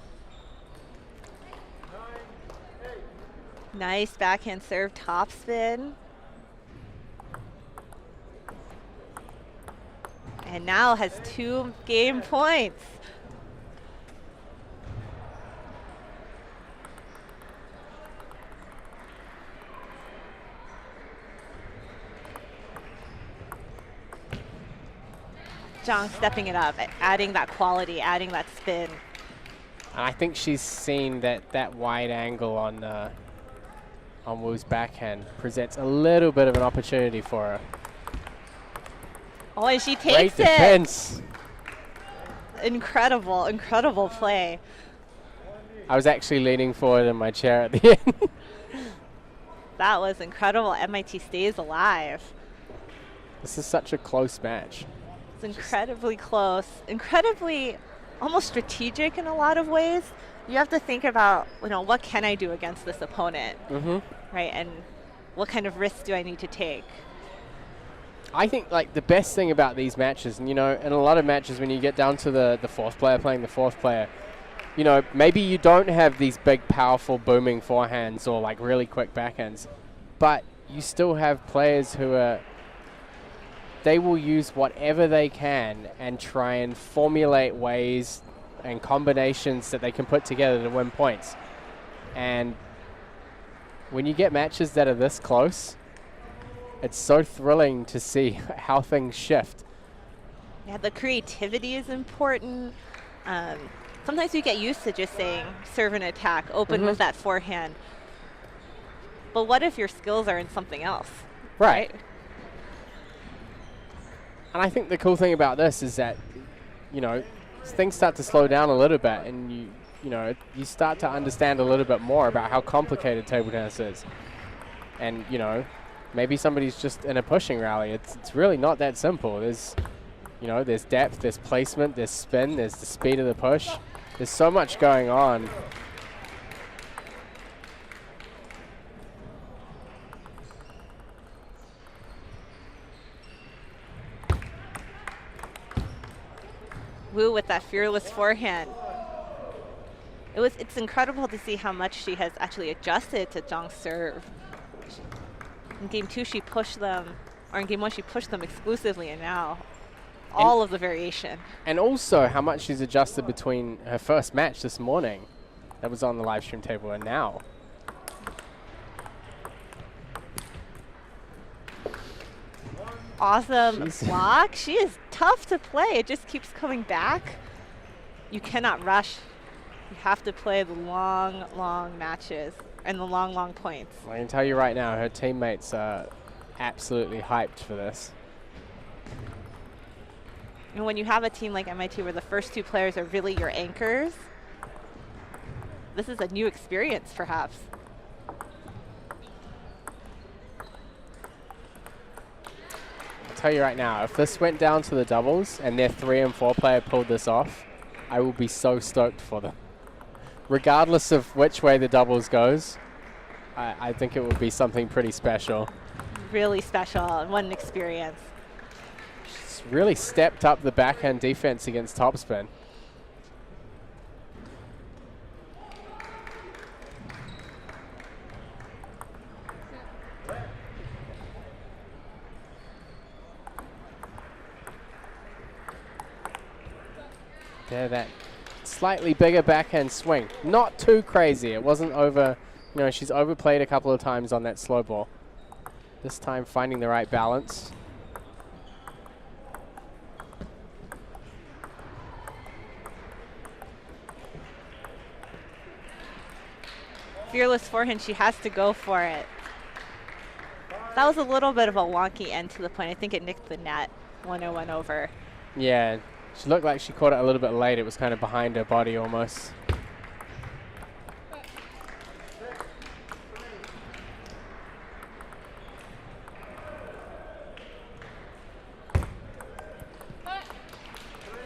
Nice backhand serve topspin. And now has 2 game points. Zhang stepping it up, adding that quality, adding that spin. And I think she's seen that wide angle on Wu's backhand presents a little bit of an opportunity for her. Oh, and she takes Great defense. Incredible, incredible play. I was actually leaning forward in my chair at the end. That was incredible. MIT stays alive. This is such a close match. It's incredibly close, incredibly almost strategic in a lot of ways. You have to think about, what can I do against this opponent, right? And what kind of risks do I need to take? I think the best thing about these matches, and in a lot of matches when you get down to the fourth player playing the fourth player, maybe you don't have these big, powerful, booming forehands or really quick backhands, but you still have players who they will use whatever they can and try and formulate ways and combinations that they can put together to win points. And when you get matches that are this close, it's so thrilling to see how things shift. Yeah, the creativity is important. Sometimes you get used to just saying serve and attack, open with that forehand. But what if your skills are in something else? Right. And I think the cool thing about this is that, things start to slow down a little bit, and you start to understand a little bit more about how complicated table tennis is. And, you know, maybe somebody's just in a pushing rally. It's really not that simple. There's, you know, there's depth, there's placement, there's spin, there's the speed of the push. There's so much going on. Wu with that fearless forehand. It's incredible to see how much she has actually adjusted to Zhang's serve. In game 2, she pushed them, or in game 1, she pushed them exclusively, and now all of the variation. And also how much she's adjusted between her first match this morning that was on the live stream table and now. Awesome block. She is tough to play. It just keeps coming back. You cannot rush. You have to play the long, long matches and the long, long points. I can tell you right now, her teammates are absolutely hyped for this. And when you have a team like MIT where the first 2 players are really your anchors, this is a new experience, perhaps. I'll tell you right now, if this went down to the doubles and their 3 and 4 player pulled this off, I will be so stoked for them. Regardless of which way the doubles goes, I think it would be something pretty special. Really special and what an experience. She's really stepped up the backhand defense against topspin. There, that slightly bigger backhand swing. Not too crazy. It wasn't over, you know, she's overplayed a couple of times on that slow ball. This time finding the right balance. Fearless forehand, she has to go for it. That was a little bit of a wonky end to the point. I think it nicked the net when it went over. Yeah, she looked like she caught it a little bit late. It was kind of behind her body almost.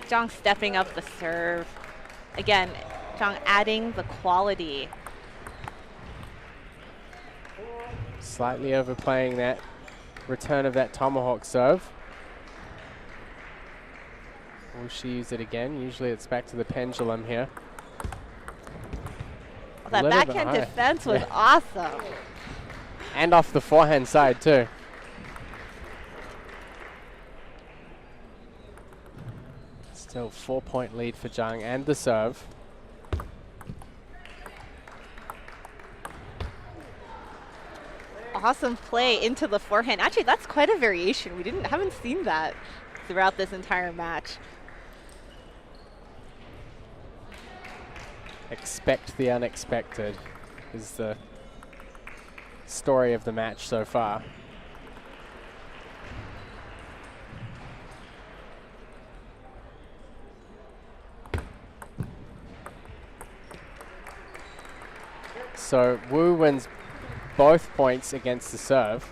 Zhang stepping up the serve. Again, Zhang adding the quality. Slightly overplaying that return of that tomahawk serve. Will she use it again? Usually it's back to the pendulum here. Oh, that backhand defense was awesome. And off the forehand side too. Still 4-point lead for Zhang and the serve. Awesome play into the forehand. Actually, that's quite a variation. We haven't seen that throughout this entire match. Expect the unexpected is the story of the match so far. So Wu wins both points against the serve,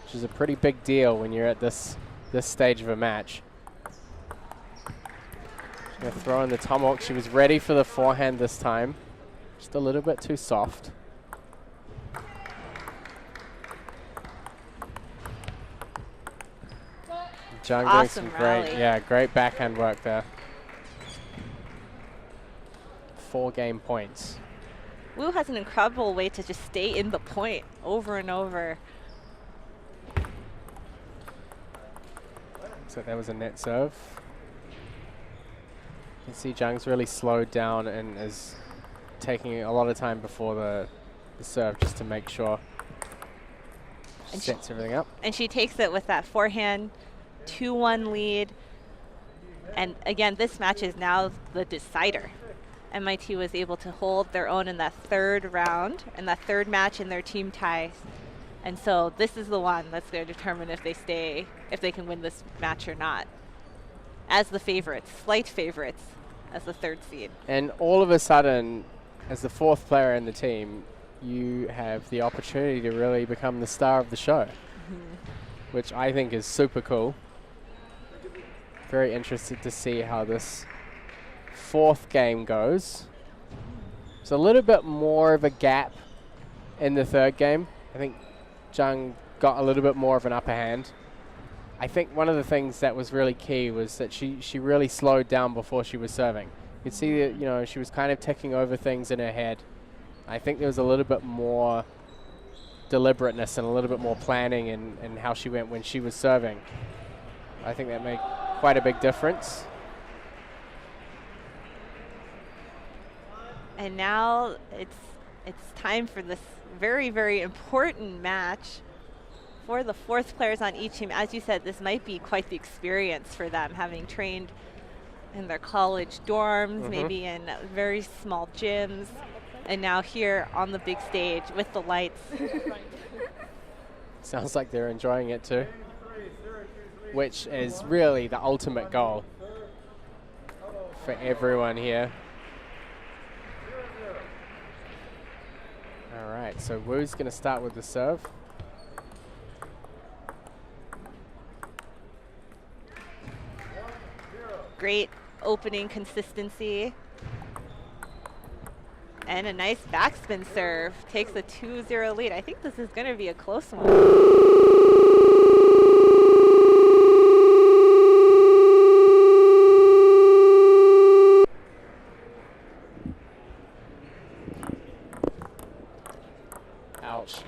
which is a pretty big deal when you're at this stage of a match. She's going to throw in the tomahawk. She was ready for the forehand this time. Just a little bit too soft. Zhang doing some great backhand work there. 4 game points. Wu has an incredible way to just stay in the point over and over. So that was a net serve. You can see Zhang's really slowed down and is taking a lot of time before the serve just to make sure she sets everything up. And she takes it with that forehand 2-1 lead. And again, this match is now the decider. MIT was able to hold their own in that 3rd round and that 3rd match in their team ties. And so this is the one that's going to determine if they can win this match or not. As the favorites, slight favorites, as the 3rd seed. And all of a sudden, as the 4th player in the team, you have the opportunity to really become the star of the show, which I think is super cool. Very interested to see how this fourth game goes. It's a little bit more of a gap in the third game. I think Zhang got a little bit more of an upper hand. I think one of the things that was really key was that she really slowed down before she was serving. You could see that, you know, she was kind of ticking over things in her head. I think there was a little bit more deliberateness and a little bit more planning in how she went when she was serving. I think that made quite a big difference. And now it's time for this very, very important match for the fourth players on each team. As you said, this might be quite the experience for them, having trained in their college dorms, maybe in very small gyms, and now here on the big stage with the lights. Sounds like they're enjoying it too, which is really the ultimate goal for everyone here. All right, so Wu's going to start with the serve. Great opening consistency. And a nice backspin serve. Takes a 2-0 lead. I think this is going to be a close one. Ouch.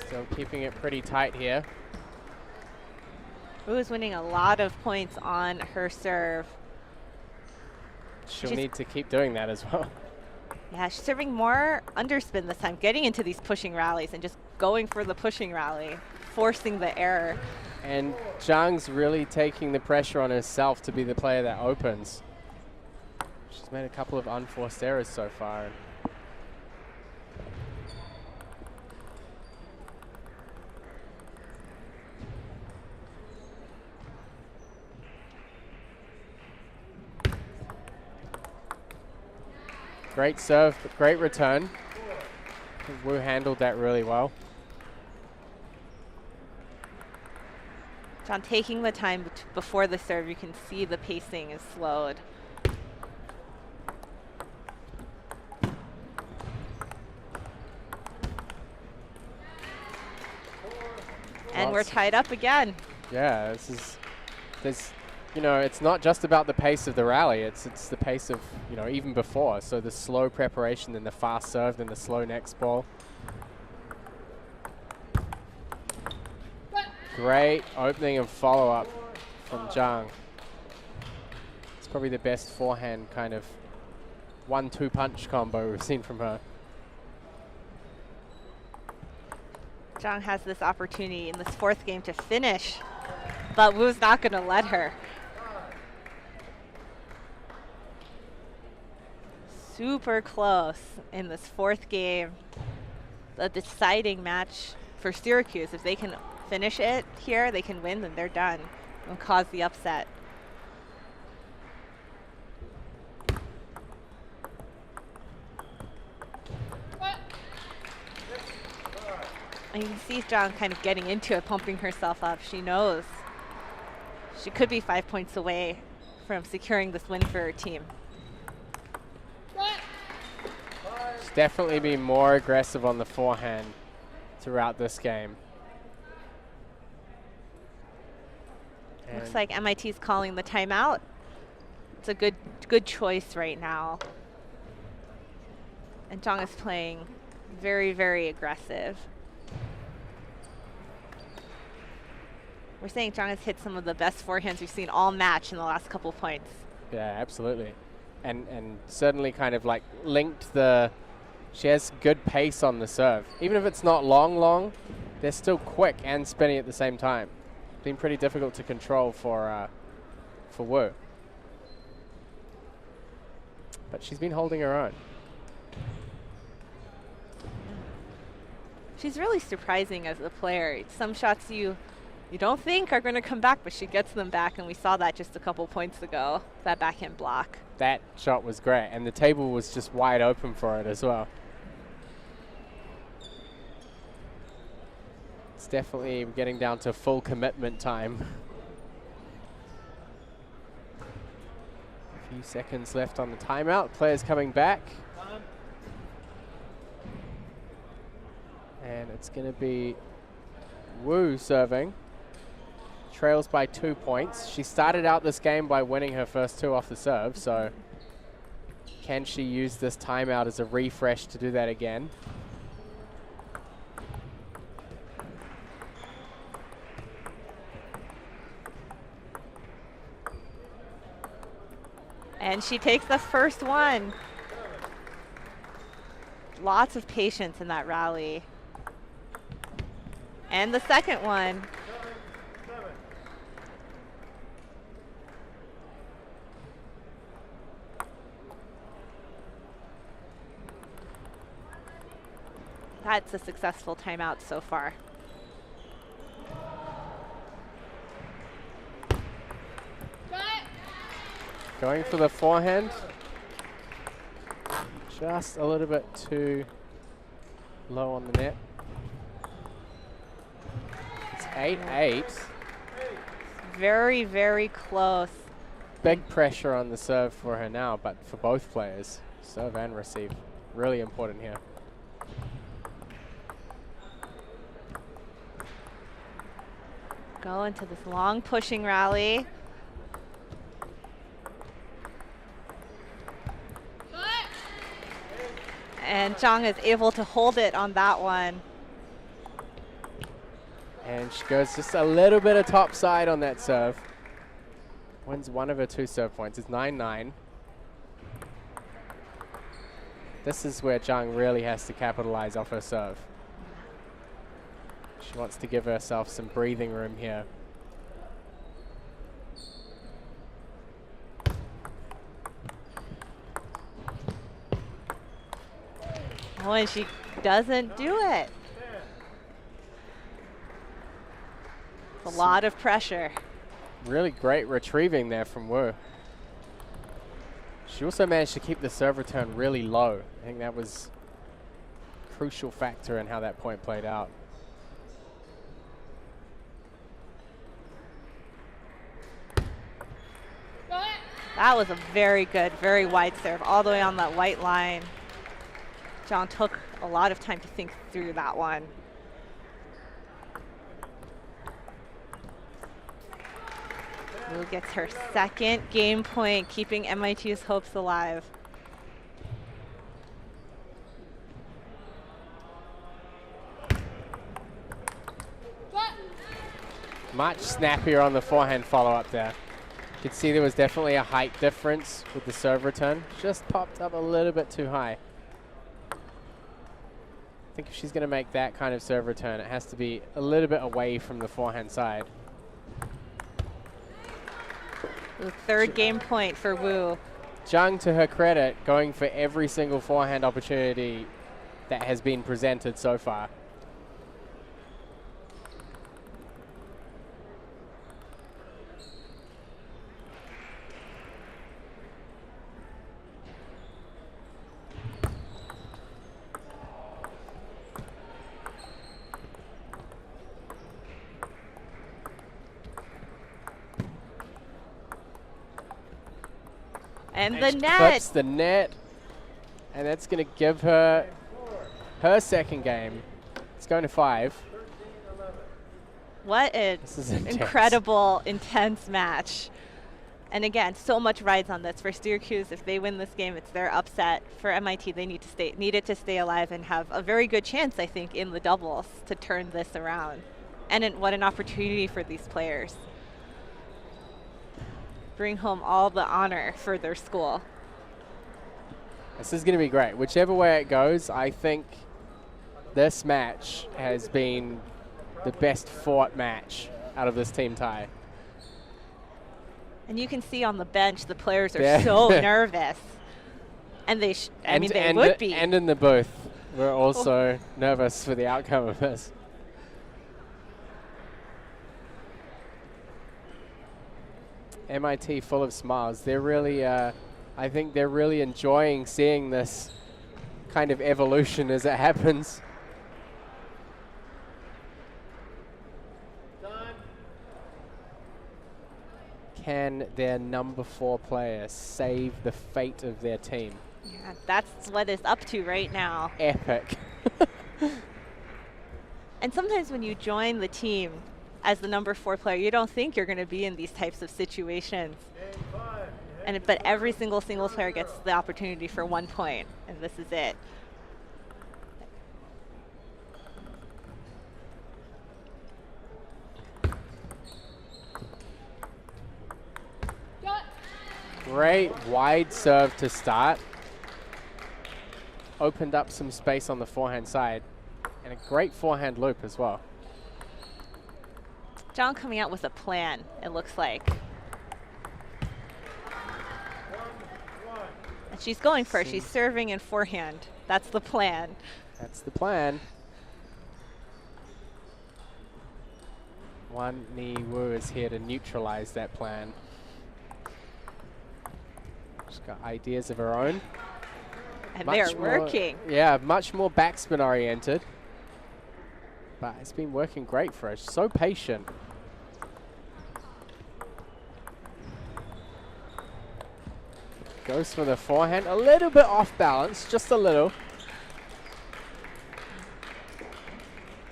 Still keeping it pretty tight here. Wu is winning a lot of points on her serve. She'll need to keep doing that as well. Yeah, she's serving more underspin this time, getting into these pushing rallies and just going for the pushing rally, forcing the error. And Zhang's really taking the pressure on herself to be the player that opens. She's made a couple of unforced errors so far. Great serve, but great return. I think Wu handled that really well. John taking the time before the serve, you can see the pacing is slowed. And we're tied up again. Yeah, you know, it's not just about the pace of the rally, it's the pace of, you know, even before. So the slow preparation, then the fast serve, then the slow next ball. Great opening and follow-up from Zhang. It's probably the best forehand kind of 1-2 punch combo we've seen from her. Zhang has this opportunity in this fourth game to finish, but Wu's not going to let her. Super close in this fourth game. The deciding match for Syracuse. If they can finish it here, they can win, then they're done and cause the upset. And you can see Zhang kind of getting into it, pumping herself up. She knows she could be 5 points away from securing this win for her team. She's definitely been more aggressive on the forehand throughout this game. Looks like MIT's calling the timeout. It's a good choice right now. And Zhang is playing very, very aggressive. We're saying Zhang has hit some of the best forehands we've seen all match in the last couple points. Yeah, absolutely. And certainly kind of like linked she has good pace on the serve. Even if it's not long, they're still quick and spinning at the same time. Been pretty difficult to control for Wu. But she's been holding her own. She's really surprising as a player. Some shots you don't think are going to come back, but she gets them back, and we saw that just a couple points ago, that backhand block. That shot was great, and the table was just wide open for it as well. It's definitely getting down to full commitment time. A few seconds left on the timeout. Players coming back. And it's going to be Wu serving. Trails by 2 points. She started out this game by winning her first 2 off the serve, so can she use this timeout as a refresh to do that again? And she takes the first one. Lots of patience in that rally. And the second one. That's a successful timeout so far. Going for the forehand. Just a little bit too low on the net. It's 8-8. Very, very close. Big pressure on the serve for her now, but for both players, serve and receive, really important here. Go into this long pushing rally. And Zhang is able to hold it on that one. And she goes just a little bit of top side on that serve. Wins one of her 2 serve points. It's 9-9. This is where Zhang really has to capitalize off her serve. She wants to give herself some breathing room here. Oh, and she doesn't do it. A lot of pressure. Really great retrieving there from Wu. She also managed to keep the serve return really low. I think that was a crucial factor in how that point played out. That was a very good, very wide serve, all the way on that white line. Zhang took a lot of time to think through that one. Wu gets her second game point, keeping MIT's hopes alive. Much snappier on the forehand follow-up there. You could see there was definitely a height difference with the serve return. Just popped up a little bit too high. I think if she's going to make that kind of serve return, it has to be a little bit away from the forehand side. The third game point for Wu. Zhang, to her credit, going for every single forehand opportunity that has been presented so far. And the net. Clips the net. And that's going to give her her second game. It's going to 5. What an incredible, intense match. And again, so much rides on this. For Syracuse, if they win this game, it's their upset. For MIT, they need it to stay alive and have a very good chance, I think, in the doubles to turn this around. And what an opportunity for these players. Bring home all the honor for their school. This is going to be great. Whichever way it goes, I think this match has been the best fought match out of this team tie. And you can see on the bench, the players are so nervous. And they would be. And in the booth. we're also nervous for the outcome of this. MIT full of smiles. They're really, I think they're really enjoying seeing this kind of evolution as it happens. Can their number 4 player save the fate of their team? Yeah, that's what it's up to right now. Epic. And sometimes when you join the team as the number 4 player, you don't think you're going to be in these types of situations. But every single singles player gets the opportunity for 1 point, and this is it. Great wide serve to start. Opened up some space on the forehand side. And a great forehand loop as well. Zhang coming out with a plan, it looks like. And she's going for it. She's serving and forehand. That's the plan. That's the plan. Wan Ni Wu is here to neutralize that plan. She's got ideas of her own. And they're working. Yeah, much more backspin oriented. But it's been working great for her. She's so patient. Goes for the forehand. A little bit off balance, just a little.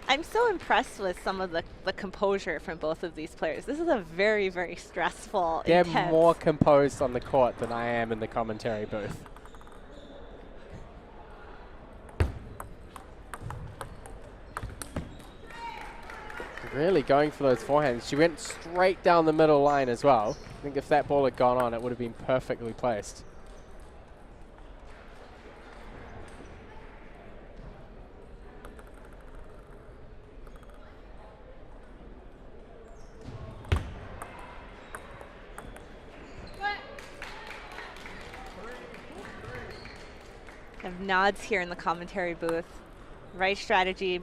I'm so impressed with some of the composure from both of these players. This is a very, very stressful, They're intense. more composed on the court than I am in the commentary booth. Really going for those forehands. She went straight down the middle line as well. I think if that ball had gone on, it would have been perfectly placed. Have nods here in the commentary booth. Right strategy.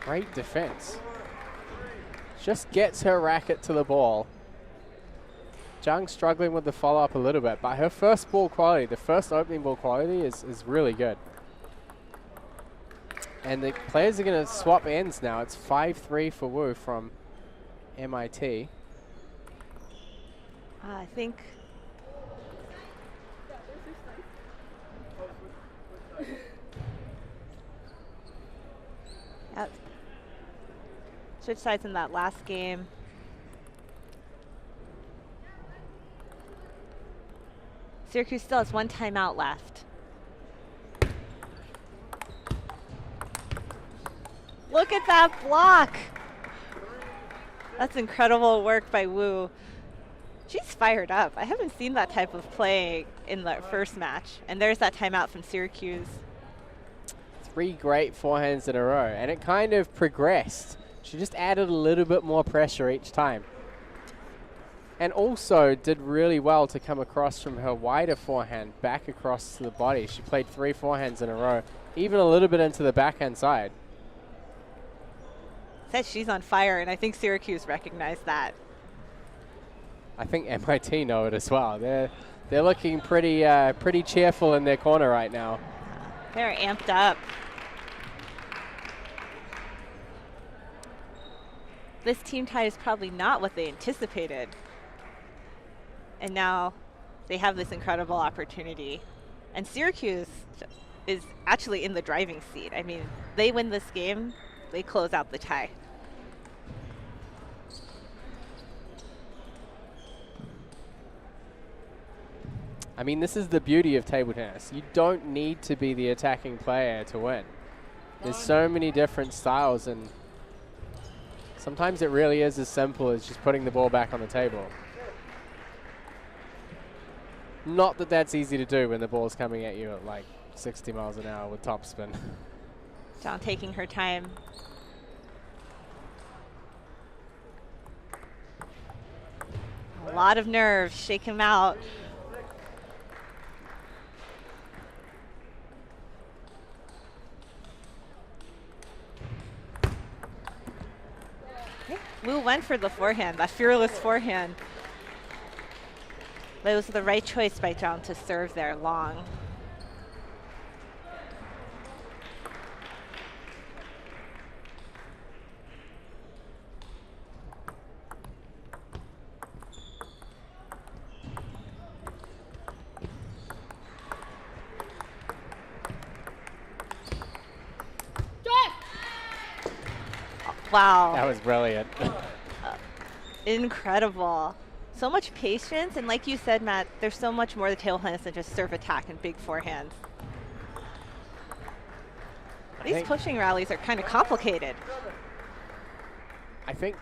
Great defense. Just gets her racket to the ball. Zhang struggling with the follow-up a little bit, but her first ball quality, the first opening ball quality is really good. And the players are going to swap ends now. It's 5-3 for Wu from MIT. I think yep. Switch sides in that last game. Syracuse still has 1 timeout left. Look at that block. That's incredible work by Wu. She's fired up. I haven't seen that type of play in the first match. And there's that timeout from Syracuse. 3 great forehands in a row, and it kind of progressed. She just added a little bit more pressure each time. And also did really well to come across from her wider forehand back across to the body. She played 3 forehands in a row, even a little bit into the backhand side. Says she's on fire, and I think Syracuse recognized that. I think MIT know it as well. They're looking pretty pretty cheerful in their corner right now. They're amped up. This team tie is probably not what they anticipated. And now they have this incredible opportunity. And Syracuse is actually in the driving seat. I mean, they win this game, they close out the tie. I mean, this is the beauty of table tennis. You don't need to be the attacking player to win. There's so many different styles, and sometimes it really is as simple as just putting the ball back on the table. Not that that's easy to do when the ball's coming at you at like 60 miles an hour with topspin. Zhang taking her time. A lot of nerves. Shake him out. Wu went for the forehand, that fearless forehand. But it was the right choice by Zhang to serve there long. Wow. That was brilliant. Incredible. So much patience, and like you said, Matt, there's so much more to table tennis than just serve attack and big forehands. These pushing rallies are kind of complicated. I think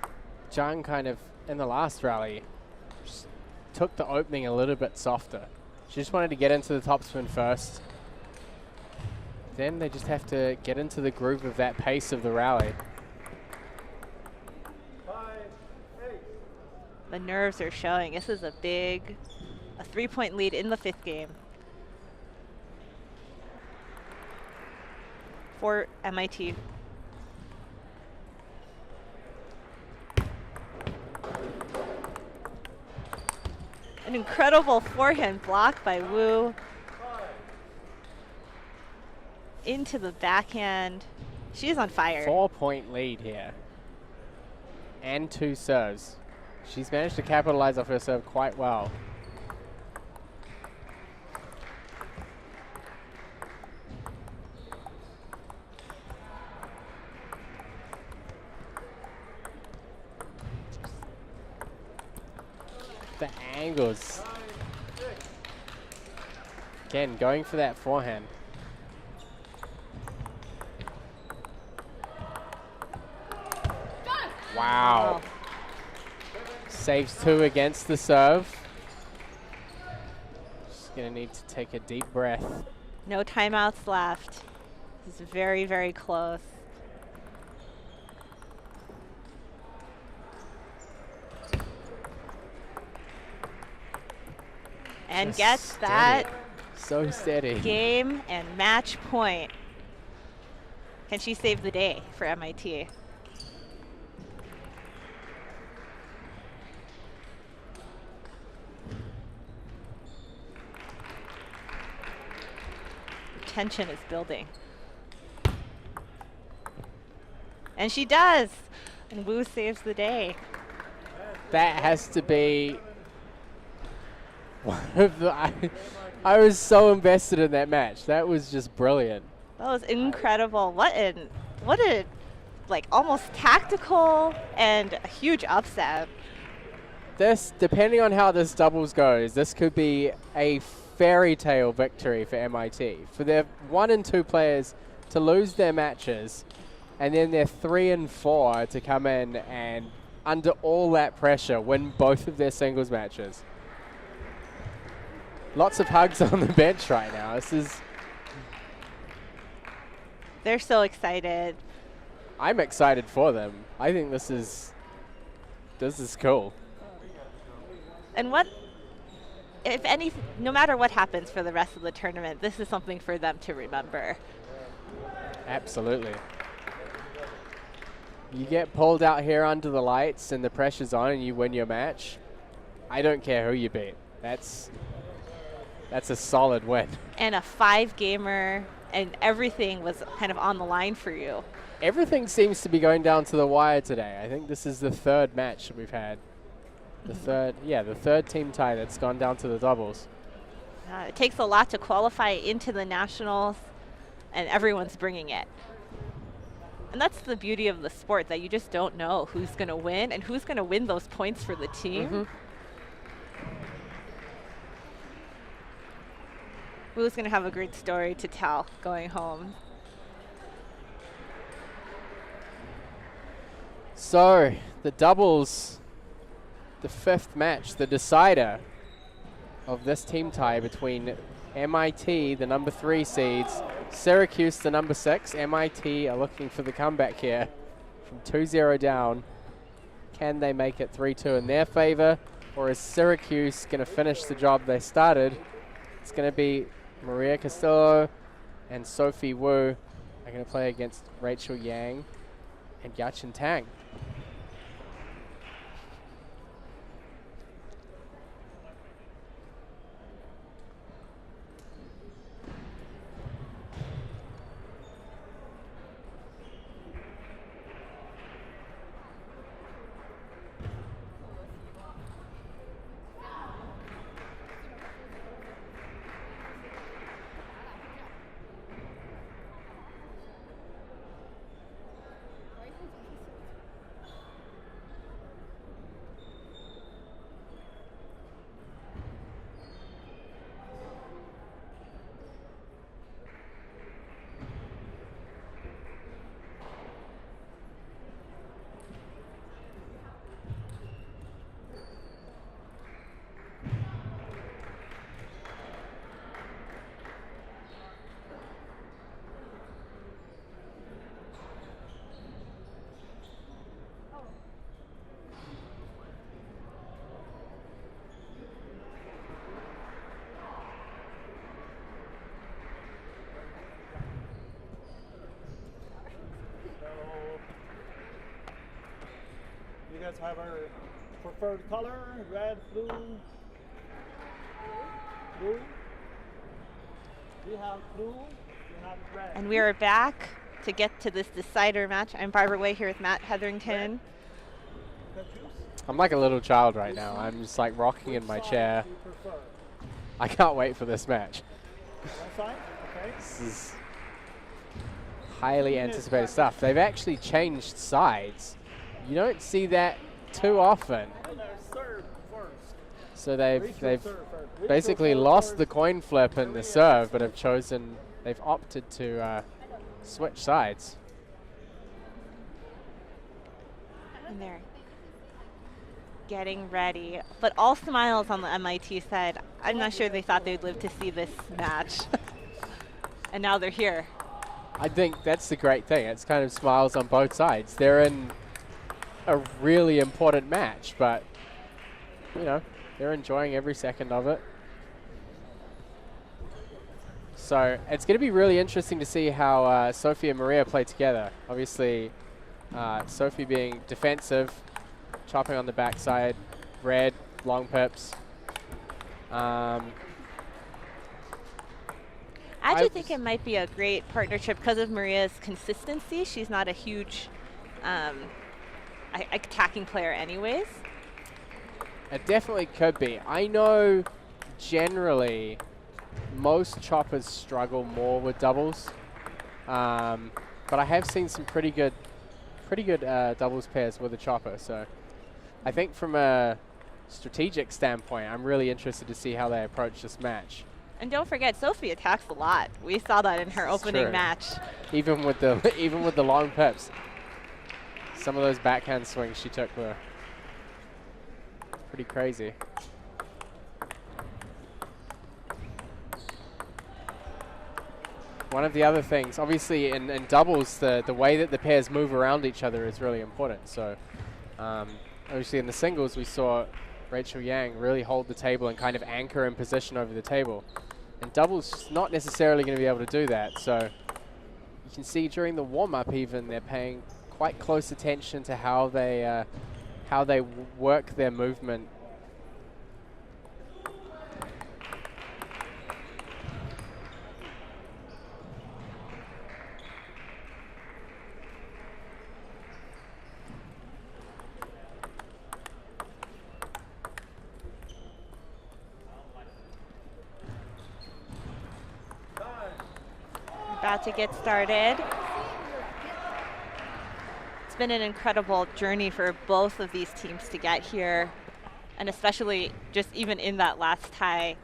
Zhang kind of, in the last rally, just took the opening a little bit softer. She just wanted to get into the topspin first. Then they just have to get into the groove of that pace of the rally. The nerves are showing. This is a 3-point lead in the 5th game for MIT. An incredible forehand block by Wu. Into the backhand. She's on fire. 4-point lead here. And 2 serves. She's managed to capitalize off her serve quite well. The angles. Again, going for that forehand. Wow. Saves 2 against the serve. Just gonna need to take a deep breath. No timeouts left. This is very, very close. And Just gets steady. that So steady. game and match point. Can she save the day for MIT? Tension is building. And she does. And Wu saves the day. That has to be one of the... I was so invested in that match. That was just brilliant. That was incredible. What a like almost tactical and a huge upset. This, depending on how this doubles goes, this could be a fairy tale victory for MIT. For their 1 and 2 players to lose their matches, and then their 3 and 4 to come in and, under all that pressure, win both of their singles matches. Lots of hugs on the bench right now. This is... They're so excited. I'm excited for them. I think this is cool. And what, if any, no matter what happens for the rest of the tournament, this is something for them to remember. Absolutely. You get pulled out here under the lights and the pressure's on and you win your match. I don't care who you beat. That's a solid win. And a 5-gamer, and everything was kind of on the line for you. Everything seems to be going down to the wire today. I think this is the 3rd match that we've had. The third team tie that's gone down to the doubles. It takes a lot to qualify into the nationals, and everyone's bringing it. And that's the beauty of the sport, that you just don't know who's going to win and who's going to win those points for the team. Wu's going to have a great story to tell going home. So, the doubles, the 5th match, the decider of this team tie between MIT, the number 3 seeds, Syracuse, the number 6. MIT are looking for the comeback here from 2-0 down. Can they make it 3-2 in their favor? or is Syracuse going to finish the job they started? It's going to be Maria Castillo and Sophie Wu are going to play against Rachel Yang and Yachin Tang. You guys have our preferred color, red, blue. Blue. We have blue, we have red. And we are back to get to this decider match. I'm Barbara Way here with Matt Hetherington. I'm like a little child right now. I'm just like rocking in my chair. I can't wait for this match. This is highly anticipated stuff. They've actually changed sides. You don't see that too often. So they've basically lost the coin flip and the serve, but they've opted to switch sides. And they're getting ready, but all smiles on the MIT side. I'm not sure they thought they'd live to see this match. And now they're here. I think that's the great thing. It's kind of smiles on both sides. They're in a really important match, but you know, they're enjoying every second of it. So it's going to be really interesting to see how Sophie and Maria play together. Obviously, Sophie being defensive, chopping on the backside, red, long pips. I do think it might be a great partnership because of Maria's consistency. She's not a huge attacking player anyways. It definitely could be. I know generally most choppers struggle more with doubles, but I have seen some pretty good doubles pairs with a chopper. So I think from a strategic standpoint, I'm really interested to see how they approach this match. And don't forget, Sophie attacks a lot. We saw that in her opening match. Even with the long pips, some of those backhand swings she took were pretty crazy. One of the other things, obviously in doubles, the way that the pairs move around each other is really important. So obviously in the singles, we saw Rachel Yang really hold the table and kind of anchor in position over the table. And doubles not necessarily going to be able to do that. So you can see during the warm-up even, they're paying quite close attention to how they work their movement. About to get started. It's been an incredible journey for both of these teams to get here, and especially just even in that last tie.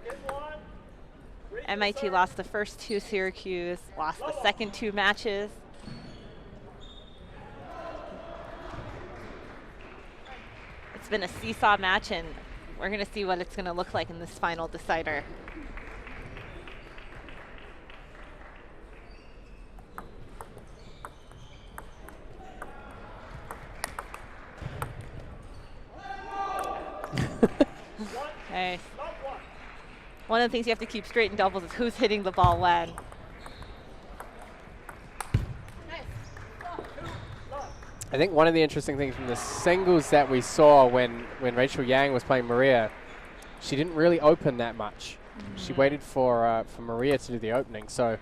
MIT lost the first two, Syracuse lost the second two matches. It's been a seesaw match, and we're going to see what it's going to look like in this final decider. Nice. One of the things you have to keep straight in doubles is who's hitting the ball when. I think one of the interesting things from the singles that we saw when Rachel Yang was playing Maria, she didn't really open that much. She waited for Maria to do the opening. So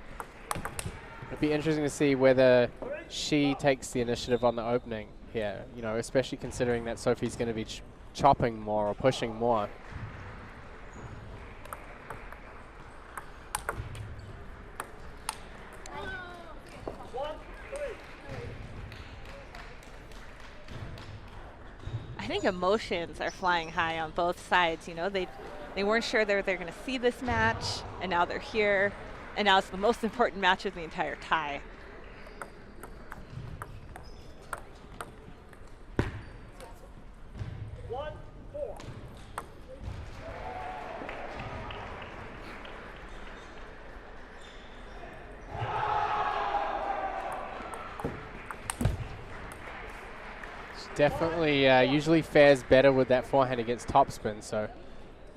it'd be interesting to see whether she takes the initiative on the opening here, you know, especially considering that Sophie's going to be chopping more or pushing more. I think emotions are flying high on both sides. You know, they weren't sure they're going to see this match, and now they're here, and now it's the most important match of the entire tie. Definitely usually fares better with that forehand against topspin, so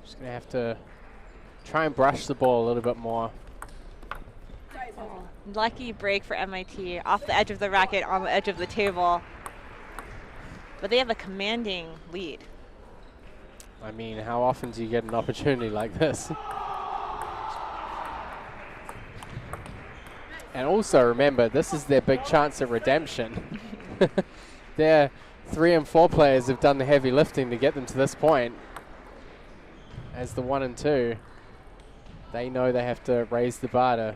just going to have to try and brush the ball a little bit more. Lucky break for MIT, off the edge of the racket, on the edge of the table. But they have a commanding lead. I mean, how often do you get an opportunity like this? And also remember, this is their big chance at redemption. Their 3 and 4 players have done the heavy lifting to get them to this point. As the 1 and 2, they know they have to raise the bar to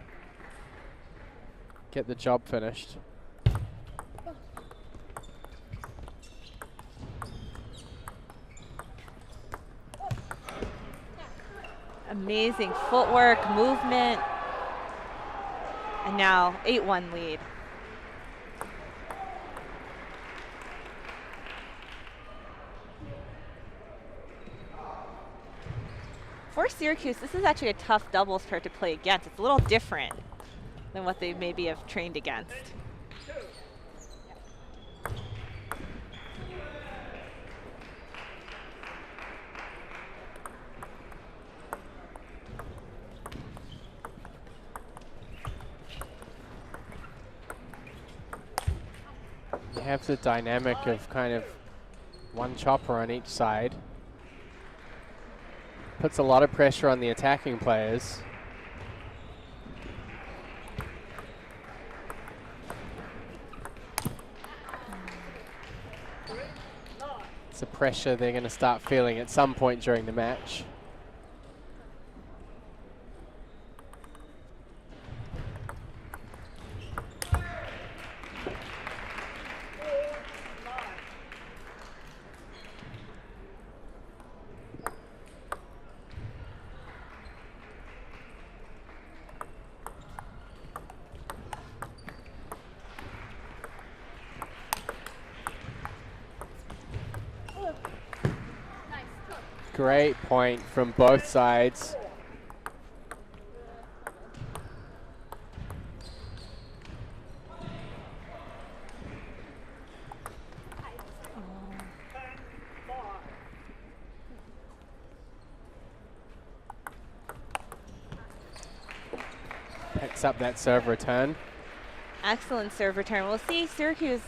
get the job finished. Amazing footwork, movement, and now 8-1 lead. For Syracuse, this is actually a tough doubles pair to play against. It's a little different than what they maybe have trained against. You have the dynamic of kind of one chopper on each side. Puts a lot of pressure on the attacking players. It's a pressure they're going to start feeling at some point during the match. Great point from both sides. Picks up that serve return. Excellent serve return. We'll see Syracuse,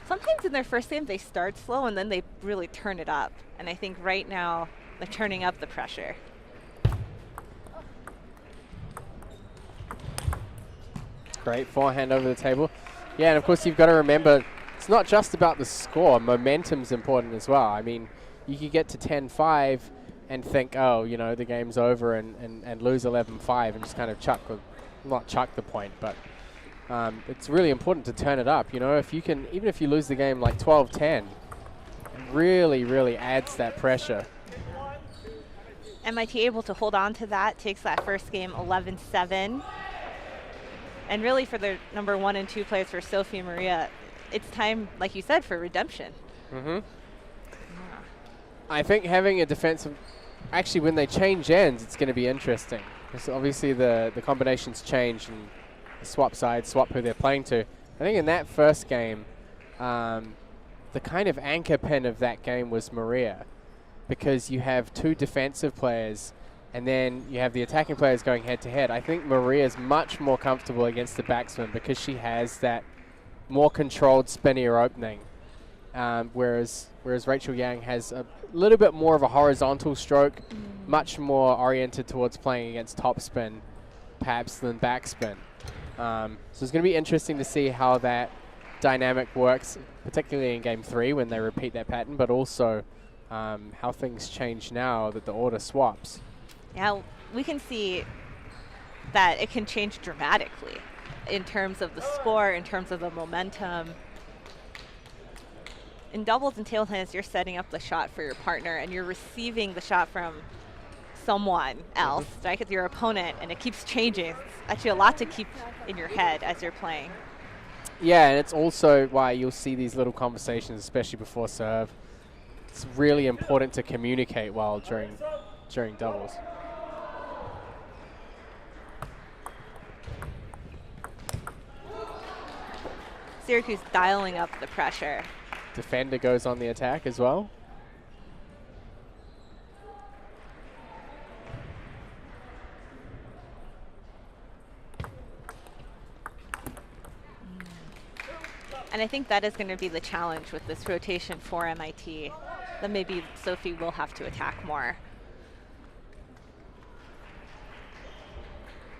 sometimes in their first game they start slow and then they really turn it up. And I think right now they're turning up the pressure. Great forehand over the table. Yeah, and of course you've got to remember, it's not just about the score. Momentum's important as well. I mean, you could get to 10-5 and think, oh, you know, the game's over and lose 11-5 and just kind of not chuck the point, but it's really important to turn it up. You know, if you can, even if you lose the game like 12-10, it really adds that pressure. MIT able to hold on to that, takes that first game 11-7. And really for their number 1 and 2 players, for Sophie and Maria, it's time, like you said, for redemption. Mm-hmm. I think having a defensive, actually when they change ends, it's going to be interesting. Because obviously the combinations change and swap sides, swap who they're playing to. I think in that first game, the kind of anchor pin of that game was Maria. because you have two defensive players and then you have the attacking players going head-to-head. I think Maria's much more comfortable against the backspin because she has that more controlled spinnier opening, whereas Rachel Yang has a little bit more of a horizontal stroke, much more oriented towards playing against topspin, perhaps, than backspin. So it's going to be interesting to see how that dynamic works, particularly in Game 3 when they repeat that pattern, but also how things change now that the order swaps. Yeah, we can see that it can change dramatically in terms of the score, in terms of the momentum. In doubles and table tennis, you're setting up the shot for your partner and you're receiving the shot from someone else, right? It's your opponent, and it keeps changing. It's actually a lot to keep in your head as you're playing. Yeah, and it's also why you'll see these little conversations, especially before serve. It's really important to communicate well during doubles. Syracuse dialing up the pressure. Defender goes on the attack as well. And I think that is going to be the challenge with this rotation for MIT. Then maybe Sophie will have to attack more.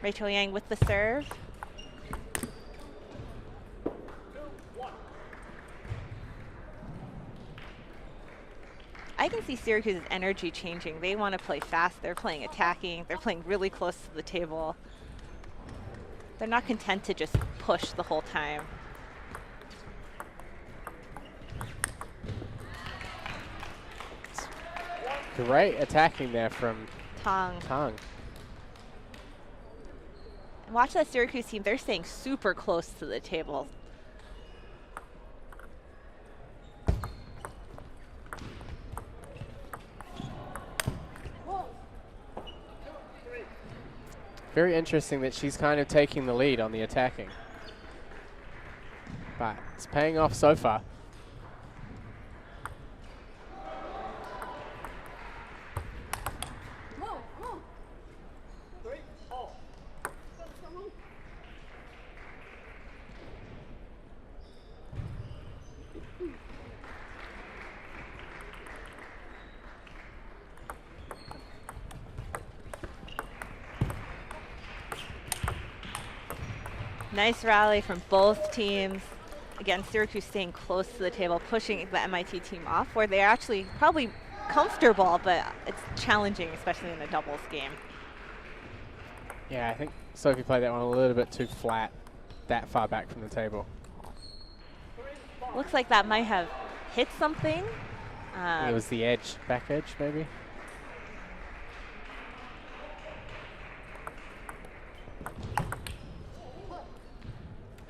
Rachel Yang with the serve. I can see Syracuse's energy changing. They want to play fast. They're playing attacking. They're playing really close to the table. They're not content to just push the whole time. Great attacking there from Tang. And watch that Syracuse team. They're staying super close to the table. Very interesting that she's kind of taking the lead on the attacking. But it's paying off so far. Nice rally from both teams. Again, Syracuse staying close to the table, pushing the MIT team off, where they're actually probably comfortable, but it's challenging, especially in a doubles game. Yeah, I think Sophie played that one a little bit too flat, that far back from the table. Looks like that might have hit something. It was the edge, back edge maybe.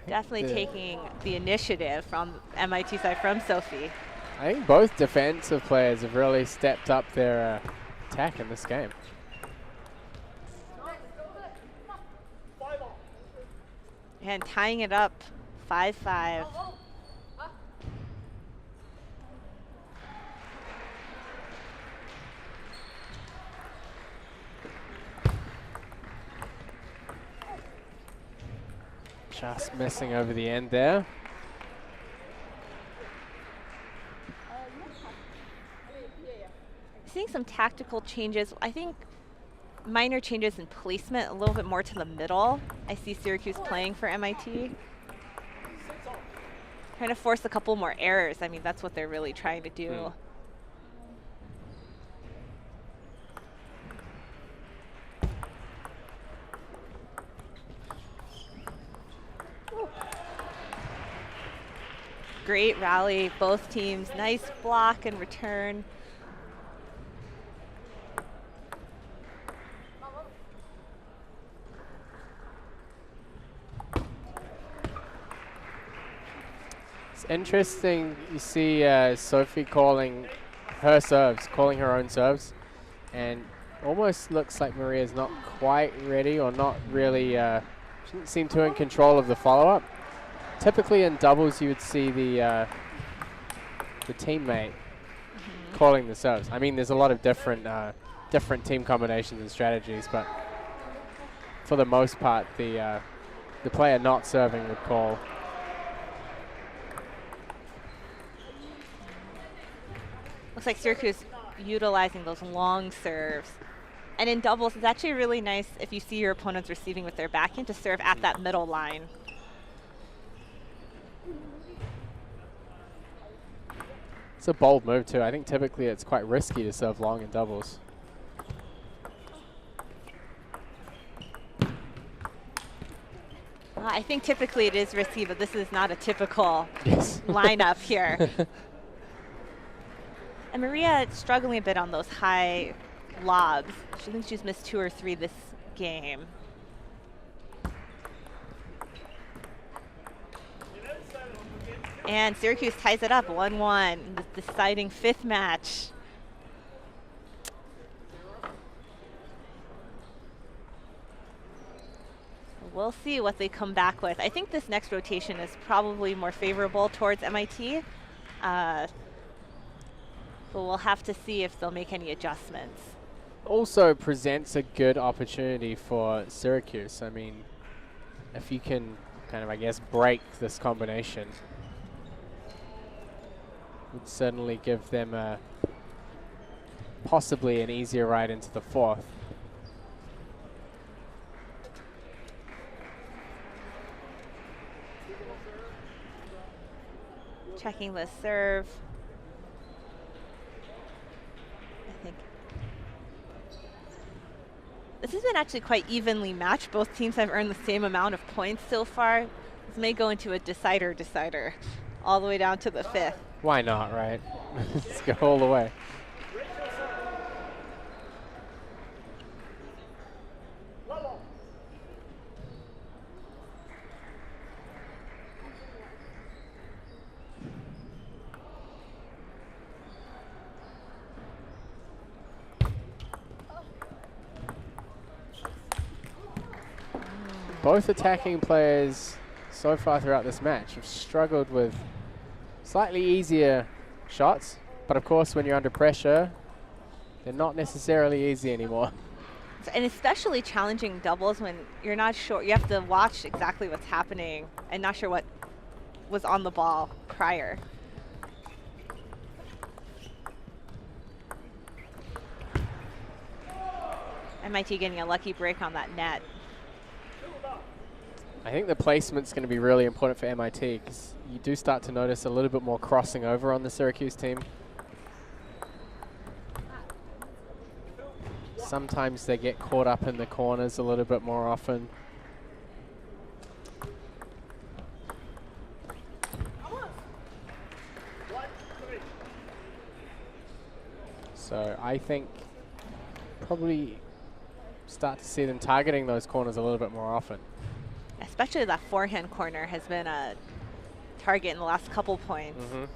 Definitely taking the initiative from MIT side, from Sophie. I think both defensive players have really stepped up their attack in this game. And tying it up 5-5. Just missing over the end there. Seeing some tactical changes. I think minor changes in placement, a little bit more to the middle. I see Syracuse playing for MIT. Trying to force a couple more errors. I mean, that's what they're really trying to do. Great rally, both teams. Nice block and return. It's interesting, you see Sophie calling her serves, calling her own serves, and almost looks like Maria's not quite ready, or not really, she doesn't seem too in control of the follow-up. Typically in doubles you would see the teammate calling the serves. I mean, there's a lot of different team combinations and strategies, but for the most part, the player not serving would call. Looks like Syracuse utilizing those long serves. And in doubles, it's actually really nice if you see your opponents receiving with their backhand to serve at that middle line. It's a bold move too. I think typically it's quite risky to serve long in doubles. I think typically it is risky, but this is not a typical lineup here. And Maria is struggling a bit on those high lobs. She thinks she's missed 2 or 3 this game. And Syracuse ties it up 1-1, the deciding 5th match. We'll see what they come back with. I think this next rotation is probably more favorable towards MIT. But we'll have to see if they'll make any adjustments. Also presents a good opportunity for Syracuse. I mean, if you can kind of, I guess, break this combination, would certainly give them possibly an easier ride into the 4th. Checking the serve. I think this has been actually quite evenly matched. Both teams have earned the same amount of points so far. This may go into a decider all the way down to the 5th. Why not, right? Let's go all the way. Both attacking players so far throughout this match have struggled with slightly easier shots, but of course when you're under pressure, they're not necessarily easy anymore. And especially challenging doubles when you're not sure. You have to watch exactly what's happening and not sure what was on the ball prior. MIT getting a lucky break on that net. I think the placement's going to be really important for MIT because you do start to notice a little bit more crossing over on the Syracuse team. Sometimes they get caught up in the corners a little bit more often. So I think probably start to see them targeting those corners a little bit more often. Especially that forehand corner has been a target in the last couple points. It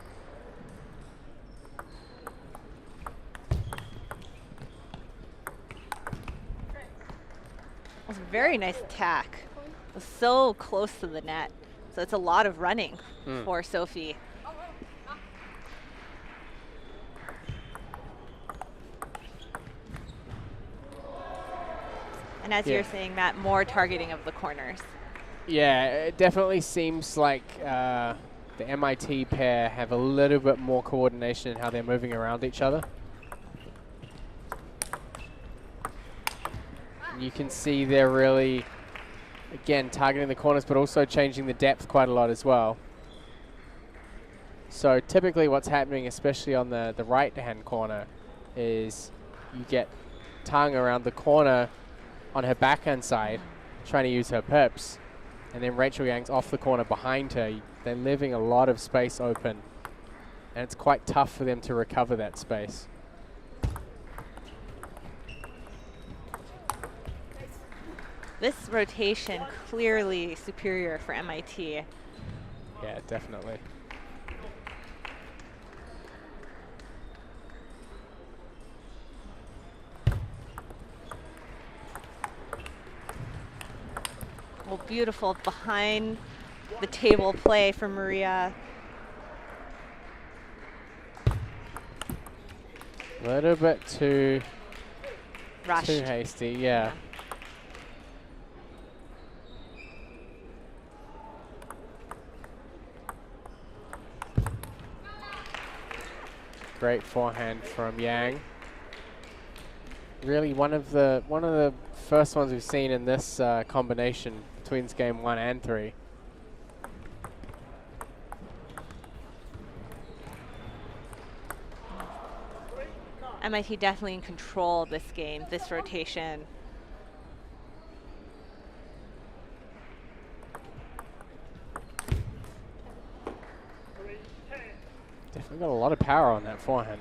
was a very nice attack. It was so close to the net. So it's a lot of running for Sophie. And as you're saying, Matt, more targeting of the corners. Yeah, it definitely seems like the MIT pair have a little bit more coordination in how they're moving around each other. And you can see they're really, again, targeting the corners, but also changing the depth quite a lot as well. So typically what's happening, especially on the right-hand corner, is you get Tang around the corner on her backhand side, trying to use her pips. And then Rachel Yang's off the corner behind her. They're leaving a lot of space open. And it's quite tough for them to recover that space. This rotation clearly superior for MIT. Yeah, definitely. Well, beautiful behind the table play for Maria. A little bit too Rushed. hasty, yeah. Great forehand from Yang. Really one of the first ones we've seen in this combination between game 1 and 3. MIT definitely in control of this game, this rotation. Definitely got a lot of power on that forehand.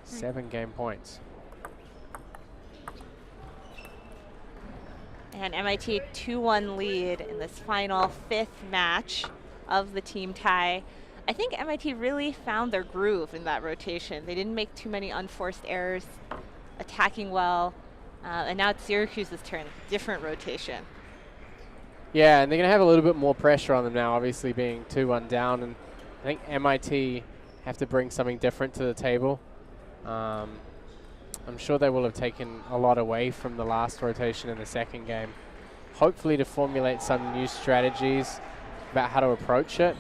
7 game points. And MIT 2-1 lead in this final 5th match of the team tie. I think MIT really found their groove in that rotation. They didn't make too many unforced errors, attacking well, and now it's Syracuse's turn, different rotation. Yeah, and they're going to have a little bit more pressure on them now, obviously being 2-1 down, and I think MIT have to bring something different to the table. I'm sure they will have taken a lot away from the last rotation in the second game, hopefully to formulate some new strategies about how to approach it.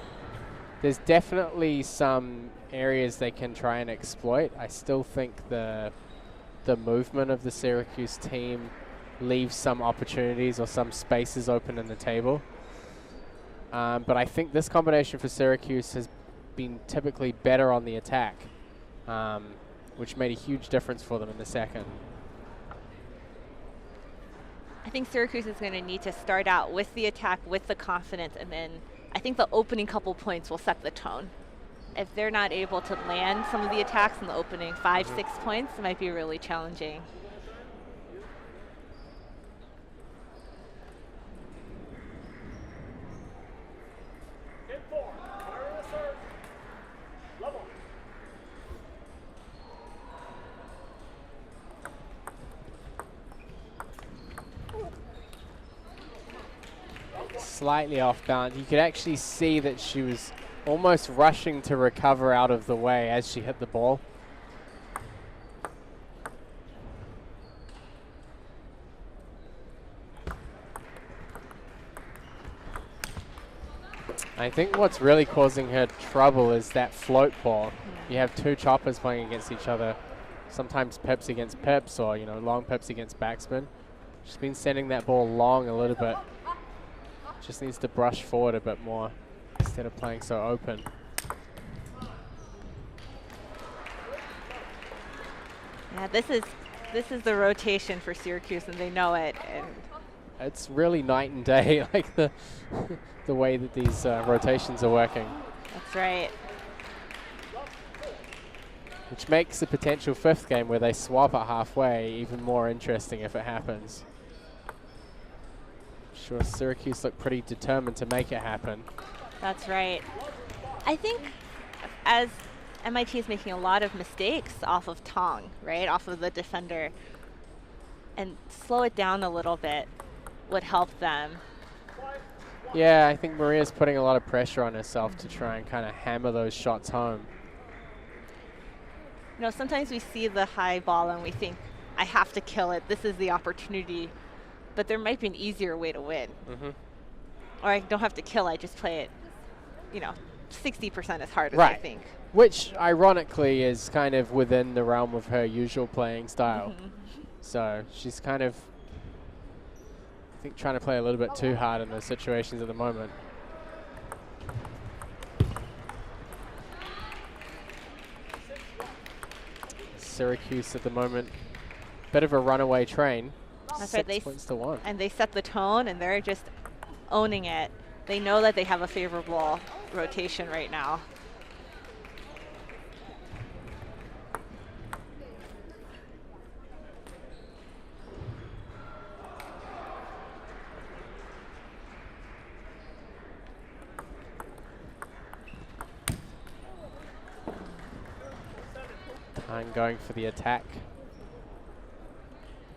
There's definitely some areas they can try and exploit. I still think the movement of the Syracuse team leaves some opportunities or some spaces open in the table. But I think this combination for Syracuse has been typically better on the attack, which made a huge difference for them in the second. I think Syracuse is going to need to start out with the attack, with the confidence, and then I think the opening couple points will set the tone. If they're not able to land some of the attacks in the opening 5-6 points, it might be really challenging. Slightly off balance. You could actually see that she was almost rushing to recover out of the way as she hit the ball. I think what's really causing her trouble is that float ball. You have 2 choppers playing against each other, sometimes pips against pips, or long pips against backspin. She's been sending that ball long a little bit. Just needs to brush forward a bit more instead of playing so open. Yeah, this is the rotation for Syracuse, and they know it. And it's really night and day, like the way that these rotations are working. That's right. Which makes the potential 5th game where they swap it halfway even more interesting if it happens. Sure, Syracuse look pretty determined to make it happen. That's right. I think as MIT is making a lot of mistakes off of Tong, right, off of the defender, and slow it down a little bit would help them. Yeah, I think Maria's putting a lot of pressure on herself to try and kind of hammer those shots home. Sometimes we see the high ball and we think, I have to kill it. This is the opportunity. But there might be an easier way to win. Or I don't have to kill, I just play it, 60% as hard as I think. Which, ironically, is kind of within the realm of her usual playing style. So she's kind of, I think, trying to play a little bit too hard in those situations at the moment. Syracuse at the moment, bit of a runaway train. That's 6 right. points to 1. And they set the tone, and they're just owning it. They know that they have a favorable rotation right now. Time going for the attack.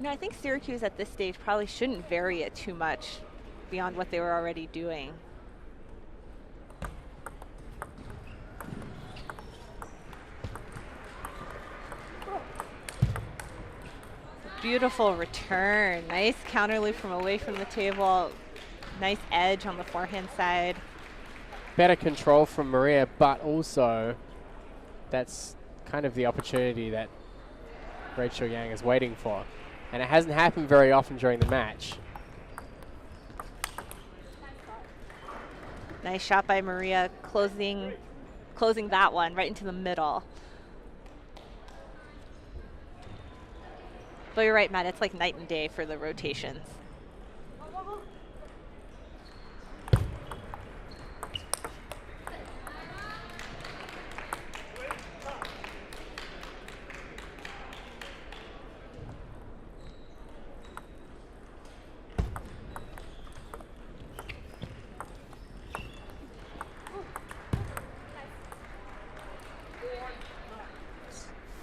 I think Syracuse at this stage probably shouldn't vary it too much beyond what they were already doing. Beautiful return. Nice counter loop from away from the table. Nice edge on the forehand side. Better control from Maria, but also that's kind of the opportunity that Rachel Yang is waiting for. And it hasn't happened very often during the match. Nice shot by Maria, closing that one right into the middle. But you're right, Matt, it's like night and day for the rotations.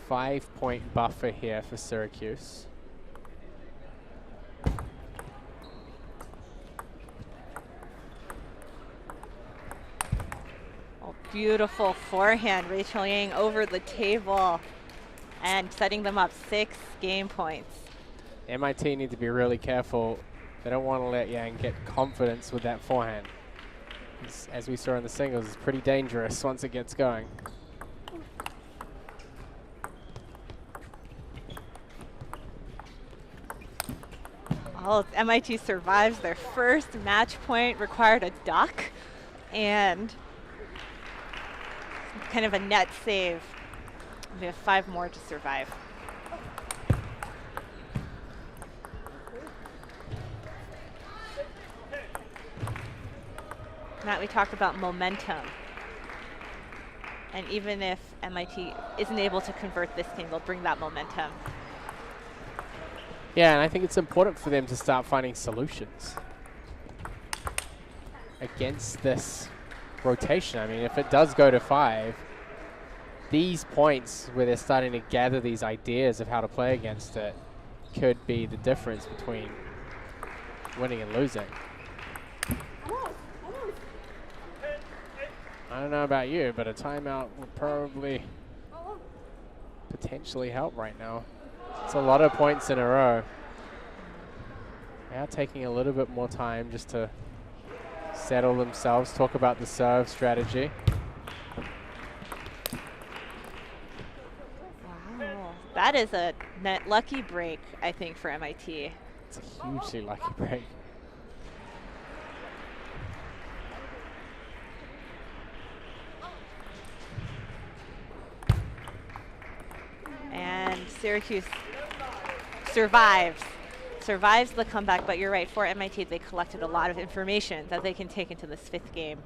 Five-point buffer here for Syracuse. Oh, beautiful forehand, Rachel Yang over the table and setting them up 6 game points. MIT need to be really careful. They don't want to let Yang get confidence with that forehand. As we saw in the singles, it's pretty dangerous once it gets going. Oh, MIT survives their first match point, required a duck, and kind of a net save. We have 5 more to survive. Matt, we talked about momentum. And even if MIT isn't able to convert this game, they'll bring that momentum. Yeah, and I think it's important for them to start finding solutions against this rotation. I mean, if it does go to 5, these points where they're starting to gather these ideas of how to play against it could be the difference between winning and losing. I don't know about you, but a timeout would probably potentially help right now. It's a lot of points in a row. They are taking a little bit more time just to settle themselves, talk about the serve strategy. Wow, that is a net lucky break, I think, for MIT. It's a hugely lucky break. And Syracuse survives the comeback, but you're right, for MIT, they collected a lot of information that they can take into this 5th game.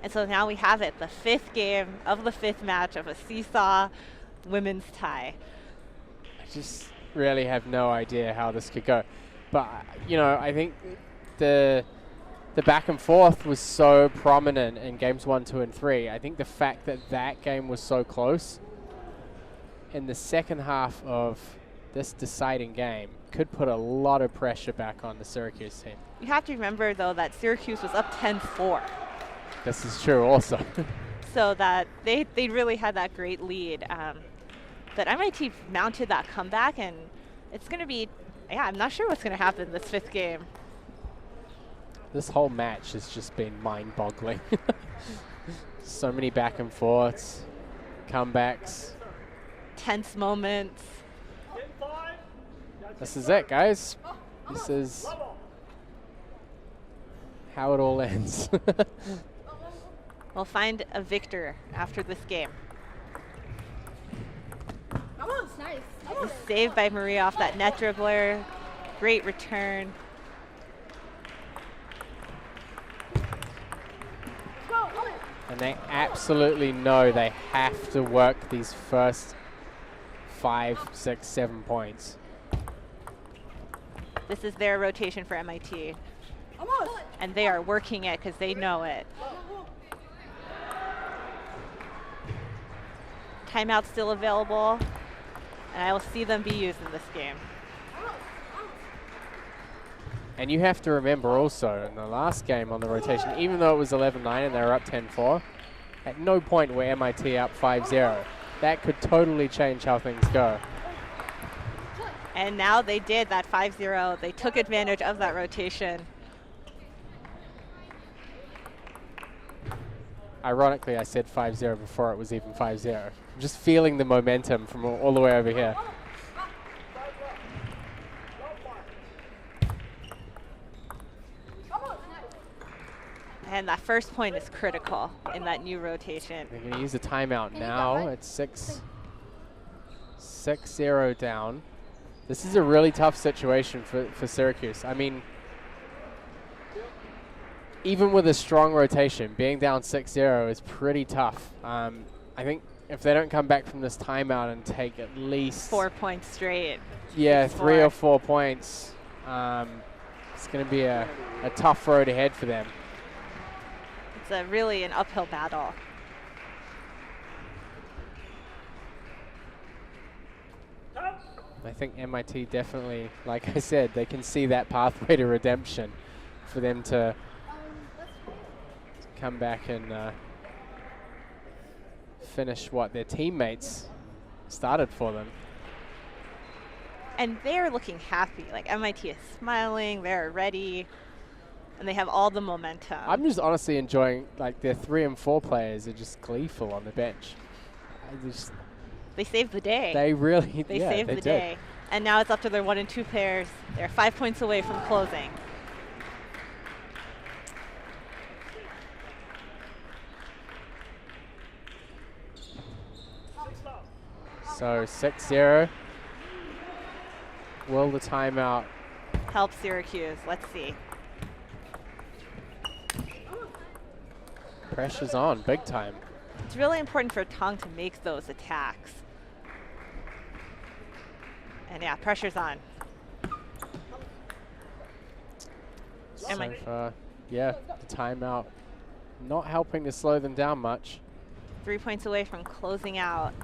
And so now we have it, the 5th game of the 5th match of a seesaw women's tie. I just really have no idea how this could go. But, you know, I think the back and forth was so prominent in games 1, 2, and 3. I think the fact that that game was so close in the second half of this deciding game could put a lot of pressure back on the Syracuse team. You have to remember, though, that Syracuse was up 10-4. This is true also. So that they really had that great lead. But MIT mounted that comeback, and it's going to be, yeah, I'm not sure what's going to happen this 5th game. This whole match has just been mind-boggling. So many back and forths, comebacks. Tense moments. This is it, guys. This is how it all ends. We'll find a victor after this game. Nice. Saved by Maria off that net dribbler. Great return. And they absolutely know they have to work these first 5, 6, 7 points. This is their rotation for MIT. And they are working it because they know it. Timeout still available, and I will see them be used in this game. And you have to remember also, in the last game on the rotation, even though it was 11-9 and they were up 10-4, at no point were MIT up 5-0. That could totally change how things go. And now they did that 5-0. They took advantage of that rotation. Ironically, I said 5-0 before it was even 5-0. I'm just feeling the momentum from all the way over here. And that first point is critical in that new rotation. They're going to use a timeout now. It's 6-0 down. This is a really tough situation for Syracuse. I mean, even with a strong rotation, being down 6-0 is pretty tough. I think if they don't come back from this timeout and take at least 4 points straight. yeah, 3 or 4 points, it's going to be a tough road ahead for them. It's really an uphill battle. I think MIT definitely, like I said, they can see that pathway to redemption for them to come back and finish what their teammates started for them. And they're looking happy. Like MIT is smiling, they're ready, and they have all the momentum. I'm just honestly enjoying, like, their 3 and 4 players are just gleeful on the bench. They saved the day. They really, They yeah, saved they the did. day. And now it's up to their 1 and 2 pairs. They're 5 points away from closing. So 6-0. Will the timeout Help Syracuse. Let's see. pressure's on big time? It's really important for Tong to make those attacks. And yeah, pressure's on. So far, yeah, the timeout not helping to slow them down much. 3 points away from closing out.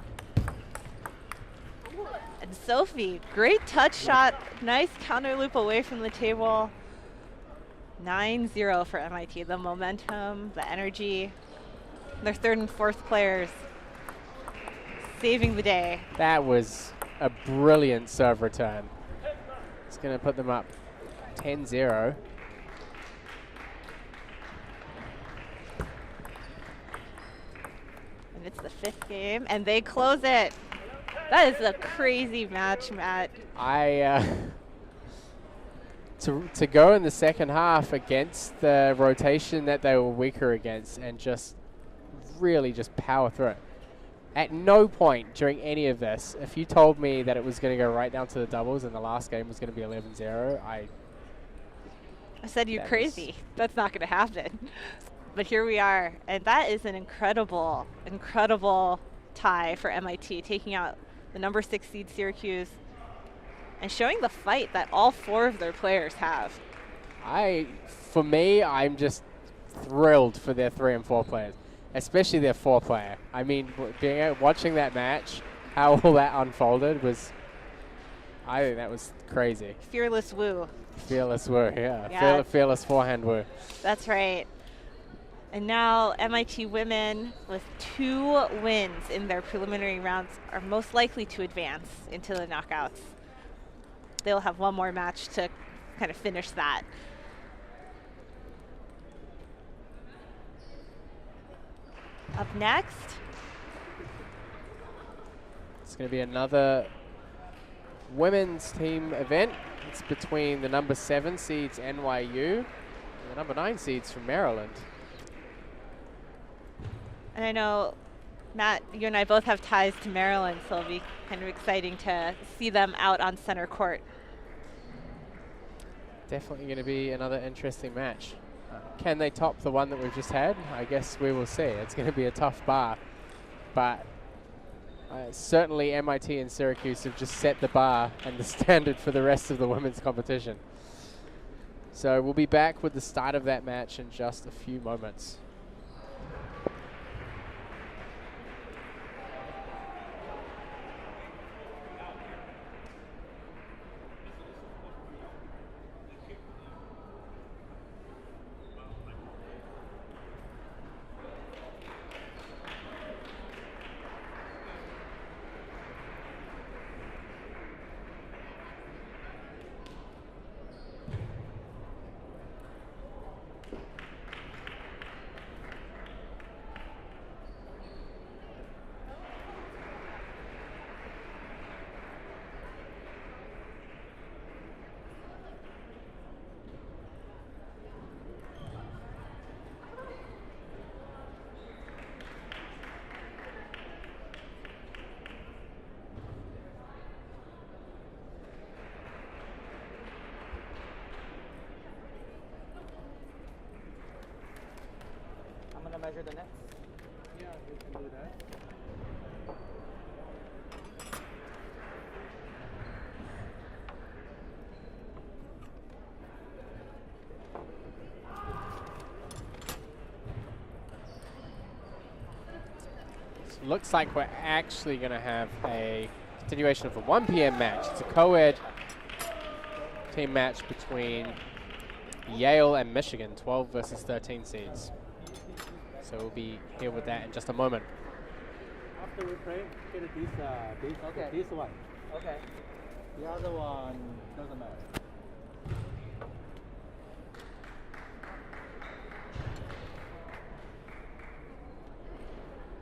And Sophie, great touch shot. Nice counter loop away from the table. 9-0 for MIT. The momentum, the energy. Their 3rd and 4th players saving the day. That was a brilliant serve return. It's going to put them up 10-0. And it's the 5th game, and they close it. That is a crazy match, Matt. To go in the second half against the rotation that they were weaker against and just really just power through it. At no point during any of this, if you told me that it was going to go right down to the doubles and the last game was going to be 11-0, I said you're crazy. That's not going to happen. But here we are, and that is an incredible, incredible tie for MIT, taking out the number 6 seed Syracuse and showing the fight that all 4 of their players have. For me, I'm just thrilled for their 3 and 4 players, especially their 4 player. I mean, watching that match, how all that unfolded was, I think that was crazy. Fearless Woo. Fearless Woo, yeah. Fearless forehand Woo. That's right. And now MIT women with 2 wins in their preliminary rounds are most likely to advance into the knockouts. They'll have 1 more match to kind of finish that. Up next, it's going to be another women's team event. It's between the number 7 seeds NYU and the number 9 seeds from Maryland. and I know, Matt, you and I both have ties to Maryland, so it'll be kind of exciting to see them out on center court. Definitely going to be another interesting match. Can they top the one that we've just had? I guess we will see. It's going to be a tough bar, but certainly MIT and Syracuse have just set the bar and the standard for the rest of the women's competition. So we'll be back with the start of that match in just a few moments. measure the nets? Yeah, we can do that. So looks like we're actually going to have a continuation of a 1 p.m. match. It's a co-ed team match between Yale and Michigan, 12 versus 13 seeds. So we'll be here with that in just a moment. After we play, get this one. Okay. The other one doesn't matter.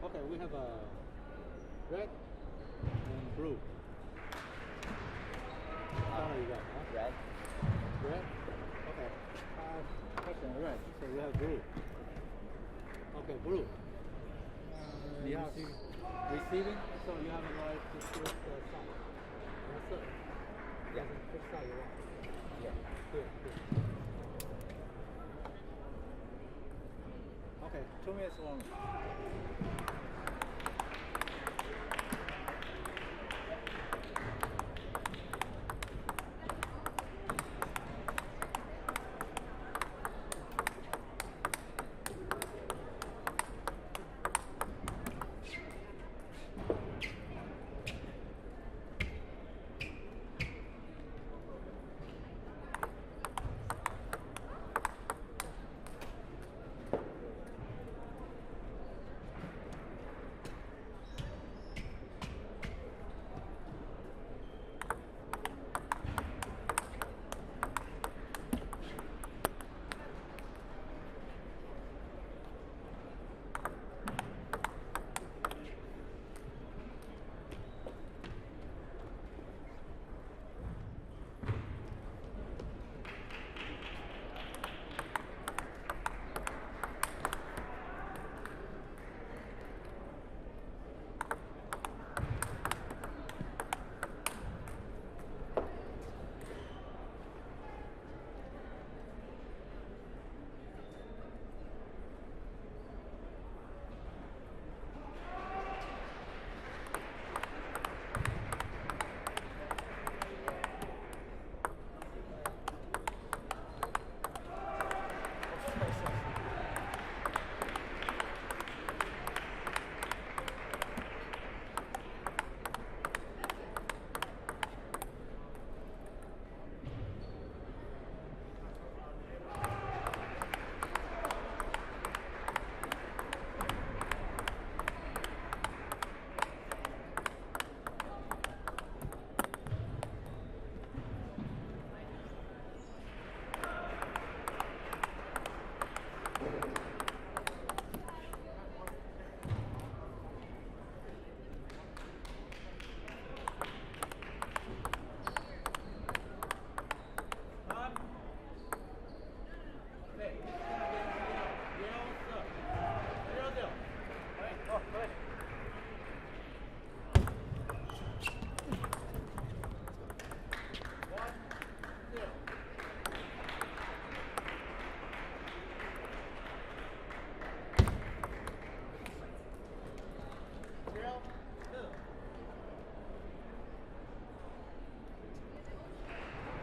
Okay, we have a red and blue. You got, huh? Red. Red? Okay. Question, red. So we have blue. Okay, blue. You have receiving, so you have a right to choose the side. Yes, sir. Yeah. Which side you want? Yeah. Here. Okay, 2 minutes long.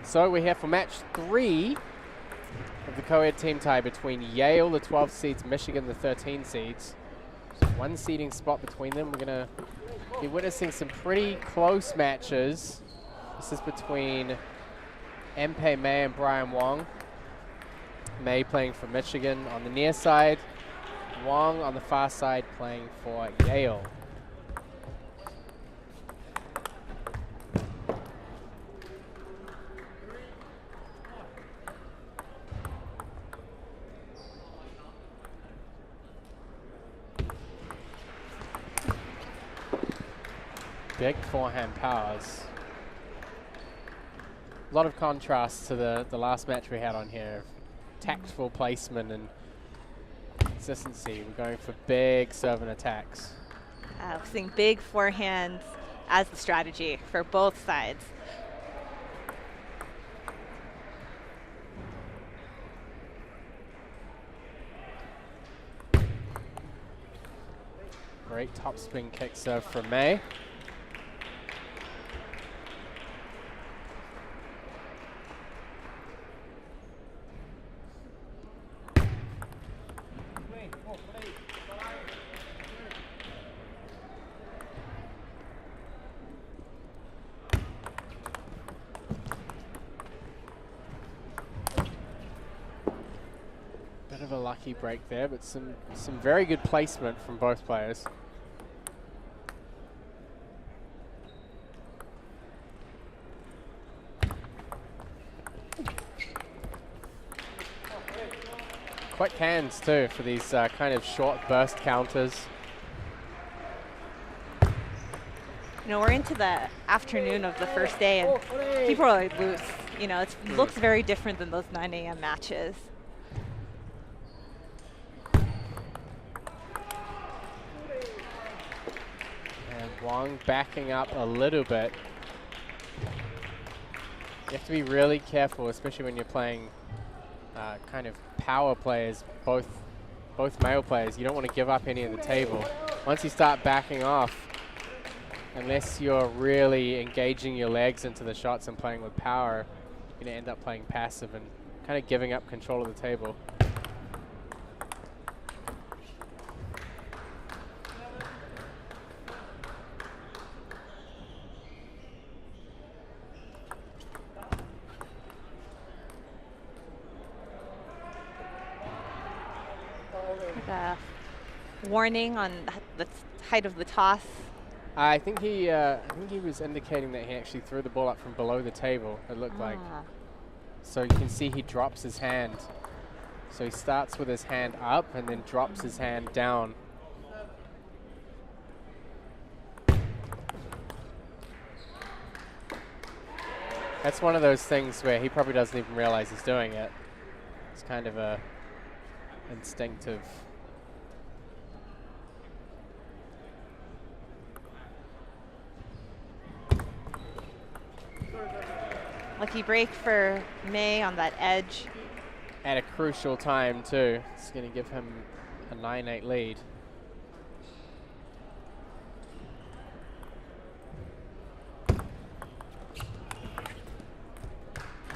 So we're here for match 3 of the co-ed team tie between Yale, the 12 seeds, Michigan, the 13 seeds. So 1 seeding spot between them. We're going to be witnessing some pretty close matches. This is between Mpe May and Brian Wong. May playing for Michigan on the near side, Wong on the far side playing for Yale. Big forehand powers. A lot of contrast to the last match we had on here. Tactful placement and consistency. We're going for big serve and attacks. We're seeing big forehands as the strategy for both sides. Great topspin kick serve from May. Bit of a lucky break there, but some very good placement from both players. Quick hands too for these kind of short burst counters. You know, we're into the afternoon of the first day, and people are like loose. You know, it looks very different than those 9 a.m. matches. And Wong backing up a little bit. You have to be really careful, especially when you're playing kind of power players, both male players. You don't want to give up any of the table. Once you start backing off, unless you're really engaging your legs into the shots and playing with power, you're going to end up playing passive and kind of giving up control of the table. Like a warning on the height of the toss. I think he was indicating that he actually threw the ball up from below the table, it looked like. So you can see he drops his hand. So he starts with his hand up and then drops his hand down. That's one of those things where he probably doesn't even realize he's doing it. It's kind of a instinctive. Lucky break for May on that edge. At a crucial time too. It's going to give him a 9-8 lead.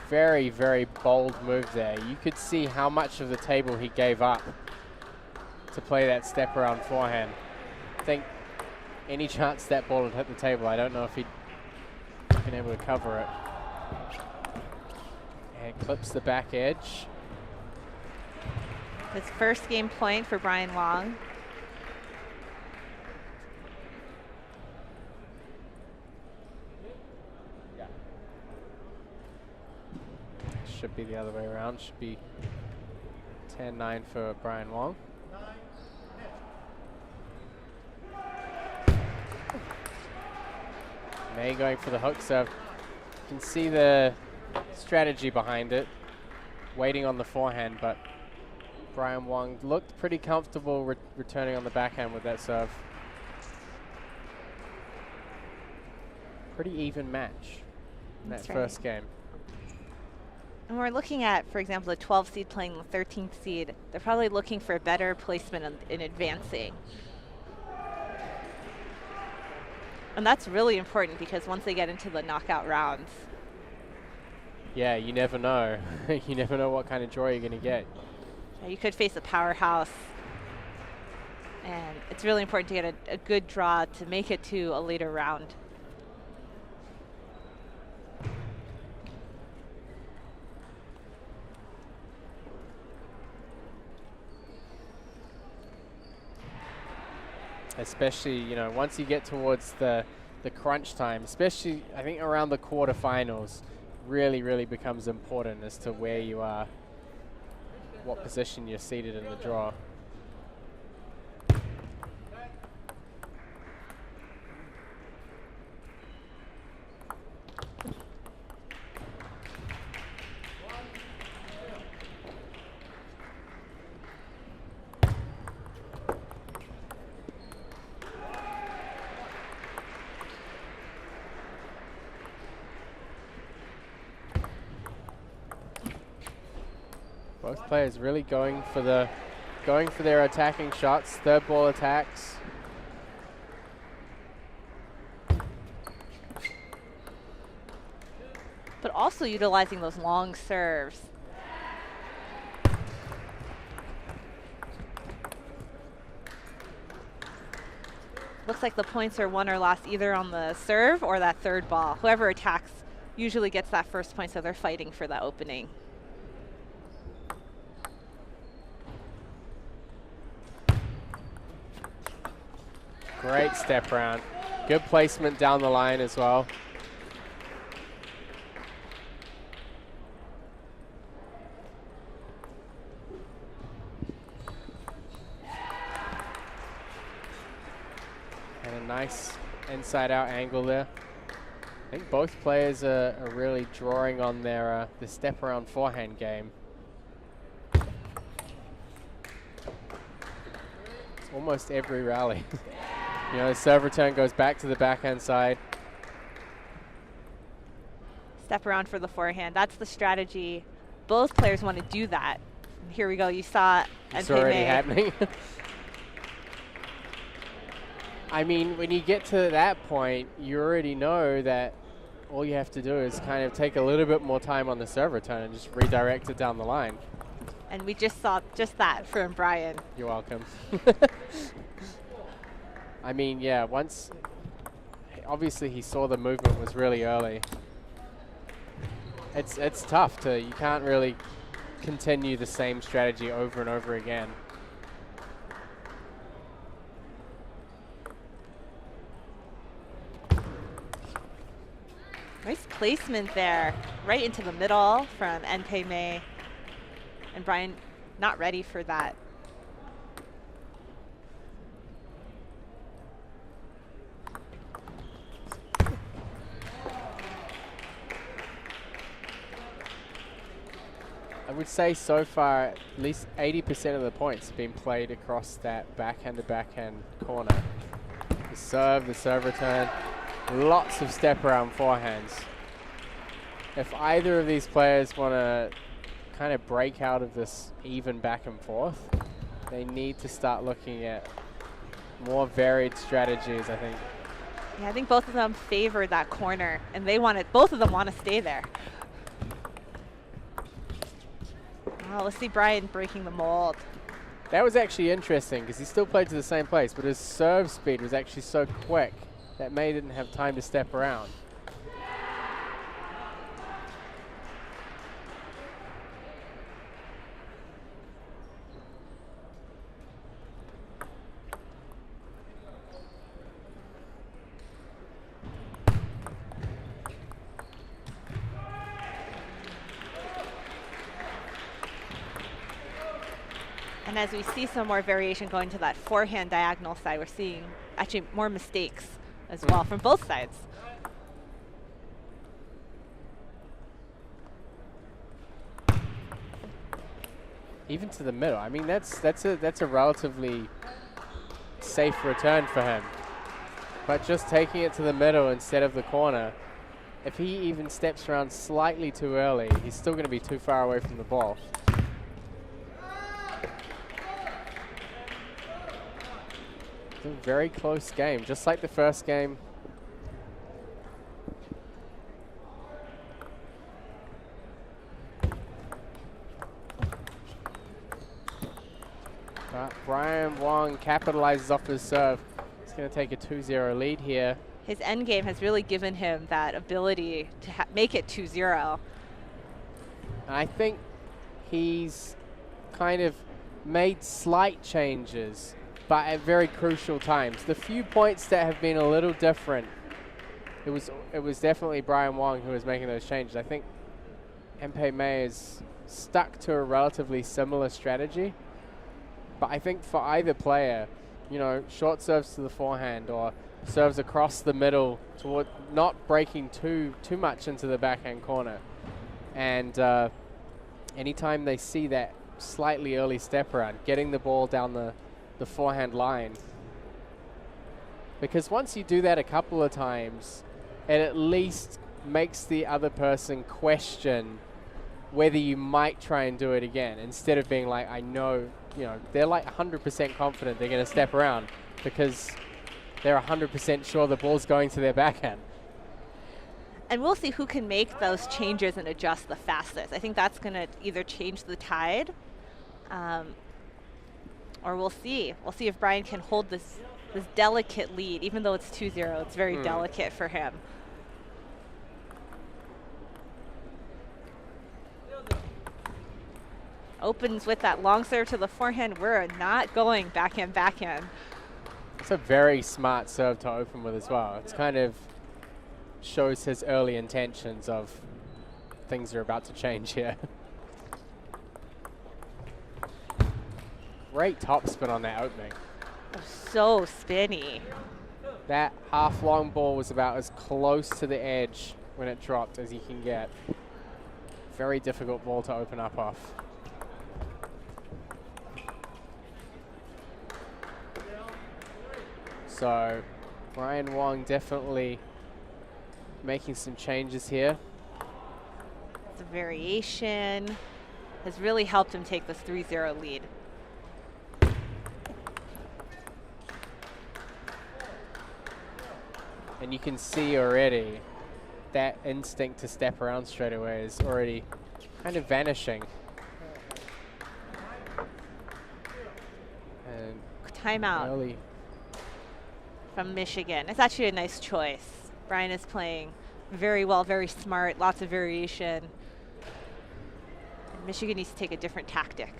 Very, very bold move there. You could see how much of the table he gave up to play that step around forehand. I think any chance that ball would hit the table, I don't know if he'd been able to cover it. And clips the back edge. His first game point for Brian Wong. Should be the other way around. Should be 10-9 for Brian Wong. May going for the hook serve. You can see the strategy behind it. Waiting on the forehand, but Brian Wong looked pretty comfortable returning on the backhand with that serve. Pretty even match in that first game. And we're looking at, for example, the 12 seed playing the 13th seed. They're probably looking for a better placement in advancing. And that's really important because once they get into the knockout rounds. Yeah, you never know. You never know what kind of draw you're going to get. Yeah, you could face a powerhouse. And it's really important to get a good draw to make it to a later round. Especially, you know, once you get towards the crunch time, especially I think around the quarterfinals, really becomes important as to where you are, what position you're seated in the draw. Both players really going for their attacking shots, third ball attacks. also utilizing those long serves. Looks like the points are won or lost either on the serve or that third ball. Whoever attacks usually gets that first point, so they're fighting for that opening. Great step around. Good placement down the line as well. And a nice inside-out angle there. I think both players are really drawing on their the step around forehand game. It's almost every rally. You know, the serve return goes back to the backhand side. Step around for the forehand. That's the strategy. Both players want to do that. Here we go. You saw It's already happening. I mean, when you get to that point, you already know that all you have to do is kind of take a little bit more time on the serve return and just redirect it down the line. And we just saw just that from Brian. You're welcome. I mean, yeah, once, obviously he saw the movement was really early. It's tough to, you can't really continue the same strategy over and over again. Nice placement there, right into the middle from Mcdermott. And Brian not ready for that. I would say so far, at least 80% of the points have been played across that backhand to backhand corner. The serve return, lots of step around forehands. If either of these players want to kind of break out of this even back and forth, they need to start looking at more varied strategies, I think. Yeah, I think both of them favor that corner, and they want it. Both of them want to stay there. Oh, let's see Brian breaking the mold. That was actually interesting because he still played to the same place, but his serve speed was actually so quick that May didn't have time to step around. And as we see some more variation going to that forehand diagonal side, we're seeing actually more mistakes as well from both sides. Even to the middle. I mean, that's a relatively safe return for him. But just taking it to the middle instead of the corner, if he even steps around slightly too early, he's still going to be too far away from the ball. It's a very close game, just like the first game. Brian Wong capitalizes off his serve. He's going to take a 2-0 lead here. His end game has really given him that ability to make it 2-0. I think he's kind of made slight changes, but at very crucial times. The few points that have been a little different, it was definitely Brian Wong who was making those changes. I think Mcdermott is stuck to a relatively similar strategy. But I think for either player, you know, short serves to the forehand or serves across the middle toward not breaking too much into the backhand corner. And anytime they see that slightly early step around, getting the ball down the forehand line. Because once you do that a couple of times, it at least makes the other person question whether you might try and do it again, instead of being like, I know, you know, they're like 100% confident they're going to step around because they're 100% sure the ball's going to their backhand. And we'll see who can make those changes and adjust the fastest. I think that's going to either change the tide, or we'll see. We'll see if Brian can hold this delicate lead. Even though it's 2-0, it's very delicate for him. Opens with that long serve to the forehand. We're not going backhand, backhand. It's a very smart serve to open with as well. It's kind of shows his early intentions of things are about to change here. Great topspin on that opening. So spinny. That half long ball was about as close to the edge when it dropped as you can get. Very difficult ball to open up off. So Brian Wong definitely making some changes here. The variation has really helped him take this 3-0 lead. And you can see already that instinct to step around straight away is already kind of vanishing. And timeout early from Michigan. It's actually a nice choice. Brian is playing very well, very smart, lots of variation. And Michigan needs to take a different tactic.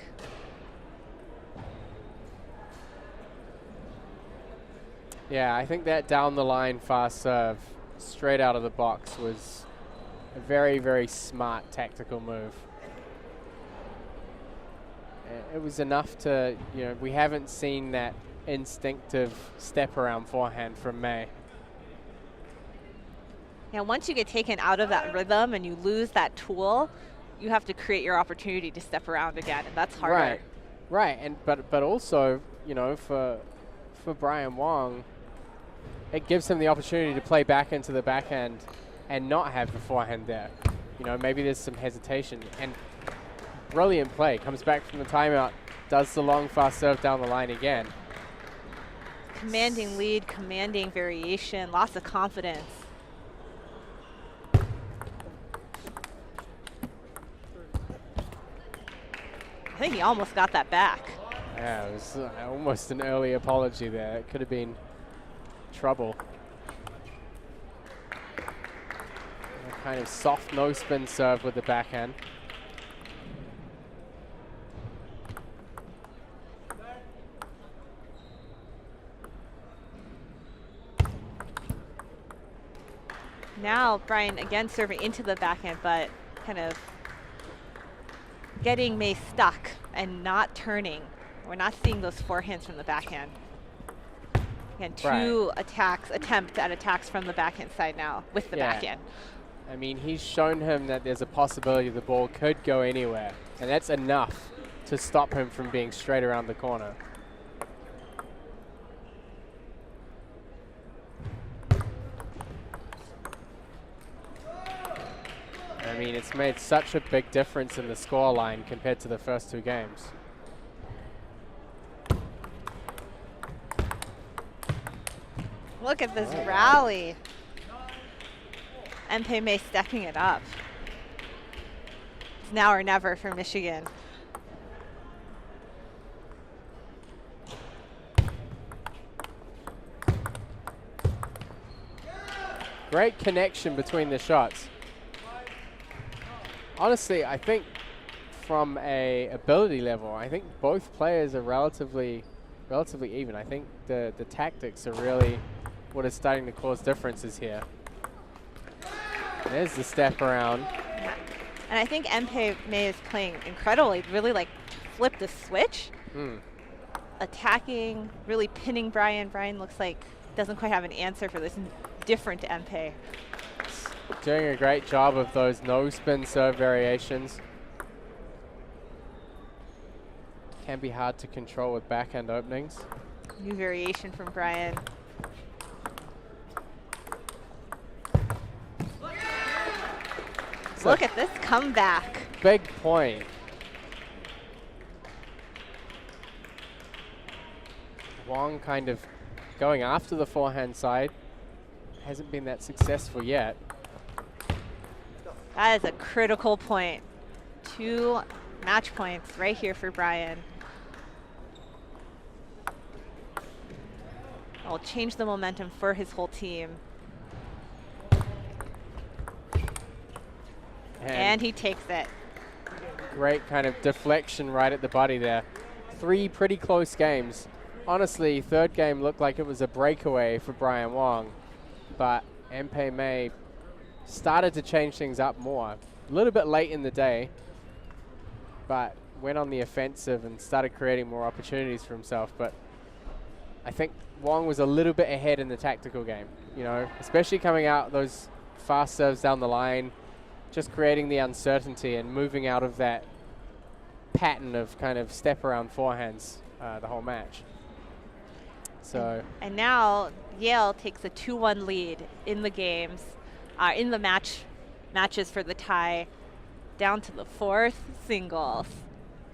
Yeah, I think that down the line fast serve straight out of the box was a very, very smart tactical move. It was enough to, you know, we haven't seen that instinctive step around forehand from May. Yeah, once you get taken out of that rhythm and you lose that tool, you have to create your opportunity to step around again, and that's harder. Right, right, and but also, you know, for Brian Wong, it gives him the opportunity to play back into the backhand and not have the forehand there. You know, maybe there's some hesitation, and brilliant play. Comes back from the timeout, does the long fast serve down the line again. Commanding lead, commanding variation, lots of confidence. I think he almost got that back. Yeah, it was almost an early apology there. It could have been trouble. A kind of soft no spin serve with the backhand. Now Brian again serving into the backhand, but kind of getting May stuck and not turning. We're not seeing those forehands from the backhand. Again, two attempts at attacks from the backhand side now with the backhand. I mean, he's shown him that there's a possibility the ball could go anywhere, and that's enough to stop him from being straight around the corner. I mean, it's made such a big difference in the scoreline compared to the first two games. Look at this rally. MP May stepping it up. It's now or never for Michigan. Great connection between the shots. Honestly, I think from a ability level, I think both players are relatively even. I think the tactics are really what is starting to cause differences here. There's the step around. And I think MP May is playing incredibly, really like flipped the switch. Attacking, really pinning Brian. Brian looks like doesn't quite have an answer for this different MP. Doing a great job of those no spin serve variations. Can be hard to control with backhand openings. New variation from Brian. Look at this comeback. Big point. Wong kind of going after the forehand side. Hasn't been that successful yet. That is a critical point. 2 match points right here for Brian. Will change the momentum for his whole team. And he takes it. Great kind of deflection right at the body there. 3 pretty close games. Honestly, third game looked like it was a breakaway for Brian Wong, but Mpe May started to change things up more. A little bit late in the day, but went on the offensive and started creating more opportunities for himself. But I think Wong was a little bit ahead in the tactical game, you know, especially coming out those fast serves down the line, just creating the uncertainty and moving out of that pattern of kind of step around forehands the whole match. So and now Yale takes a 2-1 lead in the games, in the matches for the tie, down to the 4th singles.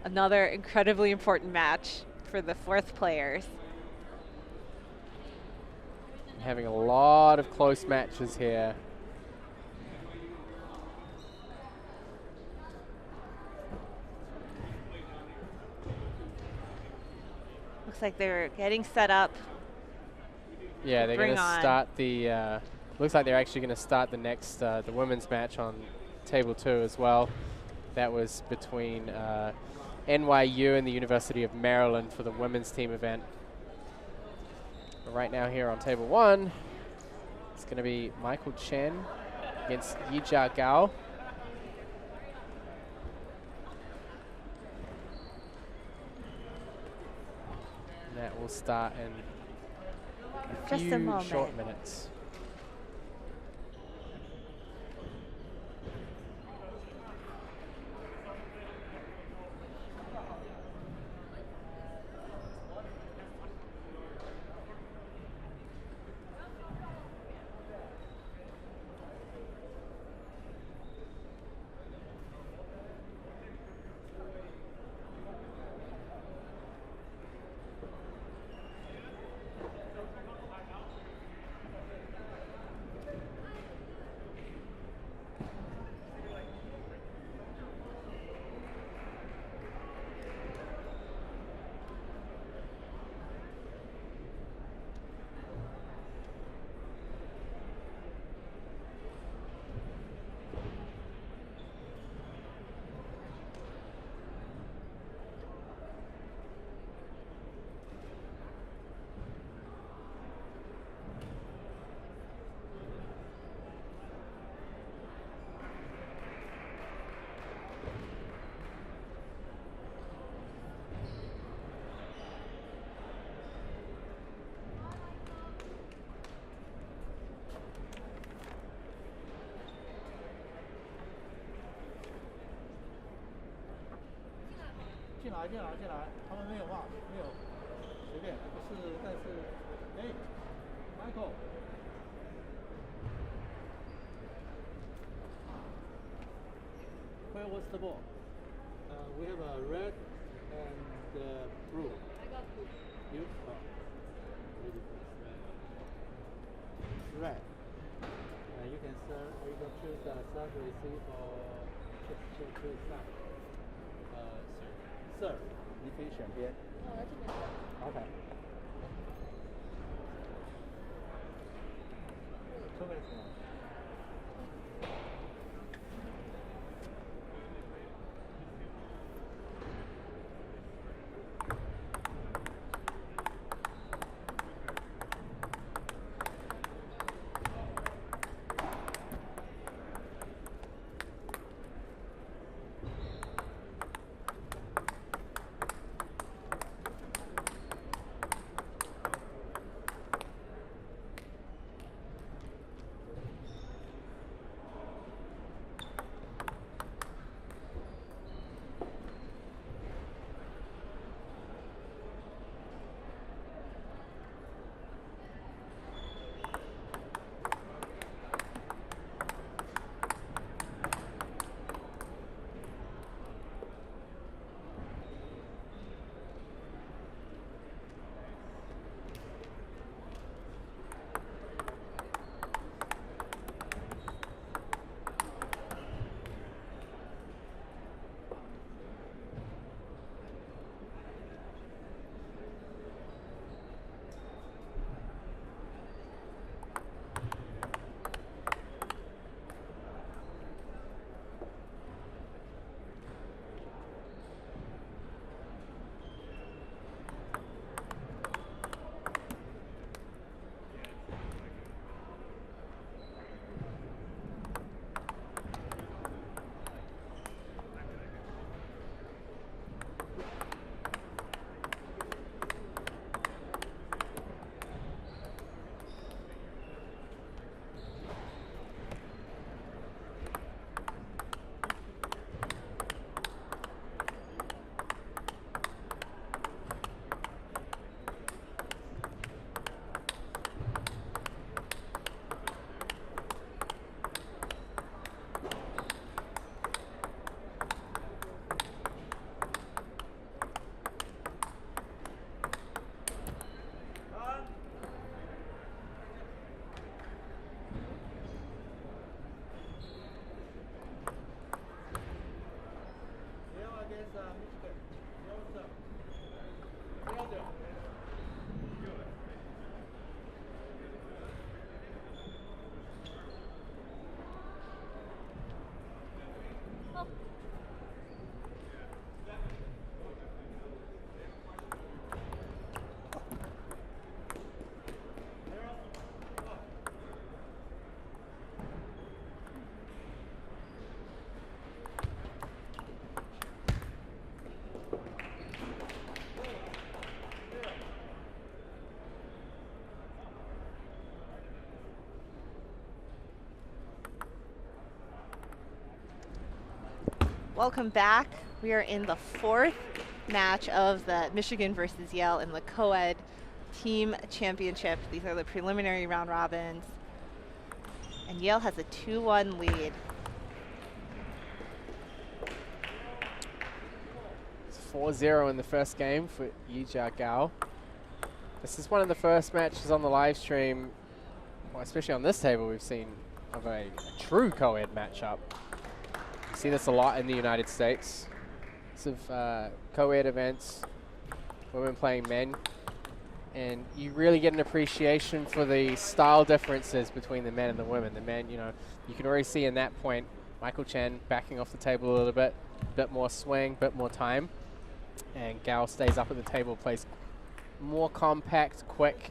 Another incredibly important match for the 4th players. Having a lot of close matches here. Looks like they're getting set up. Yeah, they're going to start the, looks like they're actually going to start the next, the women's match on table 2 as well. That was between NYU and the University of Maryland for the women's team event. But right now here on table 1, it's going to be Michael Chen against Yijia Gao. And that will start in just a moment. Short minutes.进来，他们没有骂，没有，随便，不是，但是，哎 ，Michael， where was the ball? We have a red and blue. I got blue. You? Red. You can serve. You can choose serve, receive, or choose serve. Serve. 你可以选边。我要这边。OK。2 minutes more. Welcome back. We are in the fourth match of the Michigan versus Yale in the Coed Team Championship. These are the preliminary round robins. And Yale has a 2-1 lead. It's 4-0 in the first game for Yijia Gao. This is one of the first matches on the live stream, well, especially on this table, we've seen of a true co-ed matchup. You see this a lot in the United States. Lots of co-ed events, women playing men, and you really get an appreciation for the style differences between the men and the women. The men, you know, you can already see in that point, Michael Chen backing off the table a little bit more swing, bit more time, and Gao stays up at the table, plays more compact, quick,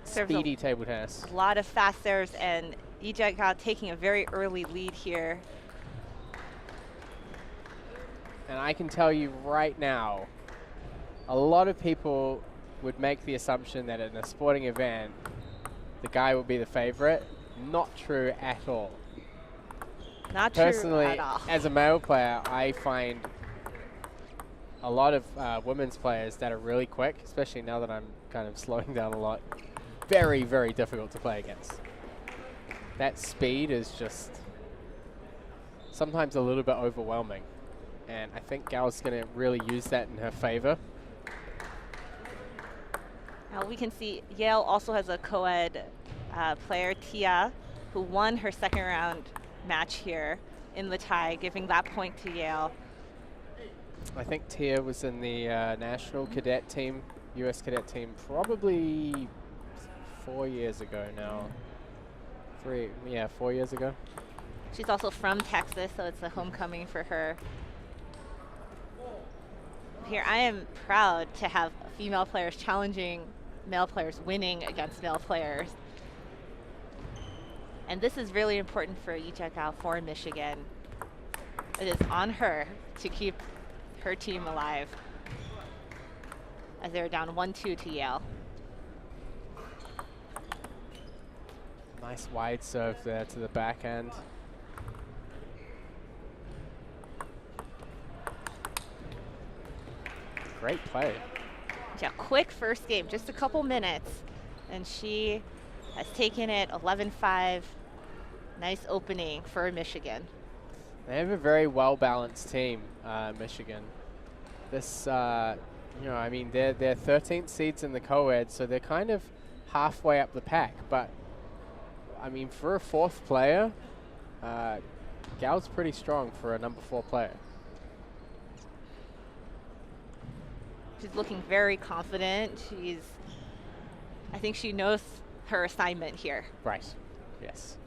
speedy table tennis. A lot of fast serves, and Yijia Gao taking a very early lead here. And I can tell you right now, a lot of people would make the assumption that in a sporting event, the guy would be the favorite. Not true at all. Not Personally, true at all. as a male player, I find a lot of women's players that are really quick, especially now that I'm kind of slowing down a lot, very, very difficult to play against. That speed is just sometimes a little bit overwhelming. And I think Gao's going to really use that in her favor. Now we can see Yale also has a co-ed player, Tia, who won her second round match here in the tie, giving that point to Yale. I think Tia was in the national cadet team, US cadet team, probably 4 years ago now. 4 years ago. She's also from Texas, so it's a homecoming for her. Here, I am proud to have female players challenging male players, winning against male players. And this is really important for Yijia Gao for Michigan. It is on her to keep her team alive as they're down 1-2 to Yale. Nice wide serve there to the backhand. Great play. Yeah, quick first game, just a couple minutes. And she has taken it 11-5. Nice opening for Michigan. They have a very well-balanced team, Michigan. This, you know, I mean, they're 13th seeds in the co-ed, so they're kind of halfway up the pack. But, I mean, for a fourth player, Gao's pretty strong for a number 4 player. She's looking very confident. I think she knows her assignment here. Right, yes.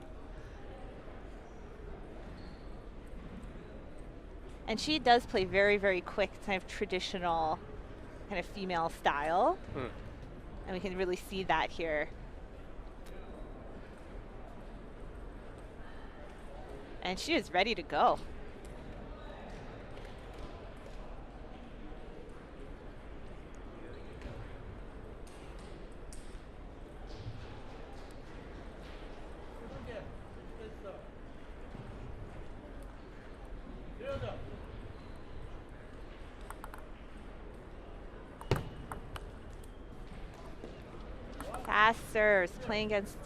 And she does play very, very quick, kind of traditional, kind of female style. And we can really see that here. And she is ready to go. Fast serves. Playing against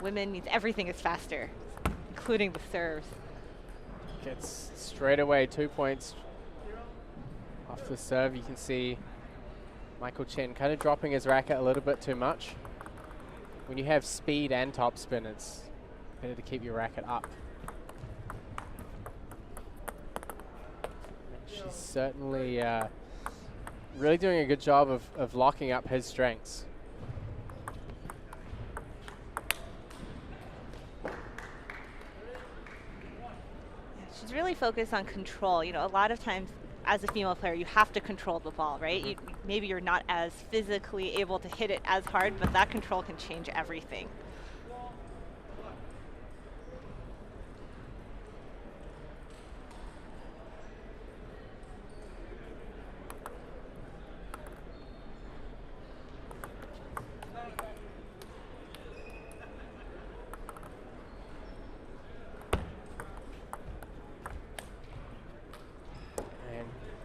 women means everything is faster, including the serves. Gets straight away 2 points off the serve. You can see Michael Chen kind of dropping his racket a little bit too much. When you have speed and topspin, it's better to keep your racket up. she's certainly really doing a good job of locking up his strengths. She's really focused on control. You know, a lot of times as a female player, you have to control the ball, right? Maybe you're not as physically able to hit it as hard, but that control can change everything.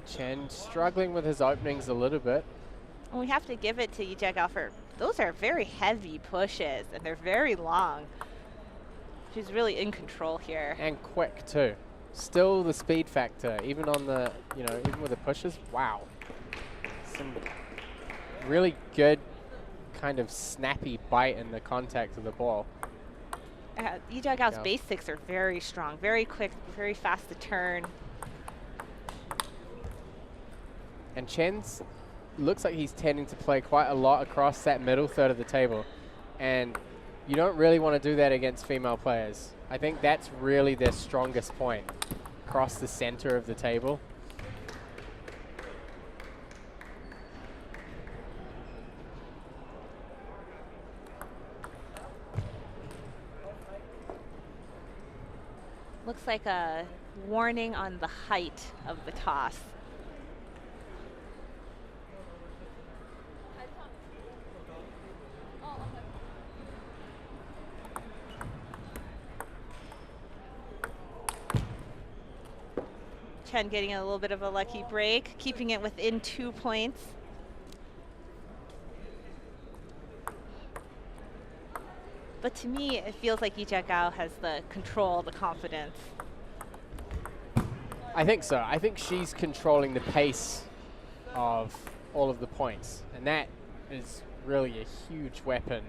Chen struggling with his openings a little bit. And we have to give it to Lee Jae-gao for, those are very heavy pushes and they're very long. She's really in control here. And quick too. Still the speed factor, even on the, even with the pushes, wow. Some really good kind of snappy bite in the contact of the ball. Lee Jae-gao's basics are very strong, very quick, very fast to turn. And Chen's looks like he's tending to play quite a lot across that middle third of the table. And you don't really want to do that against female players. I think that's really their strongest point, across the center of the table. Looks like a warning on the height of the toss. Chen getting a little bit of a lucky break, keeping it within 2 points. But to me, it feels like Lee Jae-gao has the control, the confidence. I think so. I think she's controlling the pace of all of the points. And that is really a huge weapon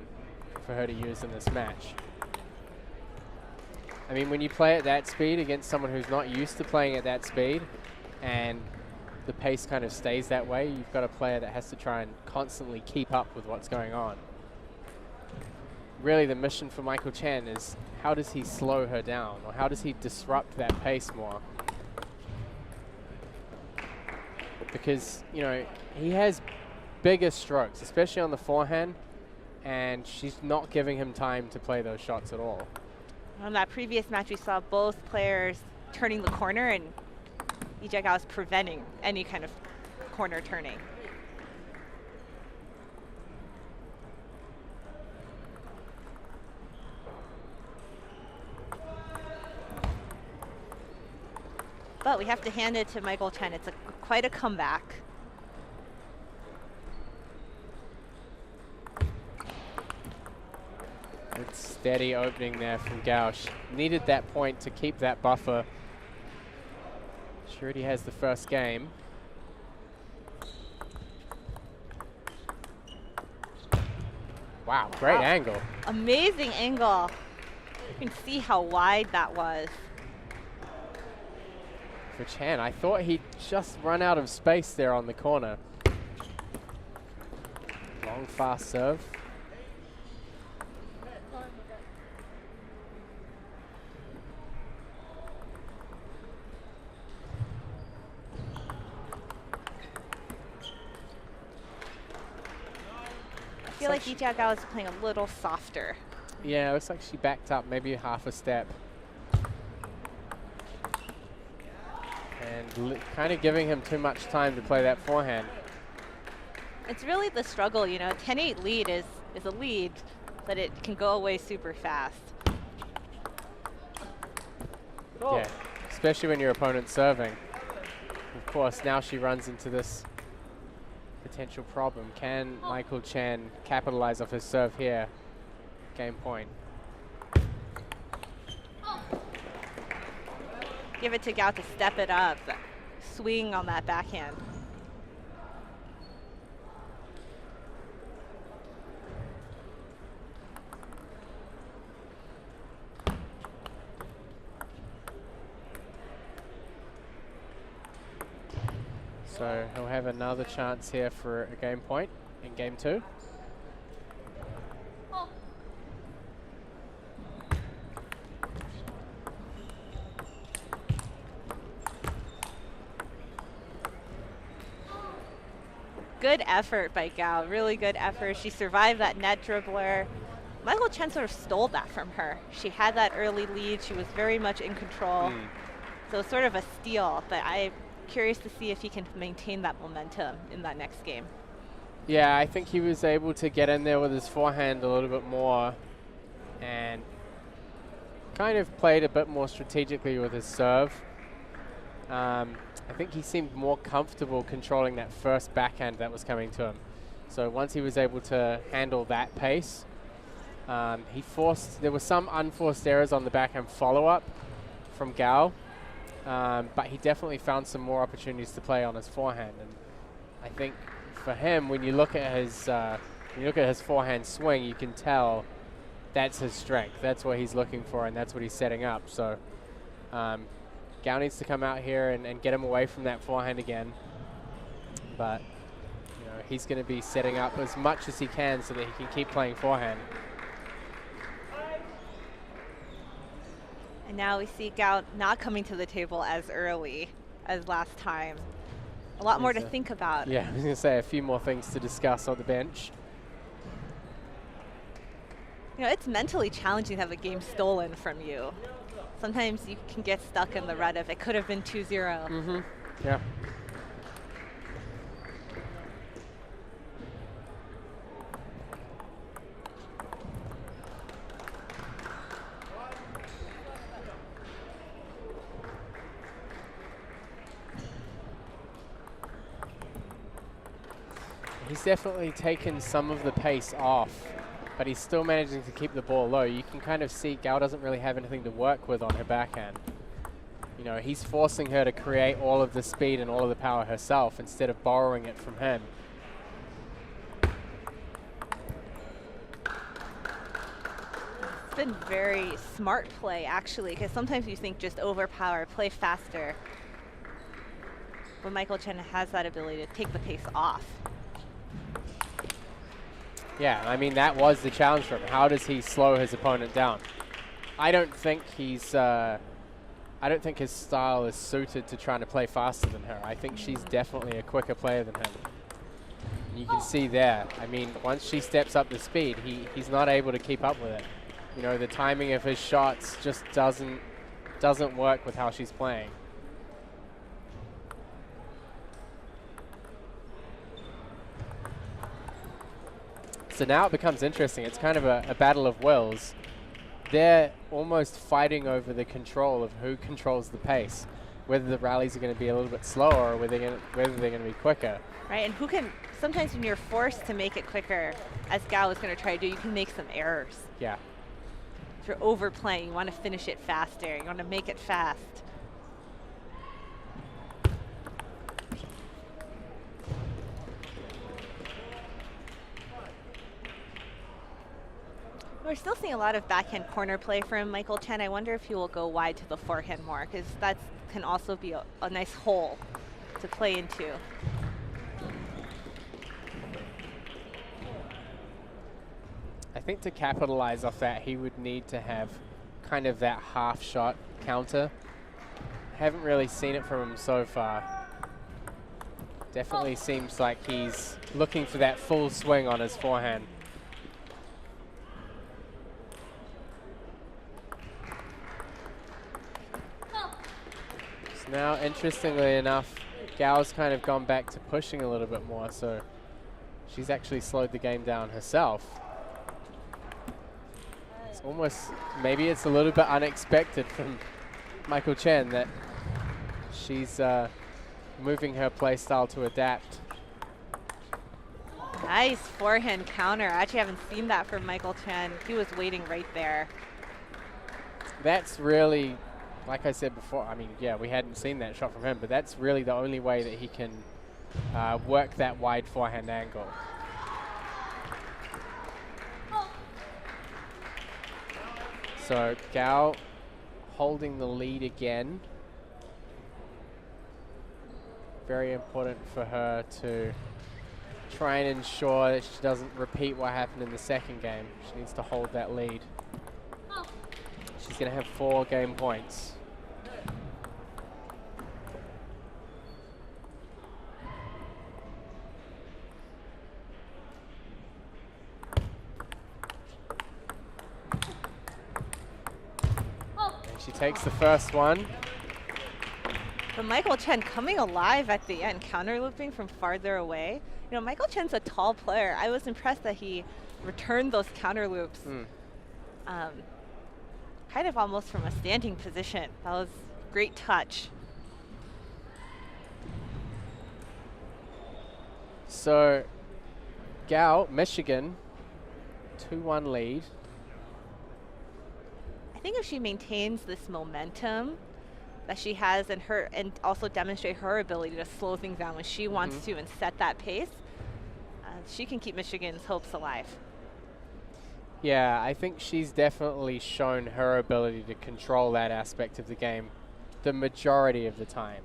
for her to use in this match. I mean, when you play at that speed against someone who's not used to playing at that speed, and the pace kind of stays that way, you've got a player that has to try and constantly keep up with what's going on. Really, the mission for Michael Chen is how does he slow her down, or how does he disrupt that pace more? Because, he has bigger strokes, especially on the forehand, and she's not giving him time to play those shots at all. On that previous match, we saw both players turning the corner, and Lee Jae-gao was preventing any kind of corner turning. But we have to hand it to Michael Chen. It's quite a comeback. Good steady opening there from Gauch. Needed that point to keep that buffer. She already has the first game. Wow, great angle. Amazing angle. You can see how wide that was. For Chen, I thought he'd just run out of space there on the corner. Long, fast serve. I feel like Lee Jae-gao is playing a little softer. Yeah, it looks like she backed up maybe half a step. And kind of giving him too much time to play that forehand. It's really the struggle, 10-8 lead is a lead, but it can go away super fast. Yeah, especially when your opponent's serving. Of course, now she runs into this potential problem. Can Michael Chen capitalize off his serve here? Game point. Give it to Gao to step it up, swing on that backhand. So he'll have another chance here for a game point in game 2. Good effort by Gao, really good effort. She survived that net dribbler. Michael Chen sort of stole that from her. She had that early lead. She was very much in control. So sort of a steal, but I'm curious to see if he can maintain that momentum in that next game. Yeah, I think he was able to get in there with his forehand a little bit more and kind of played a bit more strategically with his serve. I think he seemed more comfortable controlling that first backhand that was coming to him. So once he was able to handle that pace, there were some unforced errors on the backhand follow-up from Gao, but he definitely found some more opportunities to play on his forehand. And I think for him, when you look at his forehand swing, you can tell that's his strength. That's what he's looking for, and that's what he's setting up. So Gao needs to come out here and get him away from that forehand again. But he's going to be setting up as much as he can so that he can keep playing forehand. And now we see Gao not coming to the table as early as last time. A lot more to think about. Yeah, I was going to say a few more things to discuss on the bench. It's mentally challenging to have a game stolen from you. Sometimes you can get stuck in the rut of it could have been 2-0. Yeah. He's definitely taken some of the pace off, but he's still managing to keep the ball low. You can kind of see Gao doesn't really have anything to work with on her backhand. He's forcing her to create all of the speed and all of the power herself instead of borrowing it from him. It's been very smart play, actually, because sometimes you think just overpower, play faster. But Michael Chen has that ability to take the pace off. Yeah, I mean, that was the challenge for him. How does he slow his opponent down? I don't think his style is suited to trying to play faster than her. I think she's definitely a quicker player than him. And you can see there, I mean, once she steps up the speed, he's not able to keep up with it. The timing of his shots just doesn't work with how she's playing. So now it becomes interesting. It's kind of a battle of wills. They're almost fighting over the control of who controls the pace, whether the rallies are going to be a little bit slower or whether they're going to be quicker. Right, and who can, sometimes when you're forced to make it quicker, as Gao is going to try to do, you can make some errors. Yeah. If you're overplaying, you want to finish it faster, you want to make it fast. We're still seeing a lot of backhand corner play from Michael Chen. I wonder if he will go wide to the forehand more, because that can also be a nice hole to play into. I think to capitalize off that, he would need to have kind of that half shot counter. Haven't really seen it from him so far. Definitely seems like he's looking for that full swing on his forehand. Now, interestingly enough, Gao's kind of gone back to pushing a little bit more, so she's actually slowed the game down herself. It's almost, maybe it's a little bit unexpected from Michael Chen that she's moving her play style to adapt. Nice forehand counter. I actually haven't seen that from Michael Chen. He was waiting right there. That's really, like I said before, I mean, yeah, we hadn't seen that shot from him, but that's really the only way that he can work that wide forehand angle. So Gao holding the lead again. Very important for her to try and ensure that she doesn't repeat what happened in the second game. She needs to hold that lead. She's going to have 4 game points. And she takes the first one. But Michael Chen coming alive at the end, counter looping from farther away. You know, Michael Chen's a tall player. I was impressed that he returned those counter loops. Kind of almost from a standing position. That was great touch. So, Gao, Michigan, 2-1 lead. I think if she maintains this momentum that she has and also demonstrate her ability to slow things down when she wants to and set that pace, she can keep Michigan's hopes alive. Yeah, I think she's definitely shown her ability to control that aspect of the game the majority of the time.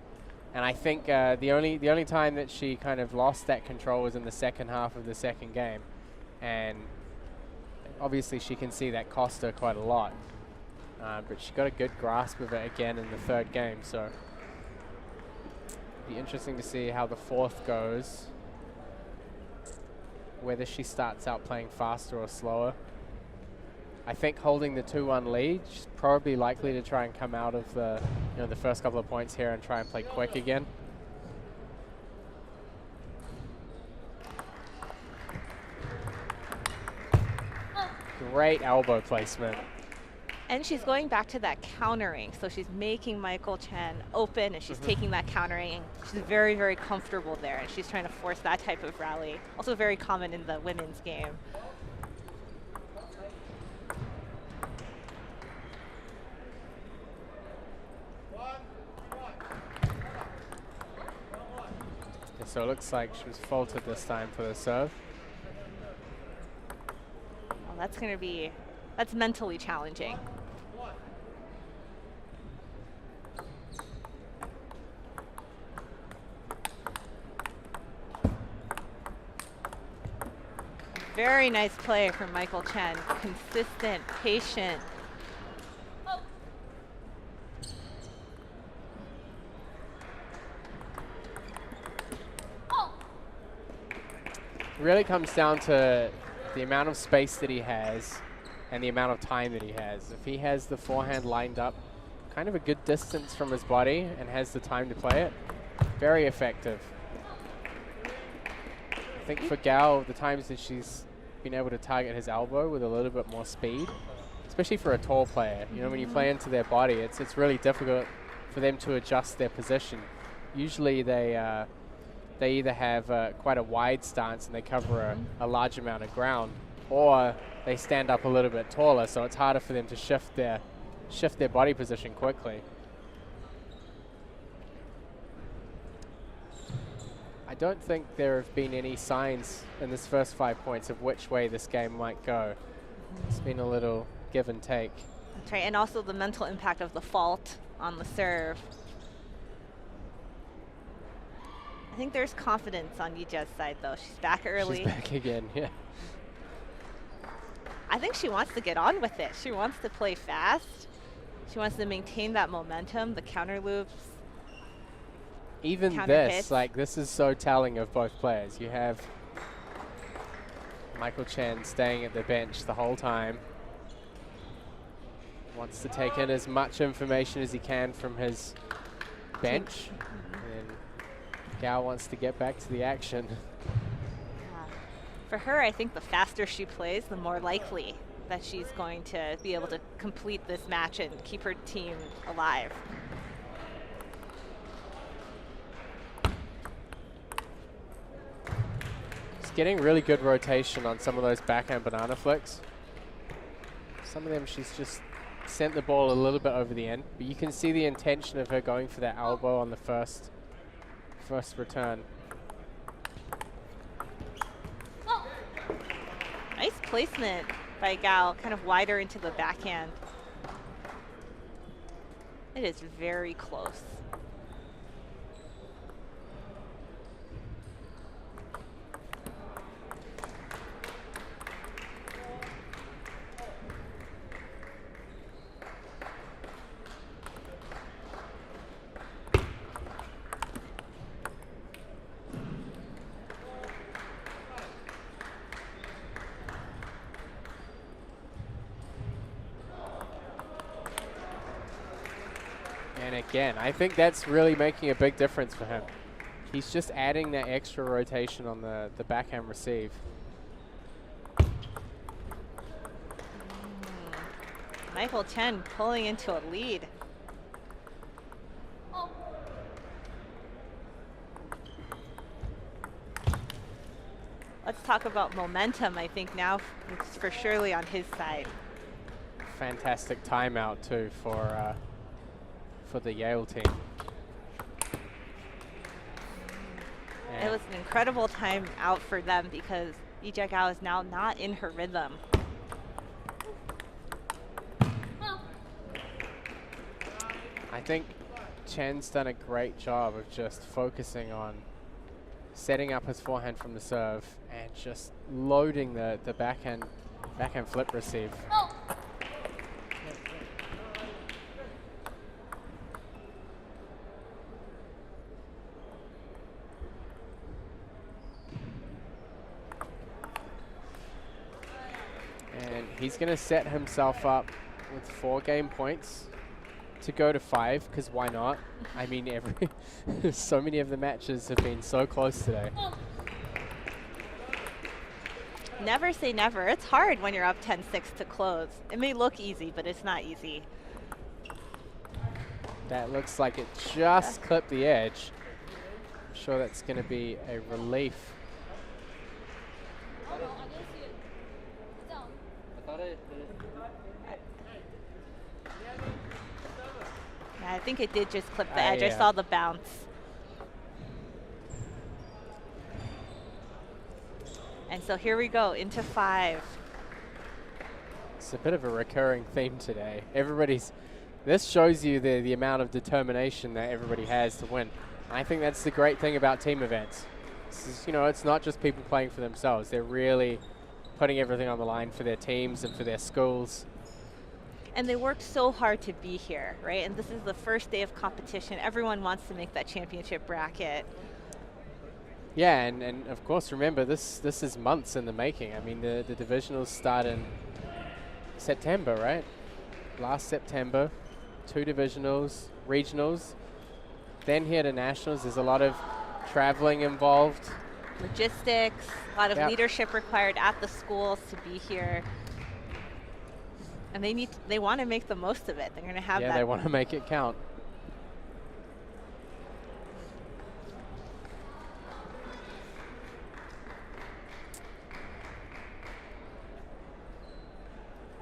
And I think the only time that she kind of lost that control was in the second half of the second game. And obviously she can see that cost her quite a lot. But she got a good grasp of it again in the third game. So it'll be interesting to see how the fourth goes. Whether she starts out playing faster or slower. I think holding the 2-1 lead, she's probably likely to try and come out of the the first couple of points here and try and play quick again. Great elbow placement. And she's going back to that countering. So she's making Michael Chen open and she's taking that countering. She's very, very comfortable there. And she's trying to force that type of rally. Also very common in the women's game. So it looks like she was faulted this time for the serve. Well, that's mentally challenging. Very nice play from Michael Chen. Consistent, patient. It really comes down to the amount of space that he has and the amount of time that he has. If he has the forehand lined up kind of a good distance from his body and has the time to play it, very effective. I think for Gao, the times that she's been able to target his elbow with a little bit more speed, especially for a tall player. You know, when you play into their body, it's really difficult for them to adjust their position. Usually they either have quite a wide stance and they cover a large amount of ground, or they stand up a little bit taller, so it's harder for them to shift their body position quickly. I don't think there have been any signs in this first 5 points of which way this game might go. It's been a little give and take. That's right, and also the mental impact of the fault on the serve. I think there's confidence on Yija's side, though. She's back early. She's back again, yeah. I think she wants to get on with it. She wants to play fast. She wants to maintain that momentum, the counter loops. Even this is so telling of both players. You have Michael Chen staying at the bench the whole time. Wants to take in as much information as he can from his bench. And Gao wants to get back to the action. For her, I think the faster she plays, the more likely that she's going to be able to complete this match and keep her team alive. She's getting really good rotation on some of those backhand banana flicks. Some of them she's just sent the ball a little bit over the end, but you can see the intention of her going for that elbow on the first return. Nice placement by Gao, kind of wider into the backhand. It is very close. And again, I think that's really making a big difference for him. He's just adding that extra rotation on the backhand receive. Michael Chen pulling into a lead. Let's talk about momentum. I think now it's for surely on his side. Fantastic timeout too for the Yale team. It was an incredible time out for them because Yi Jiagao is now not in her rhythm. I think Chen's done a great job of just focusing on setting up his forehand from the serve and just loading the backhand flip receive. And he's going to set himself up with 4 game points to go to 5, because why not? I mean, so many of the matches have been so close today. Never say never. It's hard when you're up 10-6 to close. It may look easy, but it's not easy. That looks like it just clipped the edge. I'm sure that's going to be a relief. Yeah, I think it did just clip the edge. I saw the bounce. And so here we go into 5. It's a bit of a recurring theme today. This shows you the amount of determination that everybody has to win. I think that's the great thing about team events. It's not just people playing for themselves. They're really putting everything on the line for their teams and for their schools. And they worked so hard to be here, right? And this is the first day of competition. Everyone wants to make that championship bracket. Yeah, and of course, remember, this is months in the making. I mean, the divisionals start in September, right? Last September, 2 divisionals, regionals, then here to nationals. There's a lot of traveling involved. Logistics, a lot of leadership required at the schools to be here. And they want to make the most of it. They're going to have that. Yeah, they want to make it count.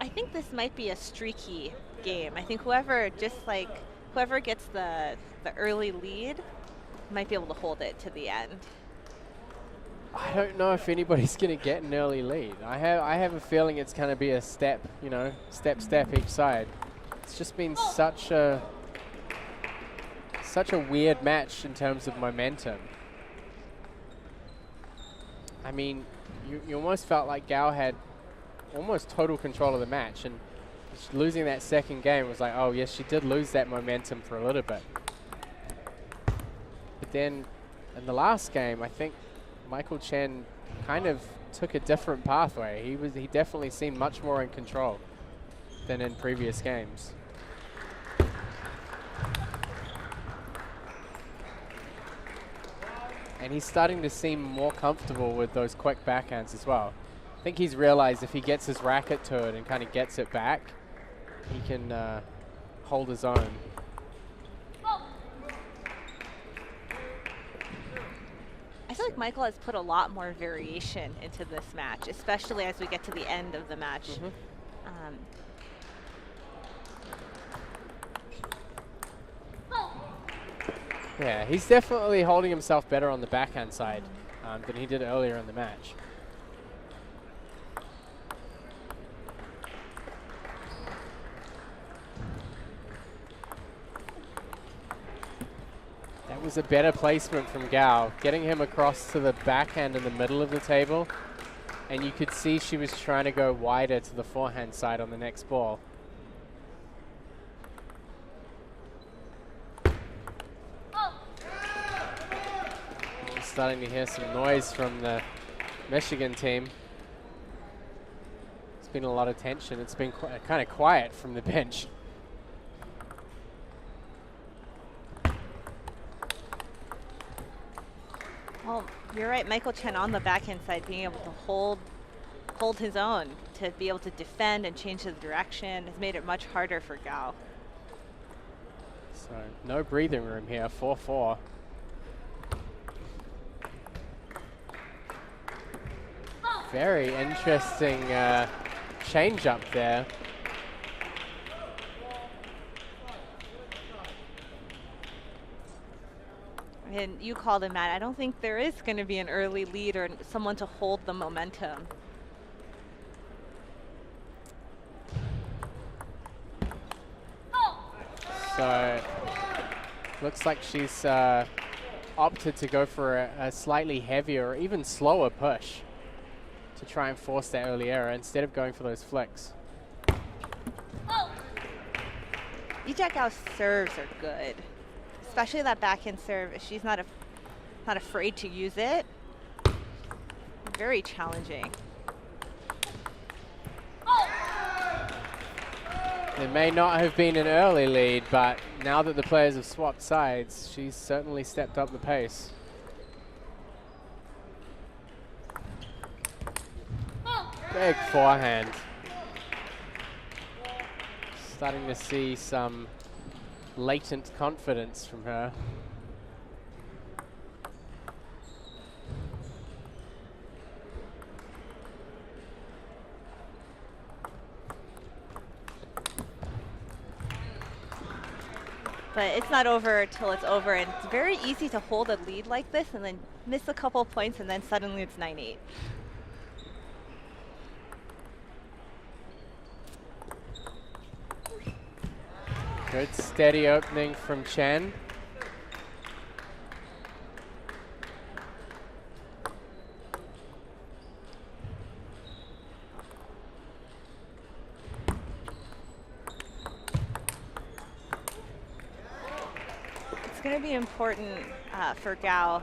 I think this might be a streaky game. I think whoever gets the early lead might be able to hold it to the end. I don't know if anybody's going to get an early lead. I have a feeling it's going to be a step each side. It's just been such a weird match in terms of momentum. I mean, you almost felt like Gao had almost total control of the match, and losing that second game was like, oh yes, she did lose that momentum for a little bit. But then in the last game, I think Michael Chen kind of took a different pathway. He definitely seemed much more in control than in previous games. And he's starting to seem more comfortable with those quick backhands as well. I think he's realized if he gets his racket to it and kind of gets it back, he can hold his own. I feel like Michael has put a lot more variation into this match, especially as we get to the end of the match. Yeah, he's definitely holding himself better on the backhand side than he did earlier in the match. That was a better placement from Gao, getting him across to the backhand in the middle of the table. And you could see she was trying to go wider to the forehand side on the next ball. We're starting to hear some noise from the Michigan team. It's been a lot of tension. It's been kind of quiet from the bench. Well, you're right. Michael Chen on the backhand side being able to hold his own, to be able to defend and change the direction has made it much harder for Gao. So no breathing room here, 4-4. Very interesting change up there. And you called it, Matt. I don't think there is going to be an early lead or someone to hold the momentum. So looks like she's opted to go for a slightly heavier or even slower push to try and force that early error instead of going for those flicks. Ija Gao's serves are good, especially that backhand serve. She's not afraid to use it. Very challenging. There may not have been an early lead, but now that the players have swapped sides, she's certainly stepped up the pace. Big forehand. Starting to see some latent confidence from her. But it's not over till it's over, and it's very easy to hold a lead like this and then miss a couple points, and then suddenly it's 9-8. Good steady opening from Chen. It's going to be important for Gao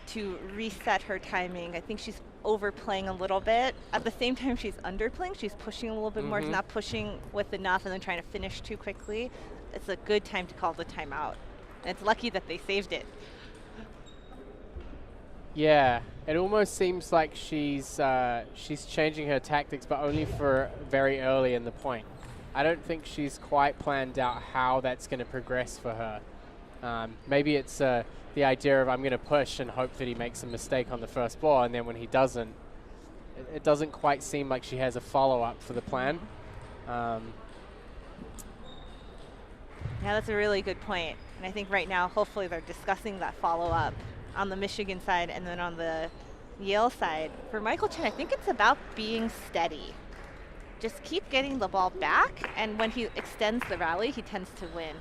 to reset her timing. I think she's overplaying a little bit. At the same time, she's underplaying. She's pushing a little bit more. She's not pushing with enough and then trying to finish too quickly. It's a good time to call the timeout. And it's lucky that they saved it. Yeah, it almost seems like she's changing her tactics, but only for very early in the point. I don't think she's quite planned out how that's going to progress for her. Maybe it's the idea of I'm going to push and hope that he makes a mistake on the first ball, and then when he doesn't, it doesn't quite seem like she has a follow-up for the plan. Yeah, that's a really good point. And I think right now, hopefully they're discussing that follow-up on the Michigan side and then on the Yale side. For Michael Chen, I think it's about being steady. Just keep getting the ball back, and when he extends the rally, he tends to win.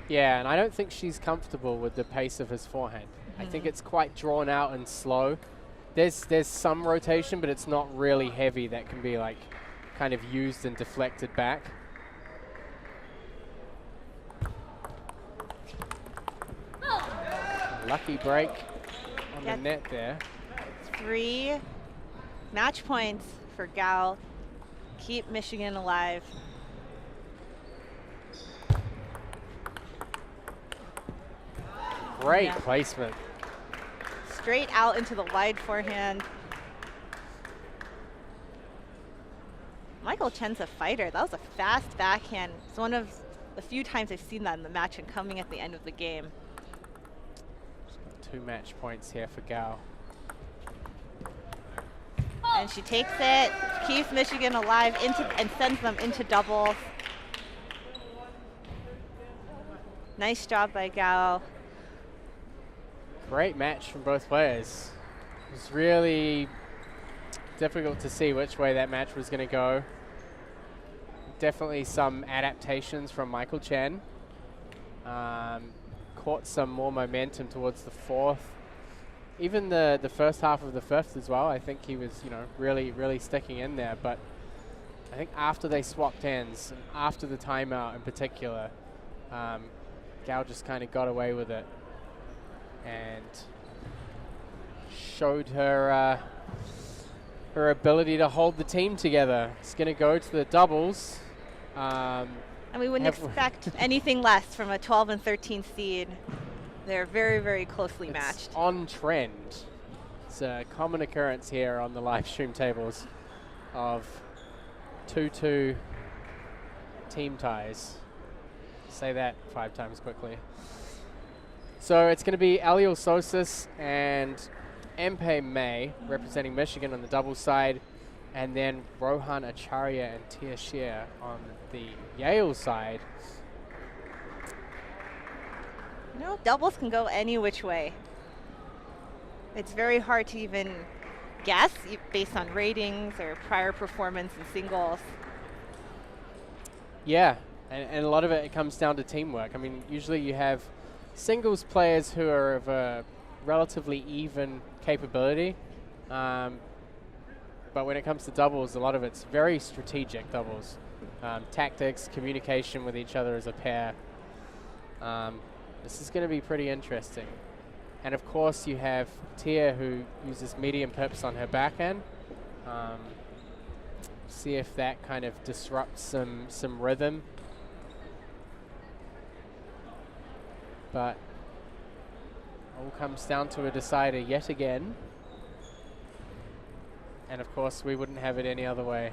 Yeah, and I don't think she's comfortable with the pace of his forehand. I think it's quite drawn out and slow. There's some rotation, but it's not really heavy that can be like kind of used and deflected back. Lucky break on the net there. 3 match points for Gao. Keep Michigan alive. Great placement. Straight out into the wide forehand. Michael Chen's a fighter. That was a fast backhand. It's one of the few times I've seen that in the match and coming at the end of the game. 2 match points here for Gao. And she takes it, keeps Michigan alive and sends them into doubles. Nice job by Gao. Great match from both players. It was really difficult to see which way that match was going to go. Definitely some adaptations from Michael Chen. Caught some more momentum towards the fourth. Even the first half of the fifth as well. I think he was, really sticking in there. But I think after they swapped ends, and after the timeout in particular, Gao just kind of got away with it and showed her her ability to hold the team together. It's going to go to the doubles. And we wouldn't expect anything less from a 12 and 13 seed. They're very, very closely It's matched. on trend. It's a common occurrence here on the live stream tables of 2-2 team ties. Say that 5 times quickly. So it's going to be Aliel Sosis and Mpe May representing Michigan on the doubles side, and then Rohan Acharya and Tia Shear on the Yale side. You know, doubles can go any which way. It's very hard to even guess based on ratings or prior performance in singles. Yeah, and a lot of it comes down to teamwork. I mean, usually you have singles players who are of a relatively even capability, but when it comes to doubles, a lot of it's very strategic doubles. Tactics, communication with each other as a pair. This is going to be pretty interesting. And of course you have Tia, who uses medium pips on her backhand. See if that kind of disrupts some rhythm. But all comes down to a decider yet again. And of course we wouldn't have it any other way.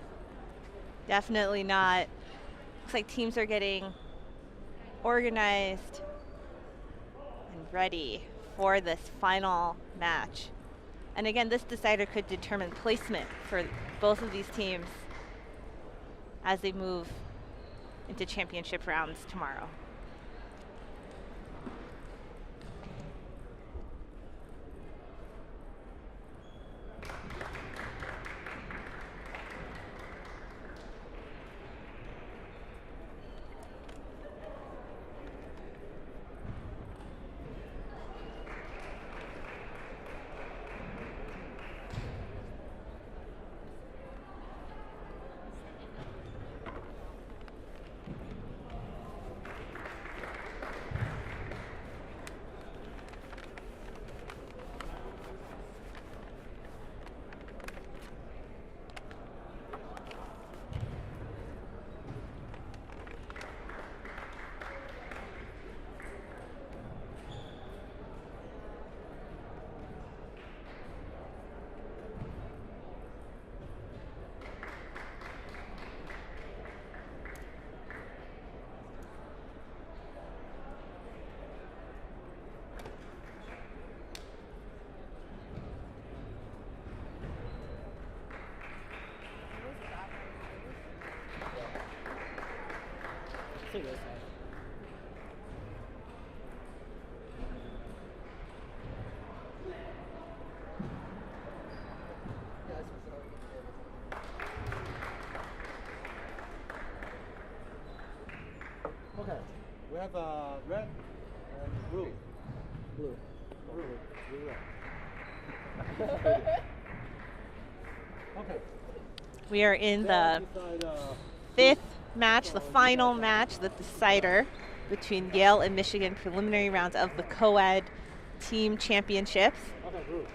Definitely not. Looks like teams are getting organized and ready for this final match. And again, this decider could determine placement for both of these teams as they move into championship rounds tomorrow. Okay, we have red and blue. Blue. Red. Okay. We are in the fifth match, the final match, the decider between Yale and Michigan preliminary rounds of the Coed team championships. Okay, blue.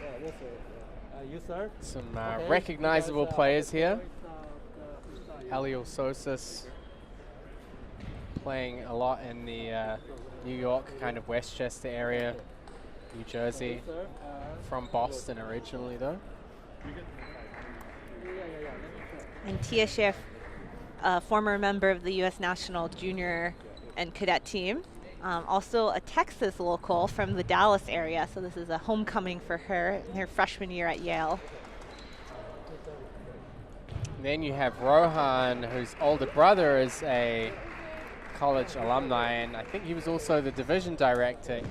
Yeah, this is, you serve. Some Okay. recognizable Because, players here. the Aliel Sosis playing a lot in the New York, kind of Westchester area, New Jersey. serve, From Boston originally, though. And Tia Schiff, a former member of the U.S. National Junior and Cadet team. Also a Texas local from the Dallas area, so this is a homecoming for her in her freshman year at Yale. Then you have Rohan, whose older brother is a college alumni, and I think he was also the division director,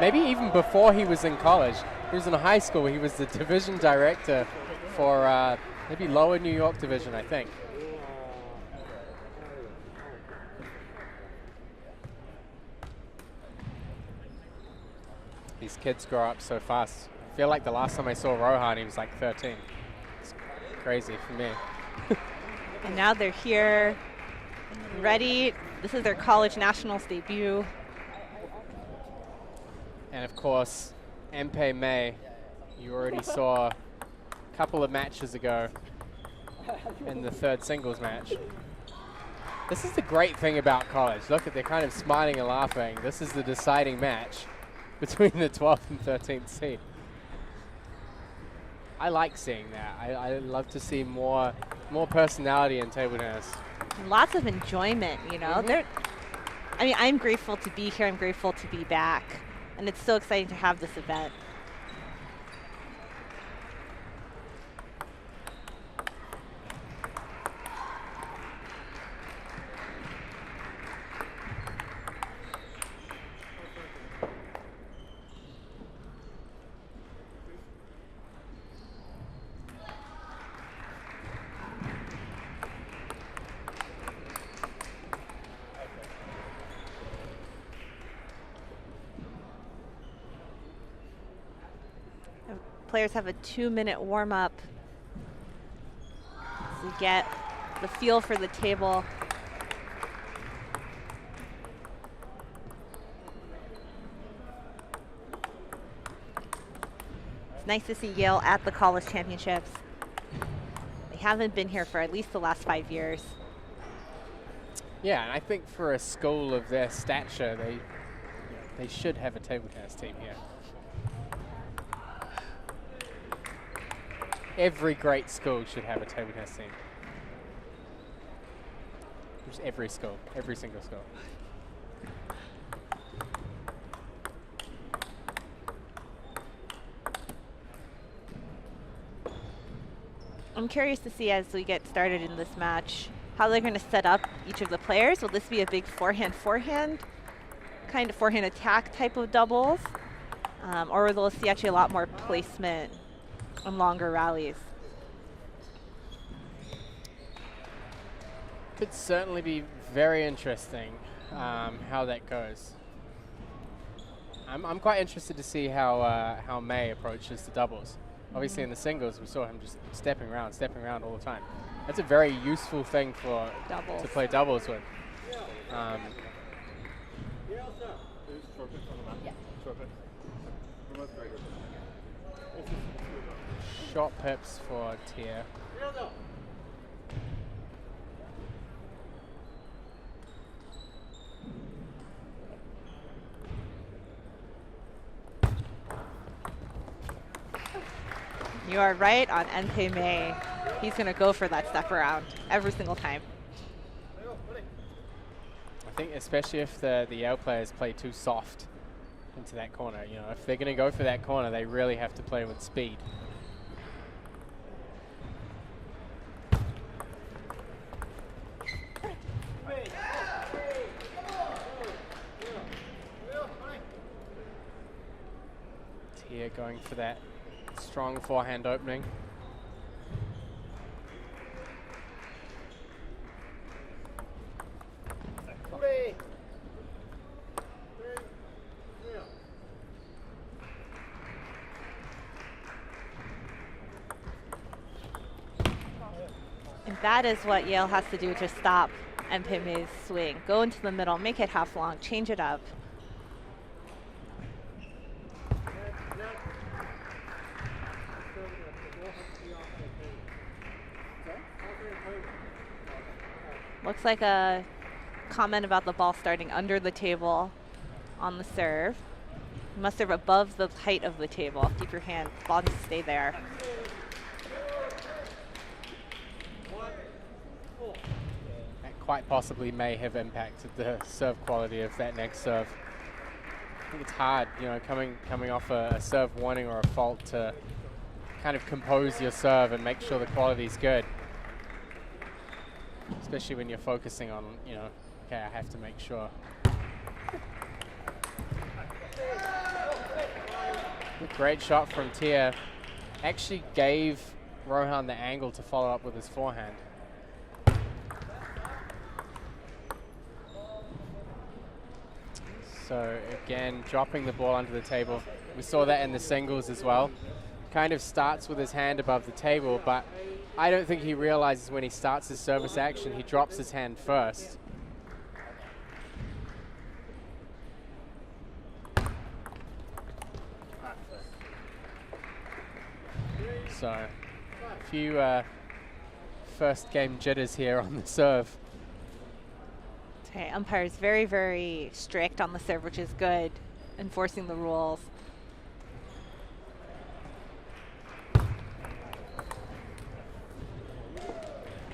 maybe even before he was in college. He was in high school, he was the division director for maybe lower New York division, I think. These kids grow up so fast. I feel like the last time I saw Rohan, he was like 13. It's crazy for me. And now they're here, ready. This is their college nationals debut. And of course, Mpe May, you already saw a couple of matches ago in the third singles match. This is the great thing about college. Look at, they're kind of smiling and laughing. This is the deciding match between the 12th and 13th seed. I like seeing that. I love to see more personality in table tennis. And lots of enjoyment, you know. I mean, I'm grateful to be here. I'm grateful to be back. And it's so exciting to have this event. Players have a 2-minute warm-up to get the feel for the table. It's nice to see Yale at the college championships. They haven't been here for at least the last 5 years. Yeah, and I think for a school of their stature, they should have a table tennis team here. Every great school should have a table tennis team. Just every school, every single school. I'm curious to see as we get started in this match how they're going to set up each of the players. Will this be a big forehand kind of forehand attack type of doubles? Or will they see actually a lot more placement and longer rallies? Could certainly be very interesting how that goes. I'm quite interested to see how May approaches the doubles. Obviously in the singles we saw him just stepping around all the time. That's a very useful thing for to play doubles with. Short pips for Tia. You are right on NP May. He's going to go for that step around every single time. I think especially if the Yale players play too soft into that corner. You know, if they're going to go for that corner, they really have to play with speed. Tia going for that strong forehand opening. And that is what Yale has to do to stop NP May's swing. Go into the middle, make it half long, change it up. Looks like a comment about the ball starting under the table on the serve. You must serve above the height of the table. Keep your hand, ball needs to stay there. That quite possibly may have impacted the serve quality of that next serve. I think it's hard, you know, coming off a serve warning or a fault to kind of compose your serve and make sure the quality's good. Especially when you're focusing on, you know, okay, I have to make sure. Great shot from Tia. Actually gave Rohan the angle to follow up with his forehand. So again, dropping the ball under the table. We saw that in the singles as well. Kind of starts with his hand above the table, but I don't think he realizes when he starts his service action, he drops his hand first. So, a few first game jitters here on the serve. Okay, umpire is very, very strict on the serve, which is good, enforcing the rules.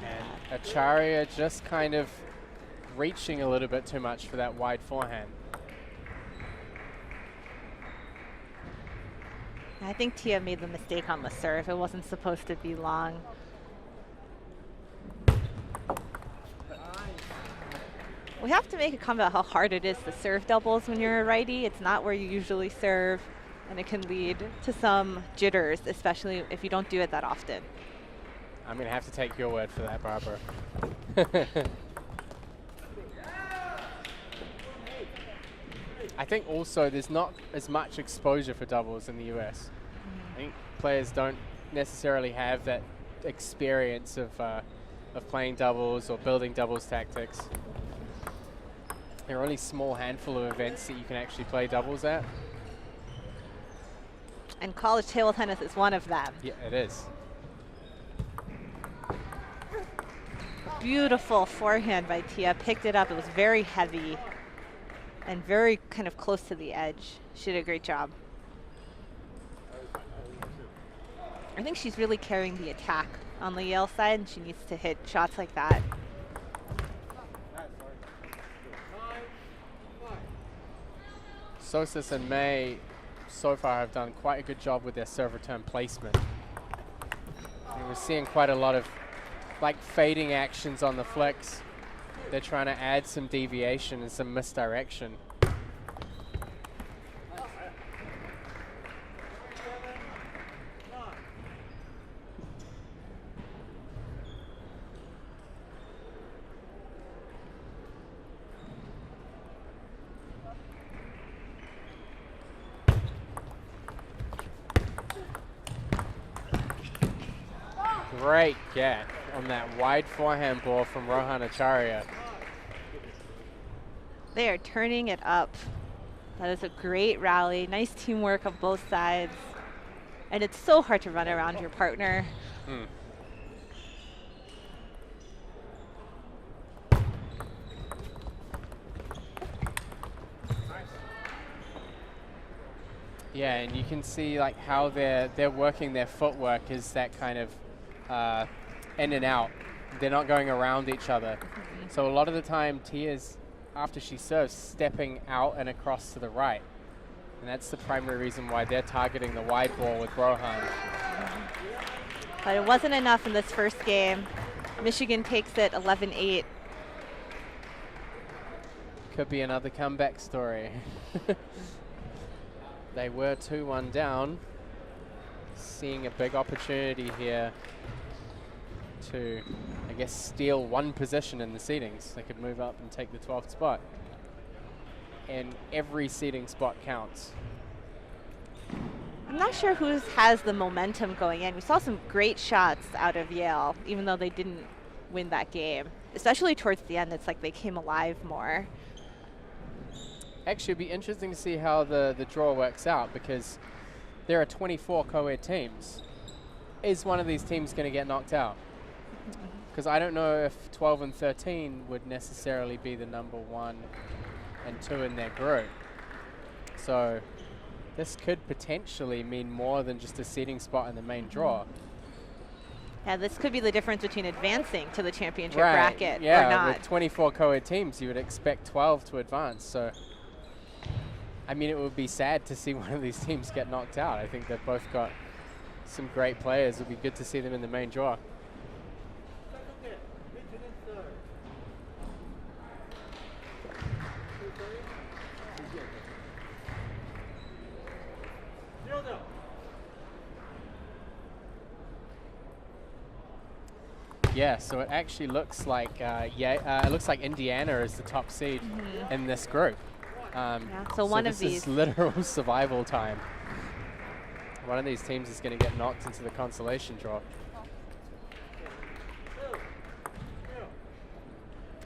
And Acharya just kind of reaching a little bit too much for that wide forehand. I think Tia made the mistake on the serve. It wasn't supposed to be long. We have to make a comment about how hard it is to serve doubles when you're a righty. It's not where you usually serve, and it can lead to some jitters, especially if you don't do it that often. I'm going to have to take your word for that, Barbara. I think also there's not as much exposure for doubles in the US. I think players don't necessarily have that experience of playing doubles or building doubles tactics. There are only a small handful of events that you can actually play doubles at. And college table tennis is one of them. Yeah, it is. Beautiful forehand by Tia. Picked it up. It was very heavy and very kind of close to the edge. She did a great job. I think she's really carrying the attack on the Yale side, and she needs to hit shots like that. Sosas and May so far have done quite a good job with their serve return placement. And we're seeing quite a lot of like fading actions on the flicks. They're trying to add some deviation and some misdirection. Great get on that wide forehand ball from Rohan Acharya. They are turning it up. That is a great rally. Nice teamwork on both sides. And it's so hard to run around your partner. Yeah, and you can see like how they're working their footwork is that kind of in and out. They're not going around each other. So a lot of the time Tia's, after she serves, stepping out and across to the right. And that's the primary reason why they're targeting the wide ball with Rohan. But it wasn't enough in this first game. Michigan takes it 11-8. Could be another comeback story. They were 2-1 down. Seeing a big opportunity here to, I guess, steal one position in the seedings. They could move up and take the 12th spot. And every seeding spot counts. I'm not sure who has the momentum going in. We saw some great shots out of Yale, even though they didn't win that game. Especially towards the end, it's like they came alive more. Actually, it'd be interesting to see how the draw works out, because there are 24 co-ed teams. Is one of these teams going to get knocked out? Because I don't know if 12 and 13 would necessarily be the number 1 and 2 in their group. So this could potentially mean more than just a seeding spot in the main draw. Yeah, this could be the difference between advancing to the championship Right, bracket yeah, or not. with 24 co-ed teams, you would expect 12 to advance. So, I mean, it would be sad to see one of these teams get knocked out. I think they've both got some great players. It would be good to see them in the main draw. Yeah, so it actually looks like it looks like Indiana is the top seed in this group. Yeah, so one of this these is literal survival time. One of these teams is going to get knocked into the consolation draw.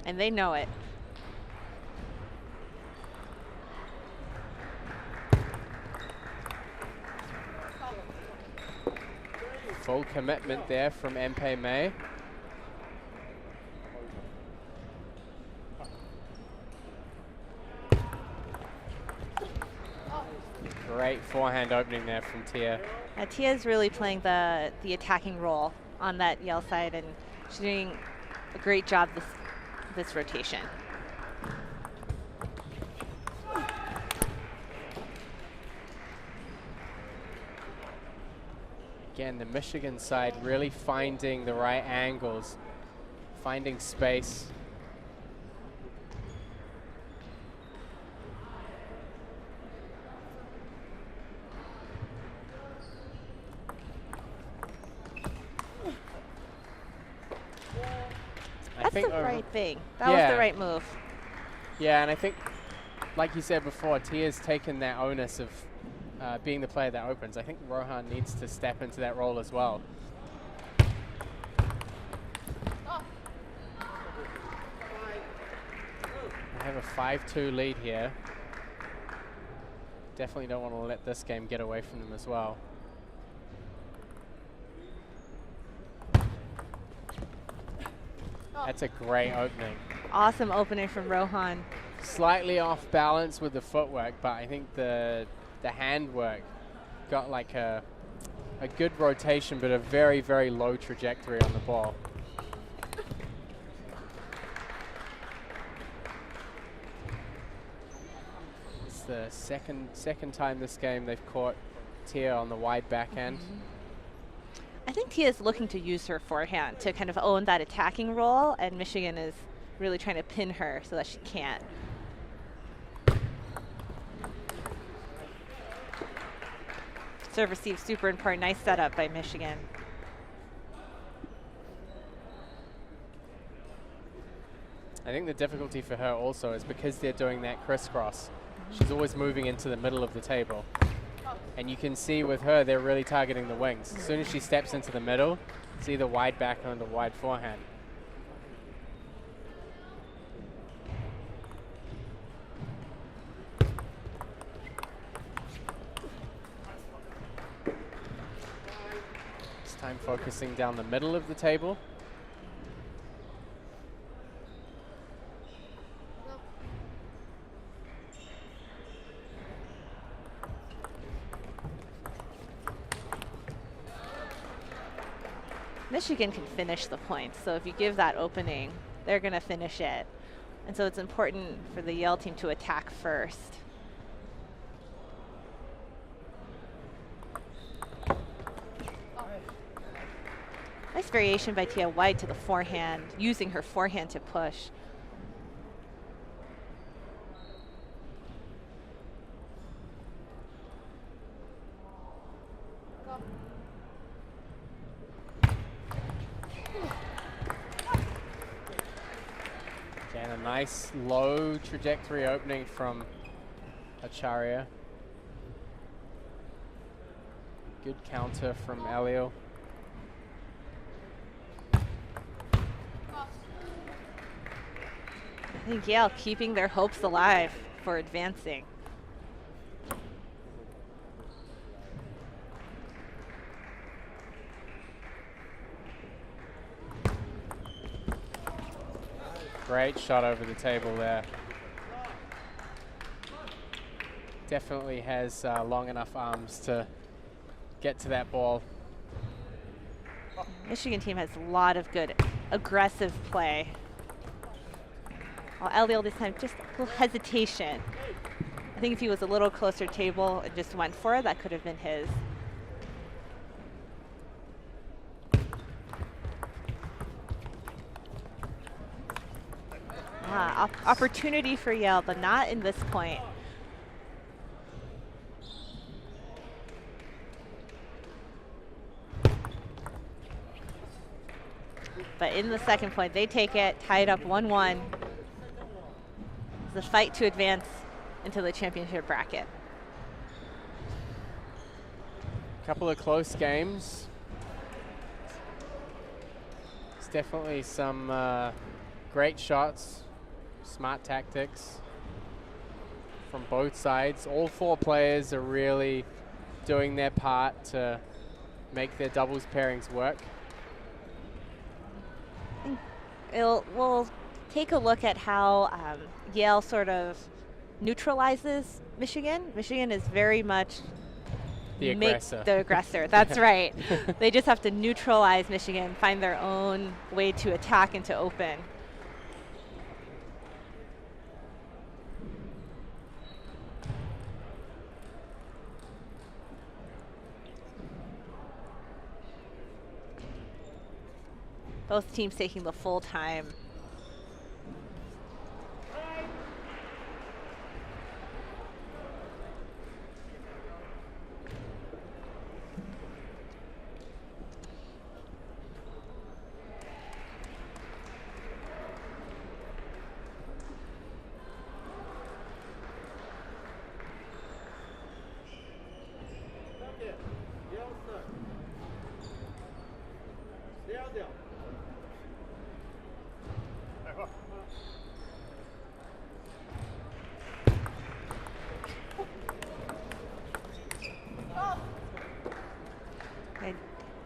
and they know it. Full commitment there from MP May. Great forehand opening there from Tia. Tia is really playing the attacking role on that Yale side, and she's doing a great job this rotation. Again, the Michigan side really finding the right angles, finding space. That's the right thing. That was the right move. Yeah, and I think, like you said before, Tia's taken that onus of being the player that opens. I think Rohan needs to step into that role as well. I have a 5-2 lead here. Definitely don't want to let this game get away from them as well. That's a great opening. Awesome opening from Rohan. Slightly off balance with the footwork, but I think the handwork got like a good rotation, but a very, very low trajectory on the ball. It's the second time this game they've caught Tia on the wide backhand. I think Tia is looking to use her forehand to kind of own that attacking role, and Michigan is really trying to pin her so that she can't. Serve receive, super important. Nice setup by Michigan. I think the difficulty for her also is because they're doing that crisscross. She's always moving into the middle of the table. And you can see with her, they're really targeting the wings. As soon as she steps into the middle, it's either wide backhand or wide forehand. This time focusing down the middle of the table. Michigan can finish the points, so if you give that opening, they're going to finish it. And so it's important for the Yale team to attack first. Nice variation by Tia wide to the forehand, using her forehand to push. Again, a nice low trajectory opening from Acharya. Good counter from Eliel. I think Yale keeping their hopes alive for advancing. Great shot over the table there. Definitely has long enough arms to get to that ball. Michigan team has a lot of good aggressive play. While Eliel this time just a little hesitation. I think if he was a little closer table and just went for it, that could have been his. Opportunity for Yale, but not in this point. But in the second point, they take it, tied up 1-1. It's the fight to advance into the championship bracket. Couple of close games. It's definitely some great shots, smart tactics from both sides. All four players are really doing their part to make their doubles pairings work. We'll take a look at how Yale sort of neutralizes Michigan. Michigan is very much The aggressor. The aggressor, that's right. They just have to neutralize Michigan, find their own way to attack and to open. Both teams taking the full time.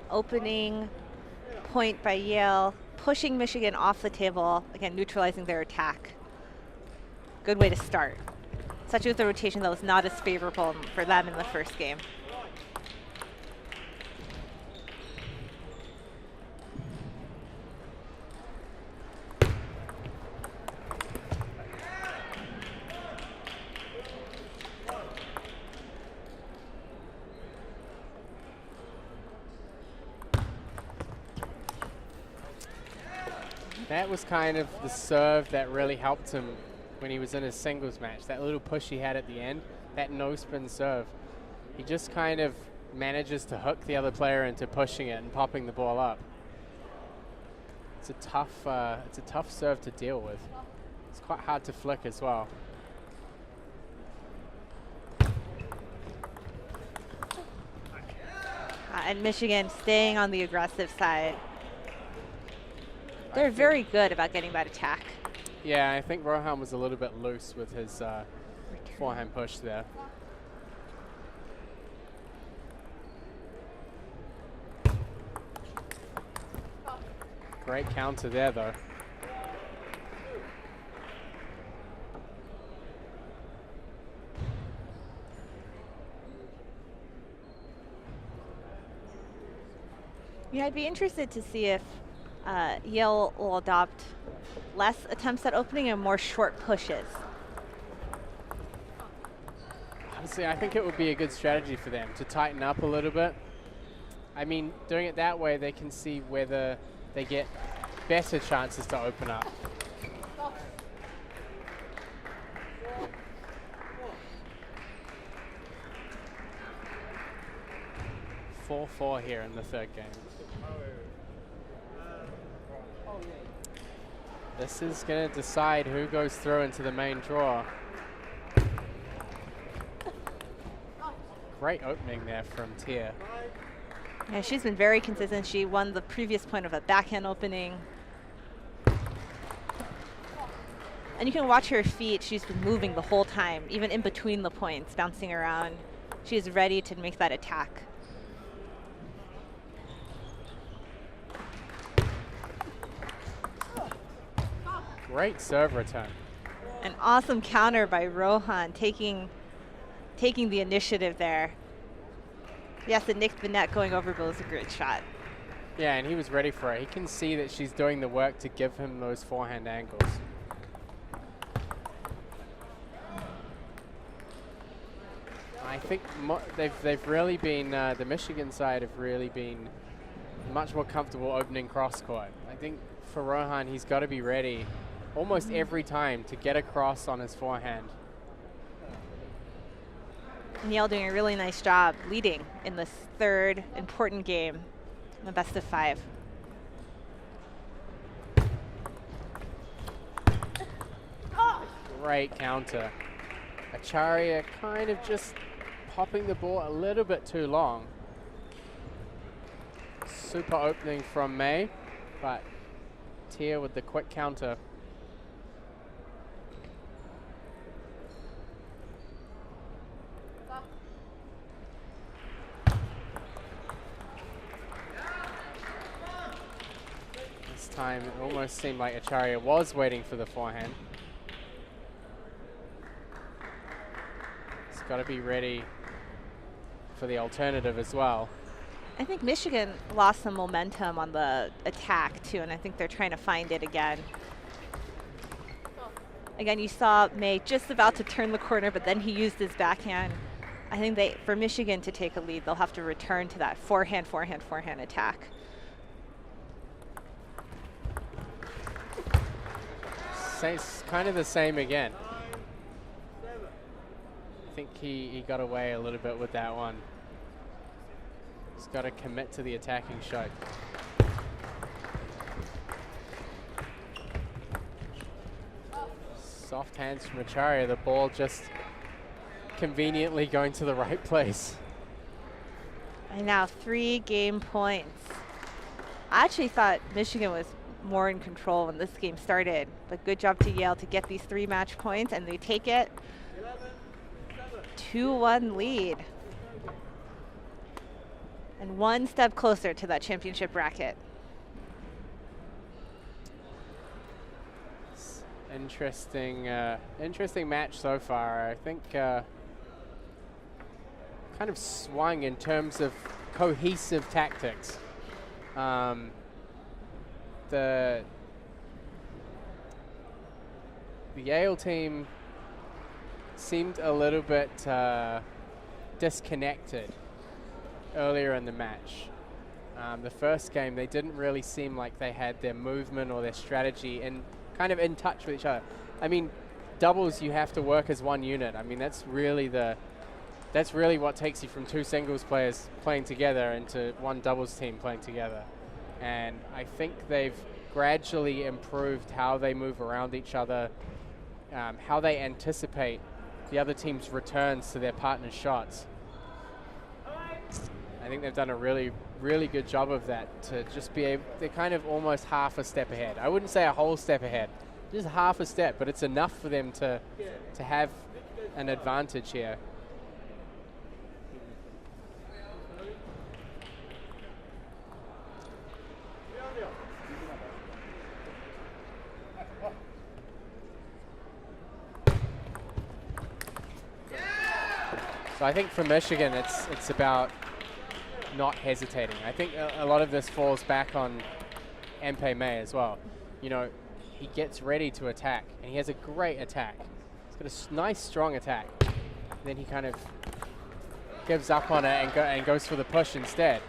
Opening point by Yale, pushing Michigan off the table, again, neutralizing their attack. Good way to start. Especially with the rotation that was not as favorable for them in the first game. That was kind of the serve that really helped him when he was in his singles match. That little push he had at the end, that no spin serve. He just kind of manages to hook the other player into pushing it and popping the ball up. It's a tough serve to deal with. It's quite hard to flick as well. And Michigan staying on the aggressive side. They're very good about getting that attack. Yeah, I think Rohan was a little bit loose with his forehand push there. Great counter there, though. Yeah, I'd be interested to see if Yale will adopt less attempts at opening and more short pushes. Honestly, I think it would be a good strategy for them to tighten up a little bit. I mean, doing it that way, they can see whether they get better chances to open up. Four 4 here in the third game. This is going to decide who goes through into the main draw. Great opening there from Tia. Yeah, she's been very consistent. She won the previous point of a backhand opening. And you can watch her feet. She's been moving the whole time, even in between the points, bouncing around. She's ready to make that attack. Great serve return. An awesome counter by Rohan, taking the initiative there. Yes, it nicked the net going over, but it was a great shot. Yeah, and he was ready for it. He can see that she's doing the work to give him those forehand angles. I think they've really been, the Michigan side have really been much more comfortable opening cross court. I think for Rohan, he's got to be ready almost every time to get across on his forehand. And Yale doing a really nice job leading in this third important game, the best of 5. Great counter. Acharya kind of just popping the ball a little bit too long. Super opening from May, but Tia with the quick counter. This time it almost seemed like Acharya was waiting for the forehand. got to be ready for the alternative as well. I think Michigan lost some momentum on the attack too, and I think they're trying to find it again. Again, you saw May just about to turn the corner, but then he used his backhand. I think for Michigan to take a lead, they'll have to return to that forehand, forehand, forehand attack. It's kind of the same again. I think he got away a little bit with that one. He's got to commit to the attacking shot. Soft hands from Acharya, the ball just conveniently going to the right place. And now 3 game points. I actually thought Michigan was more in control when this game started, but good job to Yale to get these 3 match points, and they take it. 2-1 lead. And 1 step closer to that championship bracket. Interesting, interesting match so far. I think kind of swung in terms of cohesive tactics. The Yale team seemed a little bit disconnected earlier in the match. The first game, they didn't really seem like they had their movement or their strategy and kind of in touch with each other. I mean, doubles, you have to work as one unit. I mean, that's really what takes you from 2 singles players playing together into 1 doubles team playing together. And I think they've gradually improved how they move around each other, how they anticipate the other team's returns to their partner's shots. I think they've done a really, really good job of that, to just be able, they're kind of almost half a step ahead. I wouldn't say a whole step ahead, just half a step, but it's enough for them to have an advantage here. So I think for Michigan, it's about not hesitating. I think a lot of this falls back on Mcdermott as well. You know, he gets ready to attack, and he has a great attack. He's got a nice, strong attack. Then he kind of gives up on it and goes for the push instead.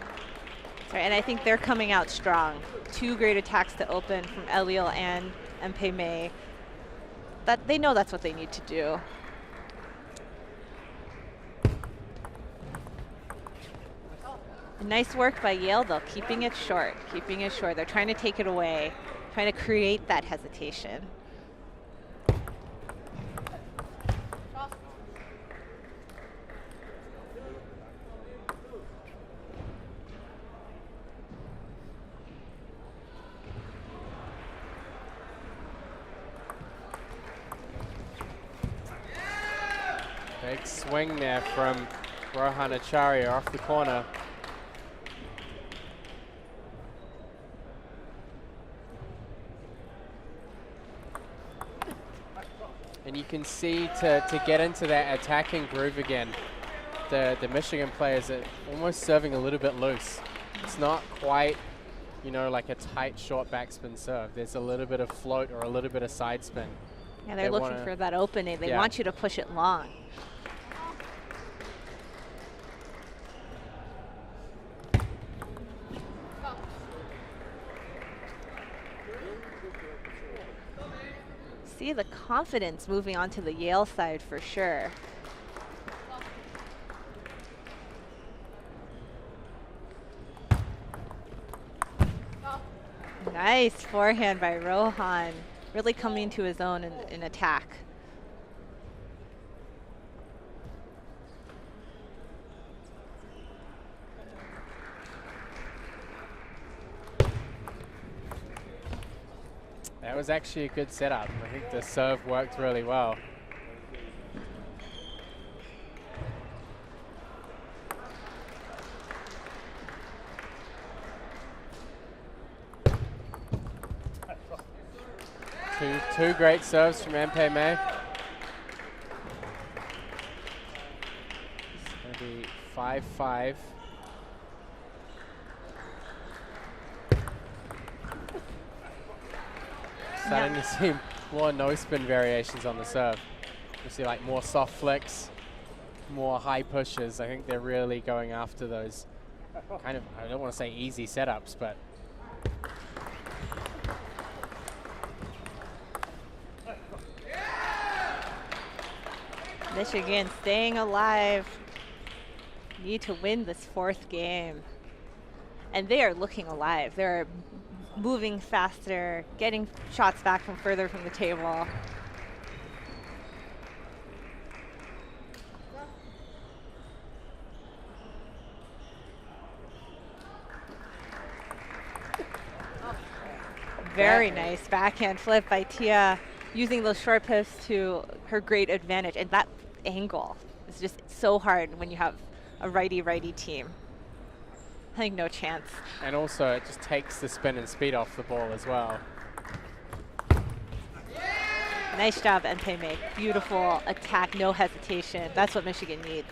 Sorry, and I think they're coming out strong. 2 great attacks to open from Eliel and Mcdermott. That they know that's what they need to do. Nice work by Yale, though, keeping it short, keeping it short. They're trying to take it away, trying to create that hesitation. Big swing there from Rohan Acharya off the corner. And you can see to get into that attacking groove again, the Michigan players are almost serving a little bit loose. It's not quite, you know, like a tight short backspin serve. There's a little bit of float or a little bit of side spin. Yeah, they're looking for that opening. They want you to push it long. See the confidence moving on to the Yale side for sure. Nice forehand by Rohan, really coming to his own in attack. That was actually a good setup. I think the serve worked really well. Two great serves from Mcdermott. 5-5. Starting to see more no spin variations on the serve. You see like more soft flicks, more high pushes. I think they're really going after those kind of, I don't want to say easy setups, but Michigan staying alive. Need to win this fourth game. And they are looking alive. They're moving faster, getting shots back from further from the table. Very nice backhand flip by Tia, using those short pips to her great advantage. And that angle is just so hard when you have a righty-righty team. I think no chance. and also it just takes the spin and speed off the ball as well. Nice job, Mcdermott. Beautiful attack, no hesitation. That's what Michigan needs.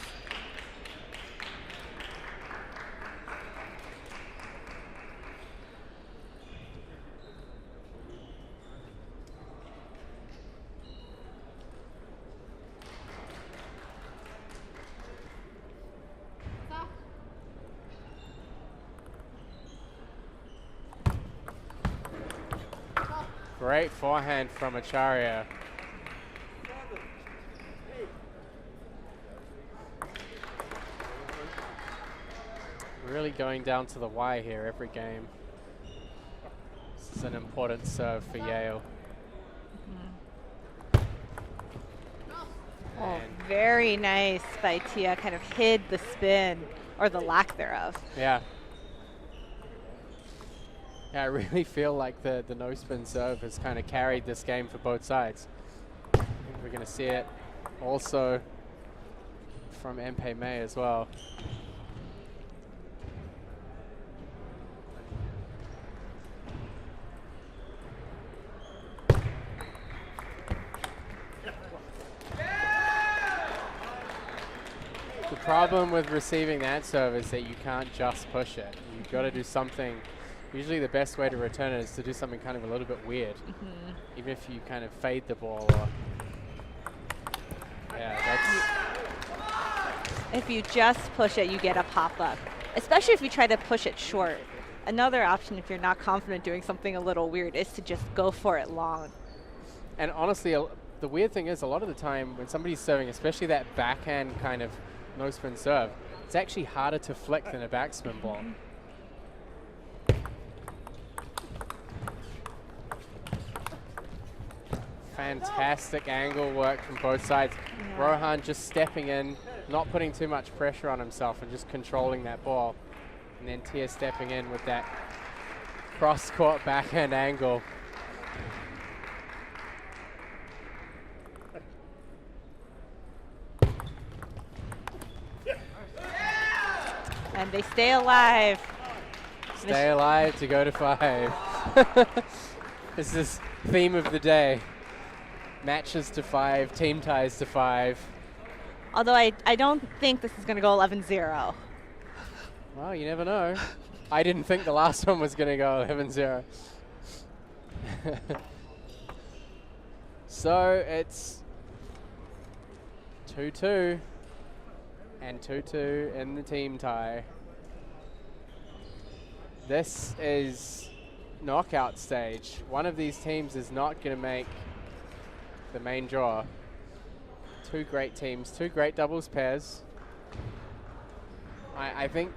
Great forehand from Acharya. Really going down to the wire here every game. This is an important serve for Yale. Oh, very nice by Tia. Kind of hid the spin, or the lack thereof. Yeah. Yeah, I really feel like the no spin serve has kind of carried this game for both sides. I think we're going to see it also from Mcdermott as well. The problem with receiving that serve is that you can't just push it. You've got to do something. Usually the best way to return it is to do something kind of a little bit weird. Even if you kind of fade the ball. Or yeah, that's... If you just push it, you get a pop-up, especially if you try to push it short. Another option, if you're not confident doing something a little weird, is to just go for it long. And honestly, the weird thing is a lot of the time when somebody's serving, especially that backhand kind of no spin serve, it's actually harder to flick than a backspin ball. Fantastic angle work from both sides. Yeah. Rohan just stepping in, not putting too much pressure on himself and just controlling that ball. And then Tia stepping in with that cross-court backhand angle. And they stay alive. Stay alive to go to 5. This is theme of the day. Matches to 5, team ties to 5. Although I don't think this is going to go 11-0. Well, you never know. I didn't think the last one was going to go 11-0. So it's 2-2 and 2-2 in the team tie. This is knockout stage. One of these teams is not going to make the main draw. Two great teams, two great doubles pairs. I think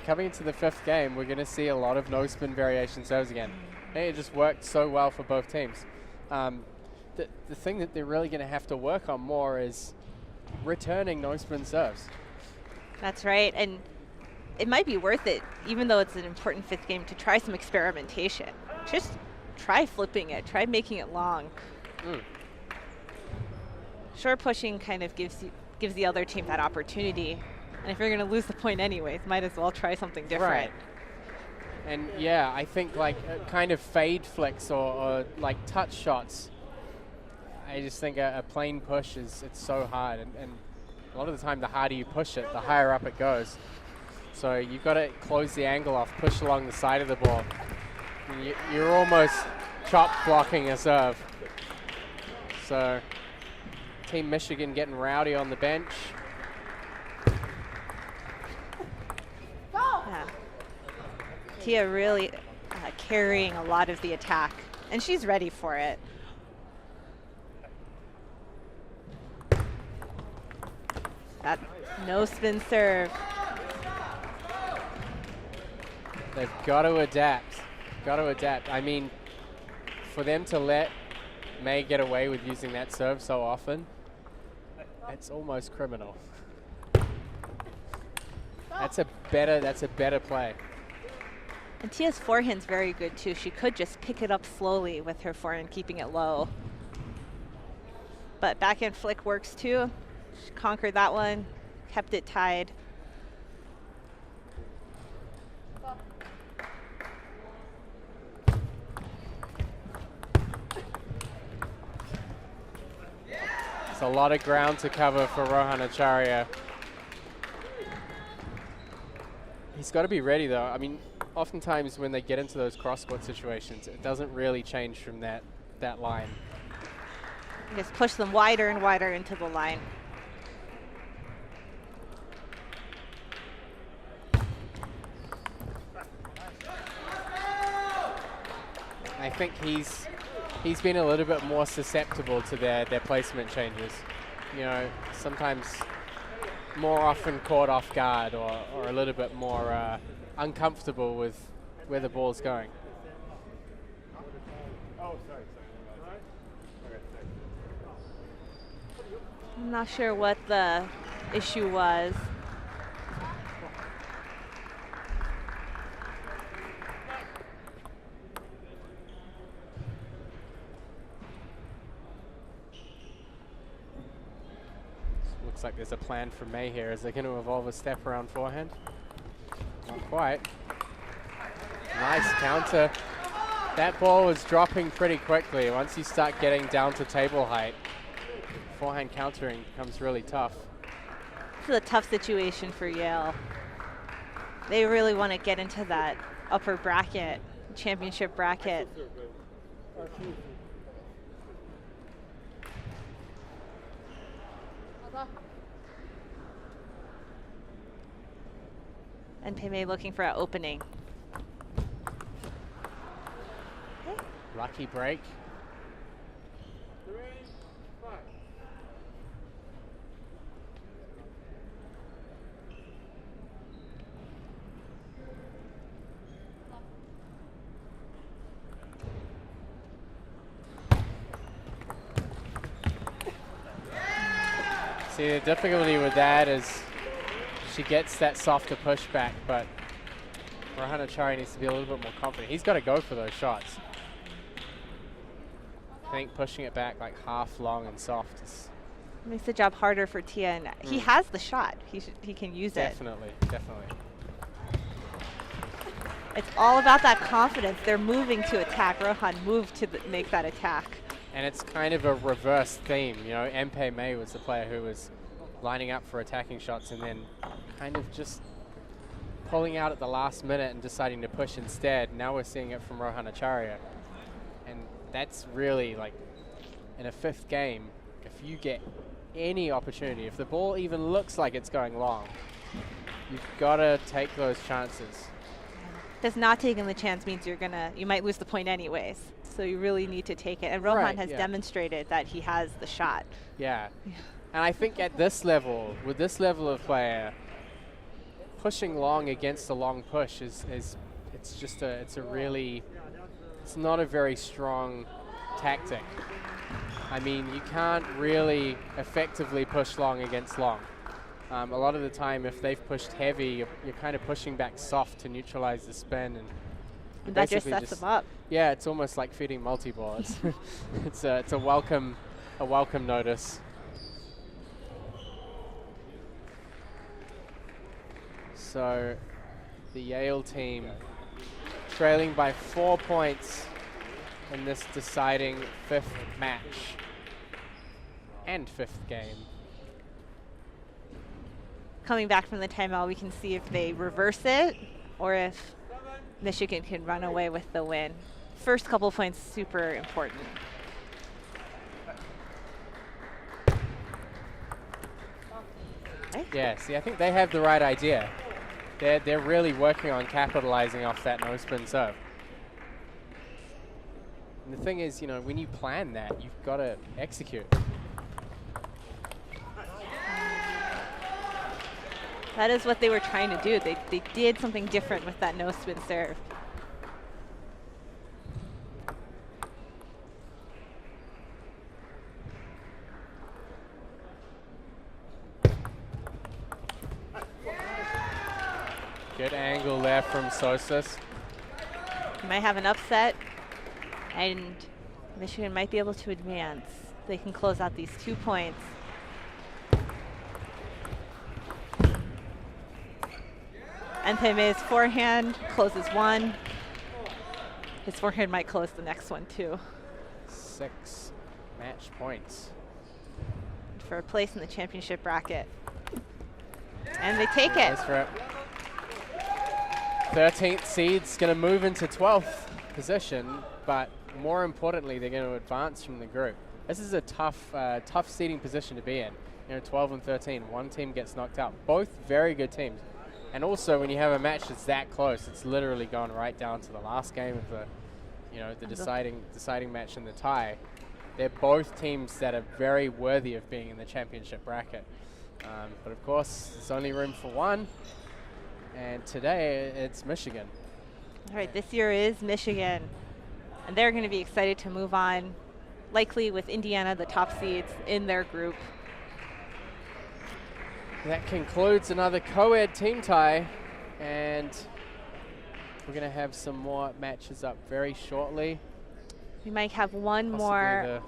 coming into the 5th game, we're going to see a lot of no spin variation serves again. And it just worked so well for both teams. The thing that they're really going to have to work on more is returning no spin serves. That's right, and it might be worth it, even though it's an important 5th game, to try some experimentation. Just try flipping it, try making it long. Short pushing kind of gives the other team that opportunity. And if you're going to lose the point anyways, might as well try something different. Right. And yeah, I think like kind of fade flicks or like touch shots. I just think a plain push it's so hard. And a lot of the time the harder you push it, the higher up it goes. So you've got to close the angle off, push along the side of the ball. And you're almost chop blocking a serve. So Team Michigan getting rowdy on the bench. Yeah. Tia really carrying a lot of the attack, and she's ready for it. That no spin serve. They've got to adapt. Got to adapt. I mean, for them to let May get away with using that serve so often, it's almost criminal. That's a better play. And Tia's forehand's very good too. She could just pick it up slowly with her forehand, keeping it low. But backhand flick works too. She conquered that one, kept it tied. It's a lot of ground to cover for Rohan Acharya. He's got to be ready though. I mean, oftentimes when they get into those cross-court situations, it doesn't really change from that line. Just push them wider and wider into the line. I think he's been a little bit more susceptible to their placement changes. You know, sometimes more often caught off guard or a little bit more uncomfortable with where the ball's going. I'm not sure what the issue was. Looks like there's a plan for May here. Is they going to evolve a step around forehand? Not quite. Nice counter. That ball was dropping pretty quickly. Once you start getting down to table height, forehand countering becomes really tough. This is a tough situation for Yale. They really want to get into that upper bracket, championship bracket. And Pei looking for an opening. Lucky break. See, the difficulty with that is she gets that softer pushback, but Rohan Acharya needs to be a little bit more confident. He's got to go for those shots. I think pushing it back like half long and soft makes the job harder for Tia, and he has the shot. He can use it. Definitely. It's all about that confidence. They're moving to attack. Rohan moved to make that attack. And it's kind of a reverse theme. You know, Mpe May was the player who was lining up for attacking shots and then kind of just pulling out at the last minute and deciding to push instead. Now we're seeing it from Rohan Acharya. And that's really, like, in a fifth game, if you get any opportunity, if the ball even looks like it's going long, you've got to take those chances. Because not taking the chance means you might lose the point anyways. So you really need to take it. And Rohan has demonstrated that he has the shot. Yeah. And I think at this level, with this level of player, pushing long against a long push it's not a very strong tactic. I mean, you can't really effectively push long against long. A lot of the time, if they've pushed heavy, you're kind of pushing back soft to neutralize the spin, and that just sets them up. Yeah, it's almost like feeding multi-ball. It's a welcome notice. So the Yale team trailing by 4 points in this deciding fifth match and fifth game. coming back from the timeout, we can see if they reverse it or if Michigan can run away with the win. First couple points, super important. Yeah, see, I think they have the right idea. They're really working on capitalizing off that no spin serve. And the thing is, you know, when you plan that, you've got to execute. That is what they were trying to do. They did something different with that no spin serve. Good angle there from Sosas. You might have an upset, and Michigan might be able to advance. They can close out these 2 points. Nteme's forehand closes one. His forehand might close the next one too. 6 match points. For a place in the championship bracket. And they take it. That's right. 13th seed's going to move into 12th position, but more importantly, they're going to advance from the group. This is a tough seeding position to be in. You know, 12 and 13, one team gets knocked out. Both very good teams. And also, when you have a match that's that close, it's literally gone right down to the last game of the, you know, the deciding match in the tie. They're both teams that are very worthy of being in the championship bracket. But of course, there's only room for one. And today, it's Michigan. All right, this year is Michigan. And they're going to be excited to move on, likely with Indiana, the top seeds in their group. That concludes another co-ed team tie. And we're going to have some more matches up very shortly. We might have one more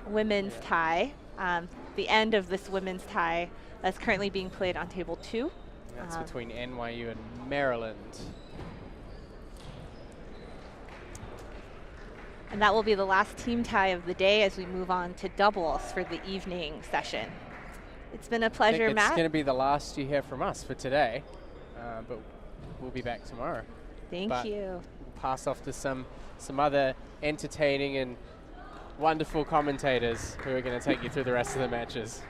women's tie. The end of this women's tie that's currently being played on table 2. That's between NYU and Maryland. And that will be the last team tie of the day as we move on to doubles for the evening session. It's been a pleasure, Matt. It's going to be the last you hear from us for today, but we'll be back tomorrow. Thank you. We'll pass off to some other entertaining and wonderful commentators who are going to take you through the rest of the matches.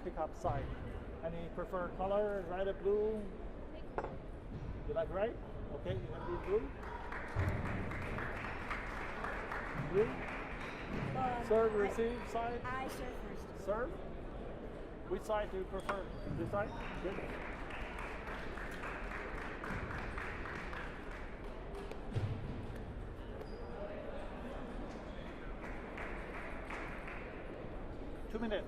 Pick up side. Any preferred color, red or blue? You like red? Okay, you're gonna be blue. Blue? Serve, receive, side? I serve first. Serve? Which side do you prefer? This side? Good. minutes.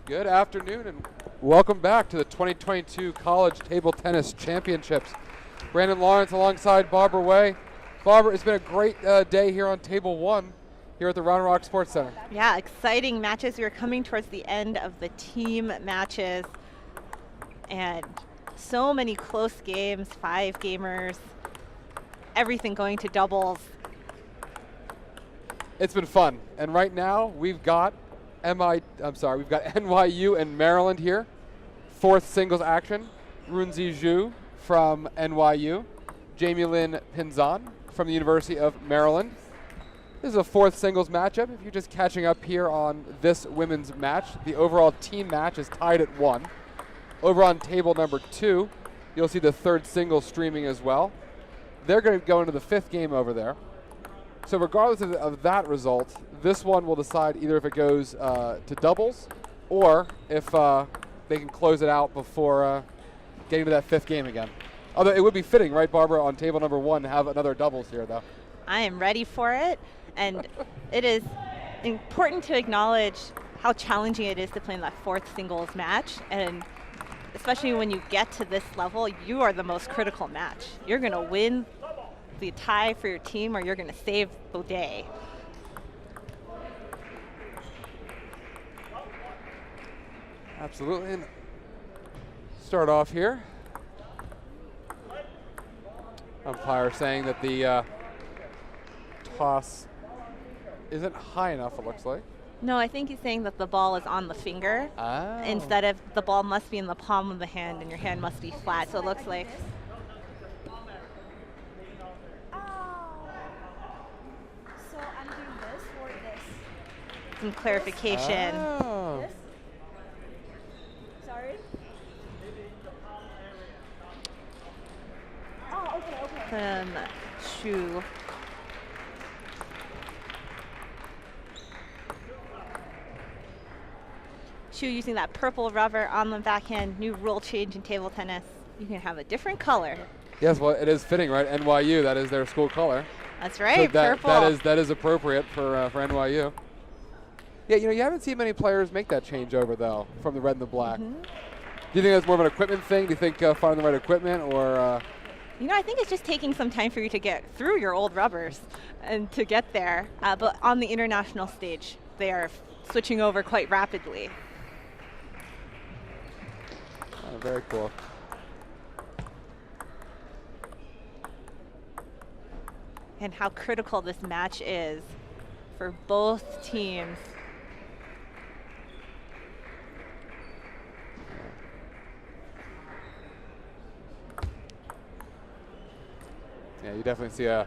Good afternoon and welcome back to the 2022 College Table Tennis Championships. Brandon Lawrence alongside Barbara Way. Barbara, it's been a great day here on Table 1 here at the Round Rock Sports Center. Yeah, exciting matches. We are coming towards the end of the team matches. And so many close games, 5 gamers, everything going to doubles. It's been fun. And right now we've got NYU and Maryland here. 4th singles action. Runzi Zhu from NYU. Jamie Lynn Pinzon from the University of Maryland. This is a 4th singles matchup. If you're just catching up here on this women's match, the overall team match is tied at 1. Over on table number 2, you'll see the 3rd singles streaming as well. They're going to go into the 5th game over there. So regardless of that result, this one will decide either if it goes to doubles or if they can close it out before getting to that 5th game again. Although it would be fitting, right, Barbara, on table number 1 to have another doubles here, though. I am ready for it, and it is important to acknowledge how challenging it is to play in that 4th singles match, and especially when you get to this level, you are the most critical match. You're going to win the tie for your team, or you're going to save the day. Absolutely. And start off here. Umpire saying that the toss isn't high enough, it looks like. No, I think he's saying that the ball is on the finger instead of the ball must be in the palm of the hand and your hand must be flat. So it looks like some clarification. Oh. Sorry? Oh, okay. From Shu. Shu using that purple rubber on the backhand. New rule change in table tennis. You can have a different color. Yes, well, it is fitting, right? NYU, that is their school color. That's right, So purple. that is appropriate for NYU. Yeah, you haven't seen many players make that changeover, though, from the red and the black. Mm-hmm. Do you think that's more of an equipment thing? Do you think finding the right equipment, or? I think it's just taking some time for you to get through your old rubbers and to get there. But on the international stage, they are switching over quite rapidly. Oh, very cool. And how critical this match is for both teams. Yeah, you definitely see a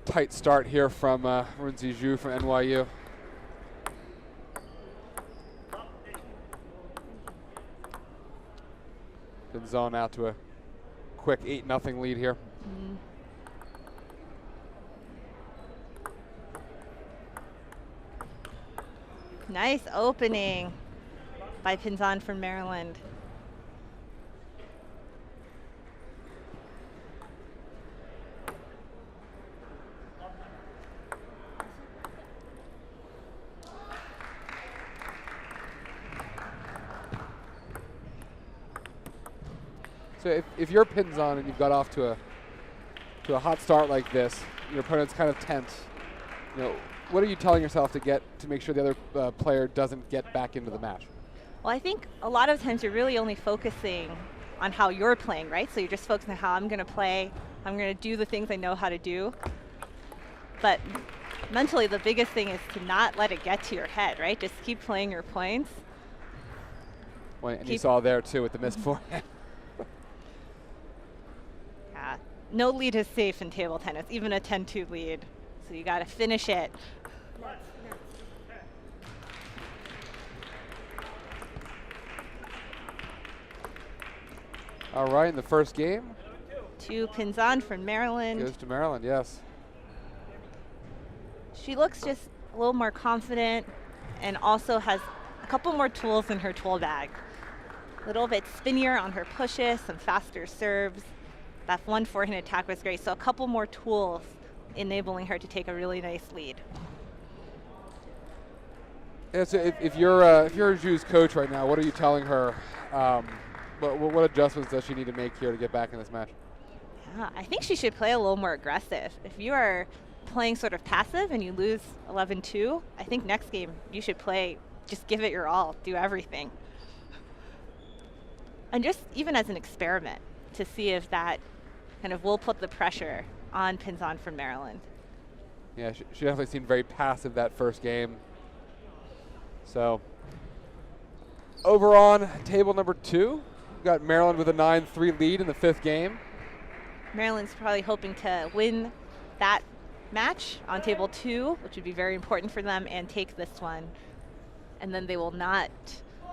tight start here from Runzi Zhu from NYU. Been zone out to a quick 8-0 lead here. Mm-hmm. Nice opening by Pinzon from Maryland. So if you're Pinzon and you've got off to a hot start like this, your opponent's kind of tense, what are you telling yourself to make sure the other player doesn't get back into the match? Well, I think a lot of times you're really only focusing on how you're playing, right? So you're just focusing on how I'm going to play. I'm going to do the things I know how to do. But mentally, the biggest thing is to not let it get to your head, right? Just keep playing your points. And you saw there, too, with the missed forehand. Yeah. No lead is safe in table tennis, even a 10-2 lead. So you got to finish it. All right, in the first game. 2 pins on from Maryland. Goes to Maryland, yes. She looks just a little more confident and also has a couple more tools in her tool bag. A little bit spinnier on her pushes, some faster serves. That one forehand attack was great. So a couple more tools enabling her to take a really nice lead. Yeah, so if you're Ju's coach right now, what are you telling her? What adjustments does she need to make here to get back in this match? Yeah, I think she should play a little more aggressive. If you are playing sort of passive and you lose 11-2, I think next game you should play, just give it your all, do everything. And just even as an experiment to see if that kind of will put the pressure on Pinzon from Maryland. Yeah, she definitely seemed very passive that first game. So over on table number 2, we've got Maryland with a 9-3 lead in the 5th game. Maryland's probably hoping to win that match on table 2, which would be very important for them, and take this one. And then they will not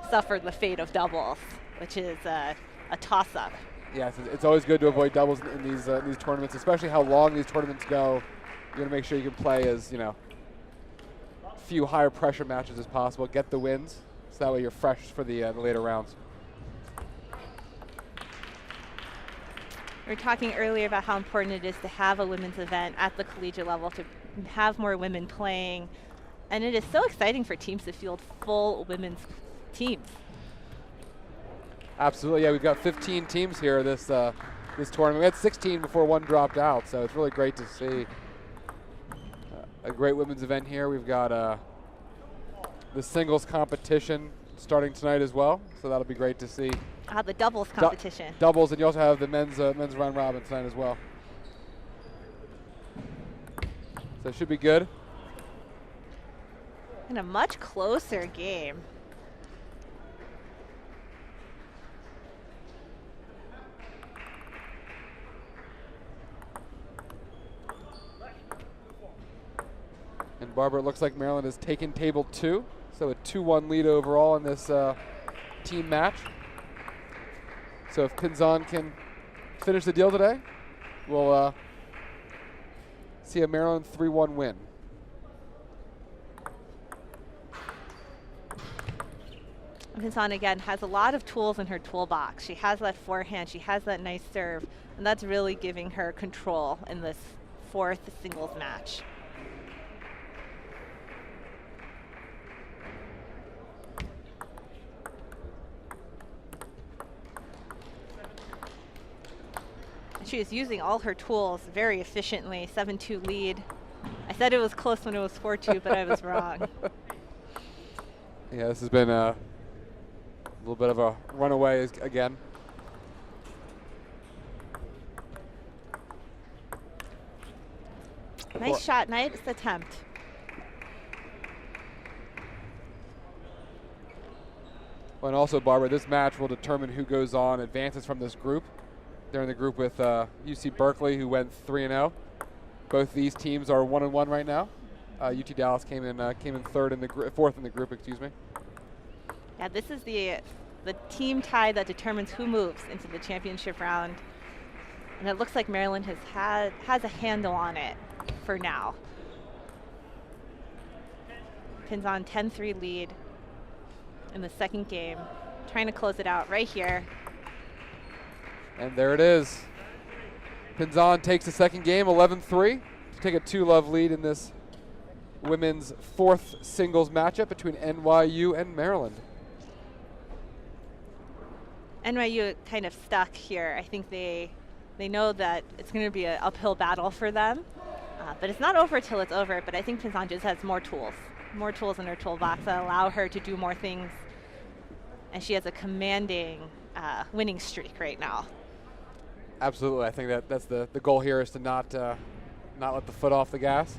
suffer the fate of doubles, which is a toss-up. Yes, it's always good to avoid doubles in these tournaments, especially how long these tournaments go. You want to make sure you can play as, few higher pressure matches as possible, get the wins, so that way you're fresh for the later rounds. We were talking earlier about how important it is to have a women's event at the collegiate level, to have more women playing. And it is so exciting for teams to field full women's teams. Absolutely, yeah, we've got 15 teams here this tournament. We had 16 before one dropped out, so it's really great to see a great women's event here. We've got the singles competition starting tonight as well, so that'll be great to see. The doubles competition. Doubles, and you also have the men's round robin tonight as well. So it should be good. And a much closer game. And Barbara, it looks like Maryland has taken table 2, so a 2-1 lead overall in this team match. So if Pinzon can finish the deal today, we'll see a Maryland 3-1 win. Pinzon, again, has a lot of tools in her toolbox. She has that forehand, she has that nice serve, and that's really giving her control in this 4th singles match. She is using all her tools very efficiently. 7-2 lead. I said it was close when it was 4-2, but I was wrong. Yeah, this has been a little bit of a runaway again. Nice shot, nice attempt. Well, and also, Barbara, this match will determine who goes on, advances from this group. They're in the group with UC Berkeley, who went 3-0. Both these teams are 1-1 right now. UT Dallas came in 4th in the group, excuse me. Yeah, this is the team tie that determines who moves into the championship round. And it looks like Maryland has a handle on it for now. Pinzon 10-3 lead in the 2nd game. Trying to close it out right here. And there it is. Pinzon takes the 2nd game, 11-3, to take a 2-love lead in this women's 4th singles matchup between NYU and Maryland. NYU kind of stuck here. I think they know that it's going to be an uphill battle for them, but it's not over till it's over. But I think Pinzon just has more tools in her toolbox that allow her to do more things, and she has a commanding winning streak right now. Absolutely, I think that's the goal here is to not let the foot off the gas.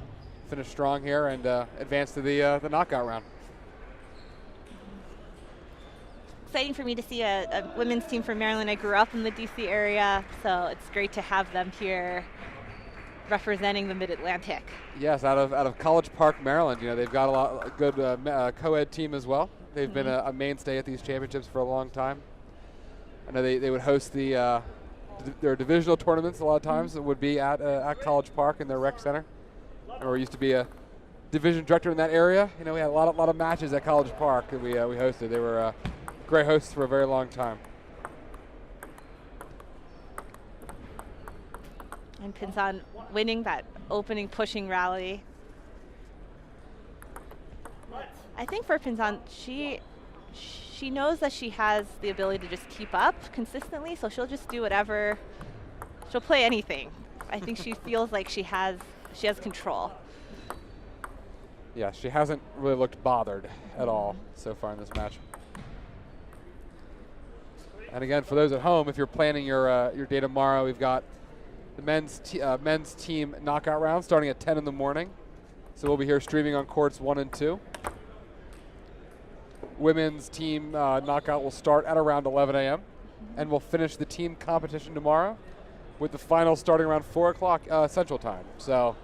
finish strong here and advance to the knockout round. Exciting for me to see a women's team from Maryland. I grew up in the DC area, so it's great to have them here representing the Mid-Atlantic. Yes, out of College Park, Maryland. You know, they've got a good co-ed team as well. They've been a mainstay at these championships for a long time. I know they would host their divisional tournaments a lot of times. It would be at College Park in their rec center. Or used to be a division director in that area. You know, we had a lot of matches at College Park that we hosted. They were great hosts for a very long time. And Pinzon winning that opening pushing rally. I think for Pinzon, she knows that she has the ability to just keep up consistently, so she'll just do whatever. She'll play anything. I think she feels like she has control. Yeah, she hasn't really looked bothered at all so far in this match. And again, for those at home, if you're planning your day tomorrow, we've got the men's team knockout round starting at 10 in the morning. So we'll be here streaming on courts 1 and 2. Women's team knockout will start at around 11 a.m. and we'll finish the team competition tomorrow with the final starting around 4 o'clock Central Time. So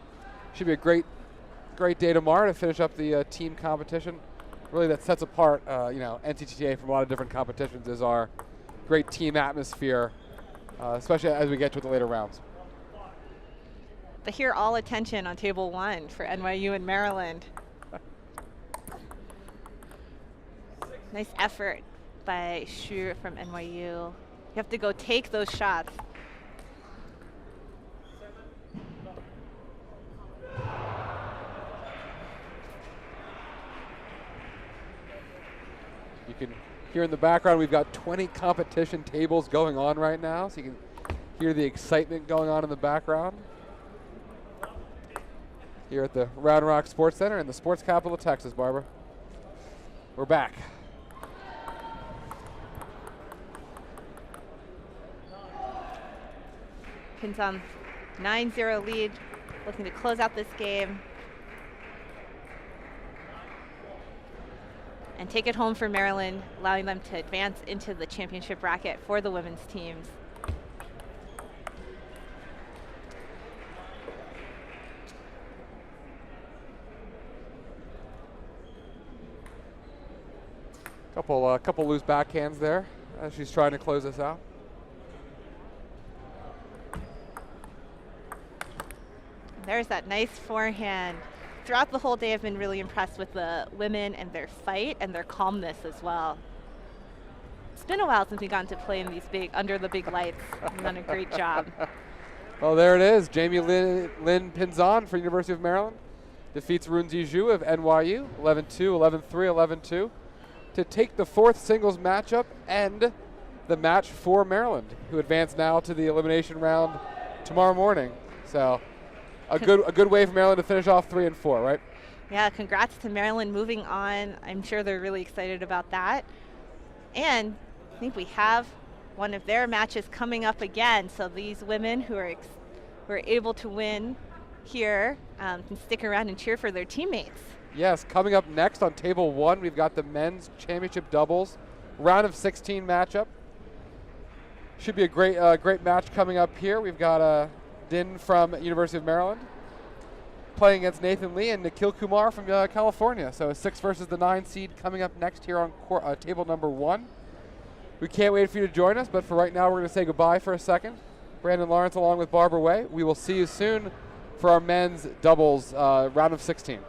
should be a great day tomorrow to finish up the team competition. Really, that sets apart NCTTA from a lot of different competitions is our great team atmosphere, especially as we get to the later rounds. But here, all attention on table 1 for NYU and Maryland. Nice effort by Xu from NYU. You have to go take those shots. You can hear in the background we've got 20 competition tables going on right now, so you can hear the excitement going on in the background here at the Round Rock Sports Center in the sports capital of Texas, Barbara. We're back. Pinzon 9-0 lead, looking to close out this game and take it home for Maryland, allowing them to advance into the championship bracket for the women's teams. Couple loose backhands there as she's trying to close this out. There's that nice forehand. Throughout the whole day, I've been really impressed with the women and their fight and their calmness as well. It's been a while since we've gotten to play in these under the big lights. You've done a great job. Well, there it is. Jamie Lynn Pinzon for University of Maryland defeats Runzi Zhu of NYU 11-2, 11-3, 11-2 to take the 4th singles matchup and the match for Maryland, who advance now to the elimination round tomorrow morning. So a good way for Maryland to finish off 3 and 4, right? Yeah, congrats to Maryland moving on. I'm sure they're really excited about that. And I think we have one of their matches coming up again. So these women who are able to win here can stick around and cheer for their teammates. Yes, coming up next on table 1, we've got the men's championship doubles round of 16 matchup. Should be a great match coming up here. We've got Din from University of Maryland playing against Nathan Lee and Nikhil Kumar from California. So a 6 versus the 9 seed coming up next here on table number 1. We can't wait for you to join us, but for right now we're going to say goodbye for a second. Brandon Lawrence along with Barbara Way. We will see you soon for our men's doubles round of 16.